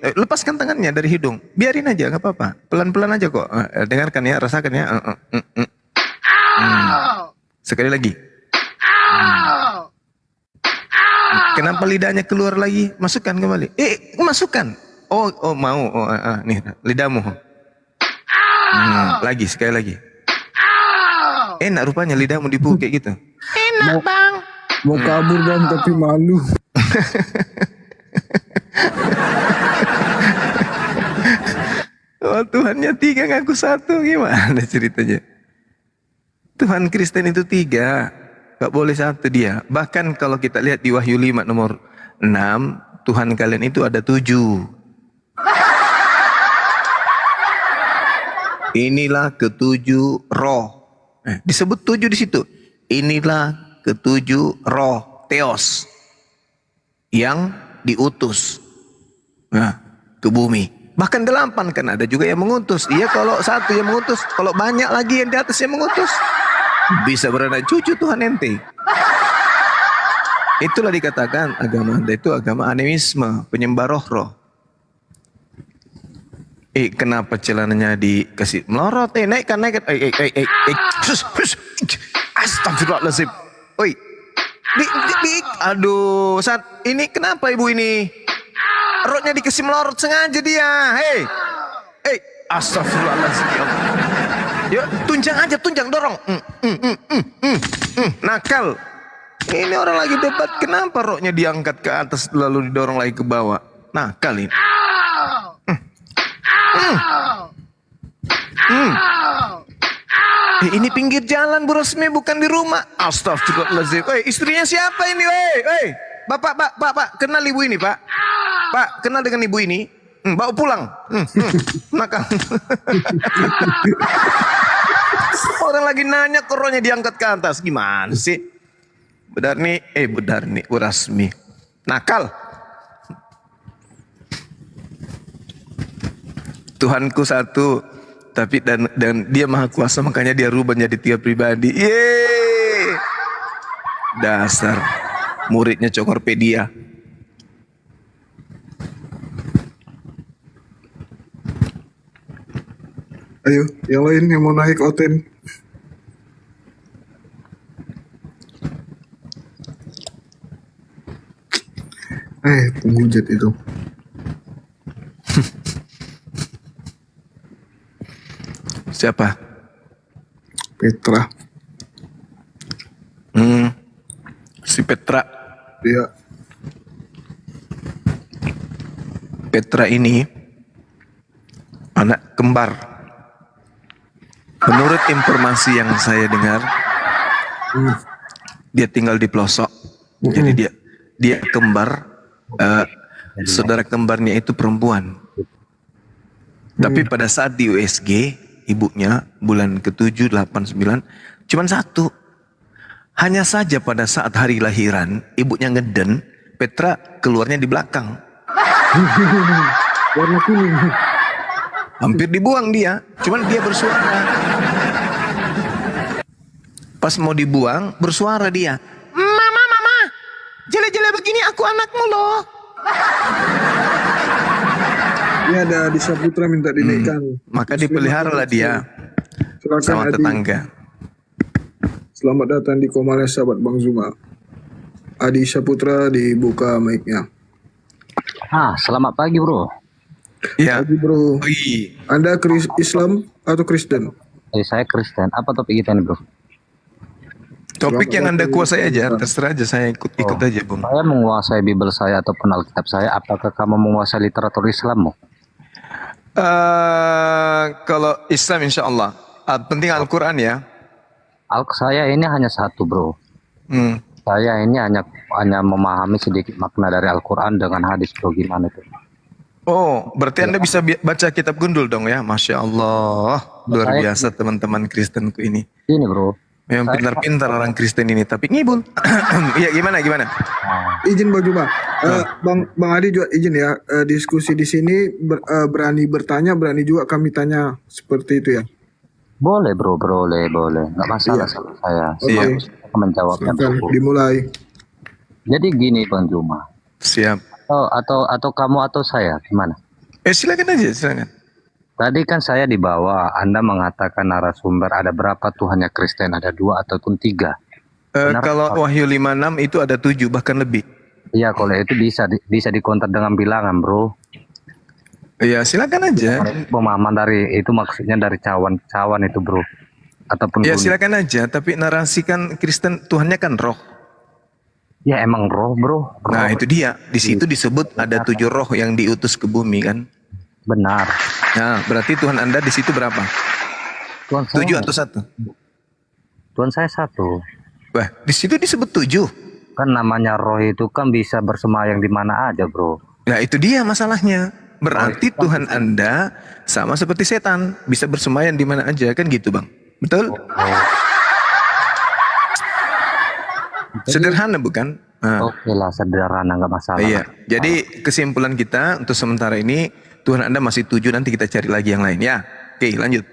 Lepaskan tangannya dari hidung. Biarin aja, nggak apa-apa. Pelan-pelan aja kok. Dengarkan ya, rasakan ya. Sekali lagi. Kenapa lidahnya keluar lagi? Masukkan kembali. Masukkan. Oh mau. Nih, lidahmu. Lagi, sekali lagi. Enak rupanya lidahmu dipukul kayak gitu. Enak bang. Mau kabur bang tapi malu. Oh Tuhannya 3 ngaku 1, gimana ceritanya? Tuhan Kristen itu 3, gak boleh 1 dia. Bahkan kalau kita lihat di Wahyu 5 nomor 6, Tuhan kalian itu ada 7. Inilah ke-7 roh. Disebut 7 di situ. Inilah ke-7 roh, Theos, yang diutus ke bumi. Bahkan 8 kan ada juga yang mengutus. Iya kalau 1 yang mengutus, kalau banyak lagi yang di atas yang mengutus, bisa beranak cucu Tuhan ente. Itulah dikatakan agama Anda itu agama animisme, penyembah roh-roh. Kenapa celananya dikasih melorot? Naikkan. Astagfirullahaladzim. Oi. Aduh, saat ini kenapa ibu ini? Rohnya dikasih melorot sengaja dia. Astagfirullahaladzim. Yuk, tunjang, dorong. Nakal. Ini orang lagi debat, kenapa rohnya diangkat ke atas lalu didorong lagi ke bawah? Nakal ini. Ini pinggir jalan Bu Rasmi, bukan di rumah. Astagfirullahaladzim. Istrinya siapa ini? Pak, kenal ibu ini Pak. Pak, kenal dengan ibu ini? Bawa pulang. Nakal. Orang lagi nanya kok rohnya diangkat ke atas. Gimana sih? Bedarni, Bu Rasmi. Nakal. Tuhanku 1, tapi dan dia maha kuasa, makanya dia rubah jadi 3 pribadi. Yeay. Dasar muridnya Congorpedia. Ayo, yang lain yang mau naik Oten. Penghujat itu. Siapa? Petra. Si Petra. Iya. Petra ini anak kembar. Menurut informasi yang saya dengar, dia tinggal di pelosok. Jadi dia kembar, saudara kembarnya itu perempuan. Tapi pada saat di USG, ibunya bulan ke-7, 8, 9, cuman satu. Hanya saja pada saat hari lahiran, ibunya ngeden, Petra keluarnya di belakang. Warna kuning. Hampir dibuang dia, cuman dia bersuara. Pas mau dibuang, bersuara dia. Mama, jele-jele begini aku anakmu loh. Ini ada di Saputra minta dinaikkan. Maka dipeliharalah dia sama Adi. tetangga. Selamat datang di Komales sahabat Bang Zuma. Adi Saputra dibuka mic-nya. Selamat pagi bro. Ya. Pagi bro. Anda Islam atau Kristen? Saya Kristen. Apa topik kita nih bro? Topik yang Anda kuasai aja, terserah aja, saya ikut aja Bung. Saya menguasai Bible saya ataupun Alkitab saya. Apakah kamu menguasai literatur Islammu? Kalau Islam insya Allah. Penting Al-Quran ya. Saya ini hanya satu bro. Saya ini hanya memahami sedikit makna dari Al-Quran dengan hadis bro. Gimana itu? Oh, berarti Anda bisa baca kitab gundul dong ya? Masya Allah. Luar biasa teman-teman Kristenku ini. Ini bro. Memang pintar-pintar orang Kristen ini, tapi ngibul. Iya gimana? Izin Bang Juma. Bang Adi juga izin ya. Diskusi di sini berani bertanya, berani juga kami tanya seperti itu ya. Boleh bro, boleh. Nggak masalah sama saya. Oke. Menjawabnya bro. Dimulai. Jadi gini Bang Juma. Siap. Atau kamu atau saya gimana? Silakan aja, silakan. Tadi kan saya di bawah, Anda mengatakan narasumber ada berapa Tuhannya Kristen, ada 2 ataupun 3. Kalau Wahyu 56 itu ada 7 bahkan lebih. Iya, kalau itu bisa dikonter dengan bilangan, bro. Iya, silakan aja. Pemahaman dari itu maksudnya dari cawan itu, bro. Ataupun ya silakan aja, tapi narasi kan Kristen Tuhannya kan roh. Ya emang roh, bro. Nah itu dia, di situ disebut ada 7 roh yang diutus ke bumi kan. Benar. Nah berarti Tuhan Anda di situ berapa? Tuhan saya 7 atau 1? Tuhan saya 1. Wah di situ disebut 7. Kan namanya roh itu kan bisa bersemayam di mana aja, bro. Nah itu dia masalahnya. Berarti Tuhan Anda sama seperti setan, bisa bersemayam di mana aja kan gitu bang. Betul? Sederhana bukan? Oke lah, sederhana, nggak masalah. Iya. Jadi kesimpulan kita untuk sementara ini Tuhan Anda masih 7, nanti kita cari lagi yang lain ya. Oke, lanjut.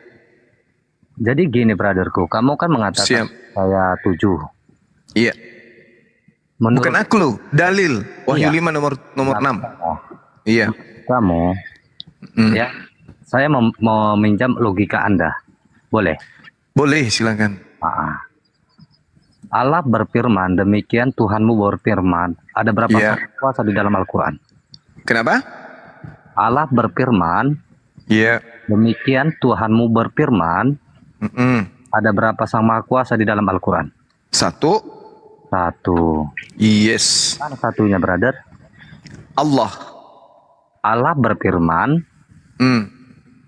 Jadi gini brotherku, kamu kan mengatakan saya 7. Iya. Bukan aku loh, dalil Wahyu 5 nomor 6. Iya. Kamu, ya, saya mau meminjam logika Anda, boleh? Boleh, silakan. Allah berfirman, demikian Tuhanmu berfirman. Ada berapa kuasa di dalam Al-Quran? Kenapa? Allah berfirman, demikian Tuhanmu berfirman. Ada berapa sang maha kuasa di dalam Al-Quran? 1. Yes. Mana satunya, brother? Allah berfirman,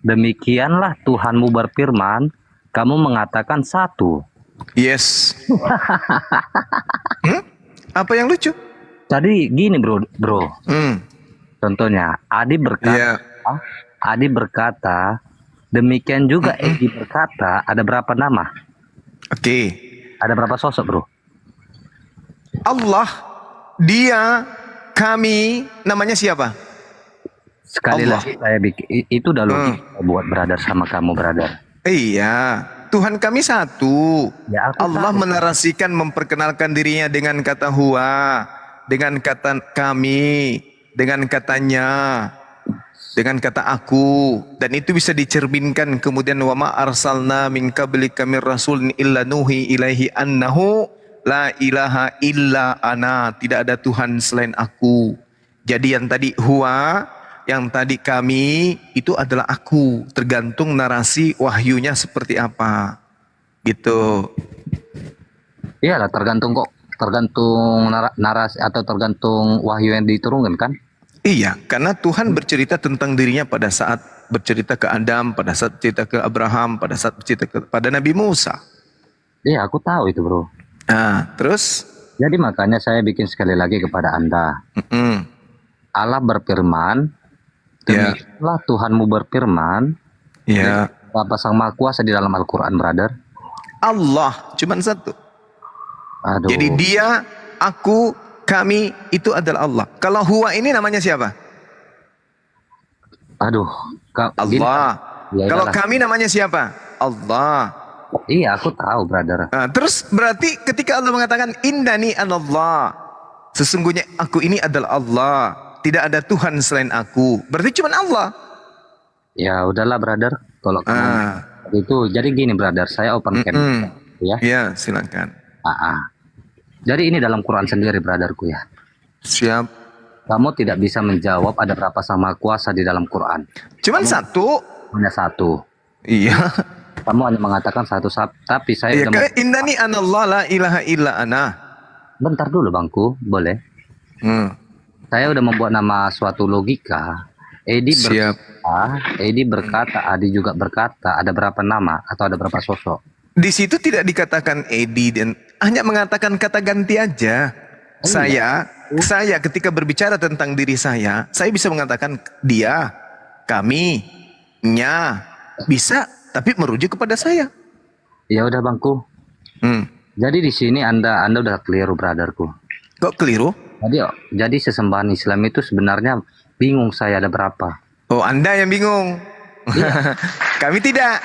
demikianlah Tuhanmu berfirman. Kamu mengatakan 1. Yes. Apa yang lucu? Tadi gini bro. Contohnya, Adi berkata, demikian juga Edi berkata. Ada berapa nama? Oke. Ada berapa sosok, bro? Allah, dia, kami, namanya siapa? Sekali lagi saya bikin itu udah logik buat brother sama kamu, brother. Iya, Tuhan kami 1. Ya, Allah menarasikan memperkenalkan dirinya dengan kata huwa, dengan kata kami, dengan katanya, dengan kata aku, dan itu bisa dicerminkan kemudian wa ma arsalna min qablika mir rasulin illa nuhi ilaihi annahu la ilaha illa ana, tidak ada Tuhan selain aku. Jadi yang tadi huwa, yang tadi kami, itu adalah aku. Tergantung narasi wahyunya seperti apa. Gitu. Iyalah, tergantung narasi atau tergantung wahyu yang diturunkan kan? Iya, karena Tuhan bercerita tentang dirinya pada saat bercerita ke Adam, pada saat bercerita ke Abraham, pada saat bercerita kepada Nabi Musa. Iya, aku tahu itu, bro. Nah, terus? Jadi makanya saya bikin sekali lagi kepada Anda. Allah berfirman, demikianlah Tuhanmu berfirman. Ya. Apa Sang Maha Kuasa di dalam Al-Quran, brother? Allah, cuman satu. Aduh. Jadi dia, aku, kami, itu adalah Allah. Kalau huwa ini namanya siapa? Aduh. Allah. Ya, kalau iyalah. kami namanya siapa? Allah. Iya, aku tahu, brother. Nah, terus berarti ketika Allah mengatakan innani anallah, sesungguhnya aku ini adalah Allah, tidak ada Tuhan selain aku. Berarti cuma Allah. Ya udahlah, brother. Kalau kamu itu, jadi gini, brother, saya open camp, ya. Ya, silakan. Jadi ini dalam Quran sendiri, brotherku ya. Siap. Kamu tidak bisa menjawab ada berapa Sang Maha Kuasa di dalam Quran. Cuman satu. Hanya satu. Iya. Kamu hanya mengatakan satu, tapi saya Iya, udah innani anallah la ilaha illa ana. Bentar dulu, bangku, boleh? Saya udah membuat nama suatu logika. Edi berkata, Adi juga berkata, ada berapa nama atau ada berapa sosok? Di situ tidak dikatakan Edi dan hanya mengatakan kata ganti aja. Saya ketika berbicara tentang diri saya bisa mengatakan dia, kami, nya, bisa, tapi merujuk kepada saya. Ya udah, bangku. Jadi di sini Anda udah keliru, brotherku. Kok keliru? Jadi sesembahan Islam itu sebenarnya bingung saya ada berapa. Oh, Anda yang bingung. Kami tidak.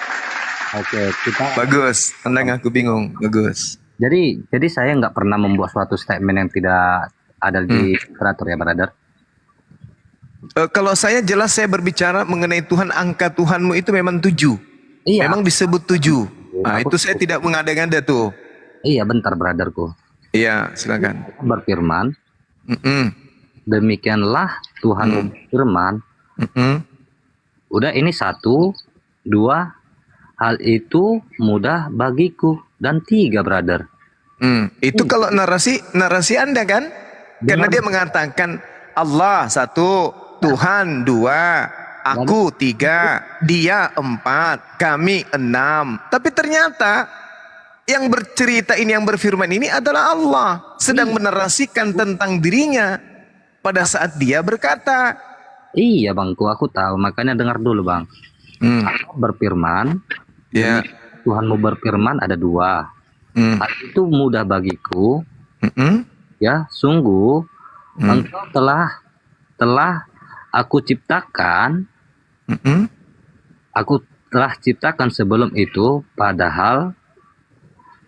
Oke, kita bagus. Anda ngaku bingung, bagus. Jadi saya nggak pernah membuat suatu statement yang tidak ada di literatur, ya, brother. Kalau saya jelas saya berbicara mengenai Tuhan, angka Tuhanmu itu memang 7. Iya. Memang disebut 7. Nah, itu saya tidak mengada-ngada tuh. Iya, bentar, brotherku. Iya, silakan. Berfirman, demikianlah Tuhan berfirman. Udah, ini 1, 2, hal itu mudah bagiku, dan 3, brother. Itu kalau narasi Anda kan? Karena dia mengatakan Allah 1, Tuhan 2, aku 3, dia 4, kami 6. Tapi ternyata yang bercerita ini, yang berfirman ini adalah Allah, sedang menarasikan tentang dirinya pada saat dia berkata. Iya, bangku, aku tahu. Makanya dengar dulu, bang. Allah berfirman, Tuhanmu berfirman ada 2. Hal itu mudah bagiku. Ya, sungguh engkau telah aku ciptakan. Aku telah ciptakan sebelum itu, padahal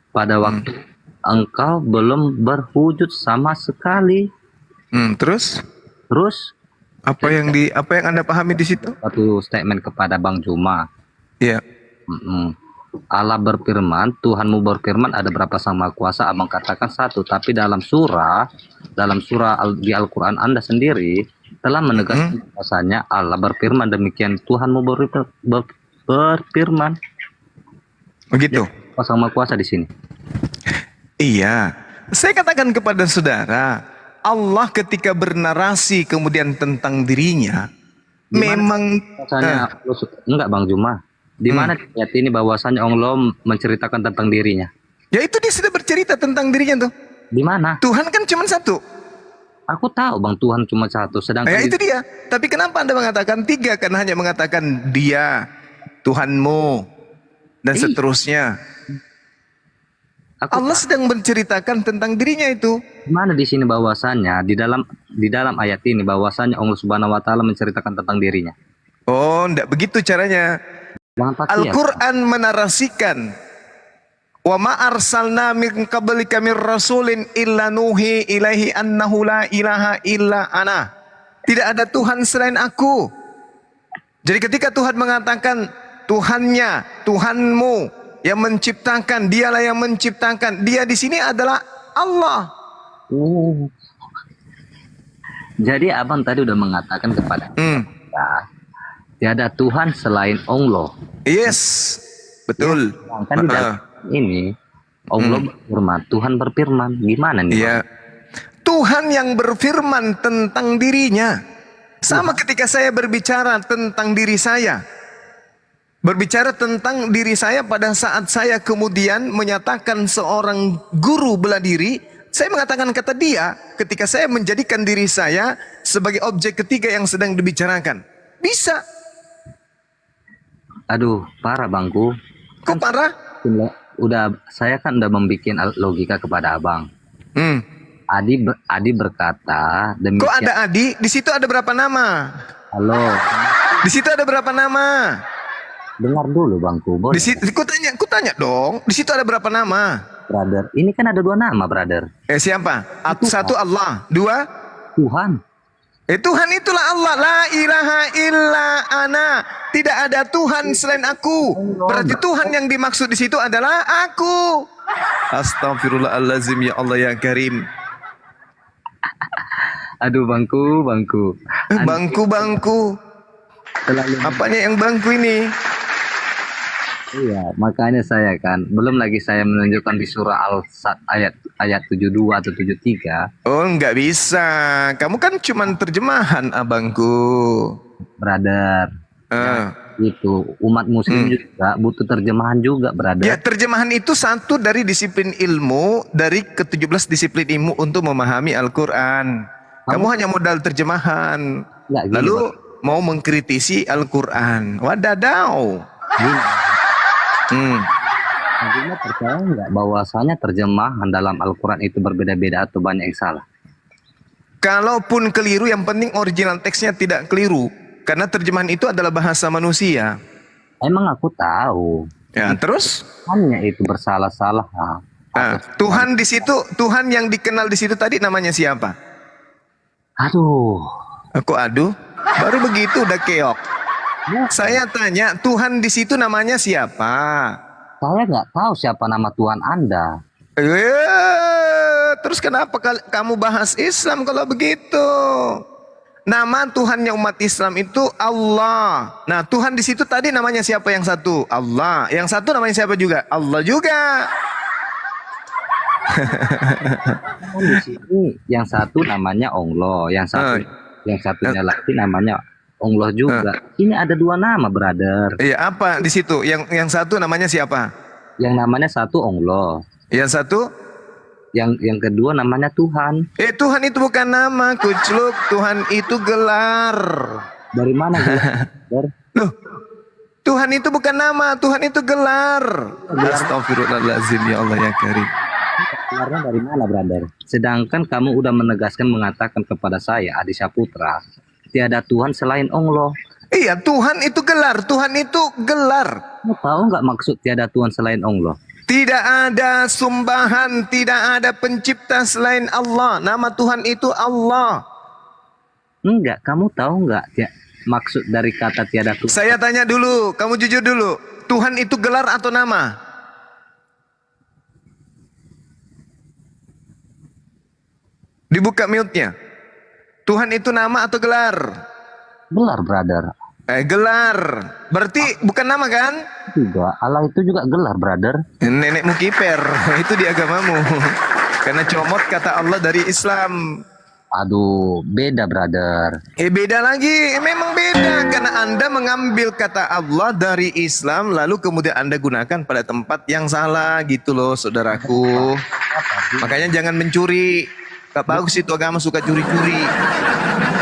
pada waktu engkau belum berwujud sama sekali. Terus apa yang Anda pahami di situ? Satu statement kepada Bang Juma. Iya. Allah berfirman, Tuhanmu berfirman ada berapa Sang Maha Kuasa? Abang katakan 1, tapi dalam surah di Al-Quran Anda sendiri telah menegaskan bahasanya Allah berfirman, demikian Tuhanmu berfirman. Begitu. Sang Maha Kuasa di sini. Iya. Saya katakan kepada saudara, Allah ketika bernarasi kemudian tentang dirinya, memang enggak, Bang Juma. Di mana ayat ini bahwasanya Allah menceritakan tentang dirinya? Ya itu dia sudah bercerita tentang dirinya tuh. Di mana? Tuhan kan cuma 1. Aku tahu, Bang, Tuhan cuma 1. Sedangkan ya itu dia. Tapi kenapa Anda mengatakan 3? Karena hanya mengatakan dia, Tuhanmu, dan seterusnya. Allah sedang menceritakan tentang dirinya itu. Mana di sini bahwasanya di dalam ayat ini bahwasanya Allah Subhanahu wa taala menceritakan tentang dirinya? Oh, enggak begitu caranya. Al-Quran menarasikan, wa ma arsalna min qablika mir rasulin illa nuhi ilaihi annahu la ilaha illa ana. Tidak ada Tuhan selain aku. Jadi ketika Tuhan mengatakan Tuhannya, Tuhanmu yang menciptakan, dialah yang menciptakan, dia di sini adalah Allah. Jadi abang tadi udah mengatakan kepada kita, tiada Tuhan selain Allah. Yes, betul. Ya, kan di dalam ini Allah berfirman, Tuhan berfirman. Gimana nih? Iya. Tuhan yang berfirman tentang dirinya. Sama ketika saya berbicara tentang diri saya. Berbicara tentang diri saya pada saat saya kemudian menyatakan seorang guru bela diri, saya mengatakan kata dia ketika saya menjadikan diri saya sebagai objek ketiga yang sedang dibicarakan. Bisa. Aduh, parah bangku. Kok parah? Saya kan udah membuat logika kepada abang. Adi berkata demikian. Kok ada Adi? Di situ ada berapa nama? Halo. Di situ ada berapa nama? Dengar dulu bangku. Di situ, ku tanya dong. Di situ ada berapa nama? Brother, ini kan ada 2 nama, brother. Siapa? Satu Allah, 2 Tuhan. Tuhan itulah Allah. La ilaha illa ana. Tidak ada Tuhan selain aku. Berarti Tuhan yang dimaksud di situ adalah aku. Astagfirullahalazim, ya Allah ya Karim. Aduh bangku. Bangku. Apanya yang bangku ini? Iya, makanya saya kan belum lagi saya menunjukkan di surah Al-Sad ayat 72 atau 73. Oh, nggak bisa. Kamu kan cuman terjemahan, abangku. Brother. Itu umat muslim juga butuh terjemahan juga, brother. Ya, terjemahan itu satu dari disiplin ilmu, dari ke-17 disiplin ilmu untuk memahami Al-Qur'an. Kamu hanya modal terjemahan. Lalu mau mengkritisi Al-Qur'an. Wadadau. Akhirnya percaya nggak bahwasanya terjemahan dalam Al-Quran itu berbeda-beda atau banyak yang salah? Kalaupun keliru, yang penting original teksnya tidak keliru, karena terjemahan itu adalah bahasa manusia. Emang aku tahu. Ya, terus? Hanya itu bersalah-salah. Tuhan di situ, Tuhan yang dikenal di situ tadi namanya siapa? Aduh. Aku aduh. Baru begitu udah keok. Saya tanya, Tuhan di situ namanya siapa? Saya nggak tahu siapa nama Tuhan Anda. Terus kenapa kamu bahas Islam kalau begitu? Nama Tuhannya umat Islam itu Allah. Nah, Tuhan di situ tadi namanya siapa yang satu? Allah. Yang satu namanya siapa juga? Allah juga. Di sini yang satu namanya Allah, yang satunya lagi namanya Allah juga. Ini ada 2 nama, brother. Iya, apa di situ? Yang satu namanya siapa? Yang namanya satu Allah. Yang satu? Yang kedua namanya Tuhan. Tuhan itu bukan nama, kucluk. Tuhan itu gelar. Dari mana gelar? Loh, Tuhan itu bukan nama, Tuhan itu gelar. Astagfirullahaladzim, ya Allah ya Karim. Gelarnya dari mana, brother? Sedangkan kamu udah menegaskan mengatakan kepada saya, Adi Saputra, tiada Tuhan selain Allah. Iya, Tuhan itu gelar. Tuhan itu gelar. Kamu tahu nggak maksud tiada Tuhan selain Allah? Tidak ada sumbahan, tidak ada pencipta selain Allah. Nama Tuhan itu Allah. Enggak, kamu tahu nggak maksud dari kata tiada Tuhan? Saya tanya dulu, kamu jujur dulu. Tuhan itu gelar atau nama? Dibuka mute-nya. Tuhan itu nama atau gelar? Gelar, brother. Gelar. Berarti bukan nama kan? Juga. Allah itu juga gelar, brother. Nenekmu kiper. Itu di agamamu. Karena comot kata Allah dari Islam. Aduh, beda, brother. Beda lagi. Memang beda. Karena Anda mengambil kata Allah dari Islam, lalu kemudian Anda gunakan pada tempat yang salah gitu loh, saudaraku. Makanya jangan mencuri. Gak bagus itu agama suka curi-curi.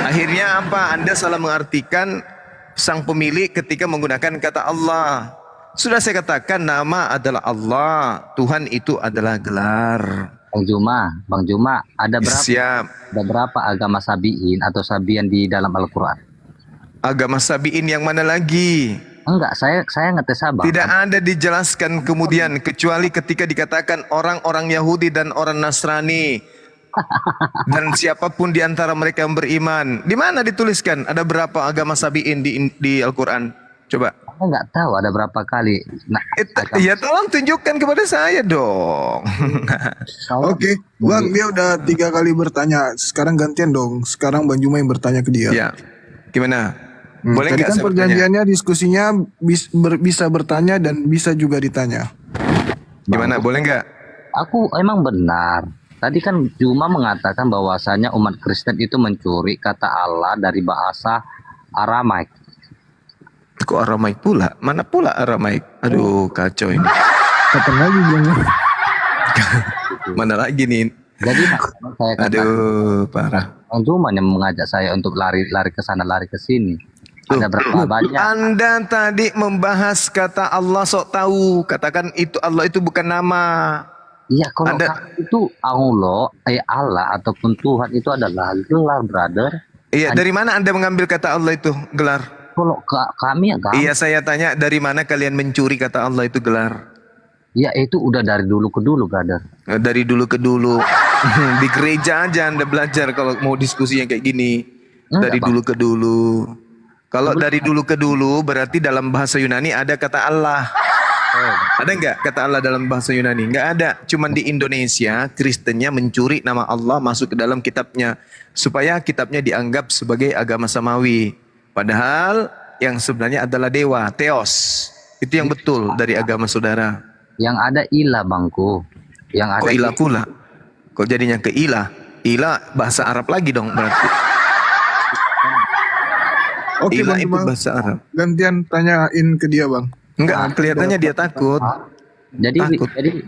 Akhirnya apa? Anda salah mengartikan sang pemilik ketika menggunakan kata Allah. Sudah saya katakan nama adalah Allah, Tuhan itu adalah gelar. Bang Juma, ada berapa? Siap. Ada berapa agama Sabiin atau Sabian di dalam Al-Quran? Agama Sabiin yang mana lagi? Enggak, saya ngetes abang. Tidak ada dijelaskan kemudian kecuali ketika dikatakan orang-orang Yahudi dan orang Nasrani. Dan siapapun di antara mereka yang beriman. Di mana dituliskan ada berapa agama Sabiin di Al-Quran? Coba. Saya nggak tahu ada berapa kali. Nah, ya tolong tunjukkan kepada saya dong. Oke, Bang, dia udah 3 kali bertanya. Sekarang gantian dong. Sekarang Bang Juma yang bertanya ke dia. Ya, gimana? Boleh Tadi nggak kan saya perjanjiannya diskusinya bisa bertanya dan bisa juga ditanya. Gimana? Boleh nggak? Aku emang benar. Tadi kan Juma mengatakan bahwasanya umat Kristen itu mencuri kata Allah dari bahasa Aramaik. Kok Aramaik pula? Mana pula Aramaik? Aduh, kacau ini. Kapan lagi bilangnya? Mana lagi nih? Jadi saya katakan, Aduh, parah. Bang Juma yang mengajak saya untuk lari ke sana, lari ke sini. Ada berapa banyak? Anda tadi membahas kata Allah sok tahu. Katakan itu Allah itu bukan nama. Iya, kalau itu Allah ataupun Tuhan itu adalah gelar, brother. Iya, dari mana Anda mengambil kata Allah itu gelar? Kalau kami ya Iya, saya tanya dari mana kalian mencuri kata Allah itu gelar? Ya itu udah dari dulu ke dulu, brother. Dari dulu ke dulu. Di gereja aja Anda belajar kalau mau diskusi yang kayak gini. Dari dulu ke dulu. Kalau dari dulu ke dulu berarti dalam bahasa Yunani ada kata Allah. Ada nggak kata Allah dalam bahasa Yunani? Nggak ada. Cuman di Indonesia Kristennya mencuri nama Allah masuk ke dalam kitabnya supaya kitabnya dianggap sebagai agama samawi. Padahal yang sebenarnya adalah dewa, Theos. Itu yang betul dari agama saudara. Yang ada ilah, bangku. Yang ada kok ilah pula? Kok jadinya ke ilah? Ilah bahasa Arab lagi dong berarti. Oke, ilah Bang itu Juma, bahasa Arab. gantian tanyain ke dia, Bang. Enggak, kelihatannya dia takut. Jadi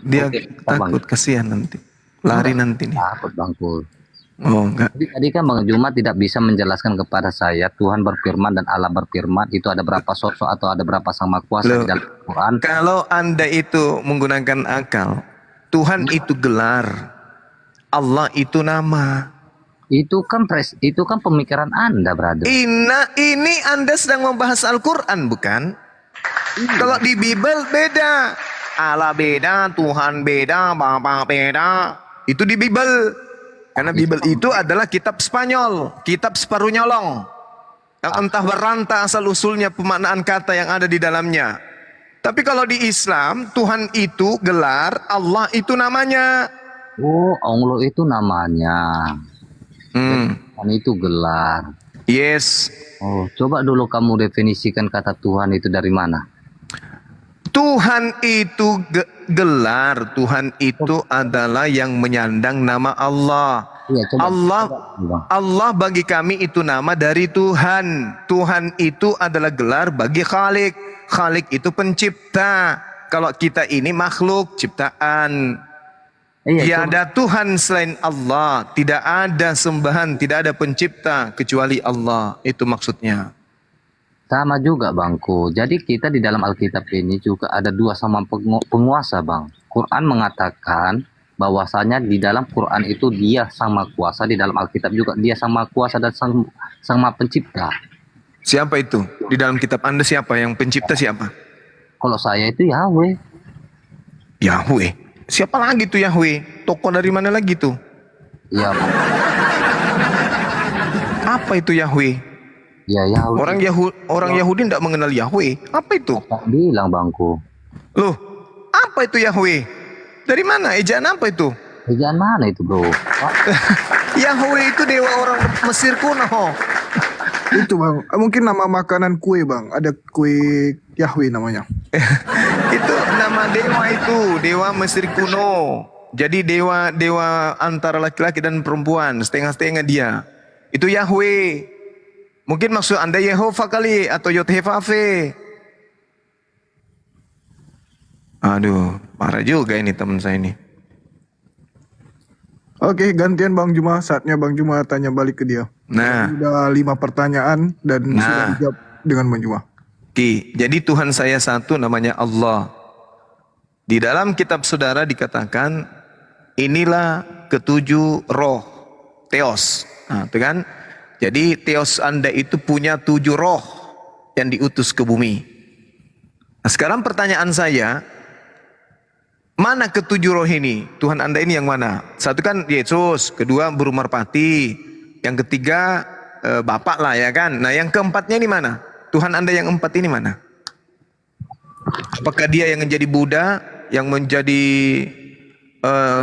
Dia takut, kasihan nanti. Lari nanti nih. Takut, bangku. Oh, enggak. Jadi tadi kan Bang Juma tidak bisa menjelaskan kepada saya Tuhan berfirman dan Allah berfirman itu ada berapa sosok atau ada berapa sama kuasa Loh, di dalam Quran. Kalau Anda itu menggunakan akal, Tuhan itu gelar, Allah itu nama. Itu kan pemikiran Anda, brother. Ini Anda sedang membahas Al-Quran, bukan? Kalau di Bible beda. Allah beda, Tuhan beda, Bapa beda. Itu di Bible. Karena Bible itu adalah kitab Spanyol, kitab separuh nyolong. Yang entah berantah asal-usulnya pemaknaan kata yang ada di dalamnya. Tapi kalau di Islam, Tuhan itu gelar, Allah itu namanya. Oh, Allah itu namanya. Tuhan itu gelar. Yes. Oh, coba dulu kamu definisikan kata Tuhan itu dari mana? Tuhan itu gelar. Tuhan itu adalah yang menyandang nama Allah. Iya, Allah bagi kami itu nama dari Tuhan. Tuhan itu adalah gelar bagi Khalik. Khalik itu pencipta. Kalau kita ini makhluk ciptaan. Tiada Tuhan selain Allah, tidak ada sembahan, tidak ada pencipta kecuali Allah. Itu maksudnya. Sama juga, bangku. Jadi kita di dalam Alkitab ini juga ada dua sama penguasa, bang. Quran mengatakan bahwasanya di dalam Quran itu dia sama kuasa, di dalam Alkitab juga dia sama kuasa dan sama pencipta. Siapa itu? Di dalam kitab Anda siapa? Yang pencipta siapa? Kalau saya itu Yahweh. Yahweh? Siapa lagi tuh Yahweh? Tokoh dari mana lagi tuh? Ya. Apa itu Yahweh? Ya, Yahweh. Orang Yahudi tidak mengenal Yahweh. Apa itu? Bilang, bangku. Loh, apa itu Yahweh? Dari mana? Ejaan apa itu? Ejaan mana itu, bro? Yahweh itu dewa orang Mesir kuno. Itu, Bang. Mungkin nama makanan kue, Bang. Ada kue Yahweh namanya. Itu nama dewa itu, dewa Mesir kuno. Jadi dewa antara laki-laki dan perempuan, setengah-setengah dia. Itu Yahweh. Mungkin maksud Anda Yehova kali atau Yod-Heh-Vah-Veh. Aduh, parah juga ini teman saya ini. Oke, gantian Bang Juma. Saatnya Bang Juma tanya balik ke dia. Nah, sudah 5 pertanyaan dan sudah dijawab dengan Bang Juma. Oke, jadi Tuhan saya satu namanya Allah. Di dalam kitab saudara dikatakan inilah ketujuh roh, Theos. Nah, itu kan? Jadi Theos Anda itu punya 7 roh yang diutus ke bumi. Nah, sekarang pertanyaan saya, mana ketujuh roh ini? Tuhan Anda ini yang mana? Satu kan Yesus, kedua burung merpati, yang ketiga Bapak lah ya kan. Nah yang keempatnya ini mana? Tuhan Anda yang 4 ini mana? Apakah dia yang menjadi Buddha, yang menjadi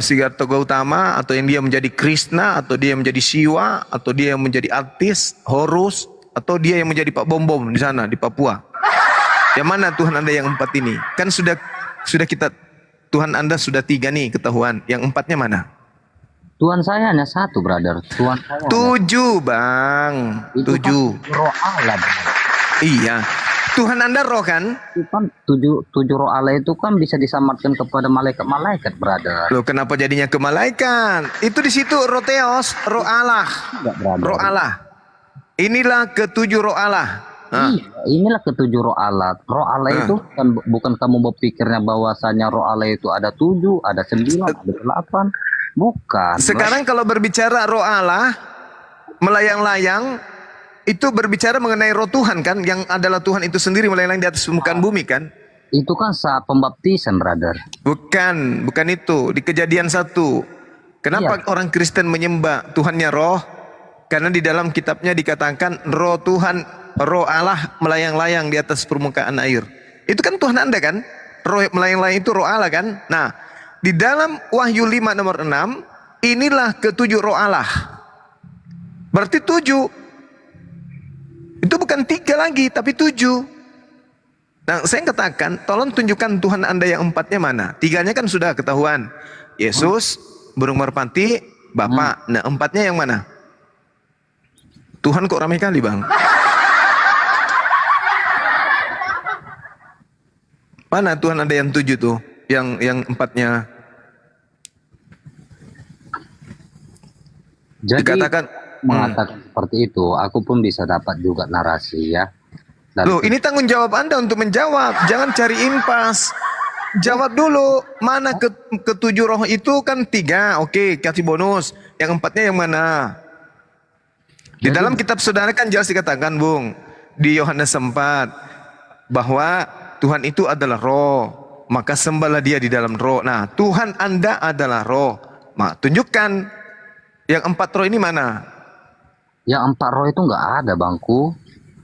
Siddhartha Gautama, atau yang dia menjadi Krishna, atau dia yang menjadi Siwa, atau dia yang menjadi artis Horus, atau dia yang menjadi Pak Bom Bom di sana di Papua? Yang mana Tuhan Anda yang 4 ini? Kan sudah kita Tuhan Anda sudah 3 nih ketahuan. Yang 4-nya mana? Tuhan saya hanya satu, brother. Tuhan saya hanya 7, Bang. Itu 7. kan roh Allah, brother. Iya. Tuhan Anda roh kan? Itu kan tujuh roh Allah itu kan bisa disamarkan kepada malaikat-malaikat, brother. Loh, kenapa jadinya ke malaikat? Itu di situ roh Theos, roh Allah. Enggak, brother. Roh Allah. Inilah ketujuh roh Allah. Iya, inilah ketujuh roh Allah. Roh Allah itu bukan kamu berpikirnya bahwasanya roh Allah itu ada 7, ada 9, ada 8. Bukan. Sekarang kalau berbicara roh Allah, melayang-layang, itu berbicara mengenai roh Tuhan kan, yang adalah Tuhan itu sendiri melayang-layang di atas permukaan bumi kan? Itu kan saat pembaptisan, brother. Bukan itu. Di Kejadian 1. Kenapa orang Kristen menyembah Tuhannya roh? Karena di dalam kitabnya dikatakan roh Tuhan, roh Allah melayang-layang di atas permukaan air. Itu kan Tuhan Anda kan? Roh melayang-layang itu roh Allah kan? Nah, di dalam Wahyu 5 nomor 6, inilah ketujuh roh Allah. Berarti 7. Itu bukan 3 lagi, tapi 7. Nah, saya katakan, tolong tunjukkan Tuhan Anda yang 4-nya mana. 3-nya kan sudah ketahuan. Yesus, burung merpati, Bapa. Nah, 4-nya yang mana? Tuhan kok ramai kali, Bang. Mana Tuhan Anda yang 7 tuh? Yang 4-nya? Jadi, dikatakan mengatakan seperti itu, aku pun bisa dapat juga narasi ya. Loh, ini tanggung jawab Anda untuk menjawab. Jangan cari impas. Jawab dulu. Mana ketujuh roh itu kan 3. Oke, kasih bonus. Yang 4-nya yang mana? Di dalam kitab saudara kan jelas dikatakan, Bung, di Yohanes 4, bahwa Tuhan itu adalah roh. Maka sembahlah dia di dalam roh. Nah, Tuhan Anda adalah roh. Tunjukkan yang 4 roh ini mana? Yang 4 roh itu nggak ada, Bangku.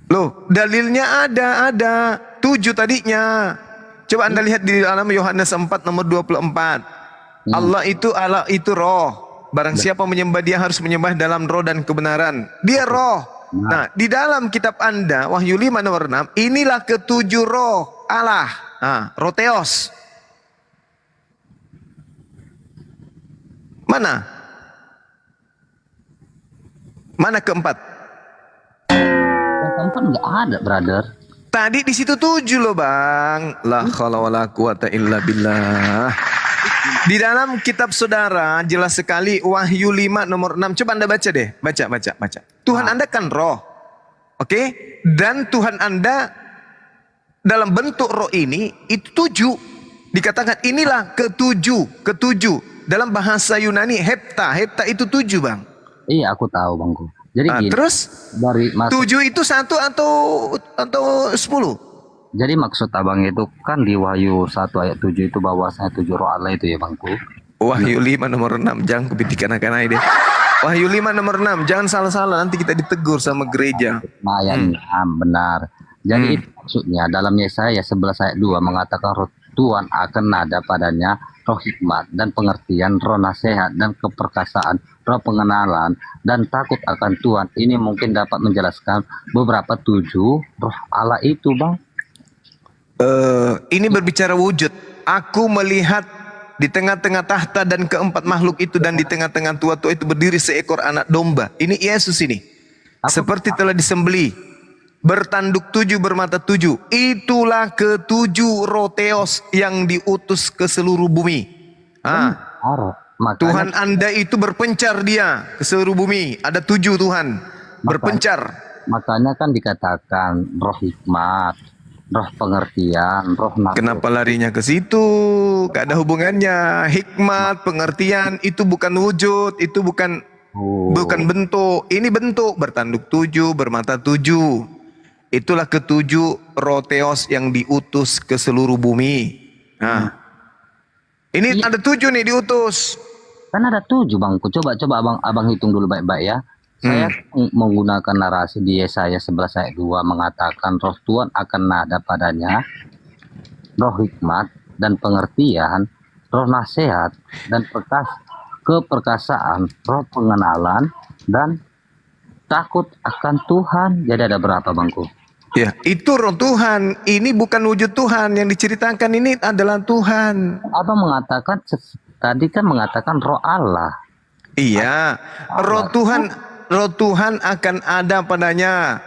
Loh, dalilnya ada 7 tadinya. Coba Anda lihat di dalam Yohanes 4 nomor 24. Allah itu roh. Barang siapa menyembah dia harus menyembah dalam roh dan kebenaran. Dia roh. Nah, di dalam kitab Anda Wahyu 5 nomor 6, inilah ketujuh roh Allah. Nah, roh Theos. Mana? Mana keempat? Yang keempat nggak ada, brother. Tadi di situ 7 loh, Bang. La haula wala quwata illa billah. Di dalam kitab saudara jelas sekali Wahyu 5 nomor 6. Coba Anda baca deh. Baca. Tuhan Anda kan roh. Oke? Dan Tuhan Anda dalam bentuk roh ini itu 7. Dikatakan inilah ketujuh. Dalam bahasa Yunani hepta itu 7, Bang. Iya, aku tahu, Bangku. Jadi gini, terus dari 7 itu 1 atau 10? Jadi maksud abang itu kan di Wahyu 1 ayat 7 itu bahwasanya 7 roh Allah itu ya, Bangku. Wahyu 5 nomor 6, jangan kupitikan akan deh. Wahyu 5 nomor 6, jangan salah-salah nanti kita ditegur sama gereja. Nah, benar. Jadi itu maksudnya dalam Yesaya 11 ayat 2 mengatakan roh Tuhan akan ada padanya roh hikmat dan pengertian, roh nasihat dan keperkasaan, roh pengenalan dan takut akan Tuhan. Ini mungkin dapat menjelaskan beberapa 7 roh Allah itu, Bang. Ini berbicara wujud. Aku melihat di tengah-tengah tahta dan keempat makhluk itu dan di tengah-tengah tua-tua itu berdiri seekor anak domba. Ini Yesus ini. Seperti telah disembelih. Bertanduk 7, bermata 7. Itulah ketujuh roh Theos yang diutus ke seluruh bumi. Tuhan Anda itu berpencar dia ke seluruh bumi. Ada 7 Tuhan berpencar. Makanya kan dikatakan roh hikmat, roh pengertian, roh nasihat. Kenapa larinya ke situ? Gak ada hubungannya. Hikmat, pengertian itu bukan wujud, itu bukan bentuk. Ini bentuk. Bertanduk 7, bermata 7. Itulah ketujuh roh Theos yang diutus ke seluruh bumi. Nah, ini ada 7 nih diutus. Kan ada 7, Bangku. Coba abang hitung dulu baik-baik ya. Saya menggunakan narasi di Yesaya 11 ayat 2 mengatakan roh Tuhan akan ada padanya roh hikmat dan pengertian, roh nasihat dan keperkasaan, roh pengenalan dan takut akan Tuhan. Jadi ada berapa, Bangku? Ya, itu roh Tuhan. Ini bukan wujud Tuhan yang diceritakan, ini adalah Tuhan. Abang mengatakan tadi kan mengatakan roh Allah. Iya, roh Tuhan akan ada padanya.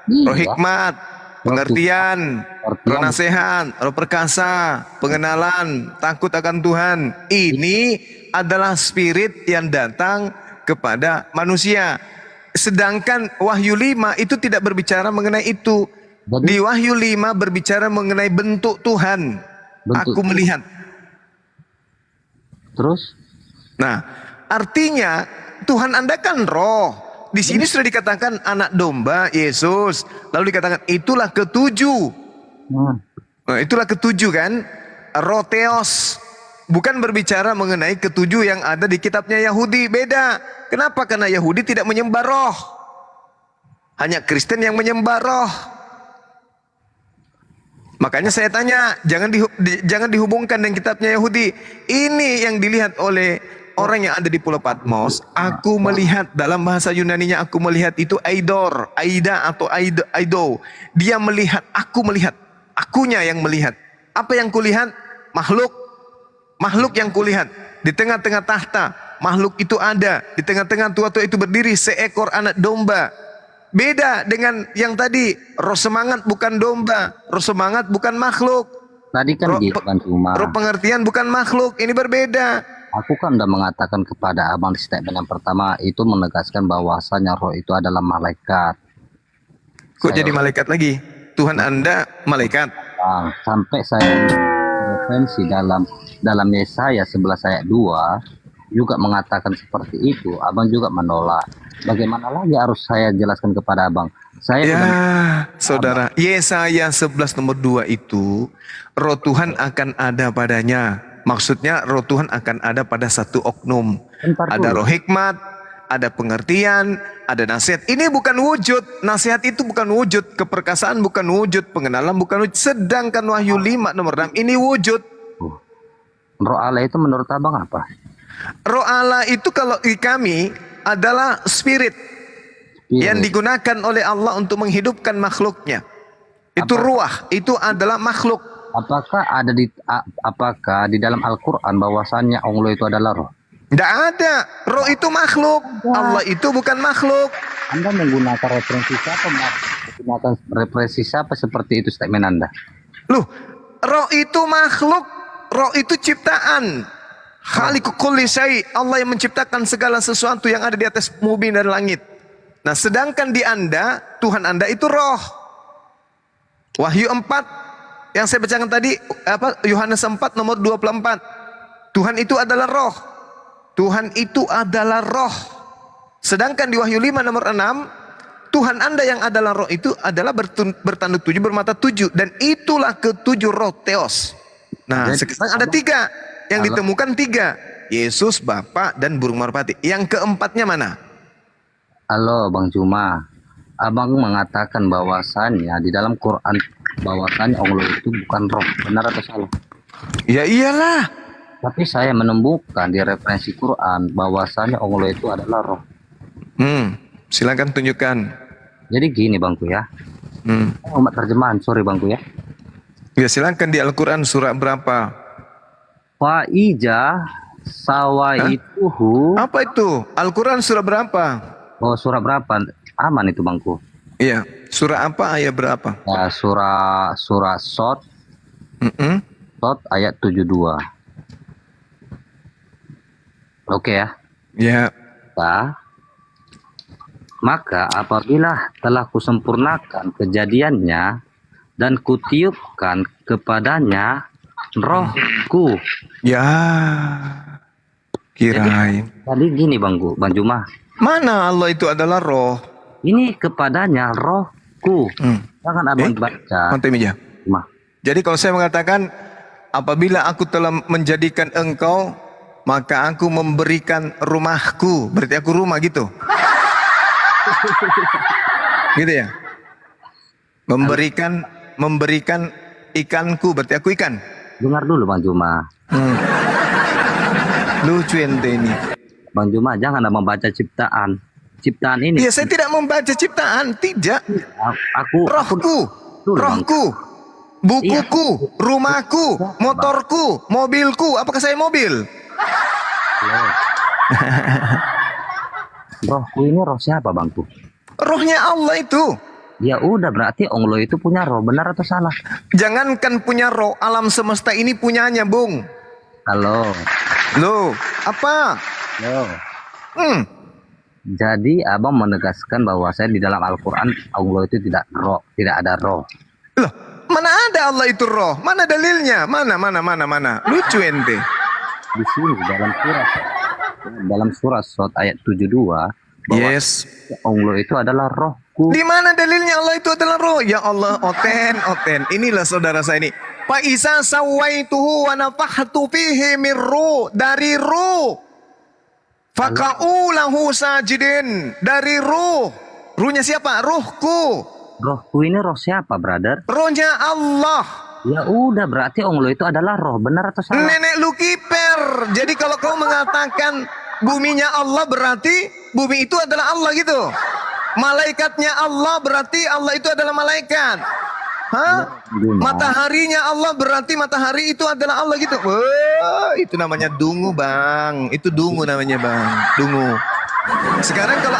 Roh hikmat, pengertian, roh nasihat, roh perkasa, pengenalan, takut akan Tuhan. Ini adalah spirit yang datang kepada manusia. Sedangkan Wahyu 5 itu tidak berbicara mengenai itu. Di Wahyu 5 berbicara mengenai bentuk Tuhan. Aku melihat. Terus? Nah, artinya Tuhan Anda kan roh. Di sini sudah dikatakan anak domba Yesus. Lalu dikatakan itulah ketujuh. Nah, itulah ketujuh kan? Roh Theos. Bukan berbicara mengenai ketujuh yang ada di kitabnya Yahudi. Beda. Kenapa? Karena Yahudi tidak menyembah roh. Hanya Kristen yang menyembah roh. Makanya saya tanya, jangan dihubungkan dengan kitabnya Yahudi. Ini yang dilihat oleh orang yang ada di Pulau Patmos. Aku melihat dalam bahasa Yunaninya, aku melihat itu Aidor, Aida atau Aido. Dia melihat, aku melihat, akunya yang melihat. Apa yang kulihat? Makhluk yang kulihat. Di tengah-tengah tahta, makhluk itu ada. Di tengah-tengah tua-tua itu berdiri seekor anak domba. Beda dengan yang tadi, roh semangat bukan domba, roh semangat bukan makhluk. Tadi kan roh pengertian bukan makhluk, ini berbeda. Aku kan udah mengatakan kepada abang di statement yang pertama itu menegaskan bahwasanya roh itu adalah malaikat. Kok jadi malaikat lagi? Tuhan Anda malaikat. Sampai saya referensi dalam Yesaya 11 ayat 2 juga mengatakan seperti itu. Abang juga menolak. Bagaimana lagi harus saya jelaskan kepada abang? Saudara, Yesaya 11 nomor 2 itu roh Tuhan akan ada padanya. Maksudnya roh Tuhan akan ada pada satu oknum. Ada roh hikmat, ada pengertian, ada nasihat. Ini bukan wujud. Nasihat itu bukan wujud. Keperkasaan bukan wujud. Pengenalan bukan wujud. Sedangkan Wahyu 5 nomor 6 ini wujud. Roh Allah itu menurut abang apa? Roh Allah itu kalau di kami adalah spirit yang digunakan oleh Allah untuk menghidupkan makhluknya. Itu ruah, itu adalah makhluk. Apakah di dalam Al-Quran bahwasannya Allah itu adalah roh? Tidak ada. Roh itu makhluk. Allah itu bukan makhluk. Anda menggunakan referensi siapa seperti itu statement Anda? Loh, roh itu makhluk. Roh itu ciptaan. Khaliqu kulli syai'. Allah yang menciptakan segala sesuatu yang ada di atas bumi dan langit. Nah, sedangkan di Anda, Tuhan Anda itu roh. Wahyu 4 yang saya bacakan tadi, Yohanes 4 nomor 24. Tuhan itu adalah roh. Tuhan itu adalah roh. Sedangkan di Wahyu 5 nomor 6, Tuhan Anda yang adalah roh itu adalah bertanduk 7, bermata 7. Dan itulah ketujuh roh Theos. Nah, sekarang ada 3. Yang ditemukan 3. Yesus, Bapa, dan burung merpati. Yang keempatnya mana? Halo Bang Juma. Abang mengatakan bahwasannya di dalam Quran bahwasannya Allah itu bukan roh. Benar atau salah? Ya iyalah. Tapi saya menemukan di referensi Quran bahwasannya Allah itu adalah roh. Silakan tunjukkan. Jadi gini Bangku ya. Umat terjemahan, sorry Bangku ya. Ya silakan di Al-Quran surah berapa? Fa'ija sawaituhu. Apa itu? Al-Quran surah berapa? Oh, surah berapa? Aman itu Bangku. Iya, surah apa, ayat berapa? Ya, surah Sot. Sot ayat 72. Oke ya. Ya. Nah, maka apabila telah kusempurnakan kejadiannya dan kutiupkan kepadanya rohku. Ya. Kirain. Tadi gini Bang Juma. Mana Allah itu adalah roh? Ini kepadanya rohku. Jangan abang baca. Mantai meja. Jadi kalau saya mengatakan apabila aku telah menjadikan engkau, maka aku memberikan rumahku. Berarti aku rumah gitu. Gitu ya. Memberikan ikanku, berarti aku ikan. Dengar dulu Bang Juma. Lucu ente ini. Bang Juma, jangan membaca ciptaan. Ciptaan ini. Ya, saya tidak membaca ciptaan, tidak. Rohku, bukuku, rumahku, motorku, mobilku. Apakah saya mobil? Rohku ini roh siapa bangku? Rohnya Allah itu. Ya udah berarti Allah itu punya roh, benar atau salah? Jangankan punya roh, alam semesta ini punyanya, Bung. Halo. Loh, apa? Loh. Jadi abang menegaskan bahwa saya di dalam Al-Quran Allah itu tidak roh, tidak ada roh. Loh, mana ada Allah itu roh? Mana dalilnya? Mana? Lucu ente. Di sini dalam surat ayat 72 bahwa Allah itu adalah rohku. Di mana dalilnya Allah itu adalah roh? Ya Allah, oten. Inilah saudara saya ini. Fa isa sawaituhu wa nafakhtu fihi min ruh, dari ruh. Faka'ulahu sajidin, dari ruh. Ruhnya siapa? Ruhku. Rohku ini roh siapa, brother? Rohnya Allah. Ya udah berarti Allah itu adalah roh, benar atau salah? Nenek lu kiper. Jadi kalau kau mengatakan buminya Allah, berarti bumi itu adalah Allah gitu. Malaikatnya Allah, berarti Allah itu adalah malaikat. Hah? Mataharinya Allah, berarti matahari itu adalah Allah gitu. Wah, itu namanya dungu, Bang. Itu dungu namanya, Bang. Dungu. Sekarang kalau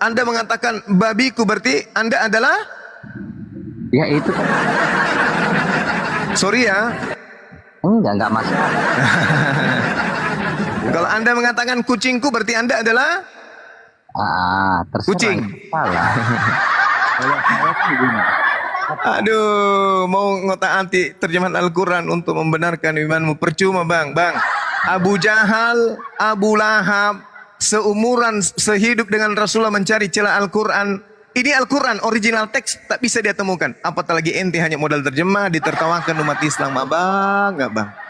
Anda mengatakan babiku, berarti Anda adalah? Ya itu. Sorry ya. Enggak masalah. Kalau Anda mengatakan kucingku, berarti Anda adalah? Terserah. Kucing. Salah. Aduh, mau ngotak-atik terjemahan Al-Quran untuk membenarkan imanmu. Percuma, Bang. Abu Jahal, Abu Lahab, seumuran, sehidup dengan Rasulullah mencari celah Al-Quran. Ini Al-Quran, original teks tak bisa dia temukan. Apatah lagi ente hanya modal terjemah, ditertawakan umat Islam, Abang.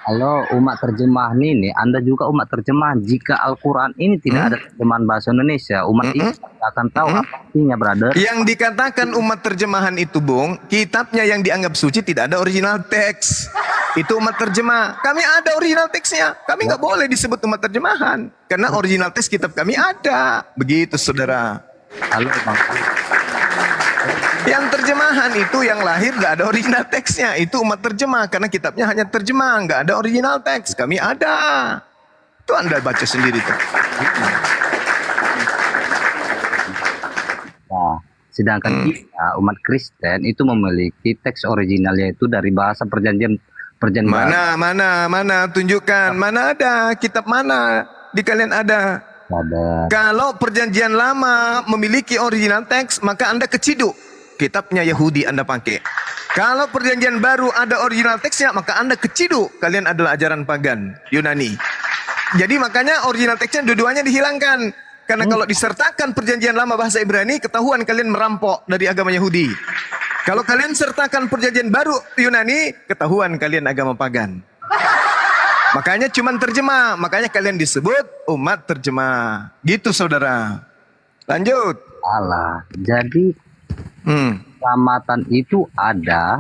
Halo, umat terjemah nih, Anda juga umat terjemah. Jika Al-Quran ini tidak ada terjemahan bahasa Indonesia, umat Islam akan tahu apa artinya, brother. Yang dikatakan umat terjemahan itu, Bung, kitabnya yang dianggap suci tidak ada original teks. Itu umat terjemah. Kami ada original teksnya. Kami nggak boleh disebut umat terjemahan. Karena original teks kitab kami ada. Begitu, saudara. Halo, Bang. Yang terjemahan itu yang lahir nggak ada original teksnya. Itu umat terjemah. Karena kitabnya hanya terjemah. Nggak ada original teks. Kami ada. Itu Anda baca sendiri tuh. Nah, sedangkan kita, umat Kristen itu memiliki teks originalnya itu dari bahasa perjanjian Mana tunjukkan. Mana ada kitab mana di kalian ada? Ada. Kalau perjanjian lama memiliki original teks, maka Anda keciduk. Kitabnya Yahudi Anda pakai. Kalau perjanjian baru ada original teksnya, maka Anda keciduk. Kalian adalah ajaran pagan Yunani. Jadi makanya original teksnya dua-duanya dihilangkan. Karena kalau disertakan perjanjian lama bahasa Ibrani, ketahuan kalian merampok dari agama Yahudi. Kalau kalian sertakan perjanjian baru Yunani, ketahuan kalian agama pagan. Makanya cuman terjemah, makanya kalian disebut umat terjemah. Gitu, saudara. Lanjut. Alah, jadi keselamatan itu ada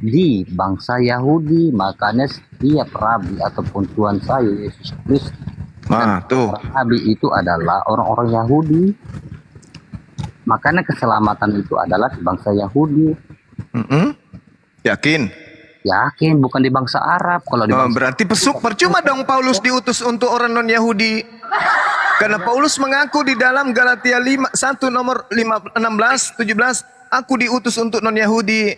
di bangsa Yahudi. Makanya setiap rabi ataupun Tuhan saya Yesus Kristus, rabi itu adalah orang-orang Yahudi. Makanya keselamatan itu adalah di bangsa Yahudi. Yakin? Yakin, bukan di bangsa Arab. Kalau di bangsa berarti percuma dong Paulus diutus untuk orang non-Yahudi. Karena Paulus mengaku di dalam Galatia 1 nomor 16, 17, aku diutus untuk non-Yahudi.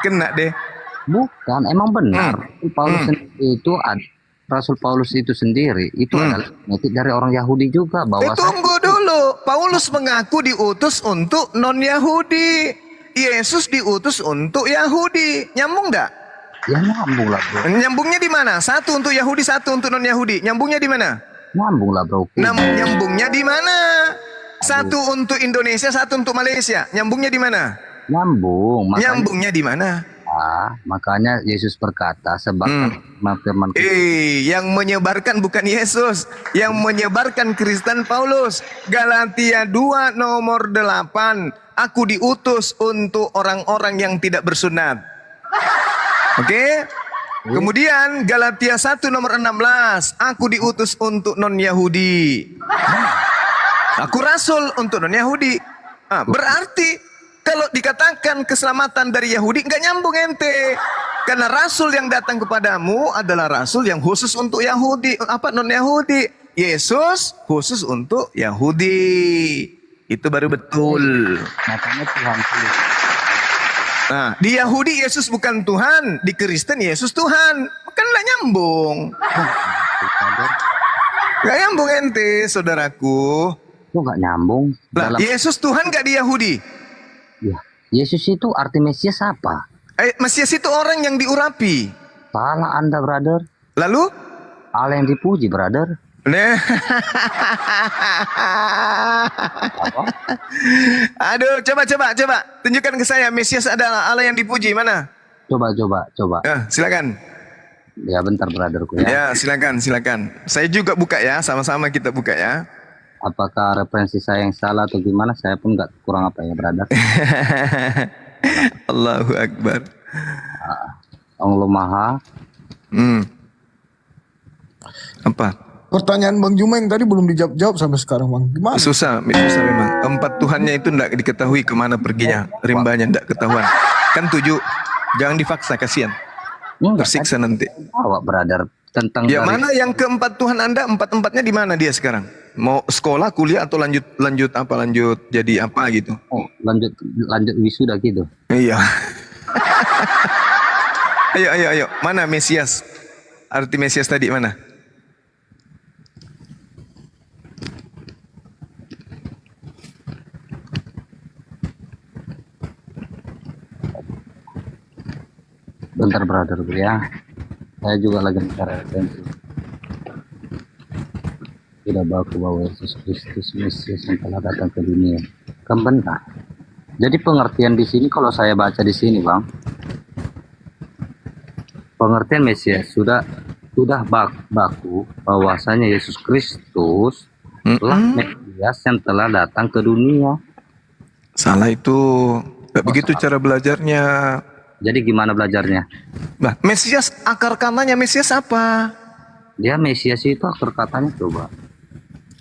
Kena deh. Bukan, emang benar. Paulus itu Rasul Paulus itu sendiri itu adalah genetik dari orang Yahudi juga. Tunggu dulu. Paulus mengaku diutus untuk non-Yahudi. Yesus diutus untuk Yahudi. Nyambung enggak? Ya nyambung lah, bro. Nyambungnya di mana? Satu untuk Yahudi, satu untuk non-Yahudi. Nyambungnya di mana? Nyambung lah, bro. Nyambungnya di mana? Satu untuk Indonesia, satu untuk Malaysia. Nyambungnya di mana? Nyambung. Nyambungnya di mana? Makanya Yesus berkata sebab firman yang menyebarkan bukan Yesus, yang menyebarkan Kristen Paulus. Galatia 2 nomor 8. Aku diutus untuk orang-orang yang tidak bersunat. Oke? Kemudian Galatia 1 nomor 16. Aku diutus untuk non-Yahudi. Aku rasul untuk non-Yahudi. Berarti kalau dikatakan keselamatan dari Yahudi nggak nyambung ente. Karena rasul yang datang kepadamu adalah rasul yang khusus untuk Yahudi, non Yahudi. Yesus khusus untuk Yahudi. Itu baru betul. Makanya Tuhan pilih. Nah, di Yahudi Yesus bukan Tuhan, di Kristen Yesus Tuhan. Kan nggak nyambung. Nggak nyambung ente, saudaraku. Kok nggak nyambung? Lah, Yesus Tuhan nggak di Yahudi? Ya, Yesus itu arti Mesias apa? Mesias itu orang yang diurapi. Salah Anda, brother. Lalu? Allah yang dipuji, brother. Aduh, coba. Tunjukkan ke saya, Mesias adalah Allah yang dipuji, mana? Coba. Silakan. Ya, bentar, brotherku ya. Ya, silakan. Saya juga buka ya, sama-sama kita buka ya. Apakah referensi saya yang salah atau gimana? Saya pun nggak kurang apa ya, brother. Allahu Akbar. Allah Maha. Apa? Pertanyaan Bang Juma yang tadi belum dijawab sampai sekarang, Bang. Gimana? Susah memang. 4 Tuhannya itu tidak diketahui kemana perginya, rimbanya tidak ketahuan. Kan 7, jangan dipaksa, kasihan. Tersiksa nanti. Awak, brother, tentang ya mana yang keempat Tuhan Anda, 4-empatnya di mana dia sekarang? Mau sekolah, kuliah atau lanjut jadi apa gitu? Oh, lanjut wisuda gitu. Iya. Ayo. Mana Mesias? Arti Mesias tadi mana? Bentar, brother ya. Saya juga lagi mencari referensi. Tidak baku bahwa Yesus Kristus Mesias yang telah datang ke dunia. Kan benar. Jadi pengertian di sini kalau saya baca di sini, Bang. Pengertian Mesias sudah baku bahwasanya Yesus Kristus telah Mesias yang telah datang ke dunia. Salah itu. Tidak begitu cara belajarnya. Jadi gimana belajarnya? Nah, Mesias akar katanya Mesias apa? Dia Mesias itu akar katanya coba.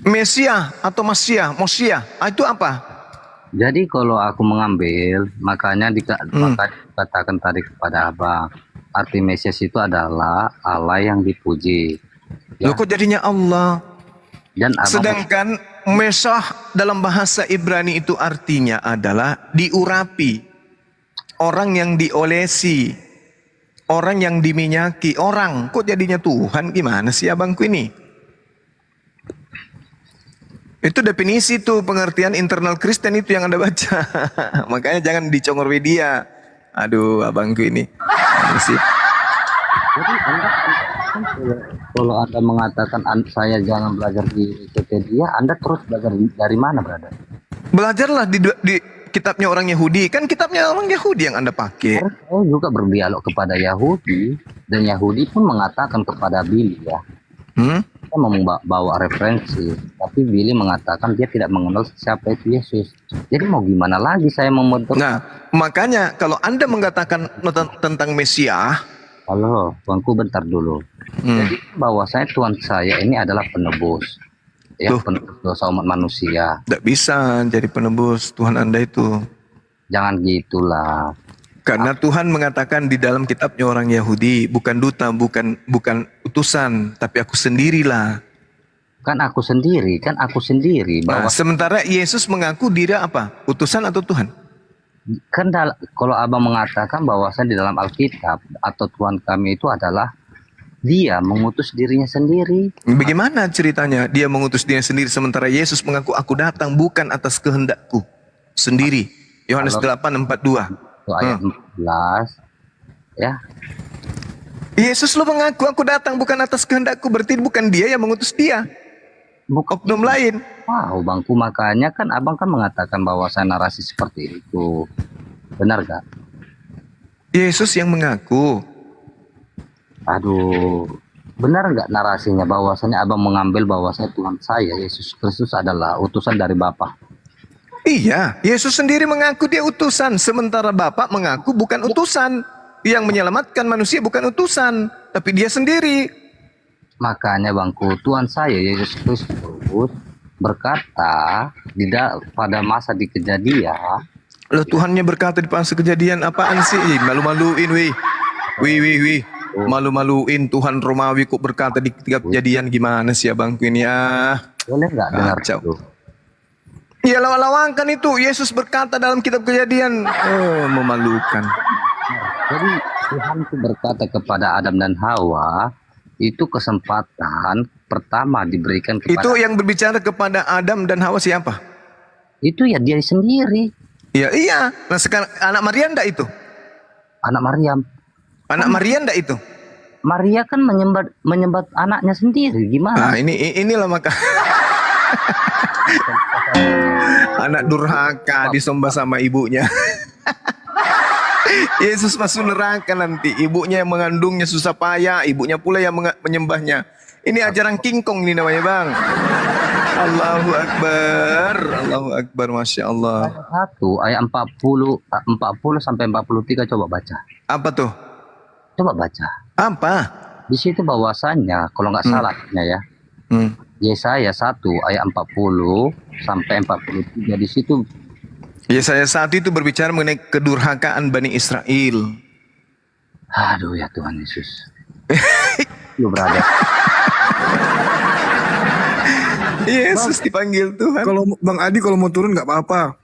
Mesia atau Mosia, itu apa? Jadi kalau aku mengambil, makanya dikatakan tadi kepada Abang, arti Mesias itu adalah Allah yang dipuji. Loh, kok jadinya Allah? Dan sedangkan Mesah dalam bahasa Ibrani itu artinya adalah diurapi. Orang yang diolesi, orang yang diminyaki, kok jadinya Tuhan? Gimana sih abangku ini? Itu definisi tuh pengertian internal Kristen itu yang Anda baca. Makanya jangan dicongor dia. Aduh, abangku ini. Mana sih? Jadi kalau Anda mengatakan saya jangan belajar di Wikipedia, Anda terus belajar dari mana, brother? Belajarlah di kitabnya orang Yahudi. Kan kitabnya orang Yahudi yang Anda pakai. Saya juga berdialog kepada Yahudi. Dan Yahudi pun mengatakan kepada Billy ya. Saya membawa referensi. Tapi Billy mengatakan dia tidak mengenal siapa itu Yesus. Jadi mau gimana lagi saya membentuk. Nah, makanya kalau Anda mengatakan tentang Mesias. Halo, Bangku bentar dulu. Jadi bahwasanya Tuhan saya ini adalah penebus. Ya, penebus dosa umat manusia. Tidak bisa jadi penebus Tuhan Anda itu. Jangan gitulah. Karena Tuhan mengatakan di dalam kitabnya orang Yahudi, bukan duta, bukan utusan, tapi aku sendirilah. Kan aku sendiri. Nah, sementara Yesus mengaku diri apa? Utusan atau Tuhan? Kan kalau abang mengatakan bahwasanya di dalam Alkitab atau Tuhan kami itu adalah dia mengutus dirinya sendiri. Bagaimana ceritanya dia mengutus dirinya sendiri sementara Yesus mengaku aku datang bukan atas kehendakku sendiri. Yohanes 8:42. Ayat 14 ya. Yesus lo mengaku aku datang bukan atas kehendakku, berarti bukan dia yang mengutus dia. Oknum lain. Wow, Bangku, makanya kan abang kan mengatakan bahwa saya narasi seperti itu. Benar gak? Yesus yang mengaku. Aduh, benar nggak narasinya bahwasanya abang mengambil bahwasanya Tuhan saya Yesus Kristus adalah utusan dari Bapa? Iya, Yesus sendiri mengaku dia utusan, sementara Bapa mengaku bukan utusan. Yang menyelamatkan manusia bukan utusan, tapi dia sendiri. Makanya Bangku, Tuhan saya Yesus Kristus berkata pada masa di Kejadian. Loh, Tuhannya berkata di masa Kejadian apaan sih? Malu-maluin weh. Wih. Malu-maluin Tuhan Romawi kok berkata di Kitab Kejadian, gimana sih abangku ini ya? Boleh nggak dengar Kacau. dulu? Ya lawang-lawangkan itu Yesus berkata dalam Kitab Kejadian. Oh, memalukan. Jadi Tuhan itu berkata kepada Adam dan Hawa, itu kesempatan pertama diberikan kepada. Itu yang berbicara kepada Adam dan Hawa siapa? Itu ya dia sendiri. Iya. Nah sekarang anak Maria enggak itu? Anak Maryam. Anak Maria enggak itu? Maria kan menyembah anaknya sendiri. Gimana? Nah, inilah maka anak durhaka disembah sama ibunya. Yesus masuk neraka nanti. Ibunya yang mengandungnya susah payah, ibunya pula yang menyembahnya. Ini ajaran kingkong ini namanya, Bang. Allahu Akbar. Allahu Akbar, Masya Allah. 1 ayat 40 sampai 43 coba baca. Apa tuh? Coba baca. Apa? Di situ bahwasannya kalau nggak salah ya. Yesaya 1 ayat 40 sampai 43 di situ. Yesaya 1 itu berbicara mengenai kedurhakaan Bani Israel. Aduh ya Tuhan Yesus. Lu berada. Yesus dipanggil Tuhan. Kalau Bang Adi kalau mau turun nggak apa-apa.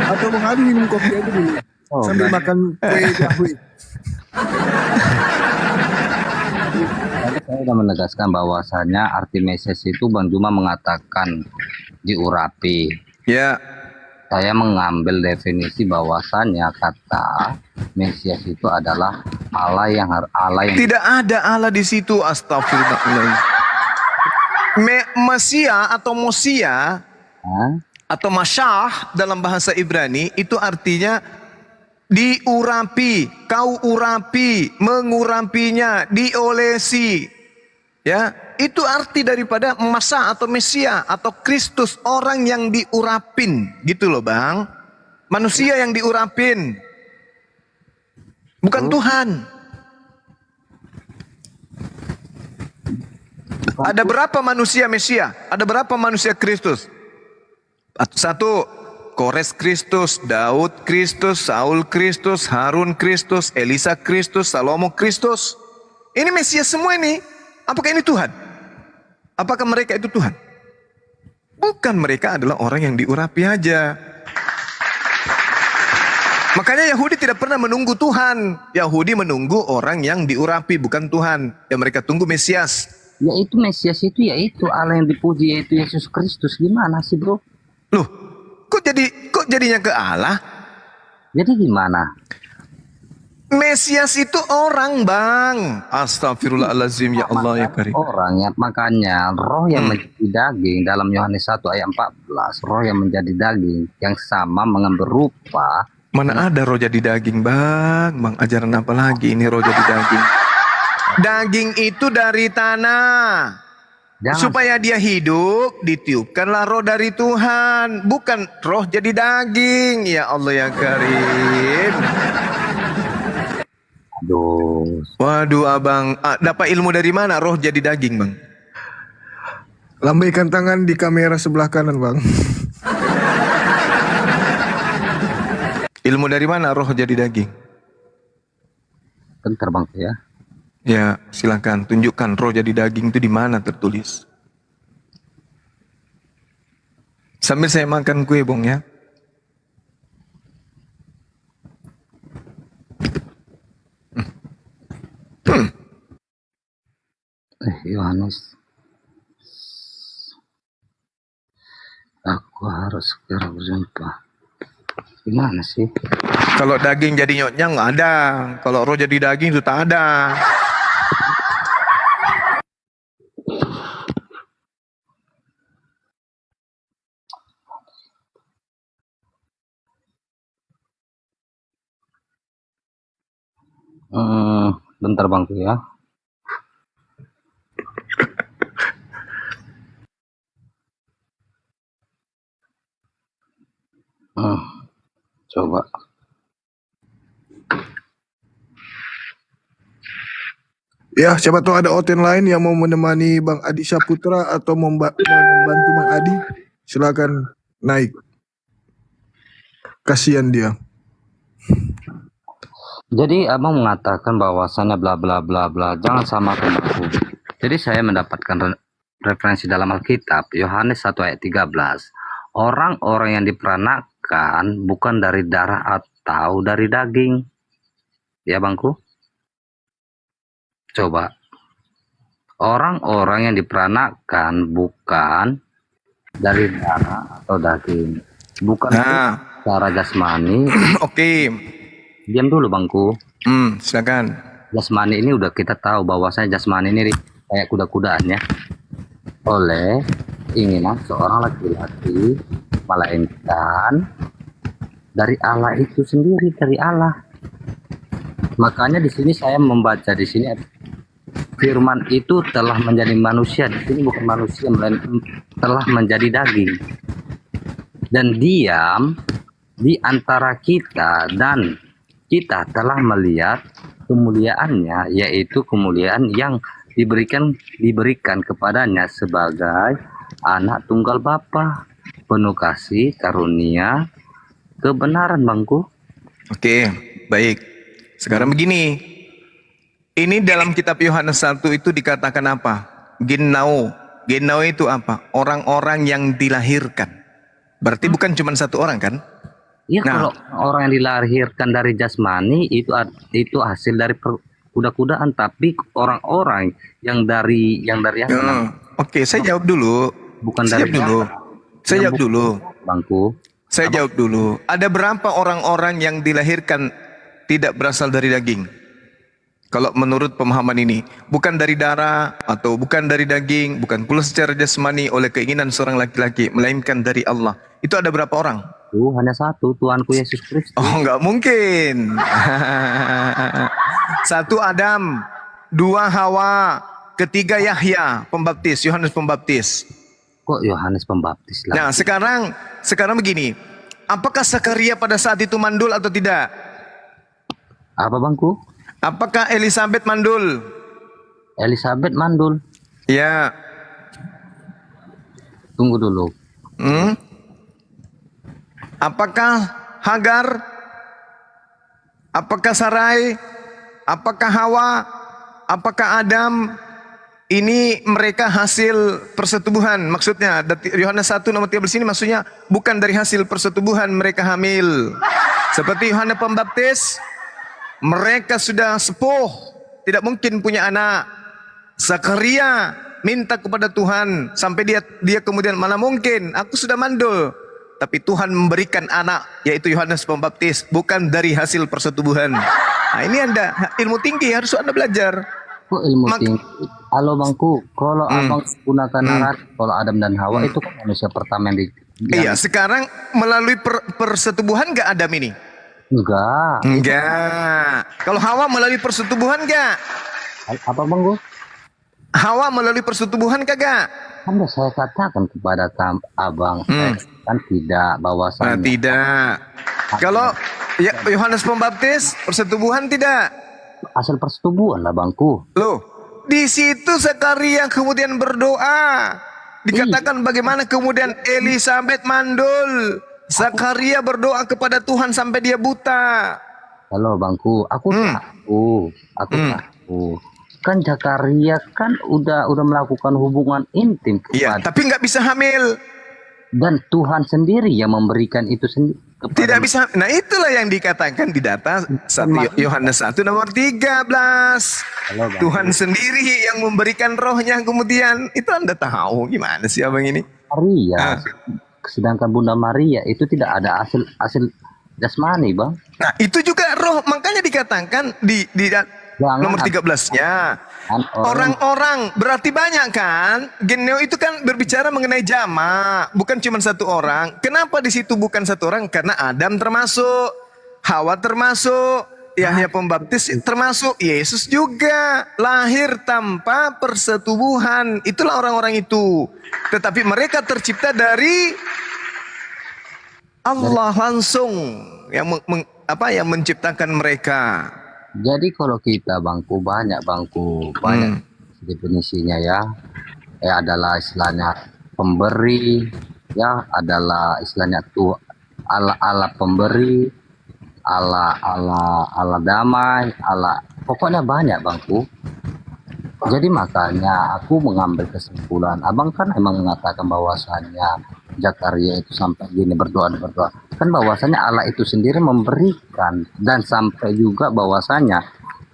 Atau Bang Adi minum kopi aja dulu. Sambil makan kue jahe. Tadi saya sudah menegaskan bahwasanya arti Mesias itu Bang Juma mengatakan diurapi. Ya. Saya mengambil definisi bahwasannya kata Mesias itu adalah Allah yang tidak ada Allah di situ. Astagfirullah. Mesia atau Mosia atau Masyah dalam bahasa Ibrani itu artinya diurapi, kau urapi, mengurapinya, diolesi. Ya, itu arti daripada Masa atau Mesia atau Kristus, orang yang diurapin, gitu loh Bang. Manusia yang diurapin. Bukan Tuhan. Ada berapa manusia Mesia? Ada berapa manusia Kristus? 1, Kores Kristus, Daud Kristus, Saul Kristus, Harun Kristus, Elisa Kristus, Salomo Kristus. Ini Mesias semua ini. Apakah ini Tuhan? Apakah mereka itu Tuhan? Bukan, mereka adalah orang yang diurapi aja. Makanya Yahudi tidak pernah menunggu Tuhan. Yahudi menunggu orang yang diurapi, bukan Tuhan. Yang mereka tunggu Mesias. Yaitu Mesias itu yaitu Allah yang dipuji, yaitu Yesus Kristus. Gimana sih bro? Loh, kok jadinya ke Allah? Jadi gimana? Mesias itu orang Bang. Astagfirullahaladzim, ya Allah ya Karim. Orang ya, makanya roh yang menjadi daging dalam Yohanes 1 ayat 14. Roh yang menjadi daging yang sama mengambil rupa. Mana ada roh jadi daging Bang? Bang ajaran apa lagi ini roh jadi daging? Daging itu dari tanah. Supaya dia hidup, ditiupkanlah roh dari Tuhan. Bukan roh jadi daging. Ya Allah ya Karim. Aduh. Waduh abang, dapat ilmu dari mana roh jadi daging Bang? Lambaikan tangan di kamera sebelah kanan Bang. Ilmu dari mana roh jadi daging? Bentar Bang ya. Ya, silakan tunjukkan roh jadi daging itu di mana tertulis. Sambil saya makan kue, Bong ya. Yohanes, aku harus segera berjumpa. Gimana sih? Kalau daging jadi nyotnya nggak ada. Kalau roh jadi daging itu tak ada. Bentar Bang ya. Coba. Ya, siapa tahu ada oten lain yang mau menemani Bang Adi Saputra atau membantu Bang Adi, silakan naik. Kasihan dia. Jadi abang mengatakan bahwasannya bla bla bla bla, jangan samakan aku. Jadi saya mendapatkan referensi dalam Alkitab, Yohanes 1 ayat 13. Orang-orang yang diperanakan bukan dari darah atau dari daging. Ya bangku? Coba. Orang-orang yang diperanakan bukan dari darah atau daging. Bukan secara jasmani. Oke. Diam dulu bangku. Silakan. Jasmani ini udah kita tahu bahwasanya jasmani ini kayak kuda-kudaan ya. Oleh keinginan seorang laki-laki melainkan dari Allah itu sendiri, dari Allah. Makanya di sini saya membaca di sini firman itu telah menjadi manusia. Di sini bukan manusia, melainkan telah menjadi daging dan diam di antara kita, dan kita telah melihat kemuliaannya, yaitu kemuliaan yang diberikan kepadanya sebagai anak tunggal Bapa, penuh kasih, karunia, kebenaran bangku. Oke, baik. Sekarang begini. Ini dalam kitab Yohanes 1 itu dikatakan apa? Ginnao. Ginnao itu apa? Orang-orang yang dilahirkan. Berarti bukan cuma satu orang kan? Iya, kalau orang yang dilahirkan dari jasmani itu hasil dari kuda-kudaan, tapi orang-orang yang dari Oke, saya jawab dulu. Bukan dari Saya jawab dulu. Bangku. Saya jawab dulu. Ada berapa orang-orang yang dilahirkan tidak berasal dari daging? Kalau menurut pemahaman ini, bukan dari darah atau bukan dari daging, bukan pula secara jasmani oleh keinginan seorang laki-laki, melainkan dari Allah. Itu ada berapa orang? Hanya satu, Tuhanku Yesus Kristus. Oh, enggak mungkin. Satu Adam, dua Hawa, ketiga Yahya Pembaptis, Yohanes Pembaptis. Kok Yohanes Pembaptis lah? Nah, sekarang begini. Apakah Zakaria pada saat itu mandul atau tidak? Apa bangku? Apakah Elizabeth mandul? Elizabeth mandul. Ya. Tunggu dulu. Apakah Hagar? Apakah Sarai? Apakah Hawa? Apakah Adam? Ini mereka hasil persetubuhan. Maksudnya Yohanes 1 nomor 13 ini maksudnya bukan dari hasil persetubuhan mereka hamil. Seperti Yohanes Pembaptis, mereka sudah sepuh, tidak mungkin punya anak. Zakaria minta kepada Tuhan sampai dia kemudian, mana mungkin, aku sudah mandul. Tapi Tuhan memberikan anak, yaitu Yohanes Pembaptis, bukan dari hasil persetubuhan. Nah, ini Anda ilmu tinggi, harus Anda belajar. Kok ilmu tinggi? Halo bangku, kalau abang gunakan naratif, kalau Adam dan Hawa itu kan manusia pertama yang Iya, sekarang melalui persetubuhan nggak Adam ini? Enggak. Kalau Hawa melalui persetubuhan enggak? Apa bangku? Hawa melalui persetubuhan kagak? Kan saya katakan kepada abang, kan tidak, bahwasannya. Tidak. Kalau Yohanes Pembaptis persetubuhan tidak? Asal persetubuhan lah bangku. Loh, di situ Zakaria kemudian berdoa. Dikatakan bagaimana kemudian Elizabeth mandul. Zakaria berdoa kepada Tuhan sampai dia buta. Halo bangku, aku tahu. Kan Zakaria kan udah melakukan hubungan intim kepada. Iya, tapi nggak bisa hamil. Dan Tuhan sendiri yang memberikan itu sendiri. Tidak bisa. Nah, itulah yang dikatakan di data Yohanes 1 nomor 13. Tuhan sendiri yang memberikan rohnya kemudian. Itu Anda tahu gimana sih abang ini? Maria. Sedangkan Bunda Maria itu tidak ada hasil jasmani, Bang. Nah, itu juga roh, makanya dikatakan di nomor 13-nya. Orang-orang berarti banyak kan? Geneo itu kan berbicara mengenai jama, bukan cuma satu orang. Kenapa di situ bukan satu orang? Karena Adam termasuk, Hawa termasuk, Yahya Pembaptis termasuk, Yesus juga lahir tanpa persetubuhan. Itulah orang-orang itu. Tetapi mereka tercipta dari Allah langsung yang menciptakan mereka. Jadi kalau kita bangku banyak definisinya ya adalah istilahnya pemberi, ya adalah istilahnya Allah pemberi, Allah damai, Allah pokoknya banyak bangku. Jadi makanya aku mengambil kesimpulan, abang kan emang mengatakan bahwasannya Zakaria itu sampai gini berdoa, kan bahwasannya Allah itu sendiri memberikan, dan sampai juga bahwasannya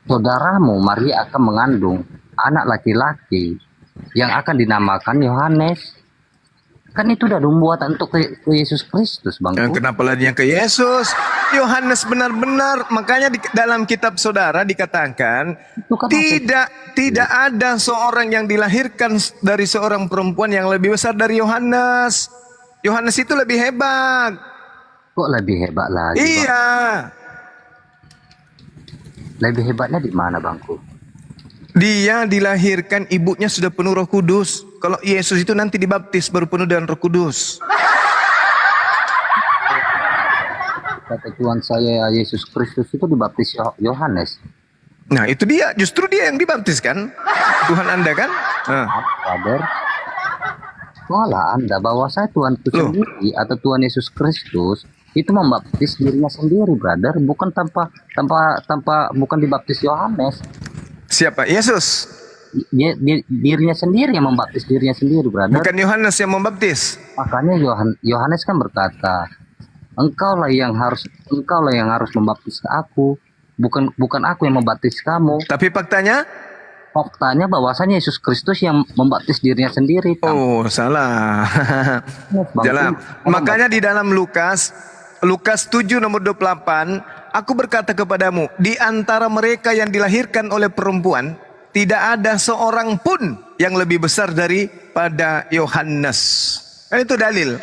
saudaramu Maria akan mengandung anak laki-laki yang akan dinamakan Yohanes. Kan itu udah buatan untuk ke Yesus Kristus, Bang. Kenapa lagi yang ke Yesus? Yohanes benar-benar, makanya di dalam kitab saudara dikatakan tidak ada seorang yang dilahirkan dari seorang perempuan yang lebih besar dari Yohanes. Yohanes itu lebih hebat. Kok lebih hebat lagi? Iya. Lebih hebatnya di mana, Bangku? Dia dilahirkan, ibunya sudah penuh Roh Kudus. Kalau Yesus itu nanti dibaptis baru penuh dengan Roh Kudus. Kata Tuhan saya Yesus Kristus itu dibaptis Yohanes. Nah itu dia, justru dia yang dibaptis kan? Tuhan Anda kan? Brother, malah Anda bahwa saya Tuhan itu sendiri atau Tuhan Yesus Kristus itu membaptis dirinya sendiri, brother, bukan tanpa bukan dibaptis Yohanes. Siapa? Yesus. Dirinya sendiri yang membaptis dirinya sendiri, brother. Bukan Yohanes yang membaptis. Makanya Yohanes kan berkata, engkaulah yang harus membaptis aku, bukan aku yang membaptis kamu. Tapi faktanya bahwasanya Yesus Kristus yang membaptis dirinya sendiri. Oh, salah. Jalan. Makanya di dalam Lukas 7 nomor 28, aku berkata kepadamu, di antara mereka yang dilahirkan oleh perempuan tidak ada seorang pun yang lebih besar daripada Yohanes. Kan itu dalil.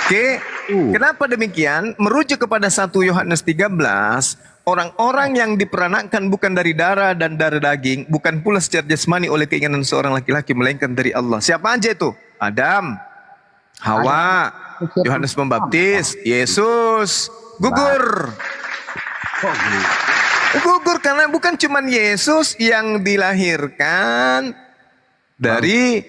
Oke. Kenapa demikian? Merujuk kepada 1 Yohanes 13, orang-orang yang diperanakkan bukan dari darah dan darah daging, bukan pula secara jasmani oleh keinginan seorang laki-laki, melainkan dari Allah. Siapa aja itu? Adam, Hawa, Yohanes Pembaptis, Yesus, gugur. Gugur karena bukan cuma Yesus yang dilahirkan dari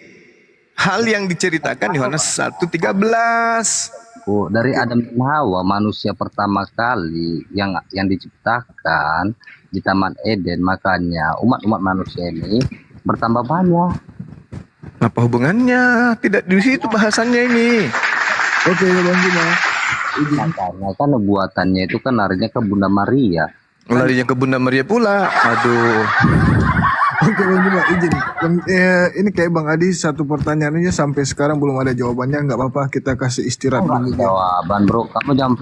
hal yang diceritakan Yohanes 1:13. Dari Adam dan Hawa, manusia pertama kali yang diciptakan di Taman Eden, makanya umat manusia ini bertambah banyak. Apa hubungannya? Tidak di situ bahasannya ini. Oke, Bang Juma. Makanya kan buatannya itu kan larinya ke Bunda Maria. Larinya ke Bunda Maria pula. Aduh. Oke Bang Juma, izin. Ini kayak Bang Adi satu pertanyaannya sampai sekarang belum ada jawabannya. Nggak apa-apa, kita kasih istirahat dulu. Jawaban bro, kamu jangan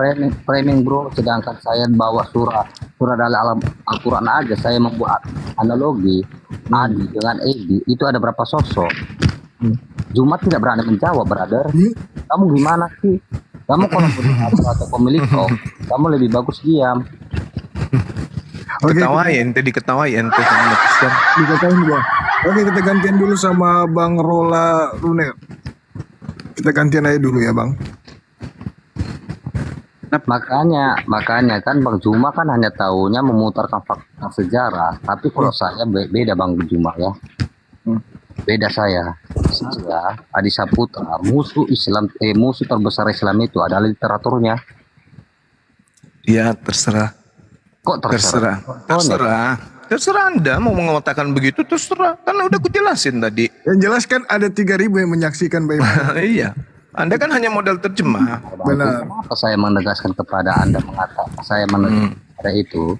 framing bro. Sedangkan saya bawa surah dalam Al-Quran aja. Saya membuat analogi Adi dengan Edi. Itu ada berapa sosok? Jumat tidak berani menjawab, brother. Kamu gimana sih? Kamu kalau atau pemilik kok, kamu lebih bagus diam. Ketawain, diketawain tuh sama Kristen. Diketawain juga. Oke, kita gantian dulu sama Bang Rola Runel. Kita gantian aja dulu ya, Bang. Makanya kan Bang Juma kan hanya tahunya memutarkan fakta sejarah. Tapi kalau saya beda Bang Juma ya. Beda saya Adi Saputra, musuh terbesar Islam itu adalah literaturnya. Ya terserah. Kok terserah? Terserah Anda mau mengatakan begitu, terserah. Kan udah aku jelasin tadi. Yang jelas kan ada 3.000 yang menyaksikan Bapak. Iya. Anda kan hanya modal terjemah. Benar. Kenapa saya menegaskan kepada Anda mengatakan saya menegaskan pada itu?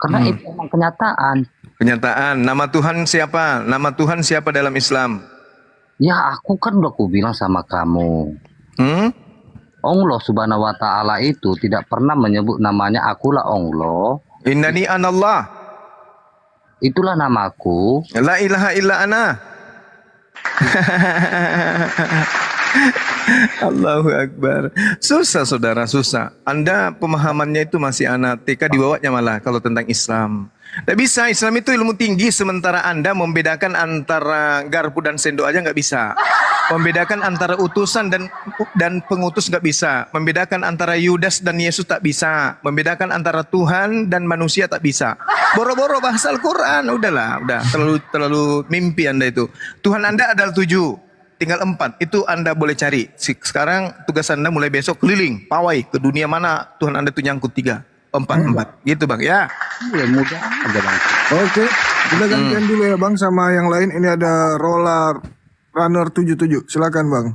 Karena itu memang kenyataan. Kenyataan. Nama Tuhan siapa? Nama Tuhan siapa dalam Islam? Ya aku kan udah aku bilang sama kamu. Allah subhanahu wa ta'ala itu tidak pernah menyebut namanya akulah Allah. Innani anallah. Itulah namaku. La ilaha illa ana. Allahu Akbar. Susah saudara, susah. Anda pemahamannya itu masih anak TK, dibawanya malah kalau tentang Islam. Tidak bisa, Islam itu ilmu tinggi, sementara Anda membedakan antara garpu dan sendok aja nggak bisa. Membedakan antara utusan dan pengutus nggak bisa. Membedakan antara Yudas dan Yesus tak bisa. Membedakan antara Tuhan dan manusia tak bisa. Boro-boro bahasa Al-Quran, udahlah, udah terlalu mimpi Anda itu. Tuhan Anda adalah 7. tinggal 4. Itu Anda boleh cari. Sekarang tugas Anda mulai besok keliling, pawai ke dunia mana Tuhan Anda itu nyangkut 3, 4. Gitu Bang ya. Ya mudah aja Bang. Oke, kita gantian dulu ya Bang sama yang lain. Ini ada Roller Runner 77. Silakan Bang.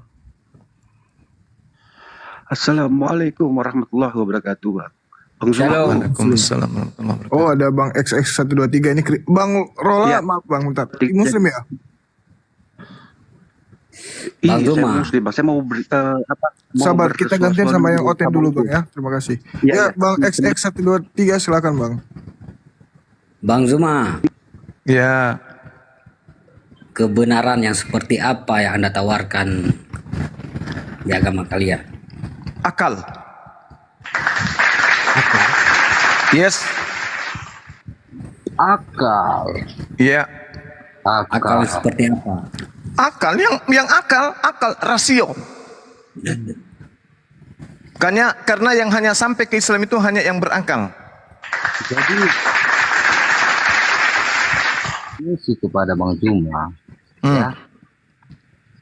Assalamualaikum warahmatullahi wabarakatuh. Bang Zuma. Waalaikumsalam warahmatullahi wabarakatuh. Oh, ada Bang XX123 ini Bang Roller, maaf Bang, bentar. Muslim ya? Bang Zuma. Muslim. Saya mau Sabar, kita gantian sama yang Oten dulu Bang ya. Terima kasih. Ya, Bang XX123 silakan Bang. Bang Zuma. Ya. Kebenaran yang seperti apa yang Anda tawarkan di agama kalian? Akal. Yes. Akal. Iya. Akal seperti apa? Akal yang akal rasio. Karena yang hanya sampai ke Islam itu hanya yang berakal. Jadi misi kepada Bang Zuma ya.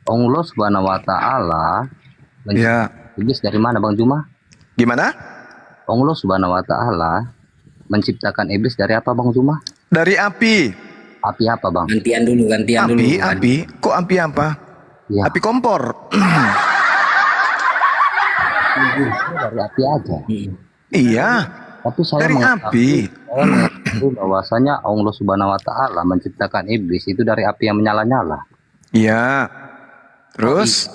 Allah Subhanahu wa taala iblis dari mana Bang Zuma? Gimana? Allah Subhanahu wa taala menciptakan iblis dari apa Bang Zuma? Dari api. Api apa Bang? Gantian dulu. Api. Kok api apa? Ya. Api kompor. Dari api aja. Iya. Tapi saya dari api. Bahwasanya Allah Subhanahu wa taala menciptakan iblis itu dari api yang menyala-nyala. Iya. Terus?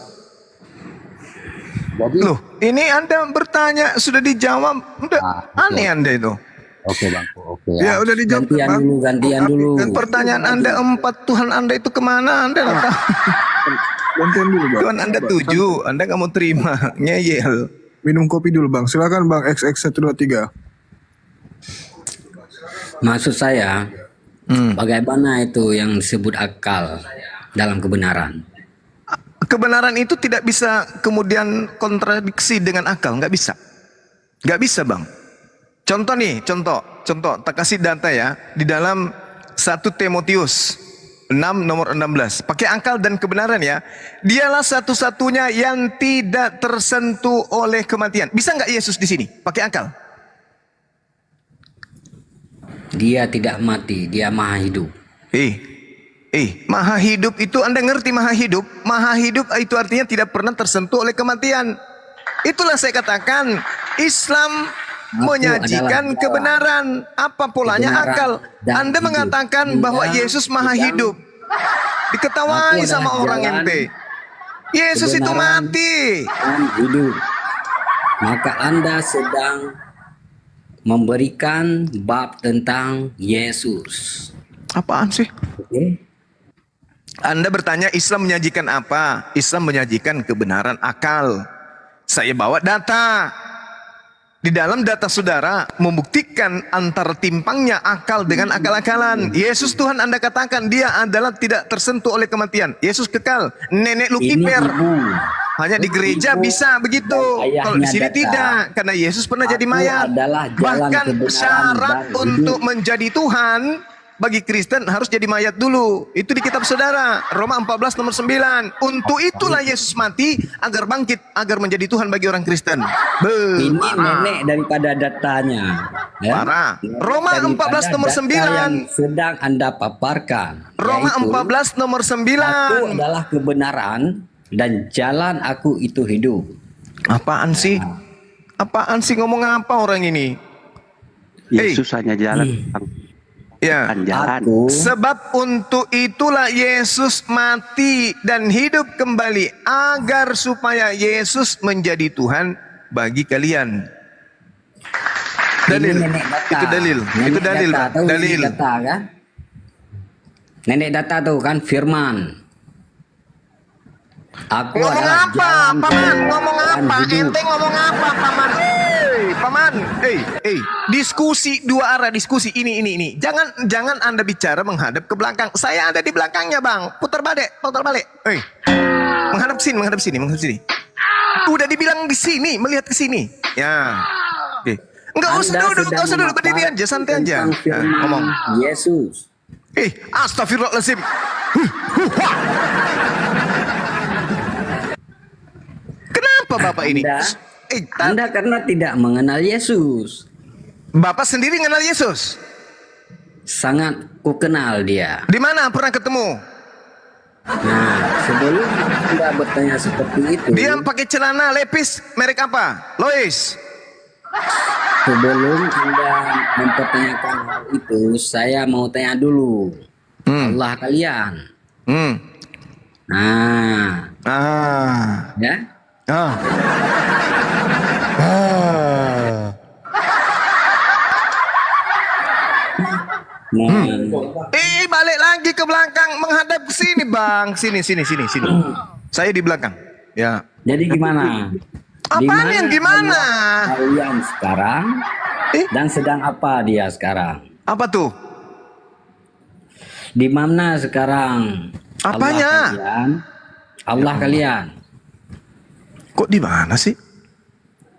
Jadi, loh, ini Anda bertanya sudah dijawab. Udah aneh Anda itu. Oke Bang. Oke ya. Udah dijawab. Gantian dulu. Dan pertanyaan Anda 4, Tuhan Anda itu kemana? Anda nggak tahu. Gantian dulu Bang. Tuhan Anda 7, Anda nggak mau terima. Ngeyel. Minum kopi dulu Bang. Silakan Bang XX123. Maksud saya, bagaimana itu yang disebut akal dalam kebenaran? Kebenaran itu tidak bisa kemudian kontradiksi dengan akal, nggak bisa. Nggak bisa Bang. Contoh nih, contoh, tak kasih data ya, di dalam 1 Timotius 6 nomor 16. Pakai akal dan kebenaran ya. Dialah satu-satunya yang tidak tersentuh oleh kematian. Bisa nggak Yesus di sini? Pakai akal. Dia tidak mati, dia maha hidup. Maha hidup itu Anda ngerti maha hidup? Maha hidup itu artinya tidak pernah tersentuh oleh kematian. Itulah saya katakan Islam menyajikan kebenaran. Apa polanya? Akal. Anda mengatakan bahwa Yesus maha hidup. Diketawai sama orang ente. Yesus itu mati. Hidup. Maka Anda sedang memberikan bab tentang Yesus. Apaan sih? Anda bertanya Islam menyajikan apa? Islam menyajikan kebenaran akal. Saya bawa data. Di dalam data saudara membuktikan antara timpangnya akal dengan akal-akalan. Yesus Tuhan Anda katakan dia adalah tidak tersentuh oleh kematian. Yesus kekal. Nenek Lucifer hanya di gereja bisa begitu. Kalau di sini tidak, karena Yesus pernah jadi mayat. Bahkan syarat untuk menjadi Tuhan bagi Kristen harus jadi mayat dulu. Itu di kitab saudara, Roma 14 nomor 9. Untuk itulah Yesus mati agar bangkit, agar menjadi Tuhan bagi orang Kristen. Ini nenek daripada datanya. Ya? Parah. Roma 14 nomor 9 yang sedang Anda paparkan. Roma 14 nomor 9. Aku adalah kebenaran dan jalan aku itu hidup. Apaan sih? Apaan sih ngomong apa orang ini? Yesus hanya jalan. Ya, sebab untuk itulah Yesus mati dan hidup kembali agar supaya Yesus menjadi Tuhan bagi kalian. Dalil. Itu dalil. Itu dalil, Pak. Dalil. Data, kan? Nenek data tuh kan firman. Aku ngomong apa, Paman? Ngomong apa? Ente ngomong apa, Paman? Paman, diskusi dua arah, diskusi ini. Jangan Anda bicara menghadap ke belakang. Saya ada di belakangnya, Bang. Putar balik. Menghadap sini. Udah dibilang di sini, melihat ke sini. Ya. Oke. Enggak usah duduk, berdiri aja, santai aja. Ya, ngomong. Yesus. Astagfirullahaladzim. Siapa Bapak ini? Anda karena tidak mengenal Yesus. Bapak sendiri mengenal Yesus? Sangat ku kenal dia. Di mana pernah ketemu? Nah, sebelum Anda bertanya seperti itu, Dia pakai celana lepis merek apa? Lois. sebelum Anda mempertanyakan hal itu, saya mau tanya dulu. Allah kalian. Nah. Ya? Balik lagi ke belakang, menghadap ke sini, Bang. Sini. Saya di belakang. Ya. Jadi gimana? Apaan yang gimana? Kalian sekarang dan sedang apa dia sekarang? Apa tuh? Di mana sekarang? Apanya? Allah kalian. Kok di mana sih?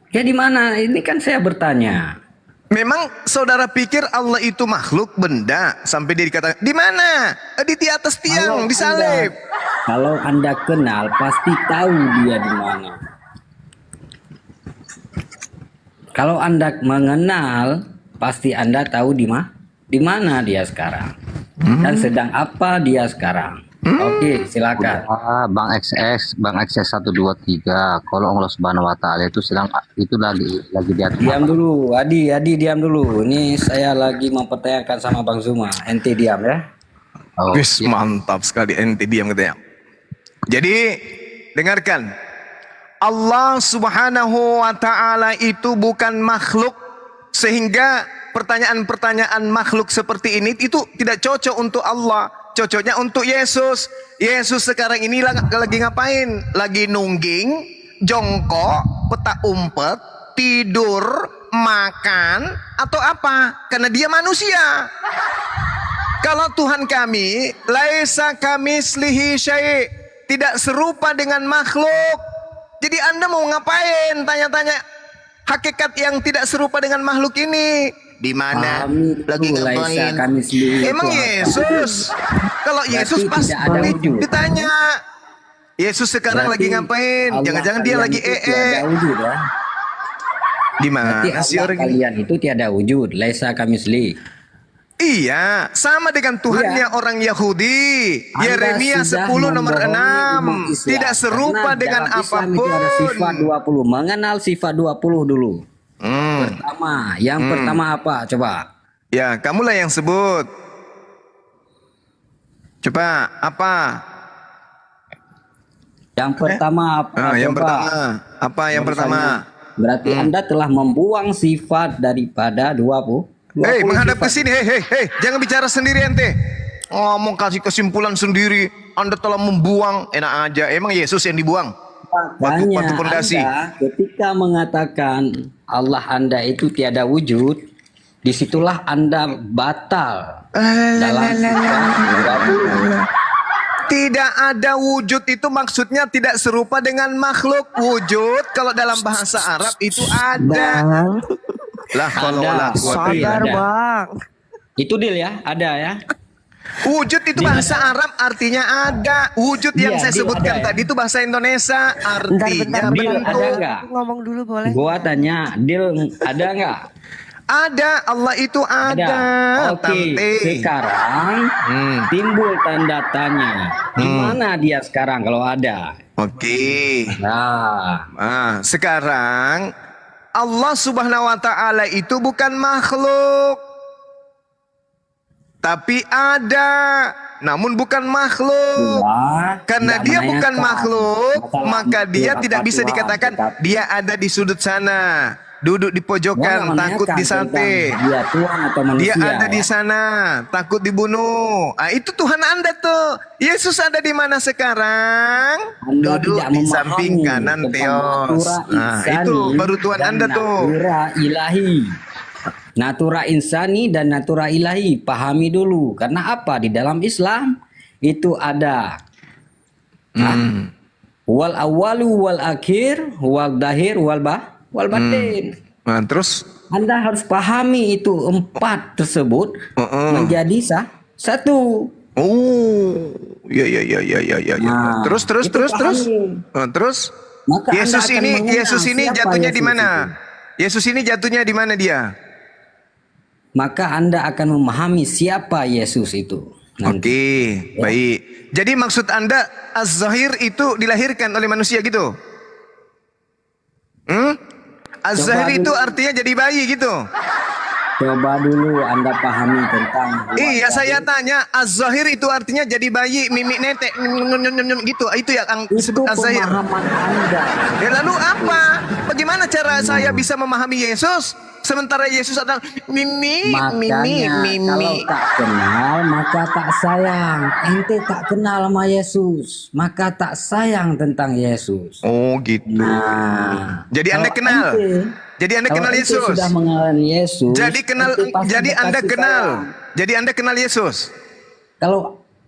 Ya di mana? Ini kan saya bertanya. Memang saudara pikir Allah itu makhluk benda sampai dia dikatakan di mana? Di atas tiang, disalib. Kalau Anda kenal pasti tahu dia di mana. Kalau Anda mengenal pasti Anda tahu di mana dia sekarang dan sedang apa dia sekarang. Oke, silakan. Bang XX 123. Kalau Allah Subhanahu wa taala itu sedang itu lagi di atas. Diam dulu, Adi diam dulu. Ini saya lagi mempertanyakan sama Bang Zuma. Ente diam ya. Wis, mantap sekali ente diam katanya. Jadi, dengarkan. Allah Subhanahu wa taala itu bukan makhluk sehingga pertanyaan-pertanyaan makhluk seperti ini itu tidak cocok untuk Allah. Cocoknya untuk Yesus. Yesus sekarang ini lagi ngapain? Lagi nungging, jongkok, petak umpet, tidur, makan, atau apa? Karena dia manusia. Kalau Tuhan kami, laisa kamislihi syai', tidak serupa dengan makhluk. Jadi Anda mau ngapain? Tanya-tanya hakikat yang tidak serupa dengan makhluk ini. Di mana? Lagi ngapain? Emang Yesus? Kalau Yesus pas ditanya, Yesus sekarang lagi ngapain? Jangan-jangan dia lagi Di mana? Kalian itu tiada wujud, laisa kamisli. Iya, sama dengan Tuhannya orang Yahudi. Yeremia 10 nomor 6. Tidak serupa dengan apapun. Sifat 20. Mengenal sifat 20 dulu. Yang pertama apa? Coba. Ya, kamulah yang sebut. Coba, apa? Yang pertama apa? Yang pertama. Apa yang pertama? Berarti Anda telah membuang sifat daripada 20. Menghadap ke sini. Hei, jangan bicara sendiri ente. Ngomong kasih kesimpulan sendiri. Anda telah membuang. Enak aja. Emang Yesus yang dibuang? Batu pondasi. Anda ketika mengatakan Allah Anda itu tiada wujud, disitulah Anda batal dalam Tidak ada wujud itu maksudnya tidak serupa dengan makhluk. Wujud kalau dalam bahasa Arab itu ada. Lah kalau sadar Bang. Itu deal ya, ada ya. Wujud itu bahasa Arab artinya ada. Wujud yang saya sebutkan tadi itu bahasa Indonesia artinya bentuk. Ada enggak? Ngomong dulu boleh. Gua tanya, deal ada enggak? Ada, Allah itu ada. Oke, sekarang timbul tanda tanya. Di mana dia sekarang kalau ada? Oke. Nah, sekarang Allah Subhanahu wa taala itu bukan makhluk. Tapi ada, namun bukan makhluk. Karena dia bukan makhluk, maka dia tidak bisa dikatakan dia ada di sudut sana, duduk di pojokan, takut disate. Dia Tuhan atau manusia? Dia ada di sana, takut dibunuh. Itu Tuhan Anda tuh. Yesus ada di mana sekarang? Duduk di samping kanan Theos. Itu baru Tuhan Anda tuh. Ilahi. Natura insani dan natura ilahi, pahami dulu. Karena apa? Di dalam Islam itu ada wal awalu wal akhir wal dahir wal batin. Nah, terus Anda harus pahami itu 4 tersebut menjadi satu. Oh, ya. Terus. Maka Anda Yesus akan ini mengenal Yesus ini siapa jatuhnya di Yesus mana? itu. Yesus ini jatuhnya di mana dia? Maka Anda akan memahami siapa Yesus itu. Oke, baik. Jadi maksud Anda Az-Zahir itu dilahirkan oleh manusia gitu? Az-Zahir itu artinya jadi bayi gitu? Coba dulu Anda pahami tentang Iya, saya tanya Az-Zahir itu artinya jadi bayi, mimik netek gitu. Itu yang disebut Az-Zahir. pemahaman Anda. Ya lalu apa? Bagaimana cara saya bisa memahami Yesus? Sementara Yesus adalah mimi. Kalau tak kenal maka tak sayang. Ente tak kenal sama Yesus, maka tak sayang tentang Yesus. Oh gitu. Nah, Jadi Anda kalau kenal. ente- Jadi Anda kalau kenal ente Yesus. sudah mengenal Yesus. Jadi kenal. ente pasti Jadi Anda berkasih kenal. sayang. Jadi Anda kenal Yesus. Kalau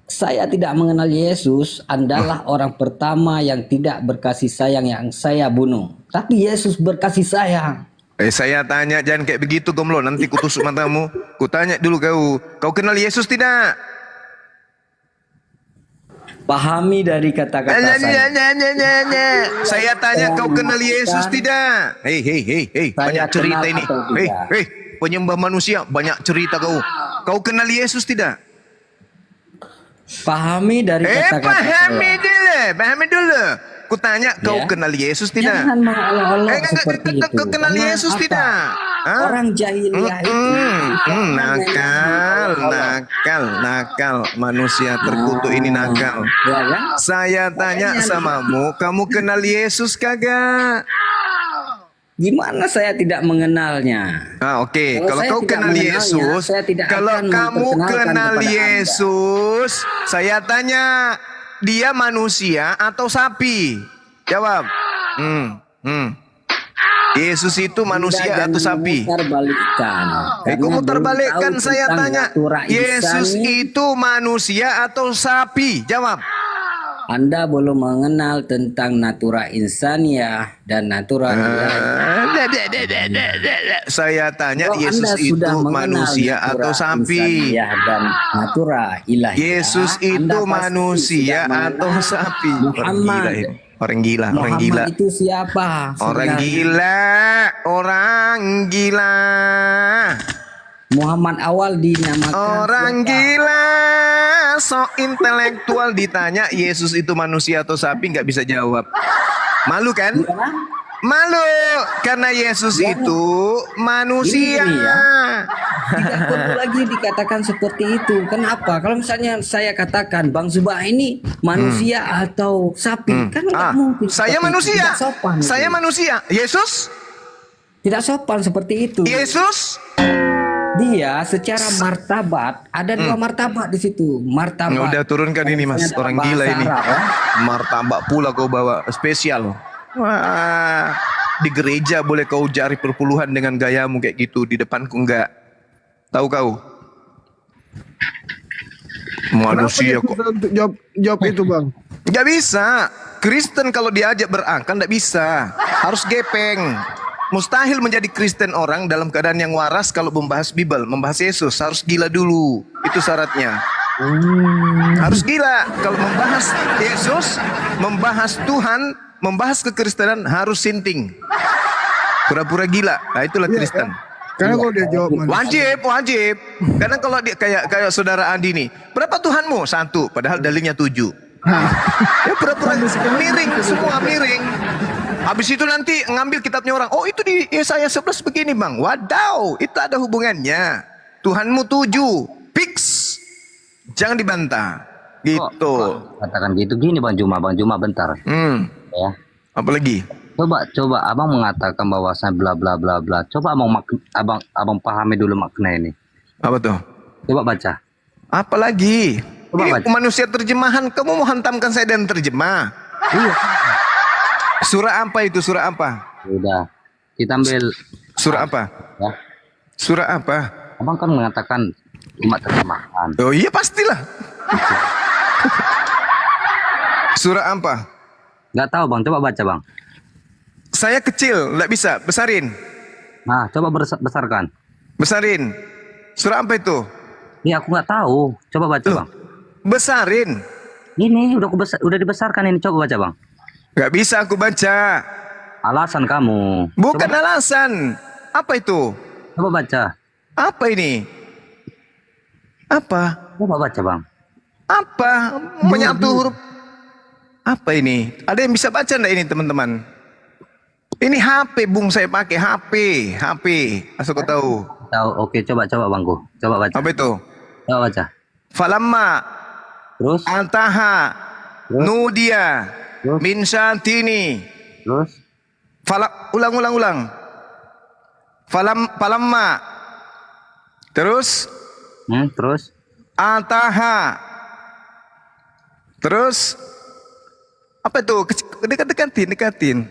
saya tidak mengenal Yesus, Andalah orang pertama yang tidak berkasih sayang yang saya bunuh. Tapi Yesus berkasih sayang. Saya tanya jangan kayak begitu gomlo, nanti kutusuk matamu. Kutanya dulu kau kenal Yesus tidak? Pahami dari kata-kata saya. Saya tanya kau kenal Yesus tidak? Hei, banyak cerita kenal ini. atau tidak? Hei, penyembah manusia, banyak cerita kau. Kau kenal Yesus tidak? Pahami dari kata-kata saya. Pahami dulu. Kutanya kau Ya. kenal Yesus tidak? Jangan mengolok-olok seperti itu. Kau kenal Karena Yesus apa? tidak? Hah? Orang jahiliyah itu Nakal manusia terkutuk ini nakal. Ya kan? Saya tanya samamu, kamu kenal Yesus kagak? Gimana saya tidak mengenalnya? Oke. Kalau Kalau saya kau tidak kenal mengenalnya, Yesus, saya tidak kalau akan kamu memperkenalkan kenal kepada Yesus, saya tanya, dia manusia atau sapi? Jawab. Yesus itu manusia Anda atau jangan sapi? memutarbalikkan. Kau Karena mutarbalikkan, belum tahu saya tentang tanya. natura Yesus insani. itu manusia atau sapi? Jawab. Anda belum mengenal tentang natura insaniah dan natura Saya tanya, Kalau Yesus Anda itu sudah mengenal manusia natura atau sapi? insaniah dan natura ilahiyah, Yesus Anda itu pasti manusia sudah mengenal atau sapi? Muhammad. Orang gila. Muhammad itu siapa? Orang sebenarnya? gila. Muhammad awal dinamakan Orang siapa? gila, so intelektual, ditanya Yesus itu manusia atau sapi nggak bisa jawab. Malu kan? Malu karena Yesus itu manusia. Ini ya. Tidak perlu lagi dikatakan seperti itu. Kenapa? Kalau misalnya saya katakan Bang Zubah ini manusia atau sapi, kan nggak mungkin. Saya seperti itu. manusia. Tidak sopan. Saya itu. manusia. Yesus? Tidak sopan seperti itu. Yesus? Dia secara martabat ada dua martabat di situ. Martabat. Udah turunkan ini mas, orang bahasa gila ini. Arab, ya. Martabak pula kau bawa spesial. Wah, di gereja boleh kau jari perpuluhan dengan gayamu kayak gitu, di depanku enggak. Tahu kau? Manusia kok. Untuk jawab itu bang. Nggak bisa. Kristen kalau diajak berangkat nggak bisa. Harus gepeng. Mustahil menjadi Kristen orang dalam keadaan yang waras kalau membahas Bible, membahas Yesus. Harus gila dulu. Itu syaratnya. Harus gila. Kalau membahas Yesus, membahas Tuhan, membahas kekristenan harus sinting. Pura-pura gila. Nah itulah Kristen. Karena kalau dia jawab manusia. Wajib. Karena kalau dia kayak saudara Andi nih, berapa Tuhanmu? 1, padahal dalilnya 7. Ya pura-pura miring, semua miring. Habis itu nanti ngambil kitabnya orang. Oh itu di Yesaya 11 begini bang. Wadaw, itu ada hubungannya. Tuhanmu 7, fix. Jangan dibantah. Gitu. Katakan gitu gini Bang Juma bentar. Ya. Apalagi? Coba abang mengatakan bahwasan bla bla bla bla. Coba abang pahami dulu makna ini. Apa tuh? Coba baca. Apalagi? Coba Ini baca. manusia terjemahan. Kamu mau hantamkan saya dan terjemah? Iya. Surah apa itu? Surah apa? Udah. Kita ambil surah apa? Ya. Surah apa? Abang kan mengatakan cuma terjemahan. Oh iya pastilah. Surah apa? Gak tahu bang, coba baca bang. Saya kecil, nggak bisa. Besarin. Nah, coba besarkan. Besarin. Surah apa itu? Ini aku nggak tahu. Coba baca bang. Besarin. Ini udah dibesarkan ini. Coba baca bang. Gak bisa aku baca. Alasan kamu. Bukan alasan. Apa itu? Coba baca. Apa ini? Apa? Coba baca, Bang. Apa? Menyatu huruf. Apa ini? Ada yang bisa baca enggak ini, teman-teman? Ini HP, Bung, saya pakai HP. Asal kau tahu. Tahu. Oke, coba Bangku. Coba baca. Apa itu? Coba baca. Falamma. Terus? Antaha. Nudia. Min syantini. Terus? Ulang. Falamma. Terus? Terus? Ataha. Terus? Apa itu? Dekatin.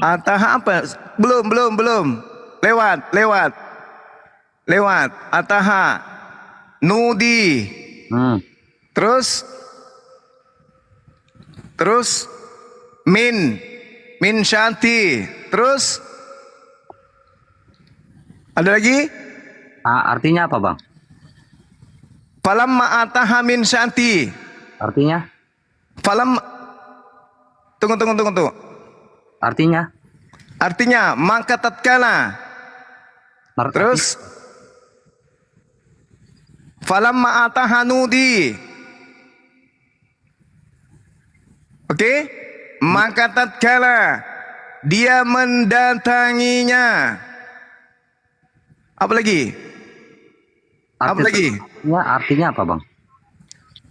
Ataha apa? Belum. Lewat. Ataha. Nudi. Terus? Min syanti. Terus? Ada lagi? Artinya apa, Bang? Falamma ataha min syanti. Artinya? Tunggu. Artinya maka tatkala. Terus? Falamma ataha nudi. Oke? Maka tatkala dia mendatanginya. Apa lagi? Artinya apa, Bang?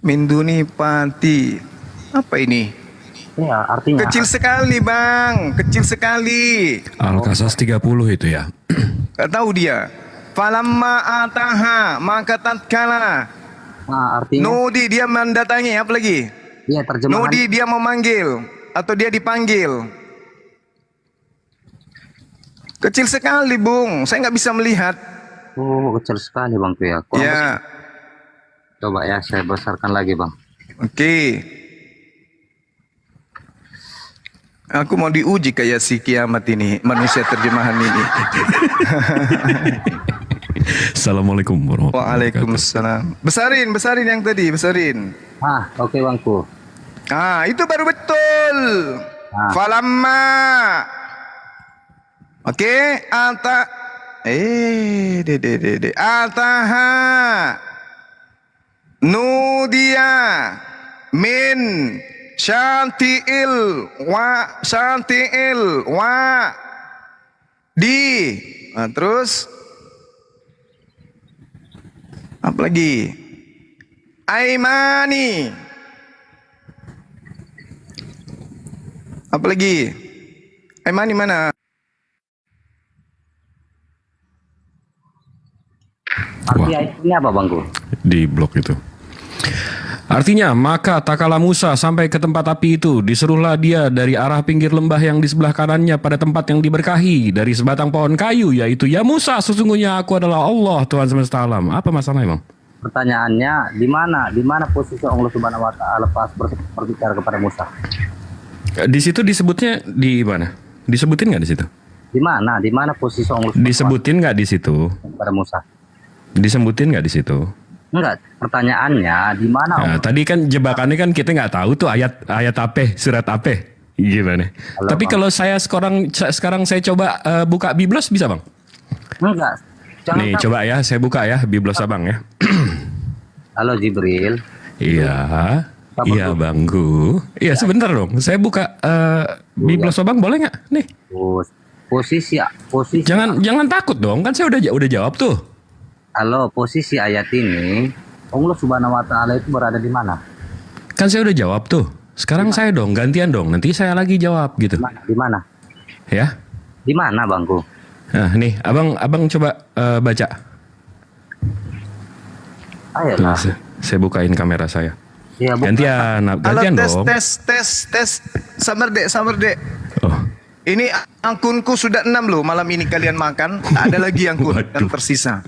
Minduni pati. Apa ini? Ya, artinya. Kecil sekali, Bang. Kecil sekali. Al-Qasas 30 itu ya. Gak tahu dia. Falamma ataha, maka tatkala. Artinya. Nudi dia mendatangi. Apa lagi? Iya, terjemahan. Nudi dia memanggil atau dia dipanggil. Kecil sekali, Bung. Saya nggak bisa melihat. Oh, kecil sekali, Bang tuh ya. Ya. Coba ya, saya besarkan lagi, Bang. Oke. Aku mau diuji kayak si kiamat ini, manusia terjemahan ini. Assalamualaikum warahmatullahi wabarakatuh. Waalaikumsalam. Besarin yang tadi, besarin. Oke, Bangku. Itu baru betul. Falamma. Oke, ataha nudia min syantiil wa di. Terus apa lagi? Aimani. Apa lagi? Aimani mana? Artinya apa, Bangku? Di blok itu. Artinya, maka tak kala Musa sampai ke tempat api itu, disuruhlah dia dari arah pinggir lembah yang di sebelah kanannya pada tempat yang diberkahi dari sebatang pohon kayu, yaitu, ya Musa, sesungguhnya aku adalah Allah Tuhan semesta alam. Apa masalahnya, Bang? Pertanyaannya, di mana posisi Allah Subhanahu wa taala pas berbicara kepada Musa? Di situ disebutnya di mana? Disebutin nggak di situ? Di mana posisi Allah Disebutin nggak di situ? kepada Musa? Disebutin nggak di situ? Enggak, pertanyaannya di mana? Nah, tadi kan jebakannya kan kita nggak tahu tuh ayat apa, surat apa, gimana? Tapi Bang. kalau saya sekarang saya coba buka Biblos bisa, Bang? Enggak. Nih coba ya, saya buka ya Biblos Abang ya. Halo Jibril. Iya, iya Bangku. Iya sebentar dong, saya buka Biblos Abang boleh nggak? Nih. Posisi. Jangan takut dong, kan saya udah jawab tuh. Halo, posisi ayat ini Allah Subhanahu wa taala itu berada di mana? Kan saya udah jawab tuh. Sekarang saya dong, gantian dong. Nanti saya lagi jawab gitu. Di mana? Ya? Di mana, Bangku? Nah, nih, Abang coba baca. Ayolah. Tuh, saya bukain kamera saya. Ya, gantian dong. Tes. Sabar dek. Oh. Ini angkunku sudah 6 loh. Malam ini kalian makan. Ada lagi angkun yang tersisa.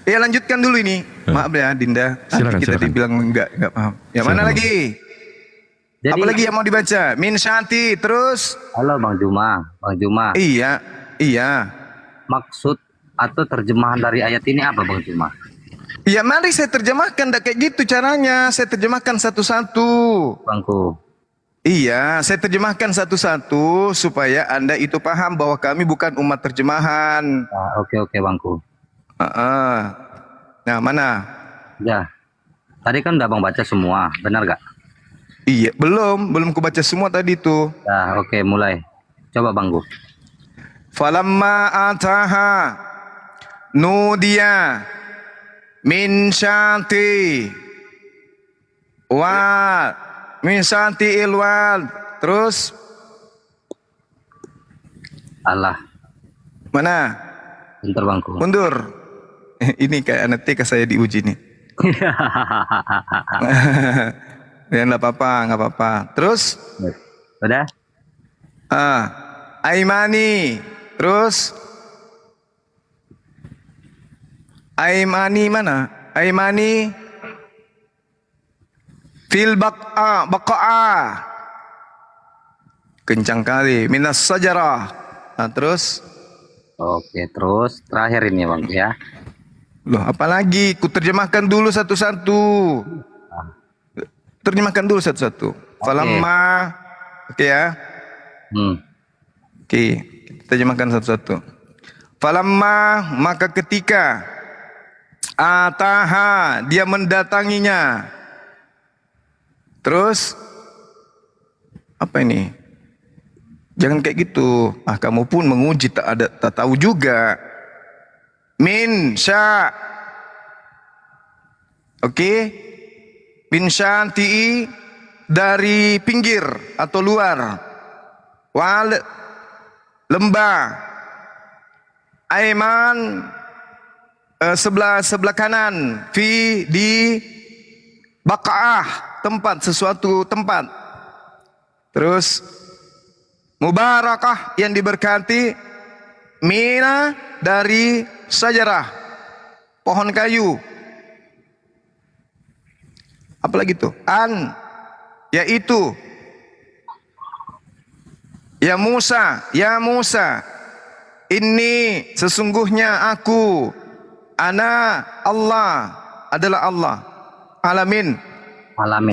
Ya lanjutkan dulu ini. Maaf ya Dinda. Silakan, Kita dibilang enggak paham. Ya mana lagi? Jadi, apa lagi yang mau dibaca? Min syanti terus. Halo Bang Juma. Iya. Maksud atau terjemahan dari ayat ini apa, Bang Juma? Ya mari saya terjemahkan. Kayak gitu caranya. Saya terjemahkan satu-satu. Bangku. Iya, saya terjemahkan satu-satu supaya Anda itu paham bahwa kami bukan umat terjemahan. Oke Bangku. Nah, mana? Ya. Tadi kan udah Bang baca semua, benar gak? Iya, belum ku baca semua tadi tuh. Nah, oke, mulai. Coba Bangku. Falamma ataha nudiya min syati wa min syati ilwad. Terus Allah. mana? Bentar Bangku. Mundur. Ini kayak anak TK saya diuji nih. Ya nggak apa-apa. Terus? Udah? Aimani. Terus? Aimani mana? Aimani fil baqa'a. Kencang kali. Minas sajarah. Nah, terus? Oke, terus terakhir ini Bang ya. Loh, apalagi? Ku terjemahkan dulu satu-satu. Terjemahkan dulu satu-satu. Falamma. Oke ya. Oke, kita terjemahkan satu-satu. Falamma, maka ketika ataha, dia mendatanginya. Terus apa ini? Jangan kayak gitu. Kamu pun menguji tak tahu juga. Min sya. Oke. Min syanti'i, dari pinggir atau luar. Wal, lembah. Aiman, sebelah kanan. Fi, di baqa'ah, sesuatu tempat. Terus mubarakah, yang diberkati. Mina, dari sajarah, pohon kayu. Apalagi tuh? Yaitu ya Musa, ini sesungguhnya aku, ana Allah, adalah Allah, alamin,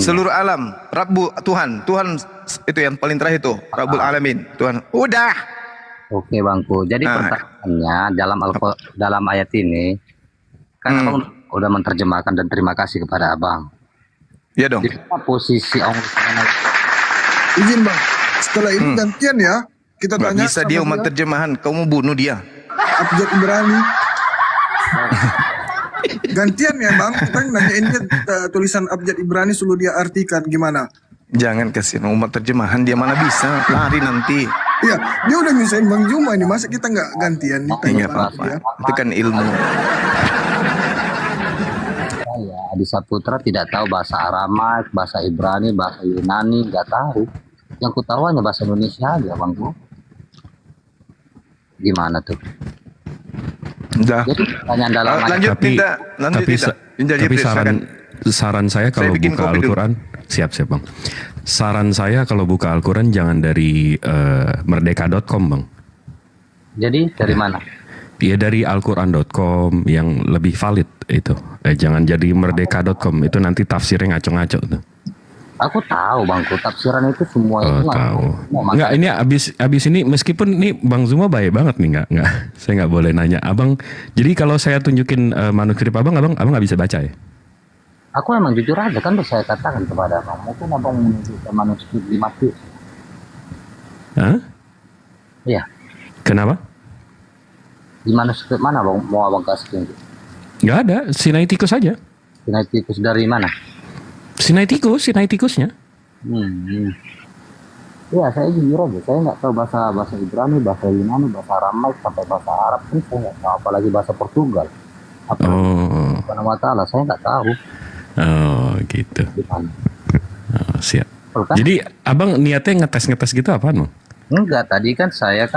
seluruh alam, Rabbu, Tuhan itu yang paling terakhir itu, Rabbul Alamin, Tuhan. Udah. Oke Bangku. Jadi pertanyaannya dalam ayat ini kan Abang udah menerjemahkan dan terima kasih kepada Abang. Iya dong. Di mana posisi Allah? Izin Bang, setelah ini gantian ya. Kita Nggak tanya bisa dia umat terjemahan, kamu bunuh dia. Abjad Ibrani. Gantian ya Bang, kita nanyain dia tulisan Abjad Ibrani suruh dia artikan gimana. Jangan kasih umat terjemahan, dia mana bisa lari nanti. Iya, dia udah nyusahin Bang Juma ini, masa kita nggak gantian? Iya apa-apa, itu kan ilmu. Saya Adi Saputra tidak tahu bahasa Aramaik, bahasa Ibrani, bahasa Yunani, nggak tahu. Yang ku tahu hanya bahasa Indonesia aja Bangku. Gimana tuh? Udah. Jadi pertanyaan dalam ayat. Tapi saran saya kalau buka Al-Quran, siap Bang. Saran saya kalau buka Al-Quran jangan dari merdeka.com Bang. Jadi dari mana? Ya dari alquran.com yang lebih valid itu. Jangan jadi merdeka.com, itu nanti tafsirnya ngaco-ngaco tuh. Aku tahu Bangku, tafsiran itu semua itu tahu. Enggak, ini abis ini meskipun ini Bang Zuma baik banget nih, enggak. Saya nggak boleh nanya Abang. Jadi kalau saya tunjukin manuskrip Abang nggak bisa baca ya? Aku emang jujur aja kan udah saya katakan kepada Abang, mungkin Abang menunjukkan manuskrip di Matius. Hah? Iya. Kenapa? Di manuskrip mana Bang mau Abang kasih tunjuk? Nggak ada, Sinaiticus aja. Sinaiticus dari mana? Sinaiticusnya. Iya, saya jujur aja, saya nggak tahu bahasa Ibrani, bahasa Yunani, bahasa Aramaik, sampai bahasa Arab pun saya nggak tahu, apalagi bahasa Portugal. Subhanahu wa ta'ala, saya nggak tahu. Oh, gitu. Oh, siap. Kan? Jadi Abang niatnya ngetes gitu apaan Bang? Enggak, tadi kan saya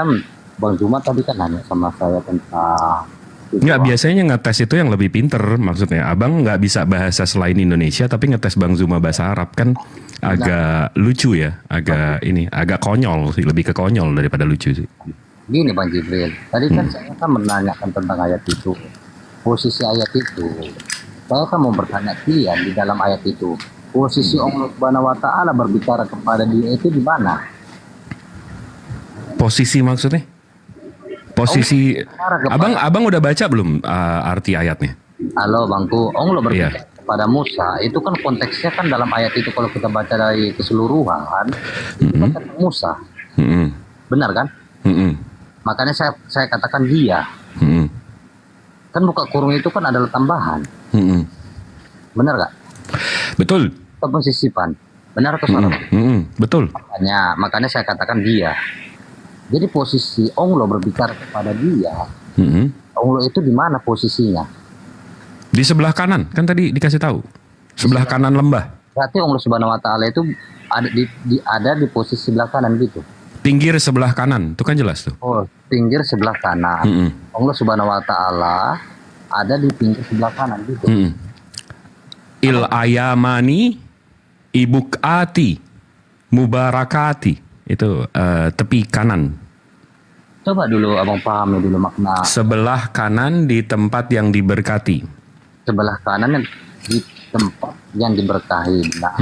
Bang Juma tadi kan nanya sama saya tentang Enggak, biasanya ngetes itu yang lebih pinter. Maksudnya Abang nggak bisa bahasa selain Indonesia tapi ngetes Bang Zuma bahasa Arab kan agak lucu ya. Agak konyol sih, lebih ke konyol daripada lucu sih. Gini Bang Jibril, tadi kan saya menanyakan tentang ayat itu, posisi ayat itu. Saya mau bertanya kalian di dalam ayat itu, Posisi Allah Subhanahu wa taala berbicara kepada dia itu di mana? Posisi maksudnya? Posisi abang udah baca belum arti ayatnya? Halo Bangku, Allah berbicara kepada Musa, itu kan konteksnya kan dalam ayat itu kalau kita baca dari keseluruhan, itu kan Musa. Benar kan? Makanya saya katakan dia. Kan buka kurung itu kan adalah tambahan. Benar gak? Betul. Ataupun sisipan. Benar atau salah? Betul. Makanya saya katakan dia. Jadi posisi Allah berbicara kepada dia, Allah itu di mana posisinya? Di sebelah kanan, kan tadi dikasih tahu. Sebelah kanan lembah. Berarti Allah Subhanahu wa taala itu ada di posisi sebelah kanan gitu. Pinggir sebelah kanan, itu kan jelas tuh. Oh, pinggir sebelah kanan. Allah Subhanahu wa taala ada di pinggir sebelah kanan gitu. Il ayamani ibukati mubarakati. Itu tepi kanan. Coba dulu abang pahami dulu makna. Sebelah kanan di tempat yang diberkati. Sebelah kanan di tempat yang diberkahi. Nah,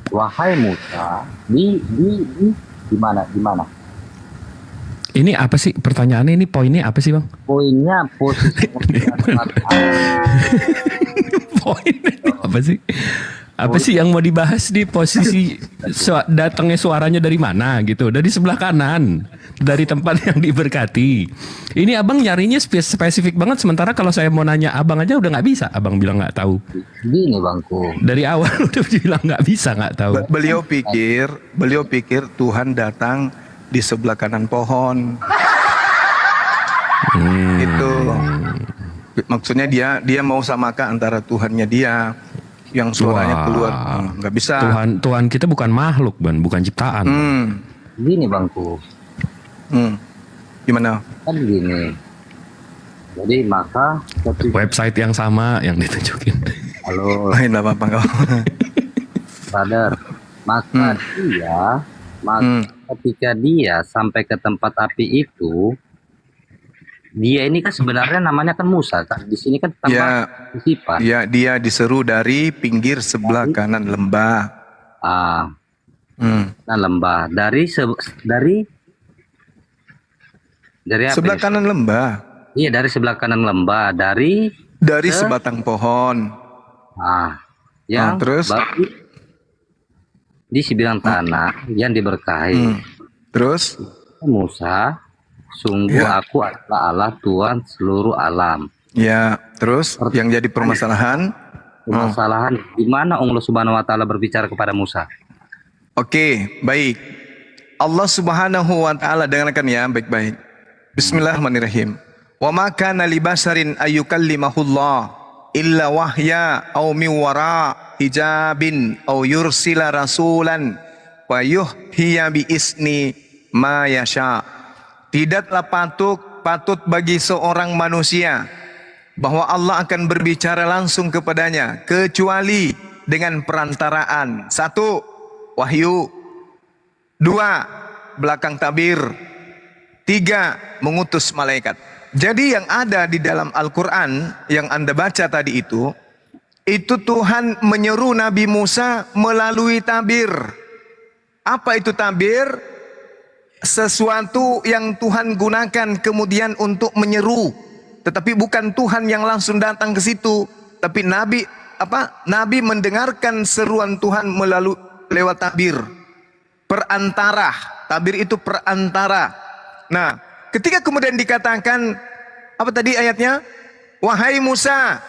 wahai Musa, di mana? Di mana? Ini apa sih pertanyaannya? Ini poinnya apa sih bang? Poinnya posisi. Poinnya apa sih? Apa sih yang mau dibahas di posisi datangnya suaranya dari mana gitu? Dari sebelah kanan, dari tempat yang diberkati. Ini abang nyarinya spesifik banget. Sementara kalau saya mau nanya abang aja udah nggak bisa. Abang bilang nggak tahu. Gini bangku. Dari awal udah bilang nggak bisa, nggak tahu. Beliau pikir Tuhan datang di sebelah kanan pohon. Itu maksudnya dia mau samakan antara Tuhannya dia yang suaranya keluar. Nggak bisa. Tuhan kita bukan makhluk, bukan ciptaan. Gini bangku. Gimana? Kan gini. Jadi maka website yang sama yang ditunjukin. Halo. Lain lah apa kau. Brother, maka ketika dia sampai ke tempat api itu, dia ini kan sebenarnya namanya kan Musa kan. Di sini kan tambah sifat. Ya, dia diseru dari pinggir sebelah kanan lembah. Nah lembah dari apa sebelah kanan lembah. Iya, dari sebelah kanan lembah, dari sebatang pohon. Terus di sebidang tanah yang diberkahi. Terus Musa, sungguh aku adalah Allah Tuhan seluruh alam. Ya, terus yang jadi permasalahan? Di mana Allah Subhanahu wa taala berbicara kepada Musa? Oke, baik. Allah Subhanahu wa taala, dengarkan ya baik-baik. Bismillahirrahmanirrahim. Wa ma kana li basarin ayyukallimahullah illa wahya aw min wara hijabin aw yursila rasulan wa yuhhiya bi isni ma yasha. Tidaklah patut bagi seorang manusia bahwa Allah akan berbicara langsung kepadanya kecuali dengan perantaraan. 1. Wahyu. 2. Belakang tabir. 3. Mengutus malaikat. Jadi yang ada di dalam Al-Quran yang Anda baca tadi itu Tuhan menyeru Nabi Musa melalui tabir. Apa itu tabir? Sesuatu yang Tuhan gunakan kemudian untuk menyeru, tetapi bukan Tuhan yang langsung datang ke situ, tapi Nabi mendengarkan seruan Tuhan lewat tabir. Perantara, tabir itu perantara. Nah, ketika kemudian dikatakan apa tadi ayatnya? Wahai Musa,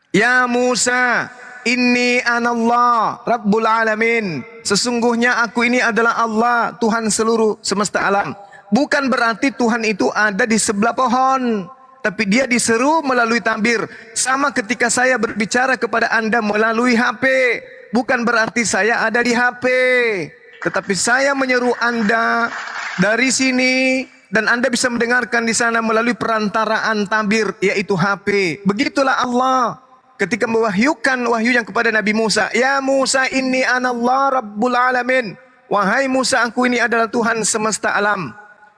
ya Musa, inni anallah Rabbul alamin. Sesungguhnya aku ini adalah Allah, Tuhan seluruh semesta alam. Bukan berarti Tuhan itu ada di sebelah pohon, tapi dia diseru melalui tabir. Sama ketika saya berbicara kepada Anda melalui HP, bukan berarti saya ada di HP, tetapi saya menyeru Anda dari sini dan Anda bisa mendengarkan di sana melalui perantaraan tabir, yaitu HP. Begitulah Allah ketika mewahyukan wahyu yang kepada Nabi Musa. Ya Musa, inni anallah Rabbul alamin. Wahai Musa, aku ini adalah Tuhan semesta alam.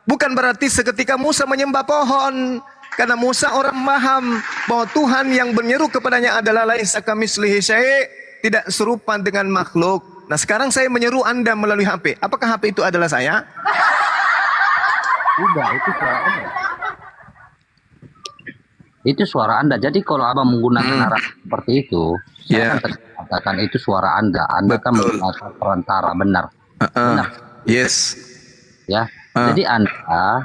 Bukan berarti seketika Musa menyembah pohon, karena Musa orang paham bahwa Tuhan yang menyeru kepadanya adalah laisa kamitslihi syai'. tidak serupa dengan makhluk. Nah sekarang saya menyeru Anda melalui HP. Apakah HP itu adalah saya? Tidak, itu suara Anda. Itu suara Anda. Jadi kalau Abang menggunakan narasi seperti itu, saya akan katakan itu suara Anda. Anda kan menggunakan perantara, benar. Benar. Yes. Ya. Jadi Anda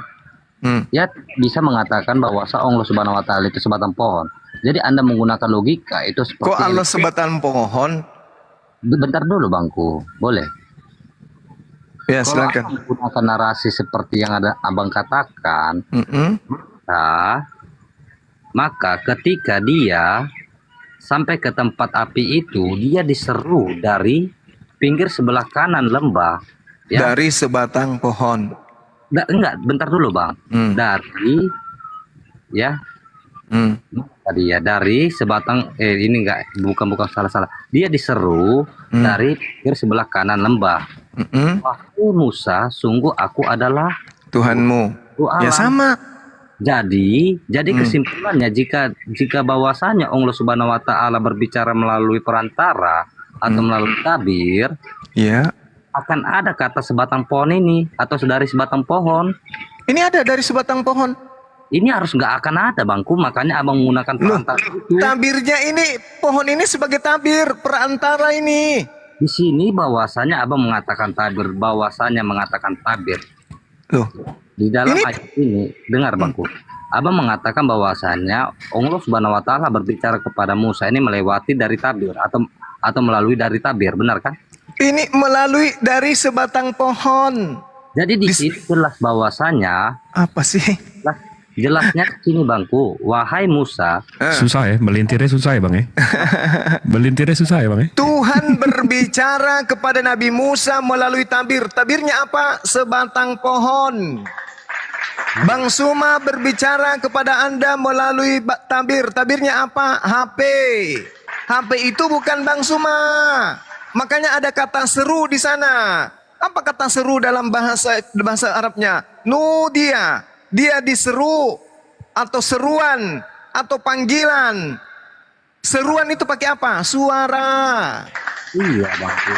ya bisa mengatakan bahwa Allah Subhanahu wa taala itu sebatang pohon. Jadi Anda menggunakan logika itu seperti Kok Allah sebatang pohon? Bentar dulu Bangku, boleh? Ya, kalau silakan. Abang menggunakan narasi seperti yang ada Abang katakan, maka ketika dia sampai ke tempat api itu, dia diseru dari pinggir sebelah kanan lembah. Ya. Dari sebatang pohon. Enggak, bentar dulu Bang. Dari tadi ya, dari sebatang ini enggak, bukan salah. Dia diseru dari pinggir sebelah kanan lembah. Wahai Musa, sungguh aku adalah Tuhanmu. Ya sama. Jadi kesimpulannya jika bahwasanya Allah Subhanahu wa taala berbicara melalui perantara atau melalui tabir, akan ada kata sebatang pohon ini atau dari sebatang pohon. Ini ada dari sebatang pohon. Ini harus nggak akan ada Bangku, makanya Abang menggunakan perantara itu. Tabirnya ini, pohon ini sebagai tabir, perantara ini. Di sini bahwasanya Abang mengatakan tabir, bahwasanya mengatakan tabir. Loh. Di dalam ayat ini, dengar Bangku. Abang mengatakan bahwasanya Allah Subhanahu wa taala berbicara kepada Musa ini melewati dari tabir atau melalui dari tabir, benar kan? Ini melalui dari sebatang pohon. Jadi di situ jelas bahwasanya apa sih? Jelasnya sini Bangku, wahai Musa. Susah ya, melintirnya susah ya Bang ya. Melintirnya susah ya Bang ya. Tuhan berbicara kepada Nabi Musa melalui tabir. Tabirnya apa? Sebatang pohon. Bang Suma berbicara kepada Anda melalui tabir. Tabirnya apa? HP. HP itu bukan Bang Suma. Makanya ada kata seru di sana. Apa kata seru dalam bahasa Arabnya? Nudia. Dia diseru atau seruan atau panggilan. Seruan itu pakai apa? Suara. Iya Bangku.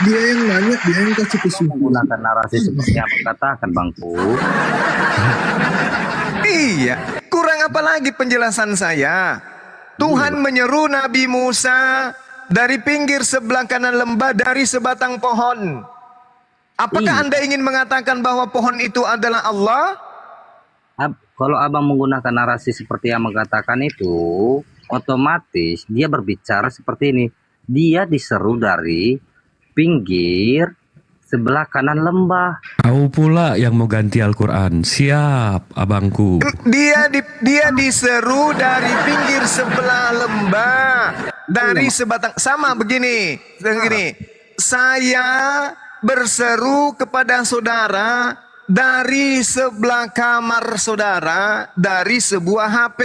Dia yang nanya, dia yang kasih kesukaan. Menggunakan narasi seperti yang katakan Bangku. Iya. Kurang apa lagi penjelasan saya? Tuhan menyeru Nabi Musa dari pinggir sebelah kanan lembah dari sebatang pohon. Apakah Anda ingin mengatakan bahwa pohon itu adalah Allah? Kalau Abang menggunakan narasi seperti yang mengatakan itu, otomatis dia berbicara seperti ini. Dia diseru dari pinggir sebelah kanan lembah. Kau pula yang mau ganti Al-Quran. Siap abangku. Dia diseru dari pinggir sebelah lembah. Dari sebatang, sama begini. Saya berseru kepada saudara dari sebelah kamar saudara dari sebuah HP.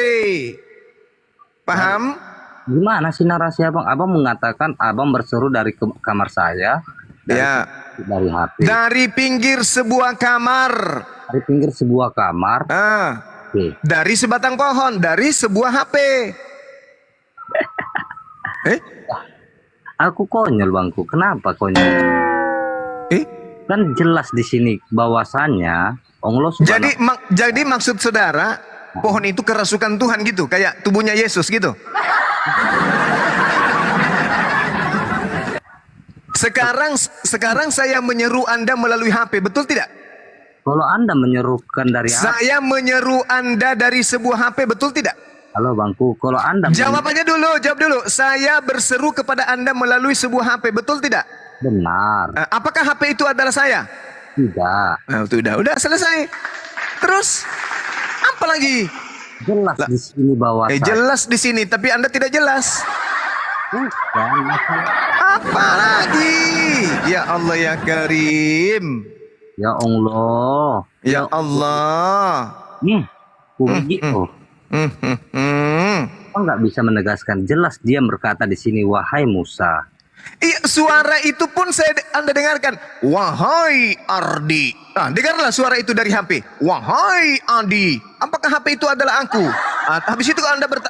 Paham? Gimana sih narasi Abang? Abang mengatakan Abang berseru dari kamar saya. Dari HP. Dari pinggir sebuah kamar. Dari pinggir sebuah kamar. Dari sebatang pohon, dari sebuah HP. Aku konyol Bangku. Kenapa konyol? Kan jelas di sini bahwasannya Allah jadi maksud saudara pohon itu kerasukan Tuhan gitu, kayak tubuhnya Yesus gitu. Sekarang saya menyeru Anda melalui HP, betul tidak? Kalau Anda menyerukan dari saya menyeru Anda dari sebuah HP, betul tidak? Halo Bangku, kalau Anda jawab dulu. Saya berseru kepada Anda melalui sebuah HP, betul tidak? Benar. Apakah HP itu adalah saya? Tidak. Nah, udah selesai. Terus apa lagi? Jelas di sini bahwa jelas di sini, tapi Anda tidak jelas. Apa lagi? Ya Allah ya Karim. Ya Allah. Ya Allah. Nggak bisa menegaskan, jelas dia berkata di sini wahai Musa. Iya, suara itu pun Anda dengarkan. Wahai Ardi. Nah, dengarlah suara itu dari HP. Wahai Adi. Apakah HP itu adalah aku? Habis itu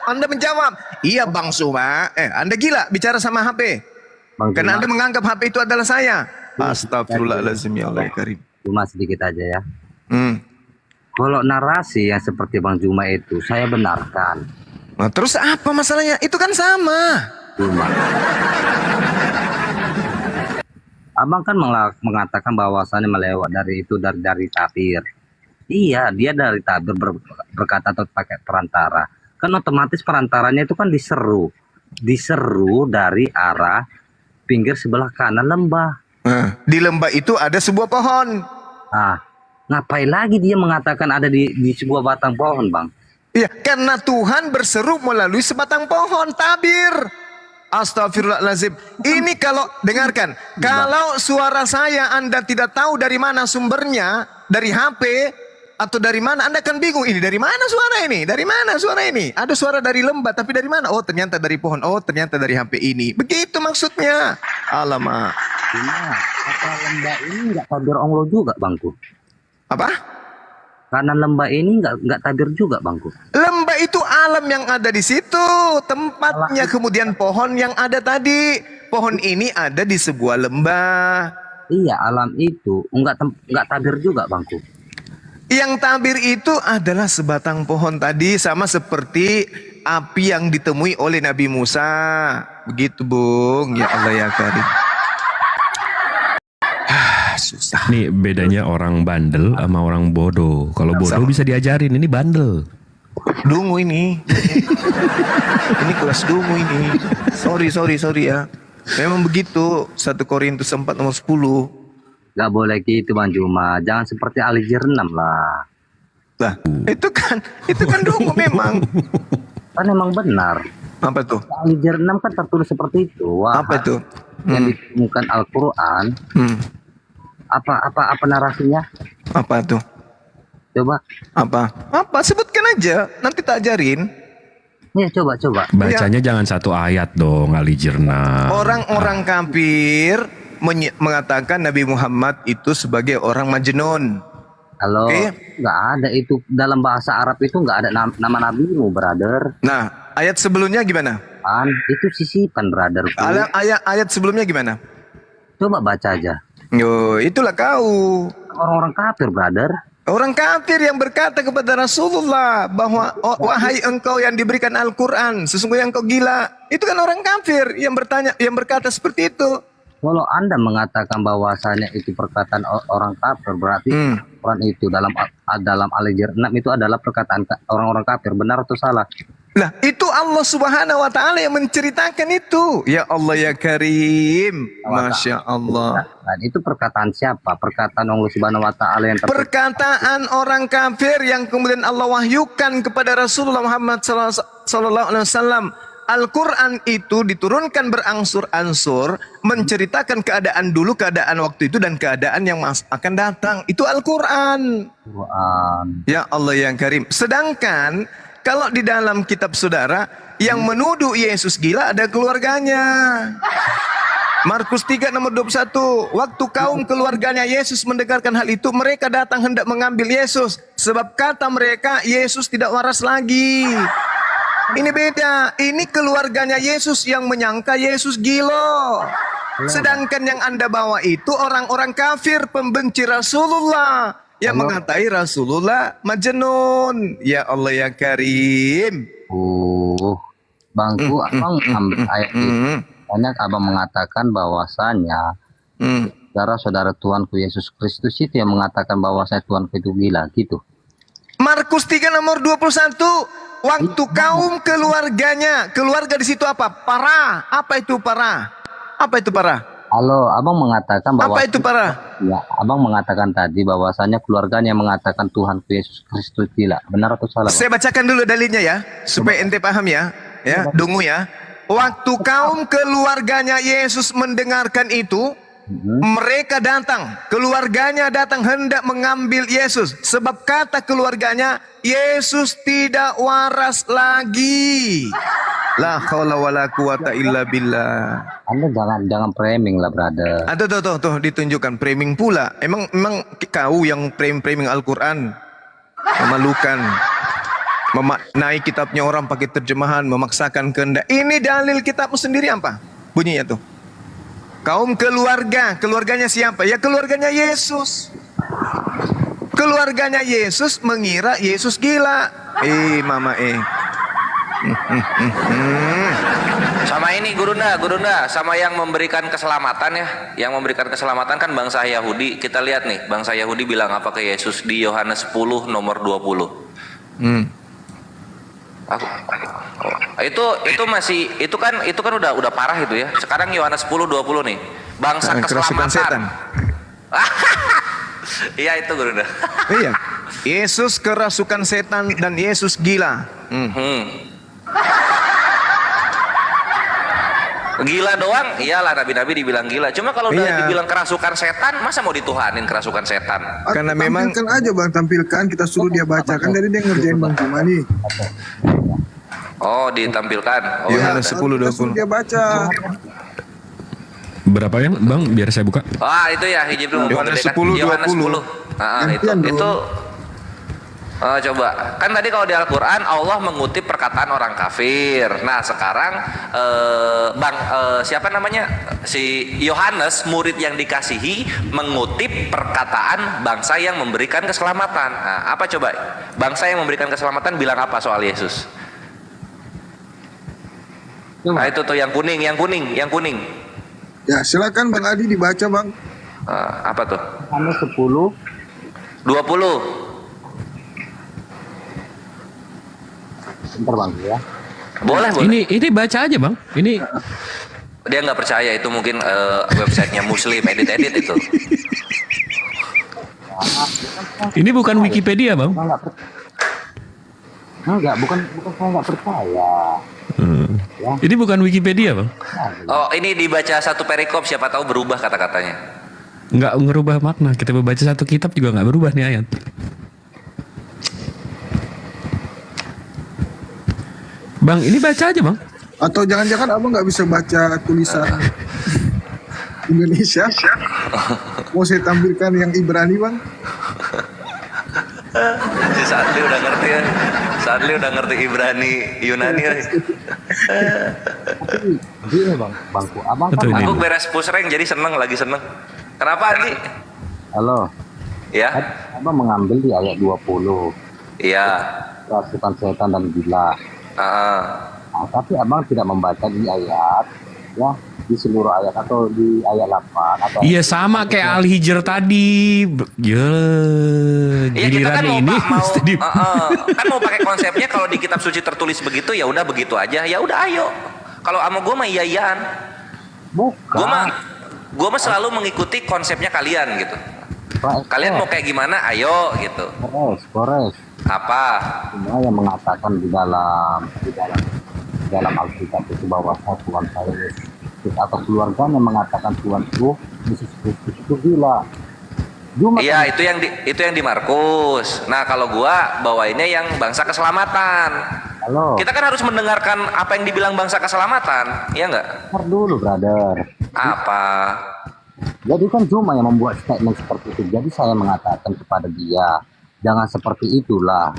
Anda menjawab, iya Bang Suma, Anda gila bicara sama HP. Karena Anda menganggap HP itu adalah saya. Astagfirullahaladzim ya Allah ya Karim. Cuma sedikit aja ya. Kalau narasi yang seperti Bang Juma itu saya benarkan. Nah, terus apa masalahnya? Itu kan sama. Cuma Abang kan mengatakan bahwasannya melewat dari itu dari tabir. Iya, dia dari tabir berkata atau pakai perantara. Kan otomatis perantaranya itu kan diseru dari arah pinggir sebelah kanan lembah. Di lembah itu ada sebuah pohon. Ngapain lagi dia mengatakan ada di sebuah batang pohon, Bang? Iya, karena Tuhan berseru melalui sebatang pohon, tabir. Astagfirullahaladzim. Ini kalau, dengarkan, kalau suara saya Anda tidak tahu dari mana sumbernya, dari HP, atau dari mana, Anda akan bingung, ini dari mana suara ini? Dari mana suara ini? Ada suara dari lembah, tapi dari mana? Oh ternyata dari pohon, oh ternyata dari HP ini. Begitu maksudnya. Alamak. Kata lembah ini nggak tabir Allah juga, Bangku. Apa? Karena lembah ini nggak tabir juga, Bangku. Lembah itu alam yang ada di situ, tempatnya. Kemudian pohon yang ada tadi, pohon ini ada di sebuah lembah. Iya, alam itu nggak tabir juga, Bangku. Yang tabir itu adalah sebatang pohon tadi, sama seperti api yang ditemui oleh Nabi Musa. Begitu, Bung. Ya Allah ya Karim. Susah. Nih bedanya orang bandel sama orang bodoh. Kalau bodoh bisa diajarin, ini bandel. Dungu ini. Ini kelas dungu ini. Sorry ya. Memang begitu. 1 Korintus 4 nomor 10. Gak boleh gitu Bang Juma. Jangan seperti Ali Jirnam lah. Lah, itu kan dungu memang. Kan emang benar. Apa tuh? Ali Jirnam kan tertulis seperti itu. Wah, apa itu? Yang ditemukan Al-Quran. Apa narasinya? Apa tuh? Coba. Apa? Sebutkan aja. Nanti tak ajarin. Ya, coba. Bacanya jangan satu ayat dong, Ali Jirna. Orang-orang kafir mengatakan Nabi Muhammad itu sebagai orang majnun. Kalau nggak ada itu dalam bahasa Arab itu nggak ada nama nabimu, brother. Nah, ayat sebelumnya gimana? Itu sisipan, brother. Ayat sebelumnya gimana? Coba baca aja. Yo, itulah kau. Orang-orang kafir, brother. Orang kafir yang berkata kepada Rasulullah bahwa wahai engkau yang diberikan Al-Quran, sesungguhnya engkau gila. Itu kan orang kafir yang berkata seperti itu. Kalau Anda mengatakan bahwasanya itu perkataan orang kafir, berarti Quran itu dalam Al-Hijr 6 itu adalah perkataan orang-orang kafir, benar atau salah? Nah, itu Allah Subhanahu wa taala yang menceritakan itu. Ya Allah ya Karim. Masya Allah. Dan itu perkataan siapa? Perkataan Allah Subhanahu wa taala yang perkataan orang kafir yang kemudian Allah wahyukan kepada Rasulullah Muhammad sallallahu alaihi wasallam. Al-Quran itu diturunkan berangsur-angsur menceritakan keadaan dulu, keadaan waktu itu, dan keadaan yang akan datang. Itu Al-Quran. Ya Allah yang Karim. Sedangkan kalau di dalam kitab saudara yang menuduh Yesus gila ada keluarganya. Markus 3 nomor 21. Waktu kaum keluarganya Yesus mendengarkan hal itu, mereka datang hendak mengambil Yesus. Sebab kata mereka, Yesus tidak waras lagi. Ini beda. Ini keluarganya Yesus yang menyangka Yesus gila. Sedangkan yang Anda bawa itu orang-orang kafir pembenci Rasulullah, yang mengatai Rasulullah majnun. Ya Allah ya Karim. Bangku, abang ambil ayat itu. Banyak abang mengatakan bahwasanya saudara Tuhanku Yesus Kristus itu yang mengatakan bahwasanya Tuhanku itu gila gitu. Markus 3 nomor 21. Waktu kaum keluarganya, keluarga di situ apa? Para. Apa itu para? Apa itu para? Halo, abang mengatakan bahwa apa itu para? Ya, abang mengatakan tadi bahwasanya keluarganya mengatakan Tuhan Yesus Kristus gila. Benar atau salah? Saya bacakan dulu dalilnya ya, supaya ente paham ya. Ya, dungu ya. Waktu kaum keluarganya Yesus mendengarkan itu, mereka datang, keluarganya datang hendak mengambil Yesus. Sebab kata keluarganya, Yesus tidak waras lagi. La haula wala quwata illa billah. Anda jangan framing lah, brother. Tuh ditunjukkan framing pula. Emang kau yang framing Al-Quran memalukan. memaknai kitabnya orang pakai terjemahan, memaksakan kehendak. Ini dalil kitabmu sendiri apa? Bunyinya tuh. Kaum keluarganya siapa? Ya keluarganya Yesus. Keluarganya Yesus mengira Yesus gila. Mama Sama ini Gurunda, sama yang memberikan keselamatan ya. Yang memberikan keselamatan kan bangsa Yahudi. Kita lihat nih, bangsa Yahudi bilang apa ke Yesus di Yohanes 10 nomor 20. Itu masih itu kan udah parah itu ya. Sekarang Yohanes 10:20 nih. Bangsa keselamatan. Iya itu Gurunda. Iya. Yesus kerasukan setan dan Yesus gila. Gila doang, iyalah nabi-nabi dibilang gila. Cuma kalau udah dibilang kerasukan setan, masa mau dituhanin kerasukan setan? Karena memang tampilkan aja bang, tampilkan, kita suruh dia baca. Kan dari dia ngerjain Bang Zuma nih. Oh ditampilkan. Yohanes 10:20. Dia baca. Berapa yang bang? Biar saya buka. Itu ya hijab dulu. Yohanes 10:20. Itu. Coba kan tadi kalau di Al-Quran Allah mengutip perkataan orang kafir. Nah sekarang siapa namanya si Yohanes murid yang dikasihi mengutip perkataan bangsa yang memberikan keselamatan. Nah, apa coba bangsa yang memberikan keselamatan bilang apa soal Yesus? Nah itu tuh yang kuning. Ya silakan Bang Adi dibaca bang. Apa tuh? Yohanes 10 20. Bentar bang ya. Boleh. Ini baca aja bang. Ini dia nggak percaya itu mungkin websitenya Muslim edit itu. Ini bukan Wikipedia bang. Enggak, bukan saya nggak percaya. Ya. Ini bukan Wikipedia bang. Oh ini dibaca satu perikop siapa tahu berubah kata-katanya. Nggak ngerubah makna. Kita baca satu kitab juga nggak berubah nih ayat. Bang, ini baca aja bang. Atau jangan-jangan abang nggak bisa baca tulisan Indonesia? Mau saya tampilkan yang Ibrani bang? Si Sadli udah ngerti ya. Sadli udah ngerti Ibrani Yunani ya. Ini bang, bangku abang. Aku beres pusreng jadi lagi seneng. Kenapa Andi? Halo. Ya. Abang mengambil di ayat 20. Iya. Kerasukan setan dan gila. Nah, tapi abang tidak membaca di ayat ya di seluruh ayat atau di ayat 8 atau iya sama kayak Al-Hijr tadi. Kita kan ini kan mau pakai konsepnya kalau di kitab suci tertulis begitu ya udah begitu aja. Ya udah ayo. Kalau sama gue mah iya-iyaan. Bukan. Gue mah selalu mengikuti konsepnya kalian gitu. Kalian mau kayak gimana? Ayo gitu. Kores. Apa? Semua yang mengatakan di dalam Alkitab itu bahwa Tuhan saya Yesus atau keluarganya mengatakan Tuhan Yesus Kristus itu gila. Iya itu yang di Markus. Nah kalau gua bawainnya yang bangsa keselamatan. Halo. Kita kan harus mendengarkan apa yang dibilang bangsa keselamatan, iya nggak? Ntar dulu brother. Apa? Jadi kan Zuma yang membuat statement seperti itu. Jadi saya mengatakan kepada dia, jangan seperti itulah.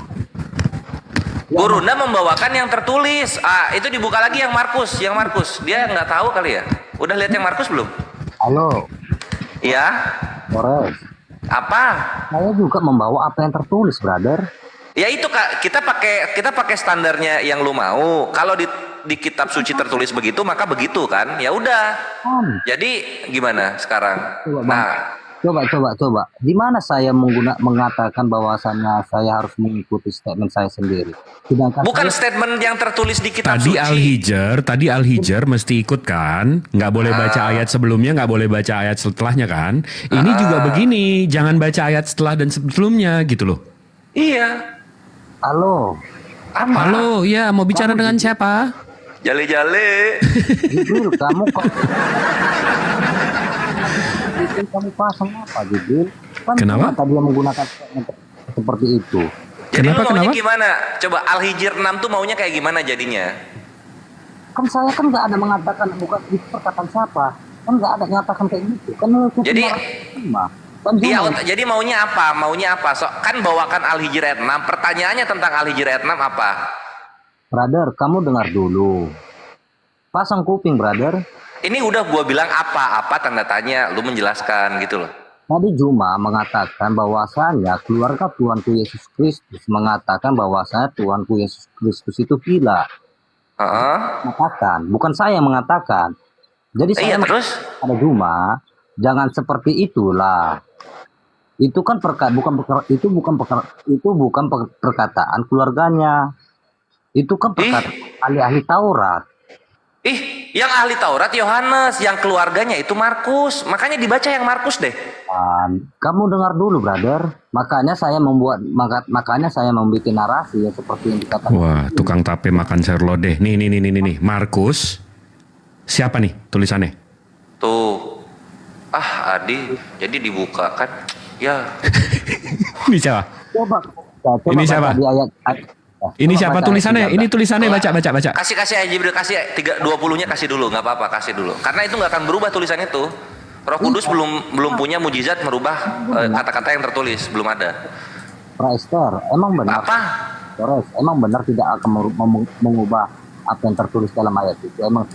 Gurunda membawakan yang tertulis. Itu dibuka lagi yang Markus. Dia nggak tahu kali ya. Udah lihat yang Markus belum? Halo. Iya. Kores. Apa? Saya juga membawa apa yang tertulis, brother. Ya itu Kak, kita pakai standarnya yang lu mau. Kalau di kitab suci tertulis begitu, maka begitu kan? Ya udah. Jadi gimana sekarang? Coba. Di mana saya mengatakan bahwasannya saya harus mengikuti statement saya sendiri? Bukan statement yang tertulis di kitab suci. Tadi Al-Hijr mesti ikut kan? Nggak boleh baca ayat sebelumnya, nggak boleh baca ayat setelahnya kan? Ini juga begini, jangan baca ayat setelah dan sebelumnya gitu loh. Iya. Halo. Halo, ya mau bicara dengan siapa? Jale-jale. Jibril, kamu kok kamu pasang apa Jibril? Kenapa? Tadi yang menggunakan seperti itu. Jadi lu maunya gimana? Coba Al-Hijr 6 tuh maunya kayak gimana jadinya? Kan saya kan nggak ada mengatakan, bukan itu perkataan siapa. Kan nggak ada mengatakan kayak gitu. Kan jadi Iya, jadi maunya apa? Maunya apa? Kan bawakan Al-Hijr ayat 6. Pertanyaannya tentang Al-Hijr ayat 6 apa? Brother, kamu dengar dulu. Pasang kuping, brother. Ini udah gua bilang apa tanda tanya, lu menjelaskan gitu loh. Tadi Juma mengatakan bahwasanya keluarga Tuhanku Yesus Kristus mengatakan bahwasanya Tuhanku Yesus Kristus itu gila. Mengatakan, bukan saya yang mengatakan. Jadi saya terus pada Juma, jangan seperti itulah. Itu kan bukan perkataan keluarganya. Itu kan perkataan ahli-ahli Taurat. Yang ahli Taurat Yohanes, yang keluarganya itu Markus. Makanya dibaca yang Markus deh. Kamu dengar dulu, brother. Makanya saya membuat narasi ya seperti yang dikatakan. Wah, tukang tape makan serlodeh. Nih. Markus. Siapa nih tulisannya? Tuh. Adi, jadi dibuka kan. Ya. Ini siapa? Ini siapa? Ini siapa tulisannya? Ini tulisannya baca. Kasih aja Jibril, kasih 20-nya kasih dulu, nggak apa-apa, kasih dulu. Karena itu nggak akan berubah tulisan itu. Roh Kudus belum punya mujizat merubah kata-kata yang tertulis, belum ada. Praester, emang benar? Apa? Emang benar tidak akan mengubah apa yang tertulis dalam ayat itu? Emang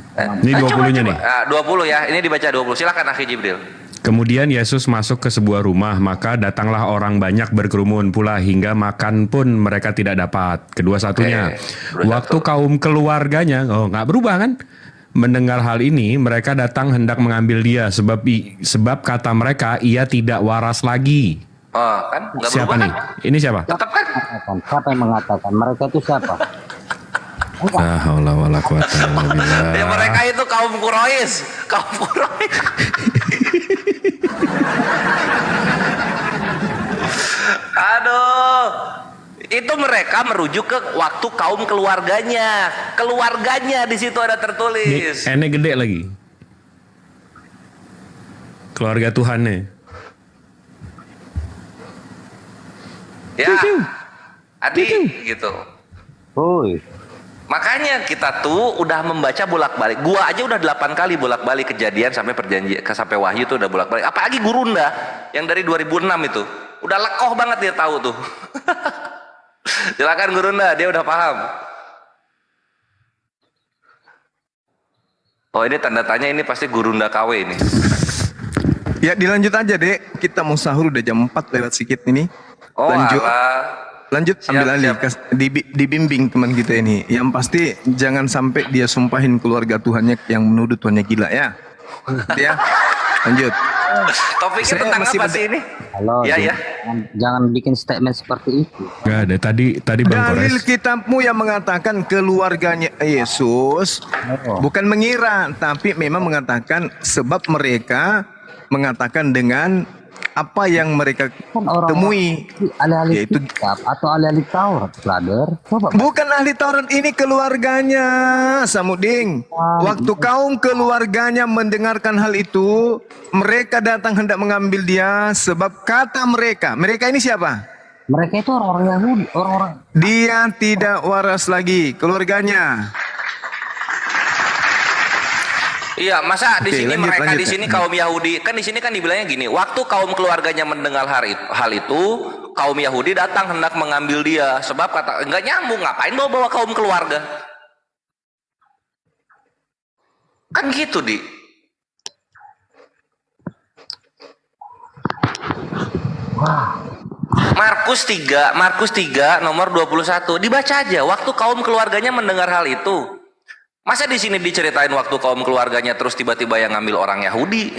ini 20-nya nih. 20 ya, ini dibaca 20. Silakan Akhi Jibril. Kemudian Yesus masuk ke sebuah rumah, maka datanglah orang banyak berkerumun pula hingga makan pun mereka tidak dapat. Kedua satunya, waktu kaum keluarganya, nggak berubah kan? Mendengar hal ini, mereka datang hendak mengambil dia sebab kata mereka ia tidak waras lagi. Kan? Nggak Siapa berubah nih? kan? Ini siapa? Tetap kan? Siapa yang mengatakan? Mereka itu siapa? La haula wala quwata illa billah. Ya mereka itu kaum Quraisy. Aduh. Itu mereka merujuk ke waktu kaum keluarganya. Keluarganya di situ ada tertulis. N-nya gede lagi. Keluarga Tuhannya. Ya. Adi gitu. Makanya kita tuh udah membaca bolak-balik. Gua aja udah 8 kali bolak-balik kejadian sampai perjanjian sampai wahyu tuh udah bolak-balik. Apalagi Gurunda yang dari 2006 itu. Udah lekoh banget dia tahu tuh. Silakan Gurunda, dia udah paham. Oh, ini tanda tanya, ini pasti Gurunda KW ini. Ya dilanjut aja Dek. Kita mau sahur udah jam 4 lewat sedikit ini. Oh, Lanjut ambil alih, dibimbing teman kita ini. Yang pasti jangan sampai dia sumpahin keluarga Tuhannya yang menuduh Tuhannya gila ya. Ya, lanjut. Topiknya tentang apa sih ini? Halo, ya. Jangan bikin statement seperti itu. Gak ada, tadi Bang Dalil Kores. kitabmu yang mengatakan keluarganya Yesus bukan mengira, tapi memang mengatakan sebab mereka mengatakan dengan apa yang mereka temui, yaitu atau ahli Taurat, brother. bukan ahli Taurat, ini keluarganya Samuding. Waktu kaum keluarganya mendengarkan hal itu, mereka datang hendak mengambil dia sebab kata mereka ini siapa? Mereka itu orang-orang Yahudi, orang-orang. Dia tidak waras lagi, keluarganya. Iya, masa di sini lanjut, mereka di sini kaum Yahudi, kan di sini kan dibilangnya gini, waktu kaum keluarganya mendengar hal itu, kaum Yahudi datang hendak mengambil dia, sebab kata enggak nyambung, ngapain bawa kaum keluarga? Kan gitu, Di. Markus 3 nomor 21, dibaca aja, waktu kaum keluarganya mendengar hal itu. Masa di sini diceritain waktu kaum keluarganya terus tiba-tiba yang ngambil orang Yahudi?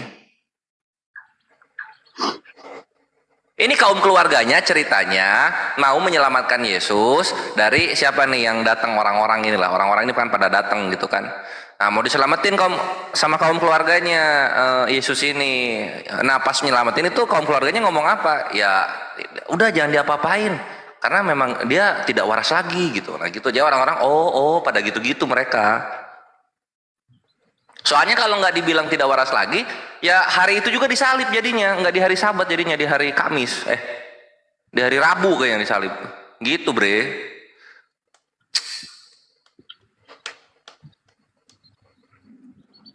Ini kaum keluarganya ceritanya mau menyelamatkan Yesus dari siapa nih yang datang, orang-orang inilah. Orang-orang ini kan pada datang gitu kan. Nah, mau diselamatin sama kaum keluarganya Yesus ini. Nah, pas nyelamatin itu kaum keluarganya ngomong apa? Ya udah jangan diapa-apain. Karena memang dia tidak waras lagi gitu. Nah gitu aja orang-orang pada gitu-gitu mereka. Soalnya kalau nggak dibilang tidak waras lagi, ya hari itu juga disalib jadinya, nggak di hari Sabat jadinya, di hari Kamis, di hari Rabu kayak yang disalib. Gitu bre.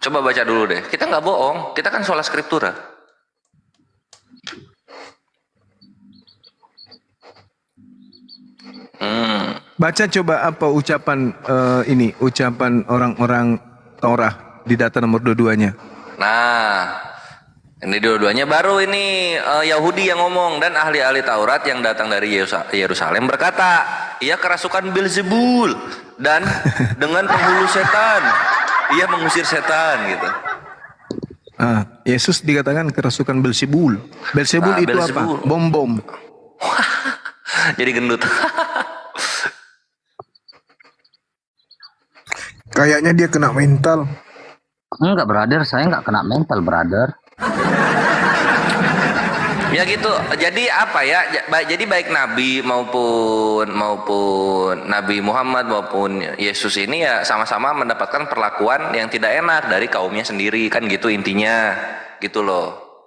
Coba baca dulu deh. Kita nggak bohong, kita kan sola scriptura. Baca coba apa ucapan ini, ucapan orang-orang Taurat di data nomor 22-nya. Nah, ini dua-duanya baru ini Yahudi yang ngomong dan ahli-ahli Taurat yang datang dari Yerusalem berkata, ia kerasukan Beelzebul dan dengan penghulu setan, ia mengusir setan gitu. Yesus dikatakan kerasukan Beelzebul. Beelzebul itu Beelzebul. apa? Bom-bom. Jadi gendut. Kayaknya dia kena mental. Enggak, brother, saya enggak kena mental, brother. Ya gitu. Jadi apa ya? Jadi baik Nabi maupun Nabi Muhammad maupun Yesus ini ya sama-sama mendapatkan perlakuan yang tidak enak dari kaumnya sendiri, kan gitu intinya. Gitu loh.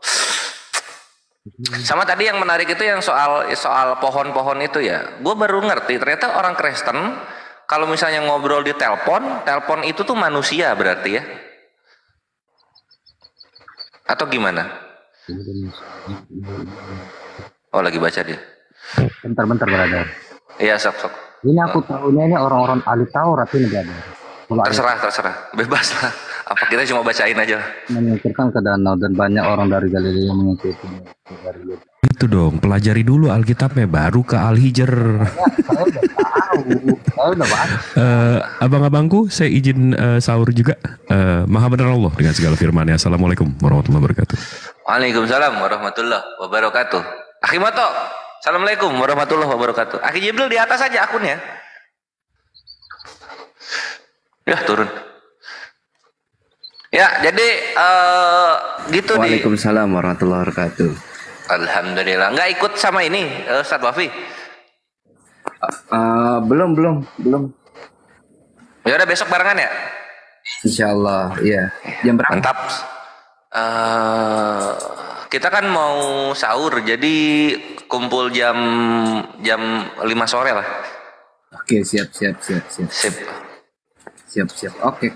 Sama tadi yang menarik itu yang soal pohon-pohon itu ya. Gue baru ngerti ternyata orang Kristen kalau misalnya ngobrol di telepon itu tuh manusia berarti ya. Atau gimana? Oh, lagi baca dia. Bentar, brother. Iya, sok. Ini aku tahunya ini orang-orang ahli Taurat ini, brother. Terserah. Bebas lah. Apa kita cuma bacain aja? Menyingkirkan ke danau dan banyak orang dari Galilea yang mengikuti. Itu dong, pelajari dulu Alkitabnya baru ke Al-Hijr. Saya udah baca. Abang-abangku, saya izin sahur juga. Maha benar Allah dengan segala firman-Nya. Assalamualaikum warahmatullahi wabarakatuh. Waalaikumsalam warahmatullahi wabarakatuh. Akhi Moto, assalamualaikum warahmatullahi wabarakatuh. Akhi Jibril di atas aja akunnya. Ya turun. Ya jadi gitu. Waalaikumsalam warahmatullahi wabarakatuh. Alhamdulillah. Nggak ikut sama ini Ustaz Wafi? Belum. Ya udah besok barengan ya. Insyaallah, iya. Jam berapa? Mantap. Kita kan mau sahur, jadi kumpul jam 5 sore lah. Oke, siap. Oke.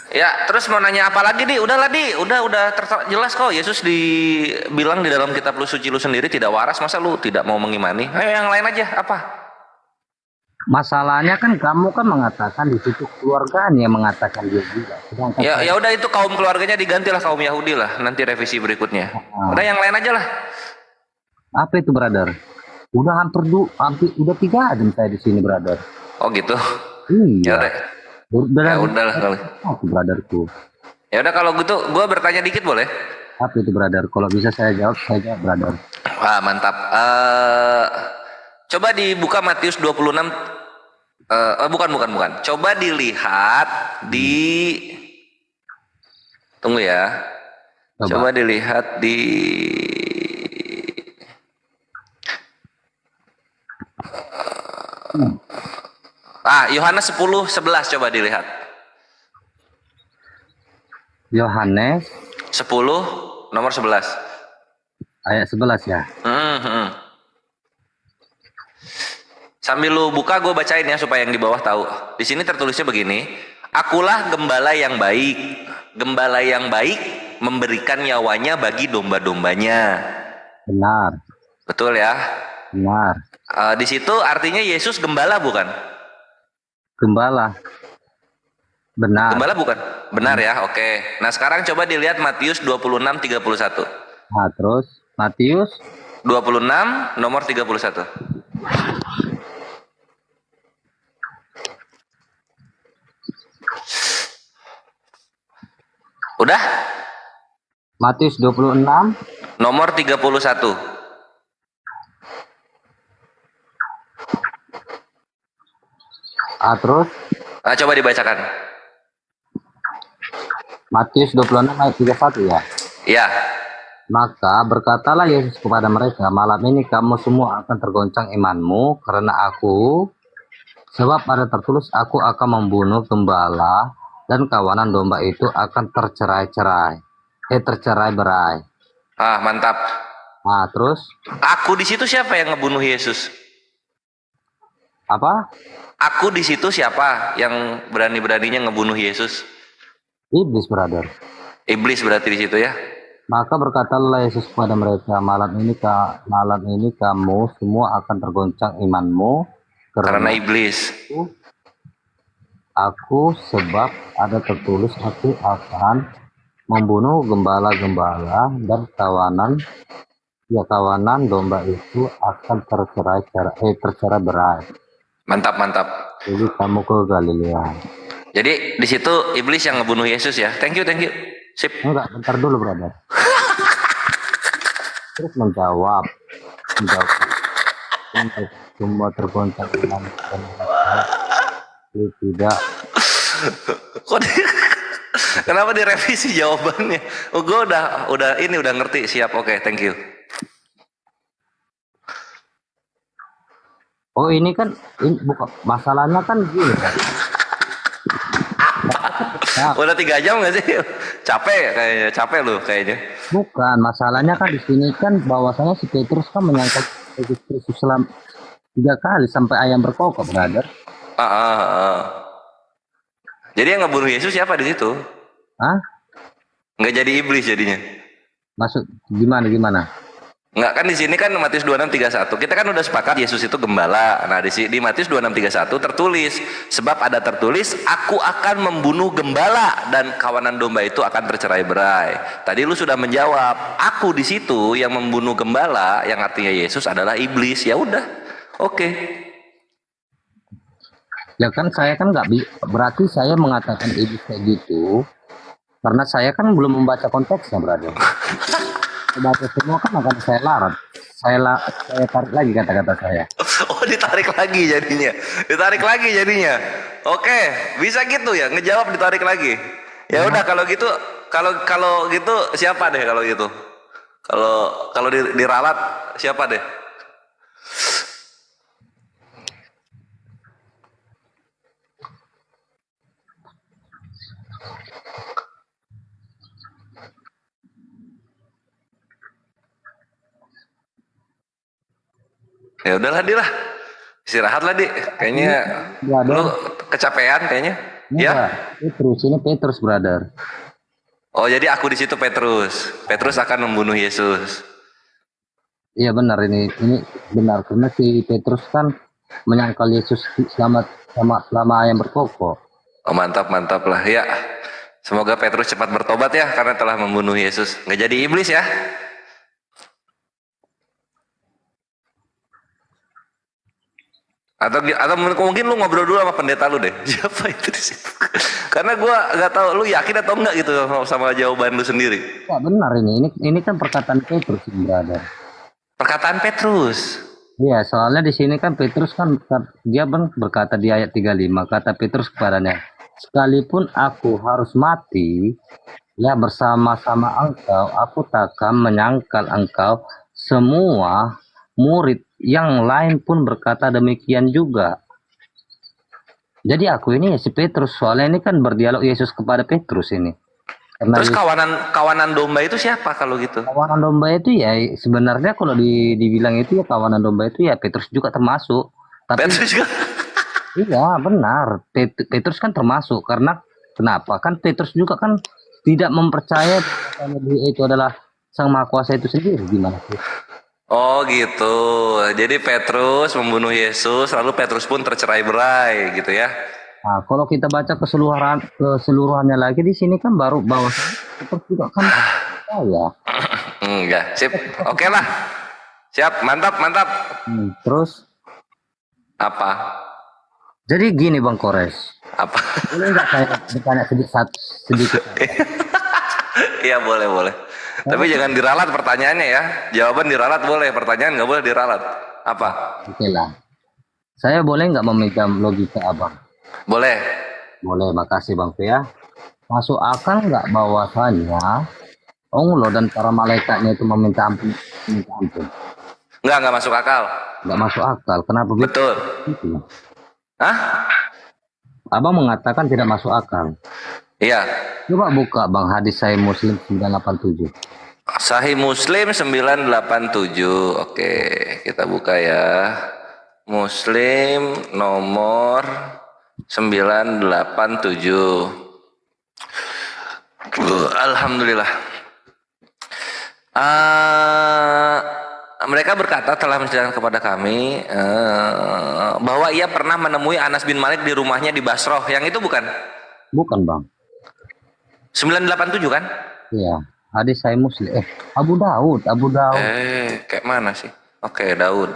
Ya, terus mau nanya apa lagi nih? Udahlah udah jelas kok. Yesus dibilang di dalam kitab lu suci lu sendiri tidak waras, masa lu tidak mau mengimani? Ayo yang lain aja, apa? Masalahnya kan kamu kan mengatakan di situ keluarganya mengatakan dia juga. Ya udah itu kaum keluarganya digantilah kaum Yahudi lah, nanti revisi berikutnya. Udah yang lain aja lah. Apa itu, brother? Udah hampir 3 jam saya di sini, brother. Oh gitu. Iya. Ya udahlah kalau. Aku brotherku. Ya udah kalau gitu, gue bertanya dikit boleh? Apa itu, brother? Kalau bisa saya jawab, brother. Wah mantap. Coba dibuka Matius 26. Bukan. Coba dilihat di. Tunggu ya. Coba dilihat di. Yohanes 10:11 coba dilihat. Yohanes 10 nomor 11. Ayat 11 ya. Sambil lu buka gue bacain ya supaya yang di bawah tahu. Di sini tertulisnya begini, akulah gembala yang baik. Gembala yang baik memberikan nyawanya bagi domba-dombanya. Benar. Betul ya? Benar. Di situ artinya Yesus gembala bukan? Gembala. Benar. Gembala bukan? Benar ya, oke. Nah sekarang coba dilihat Matius 26:31. Nah terus Matius 26 nomor 31. Udah? Matius 26 nomor 31. Terus Coba dibacakan. Matius 26 ayat 31 ya. Iya. Maka berkatalah Yesus kepada mereka, malam ini kamu semua akan tergoncang imanmu karena aku, sebab ada tertulis aku akan membunuh gembala dan kawanan domba itu akan tercerai-berai. Mantap. Terus? Aku di situ siapa yang ngebunuh Yesus? Apa? Aku di situ siapa yang berani-beraninya ngebunuh Yesus? Iblis, brother. Iblis berarti di situ ya. Maka berkatalah Yesus kepada mereka, malam ini kamu semua akan tergoncang imanmu Karena iblis. Aku sebab ada tertulis aku akan membunuh gembala-gembala dan kawanan domba itu akan tercerai berai. Mantap. Jadi kamu ke Galilea. Jadi di situ iblis yang ngebunuh Yesus ya. Thank you. Sip. Enggak, bentar dulu brother. Terus menjawab untuk semua tergoncang iman dan tidak. Kenapa direvisi jawabannya? Oh, gue udah ngerti, siap. Oke, thank you. Oh ini bukan masalahnya kan gini kan. Udah 3 jam nggak sih? Capek lu kayaknya. Bukan, masalahnya kan di sini kan bahwasanya si Petrus kan menyangkal Yesus selama 3 kali sampai ayam berkokok, brother. Jadi yang ngebunuh Yesus siapa di situ? Hah? Nggak jadi iblis jadinya. Maksud gimana? Nggak, kan di sini kan Matius 26:31. Kita kan udah sepakat Yesus itu gembala. Nah, di Matius 26:31 tertulis, sebab ada tertulis, aku akan membunuh gembala dan kawanan domba itu akan tercerai-berai. Tadi lu sudah menjawab, aku di situ yang membunuh gembala, yang artinya Yesus adalah iblis. Ya udah. Oke. Ya kan saya kan berarti saya mengatakan iblis kayak gitu karena saya kan belum membaca konteksnya, brother. Baca semua kan akan saya larat. Saya tarik lagi kata-kata saya. Oh, ditarik lagi jadinya. Oke, bisa gitu ya, ngejawab ditarik lagi. Ya udah kalau gitu siapa deh kalau gitu? Kalau diralat siapa deh? Ya udahlah istirahatlah kayaknya lu kecapean kayaknya. Ya Petrus brother. Oh jadi aku di situ Petrus akan membunuh Yesus. Iya benar, ini benar karena si Petrus kan menyangkal Yesus selama ayam berkokok. Oh mantap lah ya. Semoga Petrus cepat bertobat ya karena telah membunuh Yesus. Nggak jadi iblis ya. Atau mungkin lu ngobrol dulu sama pendeta lu deh. Siapa itu di situ? Karena gua nggak tahu lu yakin atau enggak gitu sama jawaban lu sendiri. Ya benar ini kan perkataan Petrus, brother. Perkataan Petrus. Iya, soalnya di sini kan Petrus kan dia berkata di ayat 35, kata Petrus kepadanya, sekalipun aku harus mati, ya bersama-sama engkau, aku takkan menyangkal engkau. Semua murid yang lain pun berkata demikian juga. Jadi aku ini ya si Petrus, soalnya ini kan berdialog Yesus kepada Petrus ini. Karena terus kawanan domba itu siapa kalau gitu? Kawanan domba itu ya sebenarnya kalau dibilang itu ya kawanan domba itu ya Petrus juga termasuk. Tapi Petrus juga? Iya benar, Petrus kan termasuk karena kenapa? Kan Petrus juga kan tidak mempercaya bahwa dia itu adalah Sang Maha Kuasa itu sendiri, gimana sih? Oh gitu, jadi Petrus membunuh Yesus, lalu Petrus pun tercerai-berai gitu ya? Nah, kalau kita baca keseluruhannya lagi di sini kan baru bahwa Petrus juga kan ya. Enggak, sip, oke lah, siap, mantap. Terus? Apa? Jadi gini Bang Kores. Apa? Boleh nggak saya bertanya sedikit? Iya boleh. Tapi jangan diralat pertanyaannya ya. Jawaban diralat boleh, pertanyaan nggak boleh diralat. Apa? Oke lah. Saya boleh nggak memegang logika abang? Boleh. Boleh, makasih Bang Fia. Masuk akal nggak bahwasannya Allah dan para malaikatnya itu meminta ampun? Nggak masuk akal. Nggak masuk akal. Kenapa? Betul. Gitu? Hah? Abang mengatakan tidak masuk akal. Iya. Coba buka Bang hadis Sahih Muslim 987. Sahih Muslim 987. Oke, kita buka ya. Muslim nomor 987. Alhamdulillah. Mereka berkata telah menceritakan kepada kami bahwa ia pernah menemui Anas bin Malik di rumahnya di Basroh. Yang itu bukan? Bukan bang. 987 kan? Iya. Hadis saya Muslim. Abu Daud. Kayak mana sih? Oke, Daud.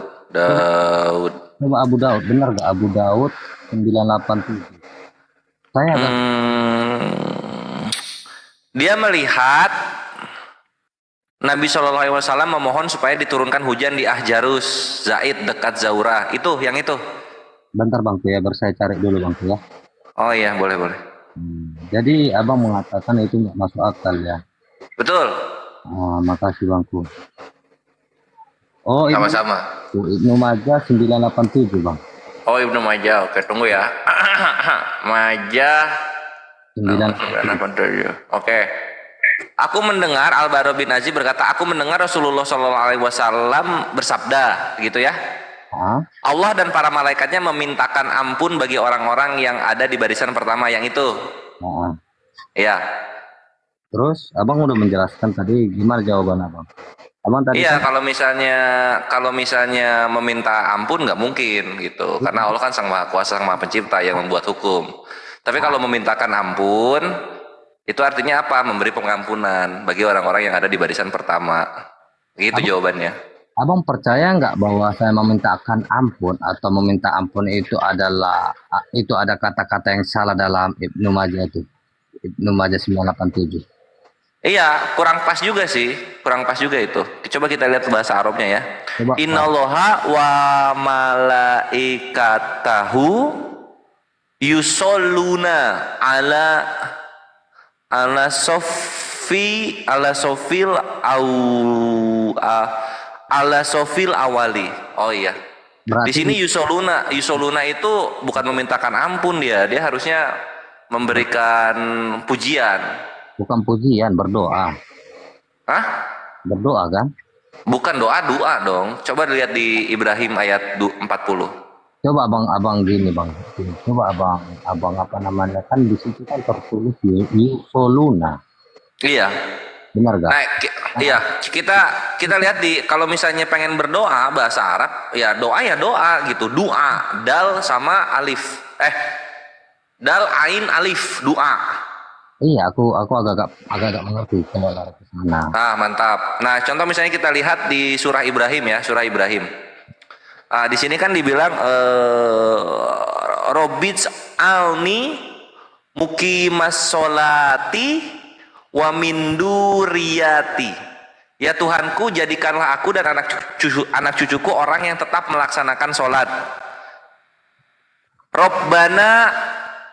Coba Abu Daud. Benar gak Abu Daud 987? Saya Dia melihat Nabi SAW memohon supaya diturunkan hujan di Ahjarus Zaid dekat Zaurah. Yang itu. Bentar bang tuh ya, saya cari dulu bang tuh ya. Oh iya, boleh. Jadi abang mengatakan itu nggak masuk akal ya. Betul. Makasih bangku. Oh, sama-sama. Ibnu Majah 987 bang. Oh, Ibnu Majah. Oke, tunggu ya. Majah 987. Oke. Aku mendengar Al-Bara bin Azib berkata, aku mendengar Rasulullah SAW bersabda, gitu ya. Allah dan para malaikatnya memintakan ampun bagi orang-orang yang ada di barisan pertama, yang itu. Iya. Terus abang udah menjelaskan tadi, gimana jawaban abang? Abang tadi iya, kalau misalnya meminta ampun nggak mungkin gitu, karena Allah kan Sang Maha Kuasa, Sang Maha Pencipta yang membuat hukum. Tapi kalau memintakan ampun, itu artinya apa? Memberi pengampunan bagi orang-orang yang ada di barisan pertama. Gitu jawabannya. Abang percaya nggak bahwa saya memintakan ampun atau meminta ampun itu ada kata-kata yang salah dalam Ibnu Majah itu? Ibnu Majah 987. Iya, kurang pas juga sih. Kurang pas juga itu. Coba kita lihat bahasa Arabnya ya. Innallaha wa malaikatahu yusholluna ala sofil awali. Oh iya. Berarti di sini yusoluna itu bukan memintakan ampun, dia harusnya memberikan pujian. Bukan pujian, berdoa. Hah? Berdoa kan? Bukan doa dong. Coba lihat di Ibrahim ayat 40. Coba abang gini bang. Coba abang apa namanya, kan di situ kan tertulis yusoluna. Iya. Benar gak? Nah, iya, kita lihat kalau misalnya pengen berdoa bahasa Arab, ya doa gitu. Doa, dal sama alif. Dal ain alif, doa. Iya, aku agak mengerti kalau lari ke sana. Mantap. Nah, contoh misalnya kita lihat di surah Ibrahim ya, surah Ibrahim. Di sini kan dibilang Robbits alni mukimas solati wa min duriyati. Ya Tuhanku, jadikanlah aku dan anak cucuku orang yang tetap melaksanakan sholat. Robbana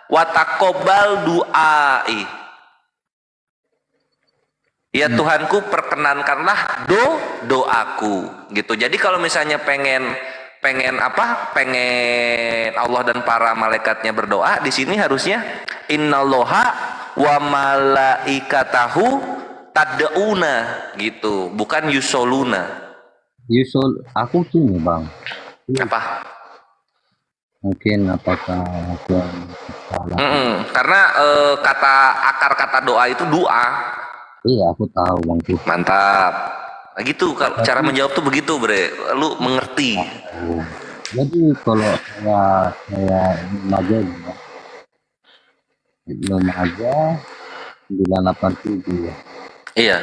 wa taqabbal du'ai. Ya Tuhanku, perkenankanlah doaku gitu. Jadi kalau misalnya pengen Allah dan para malaikatnya berdoa, di sini harusnya innallaha wa malaikatahu tad'una gitu, bukan yusoluna. Aku gini bang. Apa? Mungkin apakah salah? Karena akar kata doa itu doa. Iya, aku tahu bang. Mantap. Nah, gitu cara menjawab tuh begitu, Bre. Lu mengerti. Jadi kalau saya Ibnu Majah 987 ya. Iya.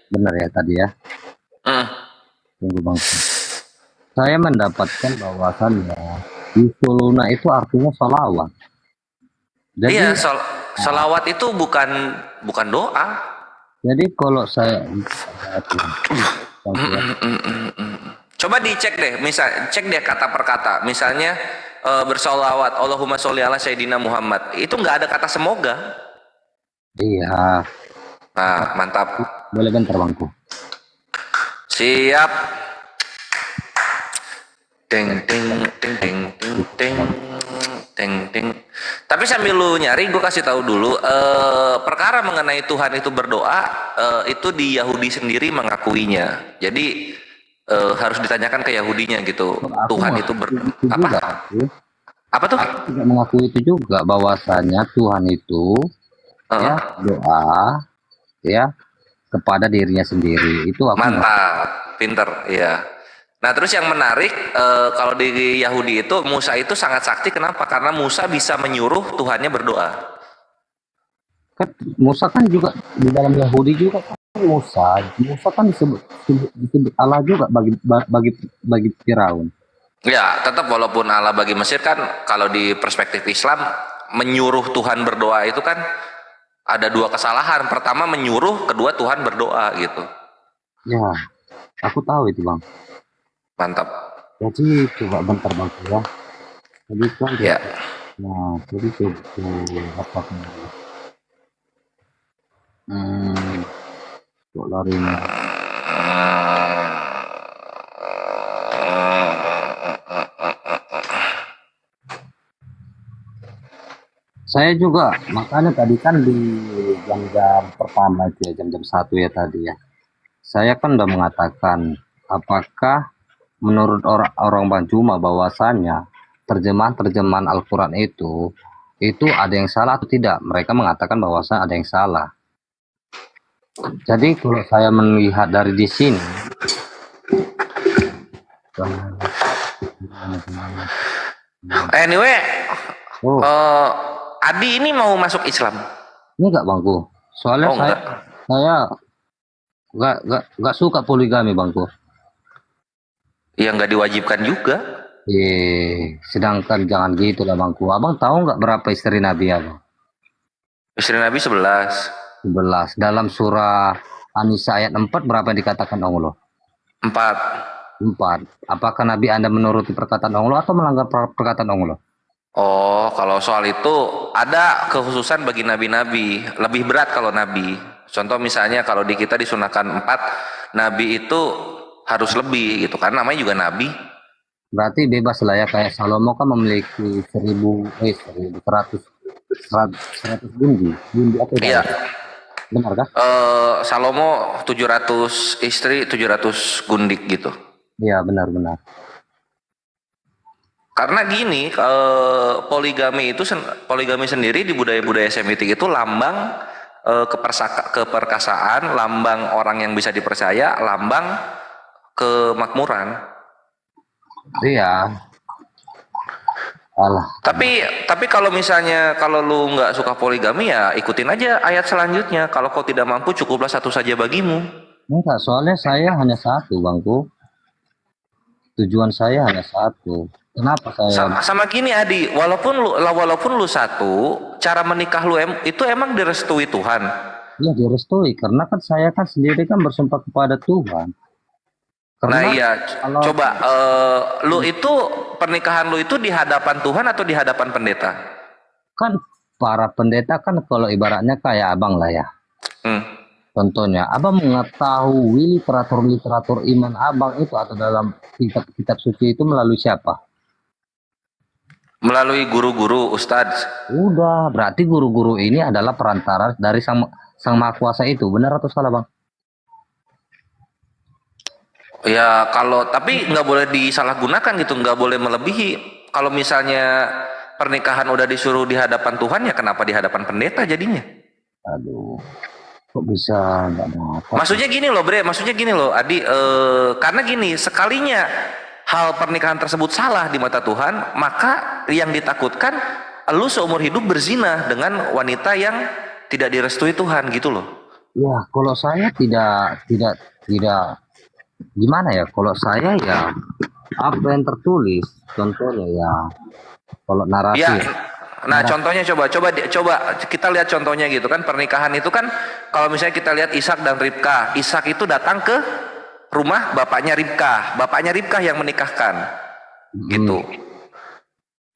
Benar ya tadi ya. Tunggu bang. Saya mendapatkan bahwasannya yusoluna itu artinya sholawat. Jadi, iya, sholawat itu bukan doa. Jadi kalau saya coba dicek deh, cek deh kata per kata. Misalnya bersolawat Allahumma sholli ala sayyidina Muhammad, itu nggak ada kata semoga. Iya. Nah, mantap. Boleh bentar bangku. Siap. Ding ding ding ding ding ding ding ding. Tapi sambil lu nyari, gue kasih tahu dulu perkara mengenai Tuhan itu berdoa, itu di Yahudi sendiri mengakuinya. Jadi harus ditanyakan ke Yahudinya gitu. Tuhan itu apa tuh? Aku juga mengakui itu juga, bahwasanya Tuhan itu ya doa ya kepada dirinya sendiri. Itu aku Mantap, pinter, iya. Nah terus yang menarik kalau di Yahudi itu Musa itu sangat sakti. Kenapa? Karena Musa bisa menyuruh Tuhannya berdoa. Musa kan juga di dalam Yahudi juga kan Musa kan disebut Allah juga bagi Firaun. Ya, tetap walaupun Allah bagi Mesir kan, kalau di perspektif Islam menyuruh Tuhan berdoa itu kan ada dua kesalahan. Pertama menyuruh, kedua Tuhan berdoa gitu. Ya, aku tahu itu Bang. Mantap. Jadi coba bentar Bang ya. Jadi kan ya. Nah, jadi coba apa namanya? Kok larinya? Saya juga, makanya tadi kan di jam-jam pertama itu ya, jam-jam 1 ya tadi ya. Saya kan udah mengatakan, apakah menurut orang Banjuma bahwasannya terjemahan Al-Quran itu ada yang salah atau tidak? Mereka mengatakan bahwasan ada yang salah. Jadi kalau saya melihat dari di sini, anyway, Adi ini mau masuk Islam? Enggak Bangku. Soalnya saya nggak suka poligami Bangku. Ya nggak diwajibkan juga. Sedangkan jangan gitu lah Bangku. Abang tahu nggak berapa istri Nabi Abang? Istri Nabi 11. Dalam surah An-Nisa ayat 4 berapa yang dikatakan Allah? 4. Apakah Nabi Anda menuruti perkataan Allah atau melanggar perkataan Allah? Oh, kalau soal itu ada kekhususan bagi nabi-nabi. Lebih berat kalau nabi. Contoh misalnya kalau di kita disunahkan 4, nabi itu harus lebih gitu, karena namanya juga nabi. Berarti bebas lah ya, kayak Salomo kan memiliki 1.100 gundi apa itu? Iya. Benar kah? Salomo 700 istri, 700 gundik gitu. Iya, benar. Karena gini, poligami sendiri di budaya-budaya Semitik itu lambang keperkasaan, lambang orang yang bisa dipercaya, lambang kemakmuran. Iya. Alah. Tapi kalau misalnya kalau lu nggak suka poligami ya ikutin aja ayat selanjutnya. Kalau kau tidak mampu cukuplah satu saja bagimu. Enggak, soalnya saya hanya satu Bangku. Tujuan saya hanya satu. Kenapa saya? Sama gini Adi, walaupun lu satu, cara menikah lu itu emang direstui Tuhan. Iya direstui, karena kan saya kan sendiri kan bersumpah kepada Tuhan. Nah iya, coba lu itu pernikahan lu itu di hadapan Tuhan atau di hadapan pendeta? Kan para pendeta kan kalau ibaratnya kayak abang lah ya. Contohnya, abang mengetahui literatur iman abang itu atau dalam kitab suci itu melalui siapa? Melalui guru-guru, ustadz. Udah, berarti guru-guru ini adalah perantara dari sang Maha Kuasa itu, benar atau salah bang? Ya tapi nggak boleh disalahgunakan gitu, nggak boleh melebihi. Kalau misalnya pernikahan udah disuruh di hadapan Tuhan, ya kenapa di hadapan pendeta jadinya? Aduh, kok bisa nggak dapat? Maksudnya gini loh Adi, karena gini, sekalinya hal pernikahan tersebut salah di mata Tuhan, maka yang ditakutkan lu seumur hidup berzina dengan wanita yang tidak direstui Tuhan gitu loh. Ya, kalau saya tidak gimana ya, kalau saya ya apa yang tertulis, contohnya ya kalau narasi ya. Nah contohnya coba kita lihat contohnya gitu kan. Pernikahan itu kan kalau misalnya kita lihat Ishak dan Ribkah, Ishak itu datang ke rumah bapaknya Ribkah yang menikahkan gitu.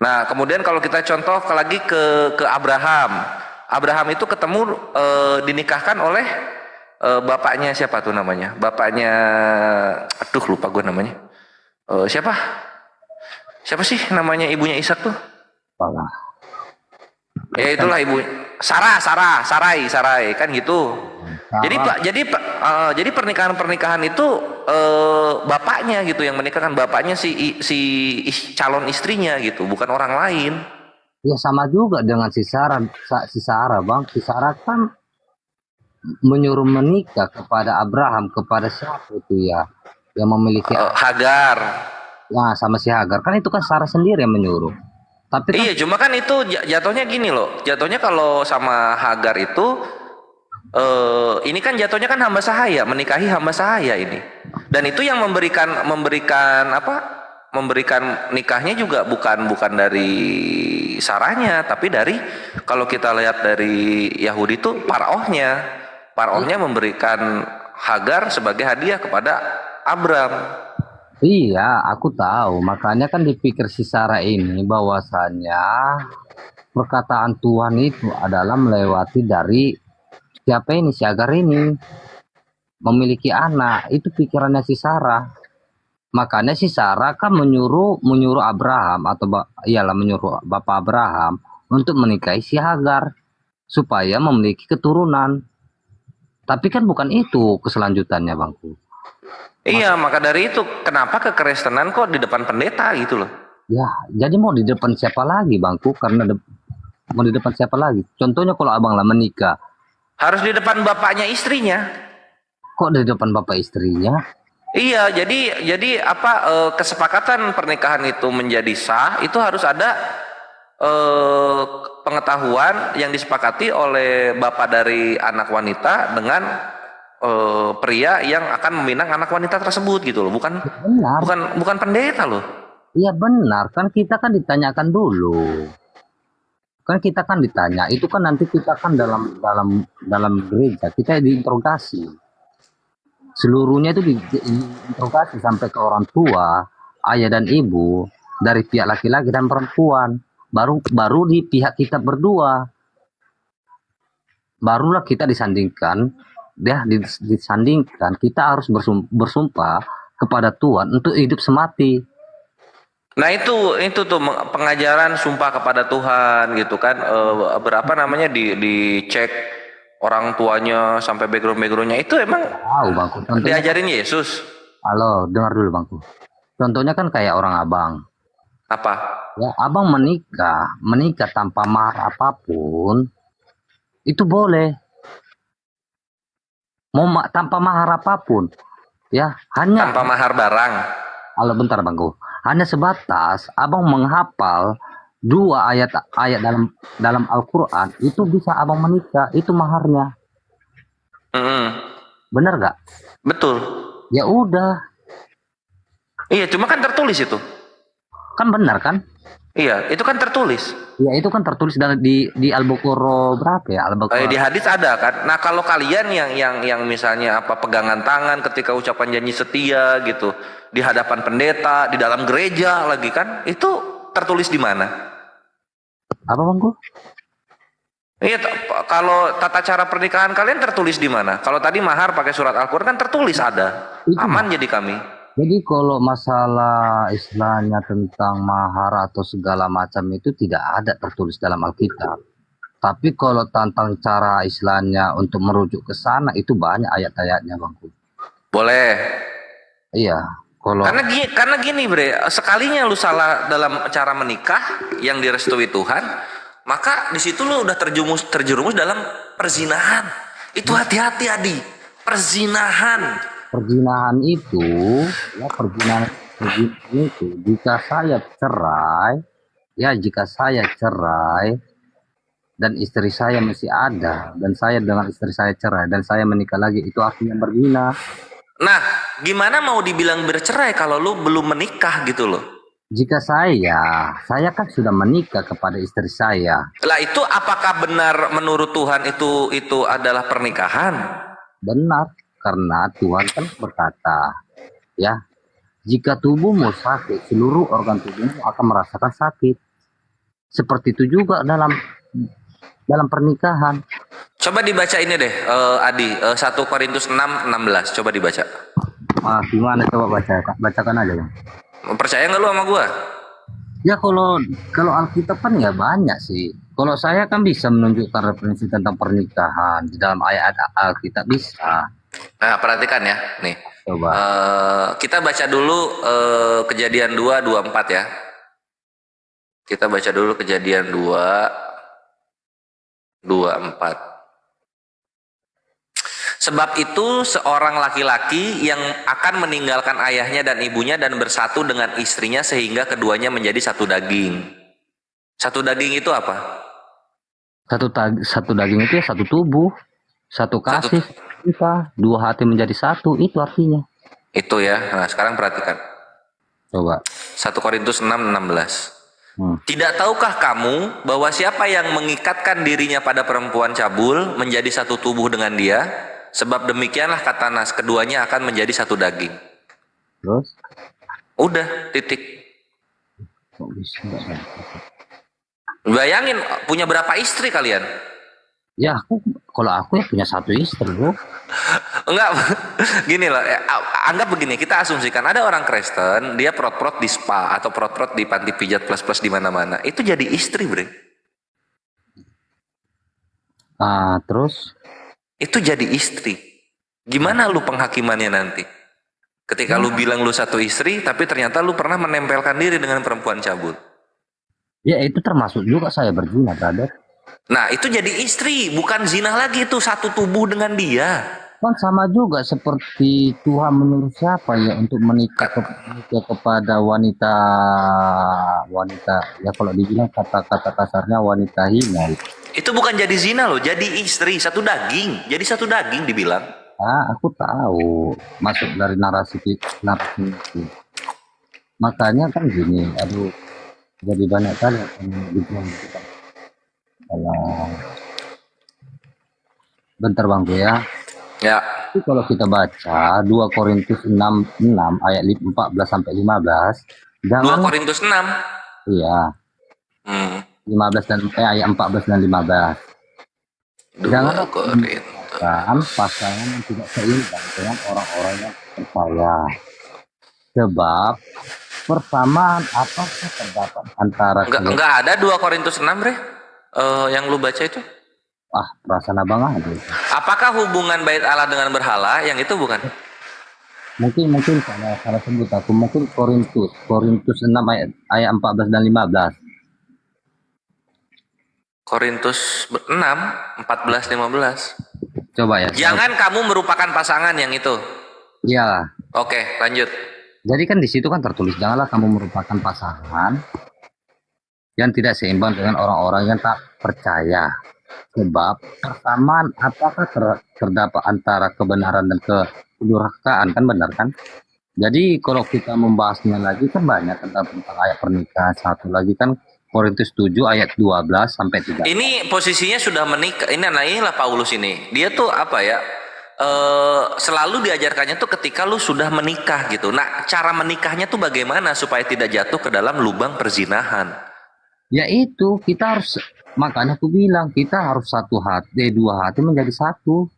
Nah kemudian kalau kita contoh lagi ke Abraham itu ketemu dinikahkan oleh bapaknya siapa tuh namanya? Bapaknya, aduh lupa gue namanya. Siapa sih namanya ibunya Ishak tuh? Salah. Ya itulah ibu Sarai kan gitu. Jadi pernikahan itu bapaknya gitu yang menikahkan, bapaknya si calon istrinya gitu, bukan orang lain. Ya sama juga dengan si Sarah bang. Si Sarah kan menyuruh menikah kepada Abraham, kepada siapa itu ya yang memiliki Hagar. Nah, sama si Hagar kan itu kan Sarah sendiri yang menyuruh. Tapi kan, Iya, cuma kan itu jatuhnya gini loh. Jatuhnya kalau sama Hagar itu ini kan jatuhnya kan hamba sahaya, menikahi hamba sahaya ini. Dan itu yang memberikan nikahnya juga bukan dari Sarahnya, tapi dari, kalau kita lihat dari Yahudi itu Parohnya memberikan Hagar sebagai hadiah kepada Abram. iya, aku tahu. Makanya kan dipikir si Sarah ini bahwasanya perkataan Tuhan itu adalah melewati dari siapa ini, si Hagar ini memiliki anak. Itu pikirannya si Sarah. Makanya si Sarah kan menyuruh Abraham menyuruh Bapak Abraham untuk menikahi si Hagar supaya memiliki keturunan. Tapi kan bukan itu keselanjutannya, Bangku. Iya, maka dari itu kenapa kekristenan kok di depan pendeta gitu loh. Ya, jadi mau di depan siapa lagi, Bangku? Karena mau di depan siapa lagi? Contohnya kalau abang lah menikah, Harus di depan bapaknya istrinya. kok di depan bapak istrinya? Iya, jadi kesepakatan pernikahan itu menjadi sah itu harus ada pengetahuan yang disepakati oleh bapak dari anak wanita dengan pria yang akan meminang anak wanita tersebut gitu loh, bukan pendeta loh. Iya benar, kan kita kan ditanyakan dulu. Kan kita kan ditanya, itu kan nanti kita kan dalam gereja kita diinterogasi. Seluruhnya itu diinterogasi sampai ke orang tua, ayah dan ibu, dari pihak laki-laki dan perempuan. Baru di pihak kita berdua. Barulah kita disandingkan, disandingkan kita harus bersumpah kepada Tuhan untuk hidup semati. Nah itu tuh pengajaran sumpah kepada Tuhan gitu kan, dicek orang tuanya sampai backgroundnya itu emang Bangku. Diajarin Yesus. Halo, dengar dulu Bangku. Contohnya kan kayak orang abang. Apa? Ya, abang menikah tanpa mahar apapun, itu boleh. Tanpa mahar apapun, ya hanya tanpa mahar barang. Halo, bentar Bangku. Hanya sebatas abang menghafal 2 ayat dalam Al-Quran, itu bisa abang menikah, itu maharnya. Bener gak? Betul. Ya udah. Iya, cuma kan tertulis itu. Kan benar kan? Iya, itu kan tertulis. Ya itu kan tertulis di Al-Baqarah berapa ya? Di hadis ada kan. Nah kalau kalian yang misalnya pegangan tangan ketika ucapan janji setia gitu di hadapan pendeta di dalam gereja lagi kan, itu tertulis di mana? Apa Bangku? Iya, kalau tata cara pernikahan kalian tertulis di mana? Kalau tadi mahar pakai surat Al-Quran kan tertulis ada. Aman jadi kami. Jadi kalau masalah istilahnya tentang mahar atau segala macam itu tidak ada tertulis dalam Alkitab. Tapi kalau tentang cara istilahnya untuk merujuk ke sana itu banyak ayat-ayatnya Bangku. Boleh. Iya. Karena gini bre, sekalinya lu salah dalam cara menikah yang direstui Tuhan, maka di situ lu udah terjerumus dalam perzinahan. Itu hati-hati Adi, perzinahan itu, ya perzinahan itu jika saya cerai dan istri saya masih ada dan saya dengan istri saya cerai dan saya menikah lagi, itu artinya berzina. Nah, gimana mau dibilang bercerai kalau lu belum menikah gitu loh? Jika saya kan sudah menikah kepada istri saya. Lah itu apakah benar menurut Tuhan itu adalah pernikahan? Benar, karena Tuhan kan berkata, ya, jika tubuhmu sakit, seluruh organ tubuhmu akan merasakan sakit. Seperti itu juga dalam pernikahan. Coba dibaca ini deh, Adi, 1 Korintus 6:16. Coba dibaca. Gimana coba bacakan aja Bang. Percaya nggak lu sama gua? Ya kalau Alkitab kan nggak banyak sih. Kalau saya kan bisa menunjukkan referensi tentang pernikahan di dalam ayat Alkitab bisa. Nah perhatikan ya, nih. Coba. Kita baca dulu Kejadian 2:24 ya. Kita baca dulu Kejadian 2:24. Sebab itu seorang laki-laki yang akan meninggalkan ayahnya dan ibunya dan bersatu dengan istrinya sehingga keduanya menjadi satu daging. Satu daging itu apa? Satu daging itu ya satu tubuh, satu kasih, kita dua hati menjadi satu, itu artinya. Itu ya. Nah, sekarang perhatikan. Coba. 1 Korintus 6:16. Tidak tahukah kamu bahwa siapa yang mengikatkan dirinya pada perempuan cabul menjadi satu tubuh dengan dia? Sebab demikianlah kata Nas, keduanya akan menjadi satu daging. Terus? Udah, titik. Bayangin punya berapa istri kalian? Ya, kalau aku ya punya satu istri, bro. Enggak, gini loh, anggap begini, kita asumsikan ada orang Kristen, dia prot-prot di spa atau prot-prot di panti pijat plus-plus di mana-mana. Itu jadi istri, bre. Terus? Itu jadi istri. Gimana lu penghakimannya nanti? Ketika lu bilang lu satu istri, tapi ternyata lu pernah menempelkan diri dengan perempuan cabul. Ya, itu termasuk juga saya berzina, brother. Nah, itu jadi istri, bukan zina lagi, itu satu tubuh dengan dia. Kan sama juga seperti Tuhan menyuruh siapa ya untuk menikah kepada wanita ya kalau dibilang kata-kata kasarnya wanita hina. Itu bukan jadi zina loh, jadi istri, satu daging. Jadi satu daging dibilang. Aku tahu masuk dari narasi itu. Makanya kan gini, aduh, jadi banyak kali yang dibilang gitu. Bentar bangku ya. Ya. Tapi kalau kita baca 2 Korintus 6 ayat 14 sampai 15, 2 Korintus 6. Iya. 15 dan ayat 14 dan 15. Jangan kan pasangan yang tidak seimbang dengan orang-orang yang percaya. Sebab persamaan apakah terdapat antara enggak ada 2 Korintus 6, Bre? Yang lu baca itu? Perasaan abang aja. Apakah hubungan bait Allah dengan berhala? Yang itu bukan? Mungkin salah sebut aku. Mungkin Korintus 6 ayat 14 dan 15. Korintus 6, 14, 15. Coba ya. Jangan kamu merupakan pasangan yang itu. Iya. Oke, lanjut. Jadi kan di situ kan tertulis janganlah kamu merupakan pasangan yang tidak seimbang dengan orang-orang yang tak percaya. Sebab persamaan apakah terdapat antara kebenaran dan kedurhakaan, kan benar kan? Jadi kalau kita membahasnya lagi kan banyak tentang ayat pernikahan. Satu lagi kan Korintus 7 ayat 12 sampai 3. Ini posisinya sudah menikah. Inilah Paulus ini. Dia tuh apa ya? Selalu diajarkannya tuh ketika lu sudah menikah gitu. Nah, cara menikahnya tuh bagaimana supaya tidak jatuh ke dalam lubang perzinahan? Ya itu, kita harus, makanya aku bilang kita harus dua hati menjadi satu.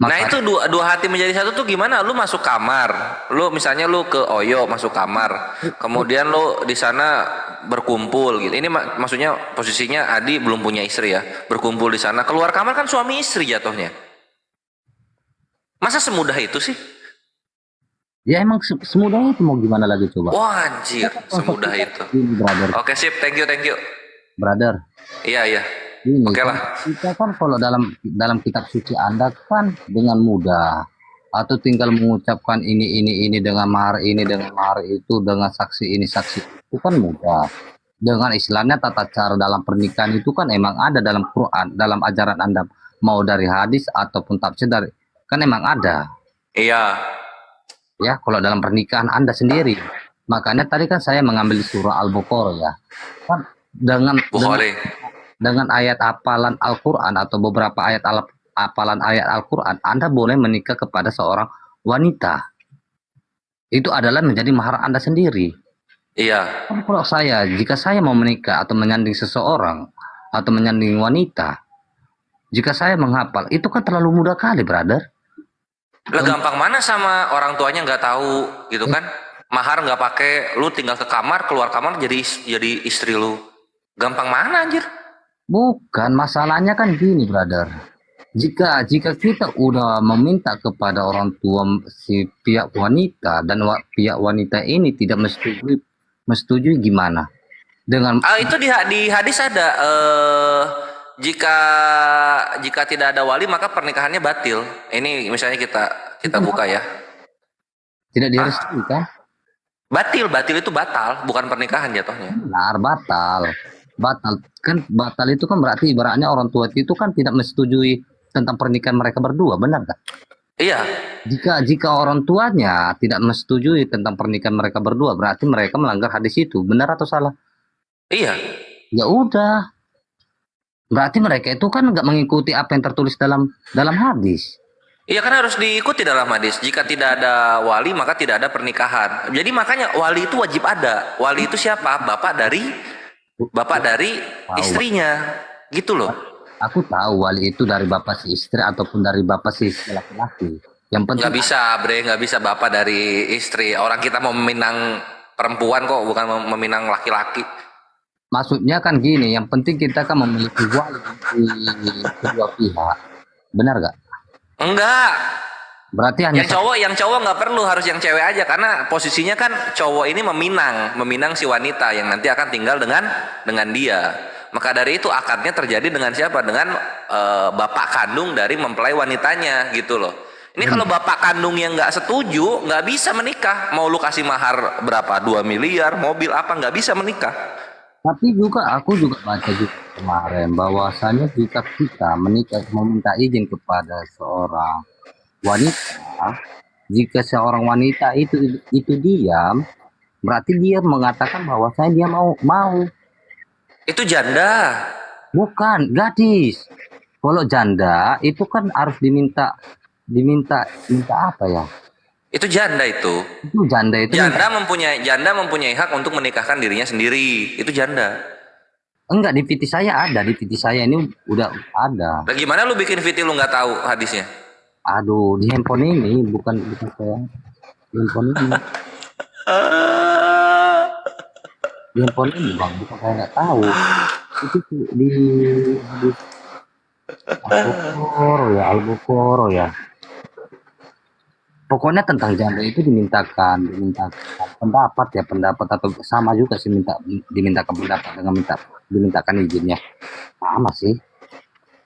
Nah itu dua hati menjadi satu tuh gimana? Lu masuk kamar, lu misalnya lu ke Oyo masuk kamar, kemudian lu di sana berkumpul gitu. Ini maksudnya posisinya Adi belum punya istri ya, berkumpul di sana. Keluar kamar kan suami istri jatuhnya. Masa semudah itu sih? Ya emang semudah itu, mau gimana lagi coba? Wah anjir, semudah itu. Oke sip, thank you. Brother. Iya. Oke lah. Kita kan kalau dalam kitab suci Anda kan dengan mudah atau tinggal mengucapkan ini dengan mahar ini dengan mahar itu dengan saksi ini saksi itu kan mudah. Dengan istilahnya tata cara dalam pernikahan itu kan emang ada dalam Quran, dalam ajaran Anda, mau dari hadis ataupun tafsir dari kan emang ada. Iya. Ya, kalau dalam pernikahan Anda sendiri. Makanya tadi kan saya mengambil surah Al-Baqarah ya. Kan dengan ayat hafalan Al-Qur'an atau beberapa ayat hafalan ayat Al-Qur'an, Anda boleh menikah kepada seorang wanita. Itu adalah menjadi mahar Anda sendiri. Iya. Kan kalau jika saya mau menikah atau menyanding seseorang atau menyanding wanita, jika saya menghafal, itu kan terlalu mudah kali, brother. Lah gampang mana sama orang tuanya nggak tahu gitu kan? Mahar nggak pakai, lu tinggal ke kamar, keluar kamar jadi istri lu. Gampang mana anjir? Bukan, masalahnya kan gini, brother. Jika kita udah meminta kepada orang tua si pihak wanita dan pihak wanita ini tidak menyetujui gimana? Dengan itu di hadis ada jika tidak ada wali maka pernikahannya batil. Ini misalnya kita buka ya. Tidak direstui kan? Batil itu batal, bukan pernikahan jatuhnya. Benar, batal. Kan batal itu kan berarti ibaratnya orang tua itu kan tidak menyetujui tentang pernikahan mereka berdua, benar kan? Iya. Jika orang tuanya tidak menyetujui tentang pernikahan mereka berdua, berarti mereka melanggar hadis itu, benar atau salah? Iya. Ya udah. Berarti mereka itu kan nggak mengikuti apa yang tertulis dalam hadis. Iya, kan harus diikuti dalam hadis. Jika tidak ada wali maka tidak ada pernikahan. Jadi makanya wali itu wajib ada. Wali itu siapa? Bapak dari istrinya. Gitu loh. Aku tahu wali itu dari bapak si istri ataupun dari bapak si laki-laki. Yang penting nggak bisa bapak dari istri. Orang kita mau meminang perempuan kok, bukan meminang laki-laki. Maksudnya kan gini, yang penting kita kan memiliki wali di kedua pihak. Benar gak? Enggak. Berarti hanya yang cowok nggak perlu, harus yang cewek aja, karena posisinya kan cowok ini meminang si wanita yang nanti akan tinggal dengan dia. Maka dari itu akadnya terjadi dengan siapa? Dengan bapak kandung dari mempelai wanitanya gitu loh. Ini kalau bapak kandung yang nggak setuju, nggak bisa menikah. Mau lu kasih mahar berapa? 2 miliar, mobil apa, nggak bisa menikah. Tapi aku juga baca juga kemarin bahwasanya jika kita menikah meminta izin kepada seorang wanita, jika seorang wanita itu diam, berarti dia mengatakan bahwasanya dia mau. Itu janda. Bukan, gadis. Kalau janda itu kan harus diminta apa ya? Itu janda itu. Janda mempunyai hak untuk menikahkan dirinya sendiri. Itu janda. Enggak, di PT saya ada, di PT saya ini udah ada. Nah, gimana lu bikin VT lu nggak tahu hadisnya? Aduh, di handphone ini bukan saya. Di handphone ini. Di handphone ini bang, bukan saya nggak tahu. Itu di Al-Bukhari ya. Pokoknya tentang janda itu dimintakan pendapat atau sama juga sih dimintakan pendapat dengan dimintakan izinnya. Sama sih.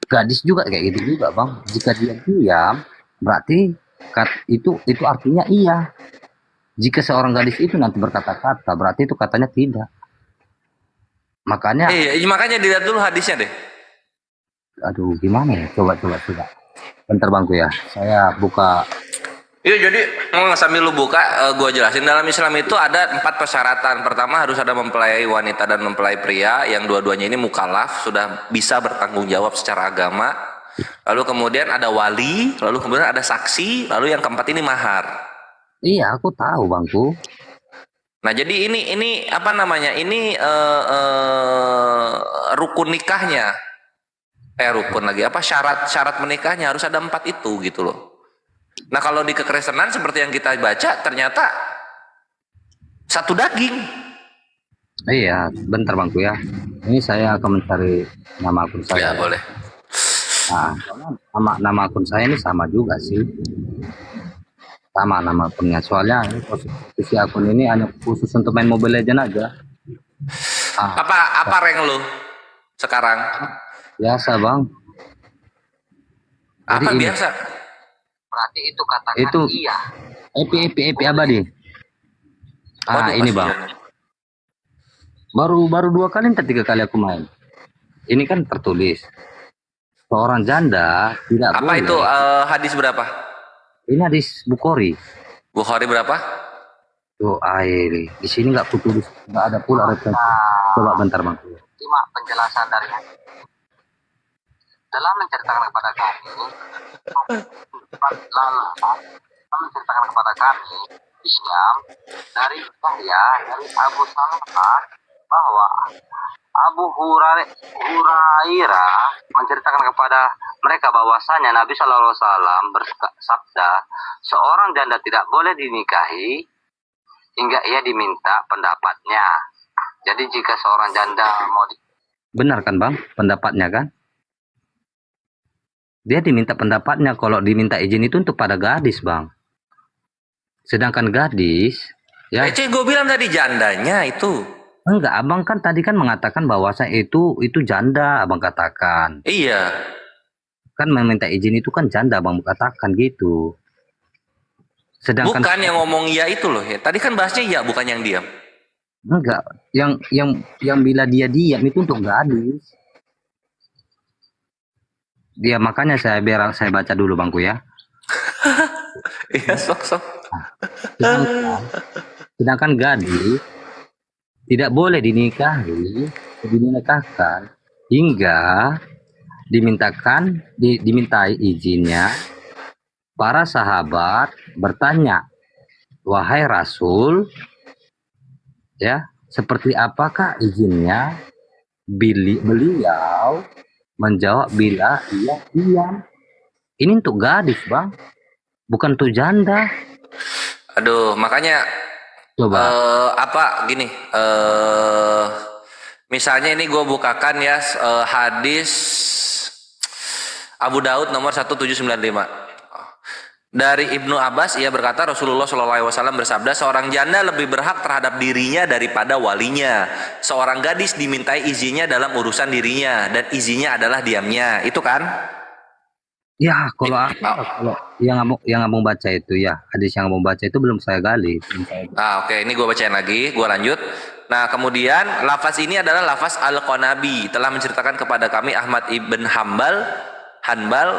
Gadis juga kayak gitu juga bang. Jika dia diam, berarti itu artinya iya. Jika seorang gadis itu nanti berkata-kata, berarti itu katanya tidak. Makanya dilihat dulu hadisnya deh. Aduh, gimana ya? Coba. Bentar bangku ya. Saya buka. Iya, jadi sambil lu buka, gua jelasin. Dalam Islam itu ada 4 persyaratan. Pertama, harus ada mempelai wanita dan mempelai pria yang dua-duanya ini mukallaf, sudah bisa bertanggung jawab secara agama. Lalu kemudian ada wali, lalu kemudian ada saksi, lalu yang keempat ini mahar. Iya, aku tahu bangku. Nah, jadi ini apa namanya? Ini rukun nikahnya. Rukun lagi apa? Syarat menikahnya harus ada 4 itu gitu loh. Nah, kalau di kekristenan seperti yang kita baca ternyata satu daging. Iya, bentar bangku ya. Ini saya akan mencari nama akun saya. Ya, boleh. Nah, nama akun saya ini sama juga sih. Sama nama akunnya. Soalnya posisi akun ini hanya khusus untuk main Mobile Legends aja. Apa rank lu sekarang? Biasa bang. Apa jadi biasa? Berarti itu katakan iya. Epi abadi. Ini bang. Baru 2 kali atau 3 kali aku main. Ini kan tertulis. Seorang janda tidak apa boleh. Itu hadis berapa? Ini hadis Bukhari. Bukhari berapa? Tuh air. Di sini nggak kutulis, nggak ada pula referensi. Coba bentar bang. Simak penjelasan dari dalam menceritakan kepada kami, Islam dari Yahya dari Abu Salamah bahwa Abu Hurairah menceritakan kepada mereka bahwasanya Nabi Shallallahu Alaihi Wasallam bersabda, seorang janda tidak boleh dinikahi hingga ia diminta pendapatnya. Jadi jika seorang janda mau benar kan bang pendapatnya kan? Dia diminta pendapatnya. Kalau diminta izin itu untuk pada gadis bang. Sedangkan gadis ya. Gue bilang tadi jandanya itu. Enggak, abang kan tadi kan mengatakan bahwa saya itu janda, abang katakan. Iya. Kan meminta izin itu kan janda, abang katakan gitu. Sedangkan Bukan yang ngomong iya itu loh ya. Tadi kan bahasnya iya, bukan yang diam. enggak, yang bila dia diam itu untuk gadis. Dia makanya biar saya baca dulu bangku ya. Iya, sok. Sedangkan gadis tidak boleh dinikahkan hingga dimintai izinnya. Para sahabat bertanya, wahai Rasul, ya, seperti apakah izinnya? Beliau menjawab bila ia diam. Ini untuk gadis, Bang, bukan untuk janda. Aduh, makanya Coba. gini, misalnya ini gue bukakan ya hadis Abu Daud nomor 1795. Dari Ibnu Abbas, ia berkata Rasulullah SAW bersabda, seorang janda lebih berhak terhadap dirinya daripada walinya. Seorang gadis dimintai izinnya dalam urusan dirinya, dan izinnya adalah diamnya. Itu kan? Ya, kalau yang abang baca itu ya, hadis yang abang baca itu belum saya gali. Oke, ini gue bacain lagi, gue lanjut. Nah, kemudian lafaz ini adalah lafaz Al-Qanabi, telah menceritakan kepada kami Ahmad ibn Hanbal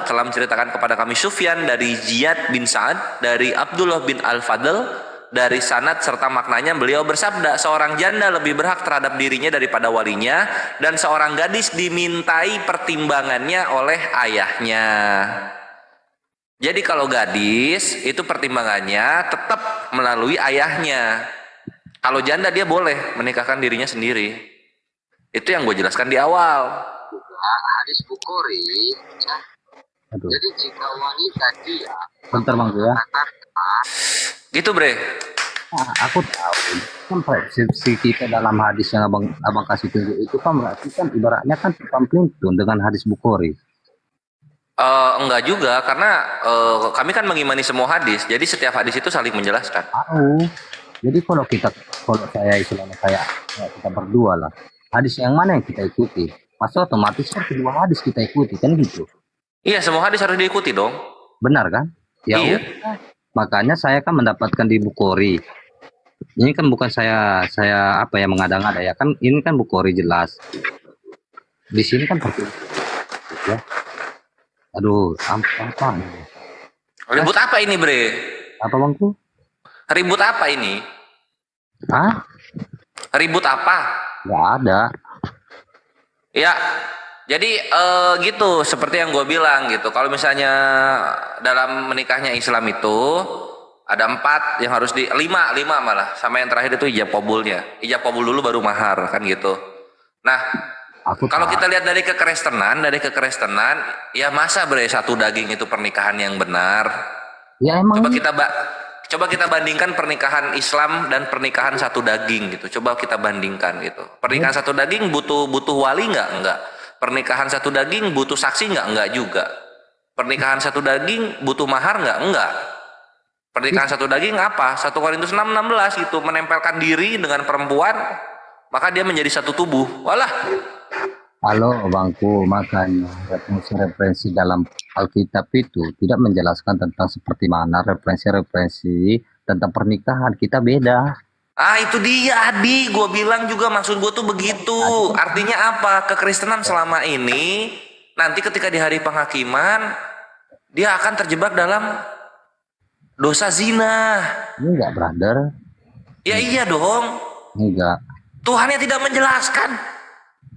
telah menceritakan kepada kami Sufyan dari Ziyad bin Sa'ad dari Abdullah bin Al-Fadl dari sanad serta maknanya beliau bersabda, seorang janda lebih berhak terhadap dirinya daripada walinya, dan seorang gadis dimintai pertimbangannya oleh ayahnya. Jadi kalau gadis itu pertimbangannya tetap melalui ayahnya. Kalau janda dia boleh menikahkan dirinya sendiri. Itu yang gue jelaskan di awal. Hadis Bukhari. Jadi jika wanita dia. Bentar bang ya. Gitu bre. Aku tahu. Kan persepsi kita dalam hadis yang abang kasih tunjuk itu kan berarti kan ibaratnya kan tumpang dengan hadis Bukhari. Enggak juga, karena kami kan mengimani semua hadis. Jadi setiap hadis itu saling menjelaskan. Jadi kalau saya istilahnya kita berdua lah. Hadis yang mana yang kita ikuti? Masa otomatis kan kedua hadis kita ikuti kan gitu. Iya, semua hadis harus diikuti dong. Benar kan? Ya iya. Makanya saya kan mendapatkan di Bukhari. Ini kan bukan saya mengada-ngada ya kan, ini kan Bukhari jelas. Di sini kan seperti ya. Aduh, apa? Ribut apa ini, Bre? Apa bangku? Ribut apa ini? Hah? Ribut apa? Gak ada. Ya, jadi gitu, seperti yang gue bilang gitu. Kalau misalnya dalam menikahnya Islam itu ada 4 yang harus lima malah, sama yang terakhir itu ijab kabulnya. Ijab kabul dulu baru mahar kan gitu. Nah, kalau kita lihat dari kekristenan, ya masa bre satu daging itu pernikahan yang benar? Ya emang. Coba kita bandingkan pernikahan Islam dan pernikahan satu daging gitu. Coba kita bandingkan gitu. Pernikahan satu daging butuh wali nggak? Enggak. Pernikahan satu daging butuh saksi nggak? Enggak juga. Pernikahan satu daging butuh mahar nggak? Enggak. Pernikahan satu daging apa? 1 Korintus 6:16 gitu, menempelkan diri dengan perempuan, maka dia menjadi satu tubuh. Walah. Halo bangku, makanya referensi dalam Alkitab itu tidak menjelaskan tentang seperti mana referensi tentang pernikahan. Kita beda. Itu dia Adi, gue bilang juga maksud gue tuh begitu. Artinya apa? Kekristenan selama ini nanti ketika di hari penghakiman dia akan terjebak dalam dosa zina. Enggak, brother. Ya iya dong. Enggak. Tuhannya tidak menjelaskan.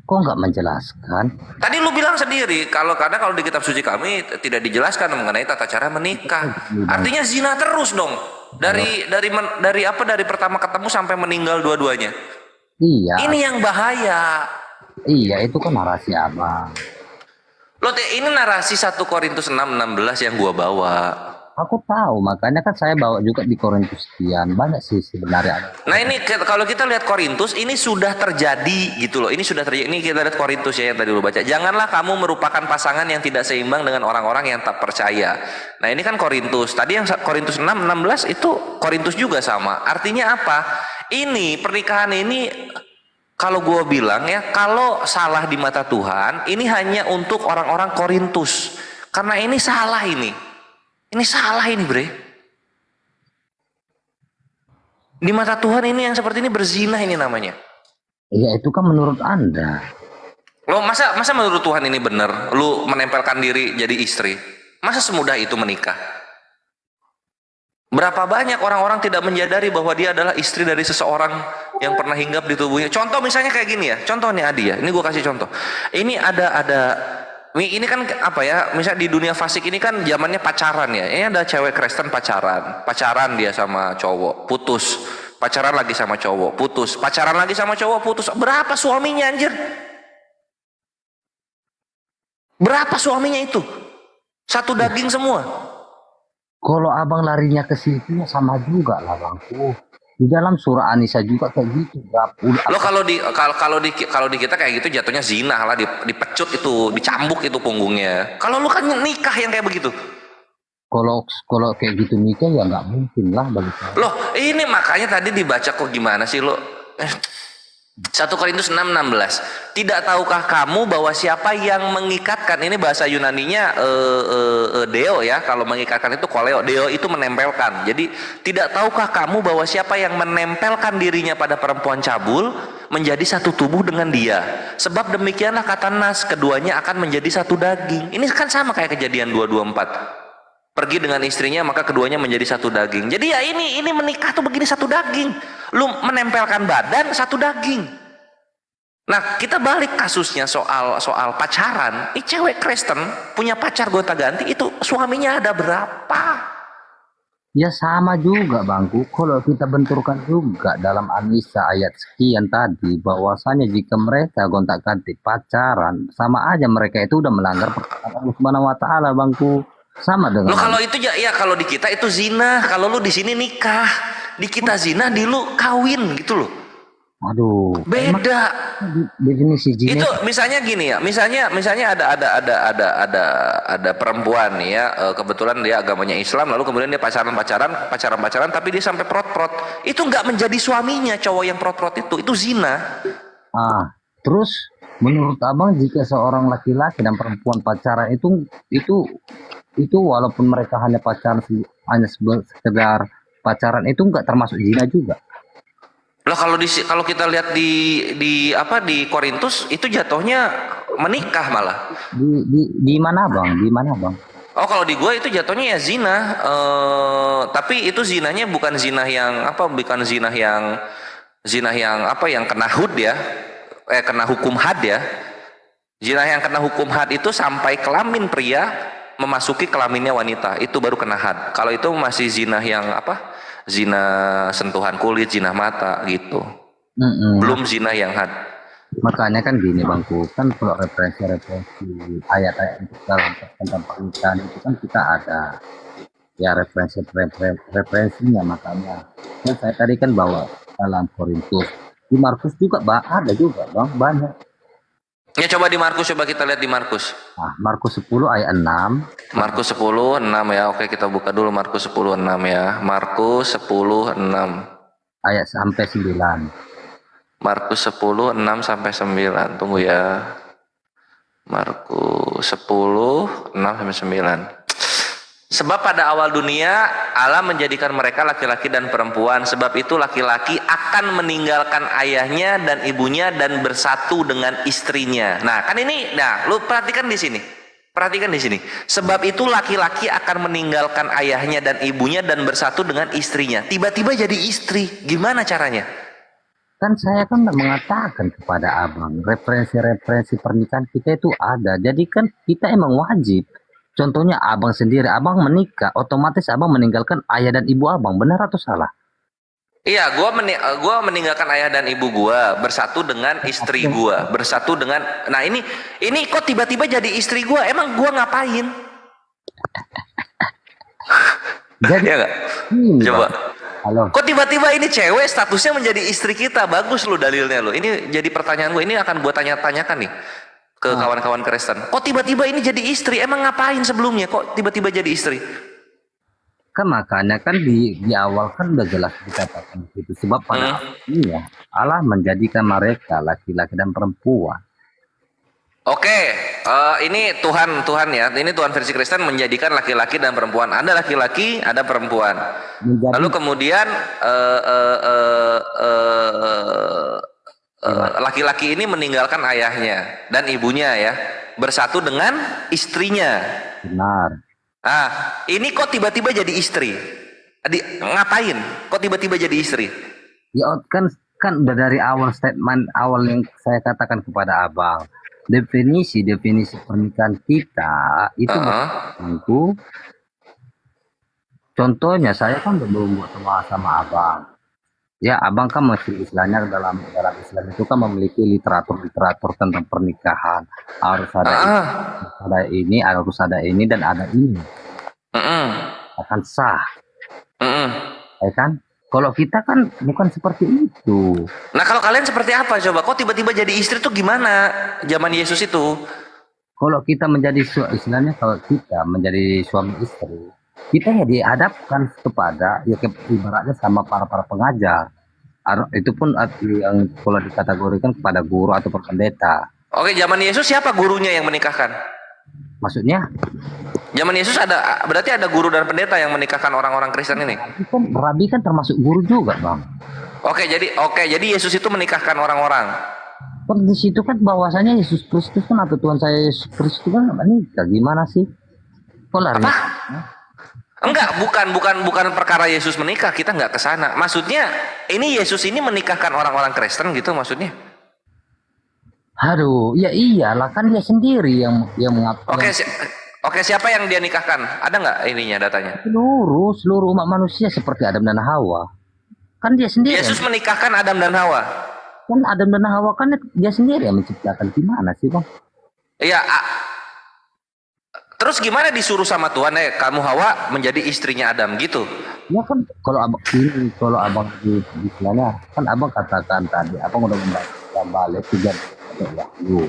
Kok nggak menjelaskan? Tadi lu bilang sendiri karena kalau di kitab suci kami tidak dijelaskan mengenai tata cara menikah. Artinya zina terus dong. Dari pertama ketemu sampai meninggal dua-duanya. Iya. Ini yang bahaya. Iya, itu kan narasi abang. Loh, ini narasi 1 Korintus 6:16 yang gua bawa. Aku tahu, makanya kan saya bawa juga di Korintus sekian. Banyak sih sebenarnya. Nah ini kalau kita lihat Korintus, ini sudah terjadi gitu loh. Ini sudah terjadi. Ini kita lihat Korintus ya yang tadi lu baca. Janganlah kamu merupakan pasangan yang tidak seimbang dengan orang-orang yang tak percaya. Nah ini kan Korintus. Tadi yang Korintus 6:16 itu Korintus juga sama. Artinya apa? Ini pernikahan ini Kalau gue bilang ya, kalau salah di mata Tuhan, ini hanya untuk orang-orang Korintus. Karena ini salah ini. Ini salah ini, bre. Di mata Tuhan ini yang seperti ini berzina ini namanya. Ya itu kan menurut Anda. Lo masa menurut Tuhan ini benar? Lu menempelkan diri jadi istri? Masa semudah itu menikah? Berapa banyak orang-orang tidak menyadari bahwa dia adalah istri dari seseorang yang pernah hinggap di tubuhnya. Contoh misalnya kayak gini ya. Contoh nih Adi ya. Ini gue kasih contoh. Ini ini kan apa ya? Misalnya di dunia fasik ini kan zamannya pacaran ya. Ini ada cewek Kristen pacaran dia sama cowok, putus. Pacaran lagi sama cowok, putus. Pacaran lagi sama cowok, putus. Berapa suaminya anjir? Berapa suaminya itu? Satu daging semua. Kalau abang larinya ke situ ya sama juga lah bangku. Di dalam surah An-Nisa juga kayak gitu. Lo kalau di kita kayak gitu jatuhnya zina lah, dipecut itu, dicambuk itu punggungnya. Kalau lu kan nikah yang kayak begitu. Kalau kayak gitu nikah ya nggak mungkin lah bagi saya. Loh, ini makanya tadi dibaca kok gimana sih lo? 1 Korintus 6:16. Tidak tahukah kamu bahwa siapa yang mengikatkan, ini bahasa Yunaninya deo ya, kalau mengikatkan itu koleo, deo itu menempelkan. Jadi tidak tahukah kamu bahwa siapa yang menempelkan dirinya pada perempuan cabul menjadi satu tubuh dengan dia. Sebab demikianlah kata Nas, keduanya akan menjadi satu daging. Ini kan sama kayak Kejadian 2:24. Pergi dengan istrinya maka keduanya menjadi satu daging. Jadi ya ini menikah tuh begini, satu daging. Lu menempelkan badan satu daging. Nah kita balik kasusnya soal pacaran. Ini cewek Kristen punya pacar gonta ganti, itu suaminya ada berapa? Ya sama juga bangku. Kalau kita benturkan juga dalam An-Nisa ayat sekian tadi, bahwasanya jika mereka gonta ganti pacaran, sama aja mereka itu udah melanggar perkataan Allah Subhanahu wa taala bangku. Sama dengan lo kalau itu ya kalau di kita itu zina, kalau lu di sini nikah, di kita zina, di lu kawin gitu loh. Aduh, beda definisi zina. Itu misalnya gini ya, misalnya ada perempuan nih ya, kebetulan dia agamanya Islam, lalu kemudian dia pacaran tapi dia sampai prot-prot, itu nggak menjadi suaminya cowok yang prot-prot itu zina. Terus menurut abang jika seorang laki-laki dan perempuan pacaran itu walaupun mereka hanya pacaran, hanya sekedar pacaran, itu enggak termasuk zina juga? Lah kalau kita lihat di Korintus itu jatuhnya menikah malah. Di mana bang? Di mana bang? Oh kalau di gua itu jatuhnya ya zina, tapi itu zinanya bukan zina yang bukan zina yang yang kena hud ya, kena hukum had ya. Zina yang kena hukum had itu sampai kelamin pria memasuki kelaminnya wanita, itu baru kena had. Kalau itu masih zina yang zina sentuhan kulit, zina mata gitu. Belum zina yang had. Makanya kan gini bangku, kan kalau referensi ayat-ayat dalam tentang pernikahan itu kan kita ada ya referensinya. Makanya kan saya tadi kan bawa dalam Korintus, di Markus juga ada juga bang, banyak. Ya coba di Markus, coba kita lihat di Markus. Markus 10 ayat 6. Markus 10 6 ya. Oke, kita buka dulu Markus 10 6 ya. Markus 10 6 ayat sampai 9. Markus 10 6 sampai 9. Tunggu ya. Markus 10 6 sampai 9. Sebab pada awal dunia Allah menjadikan mereka laki-laki dan perempuan. Sebab itu laki-laki akan meninggalkan ayahnya dan ibunya dan bersatu dengan istrinya. Nah, kan ini, lu perhatikan di sini. Perhatikan di sini. Sebab itu laki-laki akan meninggalkan ayahnya dan ibunya dan bersatu dengan istrinya. Tiba-tiba jadi istri. Gimana caranya? Kan saya kan mengatakan kepada abang, referensi pernikahan kita itu ada. Jadi kan kita emang wajib. Contohnya abang sendiri, abang menikah, otomatis abang meninggalkan ayah dan ibu abang, benar atau salah? Iya, gua meninggalkan ayah dan ibu gua, bersatu dengan istri gua, bersatu dengan. Nah ini kok tiba-tiba jadi istri gua? Emang gua ngapain? Jadi, ya nggak? Coba. Halo. Kok tiba-tiba ini cewek statusnya menjadi istri kita? Bagus lu dalilnya lu. Ini jadi pertanyaan gua. Ini akan gua tanya-tanyakan nih ke kawan-kawan Kristen. Kok tiba-tiba ini jadi istri? Emang ngapain sebelumnya? Kok tiba-tiba jadi istri? Kan makanya kan di awal kan udah jelas dikatakan itu, sebab pada akhirnya Allah menjadikan mereka laki-laki dan perempuan. Oke, ini Tuhan ya. Ini Tuhan versi Kristen menjadikan laki-laki dan perempuan. Ada laki-laki, ada perempuan. Lalu kemudian laki-laki ini meninggalkan ayahnya dan ibunya ya, bersatu dengan istrinya. Benar. Ah, ini kok tiba-tiba jadi istri? Ngapain? Kok tiba-tiba jadi istri? Ya kan udah dari awal statement awal yang saya katakan kepada abang, definisi pernikahan kita itu tentu. Contohnya saya kan belum buat sama abang. Ya abang kan masih istilahnya dalam Islam itu kan memiliki literatur tentang pernikahan. Harus ada ini, dan ada ini. Akan sah. Ya kan? Kalau kita kan bukan seperti itu. Nah kalau kalian seperti apa coba? Kok tiba-tiba jadi istri tuh gimana zaman Yesus itu? Kalau kita menjadi istilahnya kalau kita menjadi suami istri, kita ya dihadapkan kepada ya ibaratnya sama para pengajar. Itu pun yang kalau dikategorikan kepada guru atau pendeta. Oke, zaman Yesus siapa gurunya yang menikahkan? Maksudnya? Zaman Yesus berarti ada guru dan pendeta yang menikahkan orang-orang Kristen ini. Rabi kan termasuk guru juga, Bang. Oke, jadi Yesus itu menikahkan orang-orang. Kan di situ kan bahwasanya Yesus Kristus kan atau Tuhan saya Yesus Kristus kan menikah, gimana sih? Polarnya. Enggak, bukan perkara Yesus menikah, kita enggak ke sana. Maksudnya ini Yesus ini menikahkan orang-orang Kristen gitu maksudnya. Aduh, ya iyalah kan dia sendiri yang mengatakan. Oke, siapa yang dia nikahkan? Ada nggak ininya datanya? Seluruh umat manusia seperti Adam dan Hawa. Kan dia sendiri. Yesus menikahkan Adam dan Hawa. Kan Adam dan Hawa kan dia sendiri yang menciptakan, gimana sih, Bang? Iya. Terus gimana disuruh sama Tuhan kamu Hawa menjadi istrinya Adam gitu? Ya kan kalau abang di istilahnya kan abang katakan tadi abang udah membaca balik 3 Wahyu.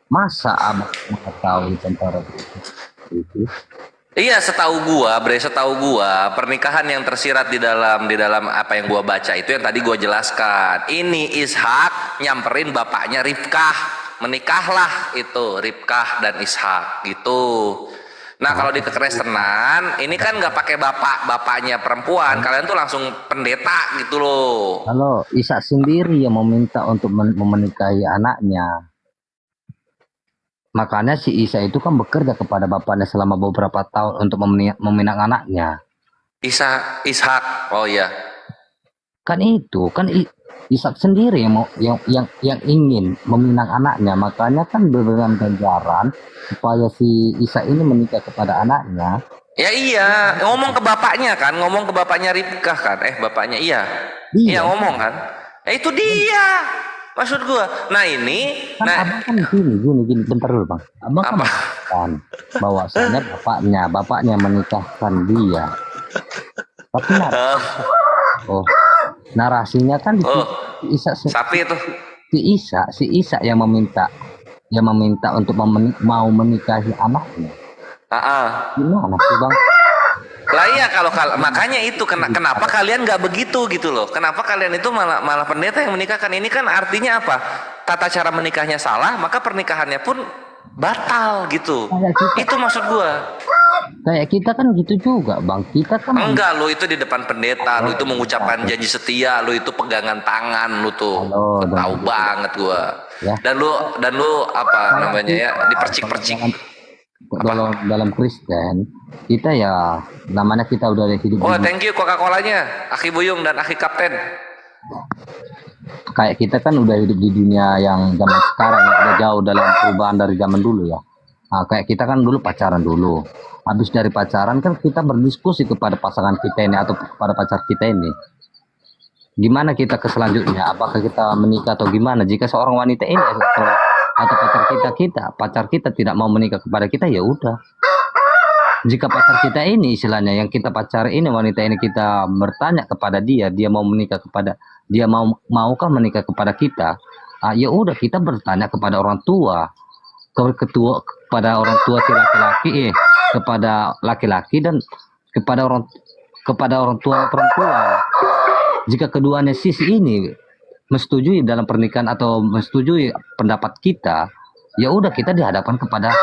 Masa abang mengetahui tentang itu? Iya, setahu gua pernikahan yang tersirat di dalam apa yang gua baca itu yang tadi gua jelaskan. Ini Ishak nyamperin bapaknya Ribkah, menikahlah itu Ribkah dan Ishak gitu. Nah kalau di kekristenan ini kan nggak pakai bapaknya perempuan, kalian tuh langsung pendeta gitu loh. Kalau Ishak sendiri yang meminta untuk menikahi anaknya. Makanya si Isa itu kan bekerja kepada bapaknya selama beberapa tahun untuk meminang anaknya. Ishak, oh iya. Kan itu, kan Ishak sendiri yang ingin meminang anaknya. Makanya kan berikan ganjaran supaya si Ishak ini menikah kepada anaknya. Ya iya, ngomong ke bapaknya Ribkah kan, bapaknya iya ngomong kan. Itu dia. Maksud gua, nah ini, kan abang kan gini, bentar dulu bang. Abang kan mengatakan bahwasanya bapaknya menikahkan dia. Tapi narasinya kan sapi itu. Si Isa yang meminta untuk mau menikahi anaknya. Gimana sih bang? Lah iya kalau makanya itu kenapa kalian nggak begitu gitu loh? Kenapa kalian itu malah pendeta yang menikahkan? Ini kan artinya apa? Tata cara menikahnya salah, maka pernikahannya pun batal gitu. Itu maksud gua. Kayak kita kan gitu juga bang. Kita kan enggak, lo itu di depan pendeta, lo itu mengucapkan janji setia, lo itu pegangan tangan, lo tuh tahu banget gua. Ya. Dan lo apa namanya ya dipercik-percik. Dalam Kristen kita ya namanya kita udah hidup. Oh thank you Coca-Colanya, Aki Buyung dan Aki Kapten. Kayak kita kan udah hidup di dunia yang zaman sekarang ya, udah jauh dalam perubahan dari zaman dulu ya. Nah, kayak kita kan dulu pacaran dulu. Habis dari pacaran kan kita berdiskusi kepada pasangan kita ini atau kepada pacar kita ini. Gimana kita ke selanjutnya? Apakah kita menikah atau gimana? Jika seorang wanita ini atau pacar kita tidak mau menikah kepada kita, ya udah. Jika pacar kita ini istilahnya yang kita pacari ini wanita ini kita bertanya kepada dia mau menikah kepada dia maukah menikah kepada kita? Ya udah kita bertanya kepada orang tua. Kepada orang tua si laki-laki kepada laki-laki dan kepada orang tua perempuan. Jika keduanya sisi ini menyetujui dalam pernikahan atau menyetujui pendapat kita, ya udah kita dihadapkan kepada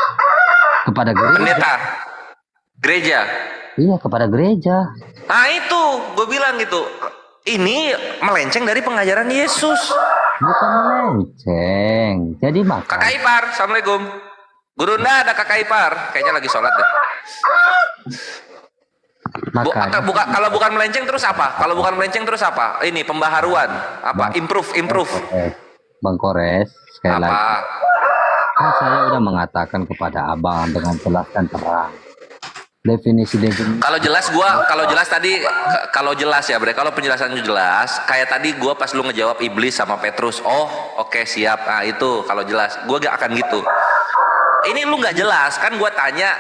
gereja. Pendeta. Gereja. Iya, kepada gereja. Nah itu, gue bilang gitu. Ini melenceng dari pengajaran Yesus. Bukan melenceng. Jadi maka. Kakak ipar, assalamualaikum. Gurunda ada kakak ipar, kayaknya lagi sholat deh. Kalau bukan melenceng terus apa? Kalau bukan melenceng terus apa? Ini pembaharuan, apa? Improve. Bang Kores, sekali lagi. Kan saya udah mengatakan kepada abang dengan jelas dan terang. Definisi. Kalau jelas ya bre, kalau penjelasannya jelas, kayak tadi gua pas lu ngejawab iblis sama Petrus, oke, siap. Nah itu kalau jelas, gua gak akan gitu. Ini lu nggak jelas kan, gua tanya,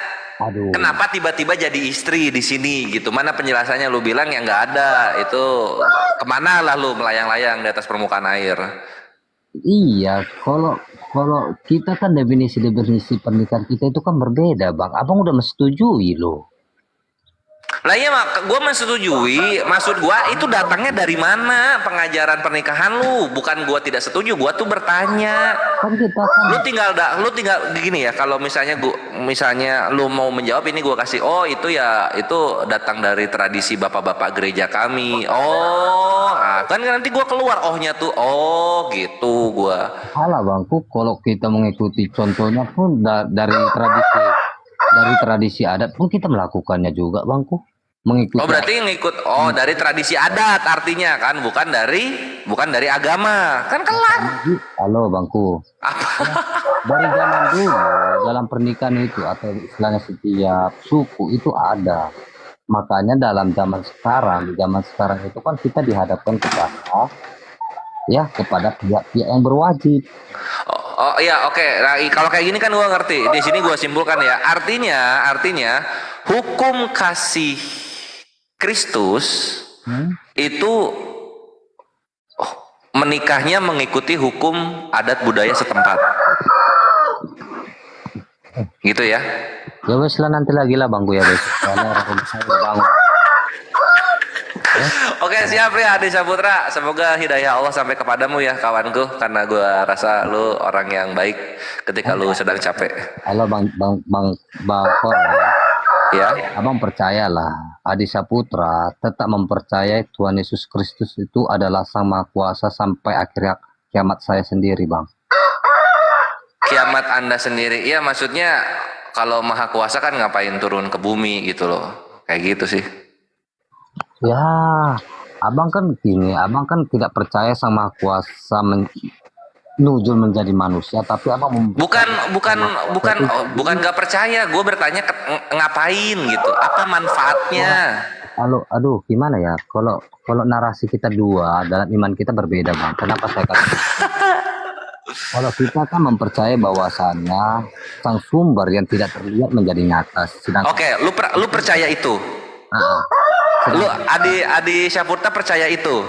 kenapa tiba-tiba jadi istri di sini gitu? Mana penjelasannya? Lu bilang ya nggak ada. Itu kemana lah lu melayang-layang di atas permukaan air? Iya, kalau kita kan definisi pernikahan kita itu kan berbeda, Bang. Abang udah menyetujui loh. Lah iya, gue menyetujui. Maksud gue itu datangnya dari mana pengajaran pernikahan lu? Bukan gue tidak setuju, gue tuh bertanya. Kan kita kan. Lu tinggal gini ya. Kalau misalnya lu mau menjawab ini, gue kasih itu datang dari tradisi bapak-bapak gereja kami. Nah, kan nanti gue keluar ohnya tuh. Gitu gue. Alah Bangku, kalau kita mengikuti contohnya pun dari tradisi adat pun kita melakukannya juga, Bangku. Mengikuti. Berarti ngikut dari tradisi adat artinya kan, bukan dari agama. Kan kelar. Halo Bangku. Apa? Dari zaman dulu dalam pernikahan itu atau istilahnya setiap suku itu ada. Makanya dalam zaman sekarang itu kan kita dihadapkan kepada pihak-pihak yang berwajib. Iya, oke. Nah, kalau kayak gini kan gua ngerti. Di sini gua simpulkan ya. Artinya hukum kasih Kristus itu menikahnya mengikuti hukum adat budaya setempat. Gitu ya. Ya wes lah, nanti lagi lah Bangku ya besok. Oke, siap ya Adi Saputra. Semoga hidayah Allah sampai kepadamu ya kawanku, karena gue rasa lu orang yang baik ketika lu sedang capek. Halo Bang Kor. Ya. Abang percayalah, Adi Saputra tetap mempercayai Tuhan Yesus Kristus itu adalah Sang Maha Kuasa sampai akhir kiamat saya sendiri, Bang. Kiamat Anda sendiri? Iya, maksudnya kalau Maha Kuasa kan ngapain turun ke bumi gitu loh. Kayak gitu sih. Ya, abang kan tidak percaya Sang Maha Kuasa nujul menjadi manusia, tapi abang bukan nggak percaya. Gue bertanya ngapain gitu, apa manfaatnya? Aduh, gimana ya? Kalau narasi kita dua dalam iman kita berbeda, Bang. Kenapa saya katakan? Kalau kita kan mempercayai bahwasannya sang sumber yang tidak terlihat menjadi nyata. Oke, lu percaya itu? Lu Adi Saputra percaya itu?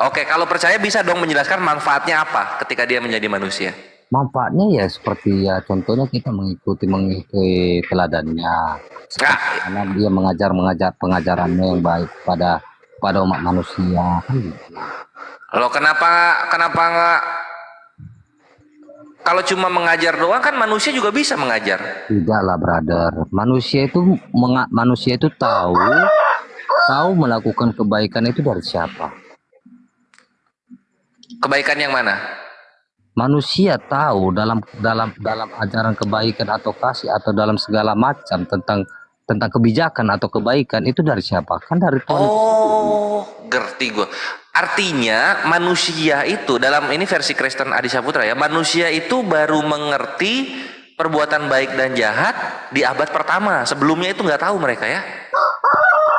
Oke, kalau percaya bisa dong menjelaskan manfaatnya apa ketika dia menjadi manusia? Manfaatnya ya seperti ya contohnya kita mengikuti teladannya. Karena dia mengajar pengajarannya yang baik pada umat manusia. Loh, kenapa nggak? Kalau cuma mengajar doang kan manusia juga bisa mengajar. Tidaklah, brother. Manusia itu tahu melakukan kebaikan itu dari siapa? Kebaikan yang mana? Manusia tahu dalam ajaran kebaikan atau kasih atau dalam segala macam tentang kebijakan atau kebaikan itu dari siapa? Kan dari Tuhan. Ngerti gue. Artinya manusia itu dalam ini versi Kristen Adi Saputra ya, manusia itu baru mengerti perbuatan baik dan jahat di abad pertama. Sebelumnya itu nggak tahu mereka ya.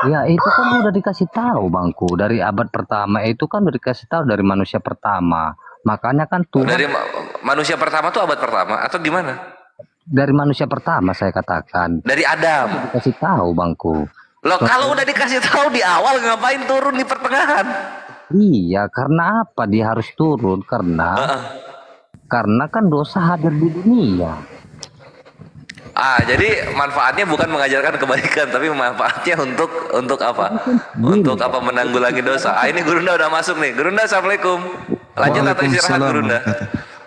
Ya itu kan udah dikasih tahu, Bangku, dari abad pertama itu kan udah dikasih tahu dari manusia pertama. Makanya kan Tuhan dari manusia pertama tuh abad pertama atau gimana? Dari manusia pertama saya katakan. Dari Adam. Dikasih tahu, Bangku. Loh, kalau udah dikasih tahu di awal ngapain turun di pertengahan? Iya, karena apa dia harus turun? Karena kan dosa hadir di dunia. Jadi manfaatnya bukan mengajarkan kebaikan, tapi manfaatnya untuk apa? Untuk apa? Menanggulangi dosa. Ini Gurunda udah masuk nih. Gurunda, assalamualaikum. Lanjut atau istirahat Gurunda?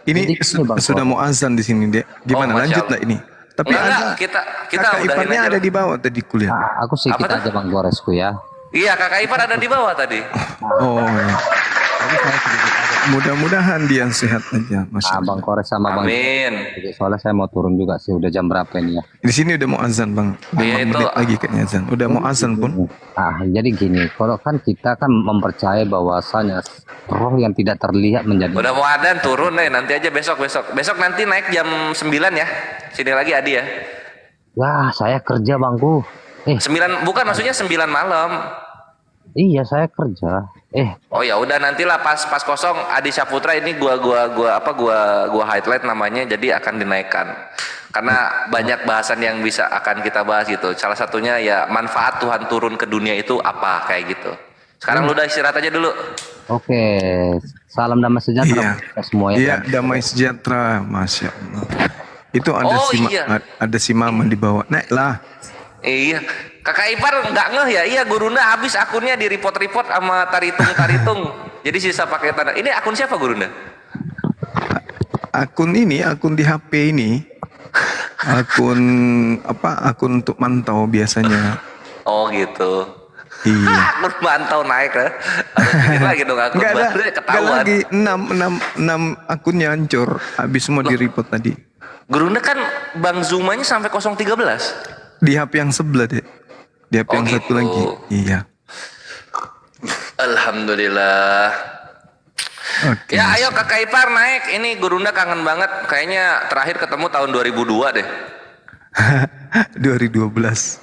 Ini sudah mau azan di sini, Dek. Gimana? Lanjut nggak ini? Tapi kita kakak udahin iparnya aja. ada di bawah tadi kuliah. Aku sedikit aja Bang Goresku ya. Iya, kakak ipar ada di bawah tadi. Oh, ya. Mudah-mudahan dia sehat aja, Masya Allah. Bang Kores sama Bang. Amin. Soalnya saya mau turun juga sih. Udah jam berapa ini ya? Di sini udah mau azan, Bang. 5 menit lagi kayaknya azan. Udah mau azan pun. Jadi gini, kalau kan kita kan mempercayai bahwasanya roh yang tidak terlihat menjadi. Udah mau adzan turun deh, nanti aja besok nanti naik jam 9 ya. Sini lagi Adi ya. Wah, saya kerja Bangku. 9 bukan maksudnya 9 malam. Iya, saya kerja. Oh ya udah nantilah pas kosong Adi Saputra ini gua highlight namanya, jadi akan dinaikkan. Karena banyak bahasan yang akan kita bahas gitu. Salah satunya ya manfaat Tuhan turun ke dunia itu apa kayak gitu. Sekarang lu udah istirahat aja dulu. Oke, salam damai sejahtera kita semua ya. Iya, damai sejahtera, Masya Allah. Itu ada si Mama di bawah. Naiklah. Iya. Kakak ipar nggak ngeh ya? Iya, Gurunda habis akunnya di report sama Taritung. Jadi sisa pakai tanda. Ini akun siapa Gurunda? Akun di HP ini. Akun untuk mantau biasanya. Oh gitu. Iya. Akun mantau naik ya. Harus bikin lagi dong akun baru ketahuan. Nggak lagi 6 akunnya hancur. Habis semua di report tadi. Gurunda kan Bang Zumanya sampai 013. Di HP yang sebelah deh. Di HP yang satu lagi. Iya. Alhamdulillah. Okay. Ya ayo kakak ipar naik. Ini Gurunda kangen banget. Kayaknya terakhir ketemu tahun 2002 deh. 2012.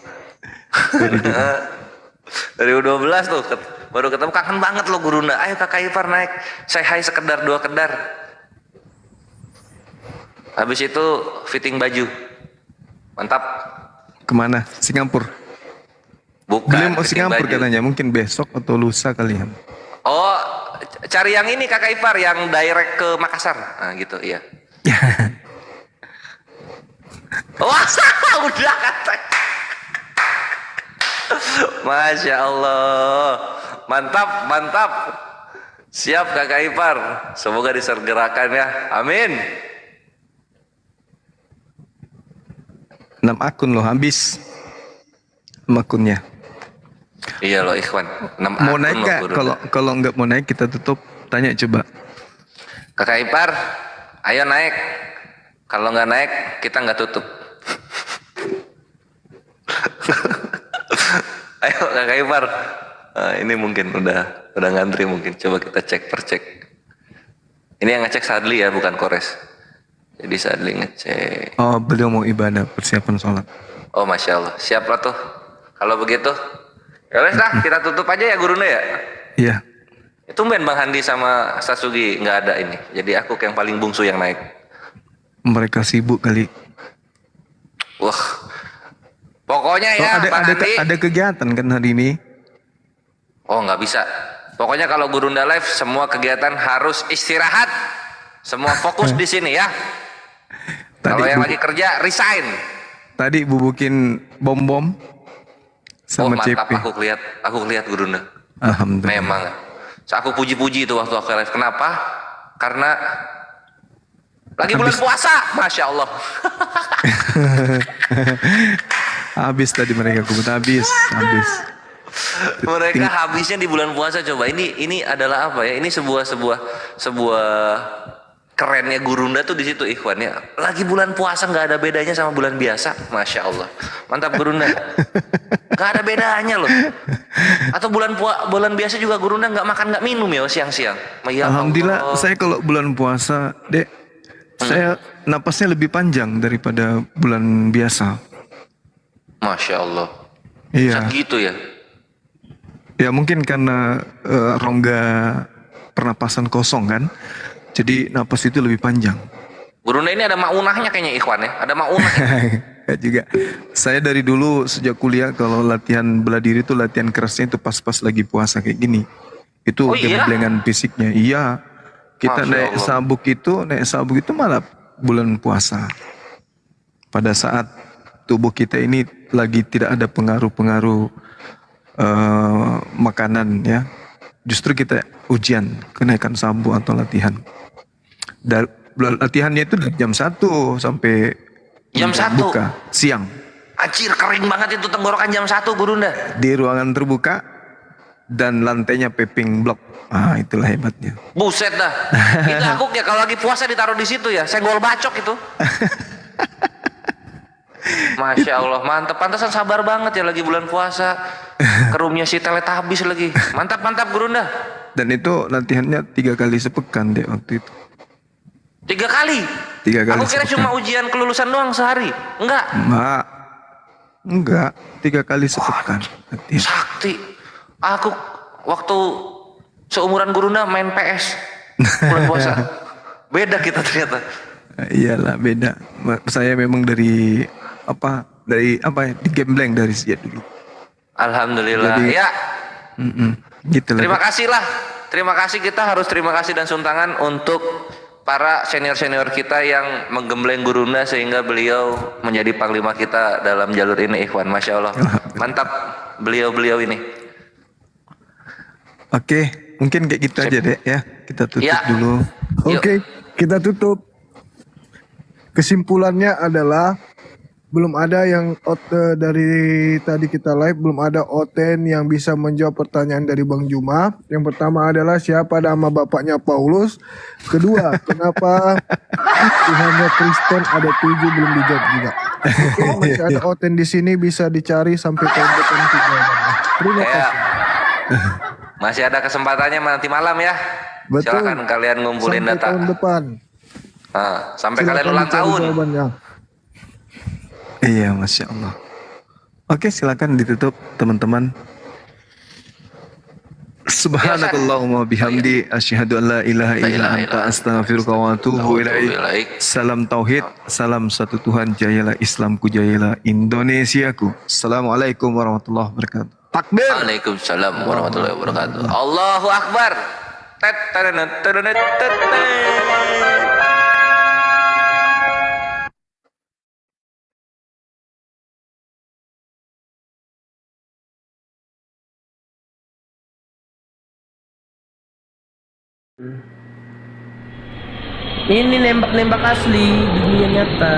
2012 tuh baru ketemu, kangen banget lo Gurunda. Ayo kakak ipar naik. Say hi sekedar 2 kedar. Habis itu fitting baju. Mantap. Kemana? Singapura. Bukan. Beliau mau Singapura katanya, mungkin besok atau lusa kali ya. Oh, cari yang ini kakak ipar yang direct ke Makassar. Nah gitu, iya. Wah, udah kata. Masya Allah. Mantap. Siap kakak ipar. Semoga disergerakan ya. Amin. 6 akun loh habis. 6 akunnya. Iya loh Ikhwan. 6 mau akun naik loh, gak? Kalau nggak mau naik kita tutup. Tanya coba. Kakak ipar, ayo naik. Kalau nggak naik kita nggak tutup. Ayo kakak ipar. Ini mungkin udah ngantri mungkin. Coba kita cek. Ini yang ngecek Sadli ya, bukan Kores. Jadi Sadli ngecek. Oh, beliau mau ibadah, persiapan sholat. Oh, Masya Allah. Siap lah tuh. Kalau begitu, ya wes dah, kita tutup aja ya Gurunda ya. Iya. Tumben Bang Handi sama Sasugi nggak ada ini. Jadi aku yang paling bungsu yang naik. Mereka sibuk kali. Wah. Pokoknya ya Bang Handi. Ada kegiatan kan hari ini? Oh, nggak bisa. Pokoknya kalau Gurunda live semua kegiatan harus istirahat. Semua fokus di sini ya. Kalau yang lagi kerja resign. Tadi bubukin bom sama mantap, CP. aku lihat Gurunda. Alhamdulillah. Memang. So, aku puji-puji itu waktu aku live. Kenapa? Karena lagi bulan puasa, Masya Allah. Habis tadi mereka habis. Mereka habisnya di bulan puasa. Coba ini adalah apa ya? Ini sebuah kerennya Gurunda tuh di situ Ikhwan ya. Lagi bulan puasa nggak ada bedanya sama bulan biasa, Masya Allah. Mantap Gurunda. Nggak ada bedanya loh. Atau bulan biasa juga Gurunda nggak makan nggak minum ya siang-siang. Ya Alhamdulillah, saya kalau bulan puasa, Dek, saya napasnya lebih panjang daripada bulan biasa. Masya Allah. Iya. Gitu ya. Ya mungkin karena rongga pernapasan kosong kan. Jadi napas itu lebih panjang. Gurunda ini ada maunahnya kayaknya Ikhwan ya. Ada maunah. Juga. Saya dari dulu sejak kuliah kalau latihan bela diri itu latihan kerasnya itu pas-pas lagi puasa kayak gini. Itu gemblengan fisiknya. Iya. Kita naik sabuk itu malah bulan puasa. Pada saat tubuh kita ini lagi tidak ada pengaruh-pengaruh makanan ya. Justru kita ujian kenaikan sambu atau latihan. Latihannya itu dari jam 1 sampai Jam 1? buka siang. Anjir, kering banget itu tenggorokan jam 1 Gurunda. Di ruangan terbuka dan lantainya paving block. Ah, itulah hebatnya. Buset dah. Itu aku ya kalau lagi puasa ditaruh di situ ya, senggol bacok itu. Masya Allah, mantap. Pantasan sabar banget ya lagi bulan puasa. Kerumnya si Teletubbies lagi. Mantap Gurunda. Dan itu latihannya 3 kali sepekan deh waktu itu. 3 kali? 3 kali Aku kira sepekan. cuma ujian kelulusan doang sehari. Enggak, 3 kali sepekan. Latihan. Sakti. Aku waktu seumuran Gurunda main PS bulan puasa. Beda kita ternyata. Iyalah beda. Saya memang dari di Gembleng dari sejak dulu. Alhamdulillah. Jadi, ya. Gitu lah. Terima kasih lah. Terima kasih, kita harus terima kasih dan suntangan untuk para senior-senior kita yang menggembleng Gurunda sehingga beliau menjadi panglima kita dalam jalur ini, ikhwan. Masya Allah. Mantap beliau-beliau ini. Oke, mungkin kayak gitu aja deh ya. Kita tutup dulu. Oke, kita tutup. Kesimpulannya adalah belum ada yang dari tadi kita live belum ada Oten yang bisa menjawab pertanyaan dari Bang Juma. Yang pertama adalah siapa nama bapaknya Paulus. Kedua, kenapa Tuhannya Kristen ada 7 belum dijawab juga. Oke, masih ada Oten di sini bisa dicari sampai tahun depan. Terima kasih. Masih ada kesempatannya nanti malam ya. Betul. Silakan kalian ngumpulin Sampai data. tahun depan. Sampai Silakan kalian ulang dicari tahun. jawabannya. Iya, Masya Allah. Oke, silakan ditutup teman-teman. Subhanakallahumma bihamdi asyhadu an la ilaha illa anta astaghfiruka wa atubu ilaik. Salam tauhid, salam satu Tuhan, jayalah Islamku, jayalah Indonesiaku. Assalamualaikum warahmatullahi wabarakatuh. Takbir. Waalaikumsalam warahmatullahi wabarakatuh. Allahu Akbar. Tet terenet terenet tet. Ini nembak-nembak asli di dunia nyata.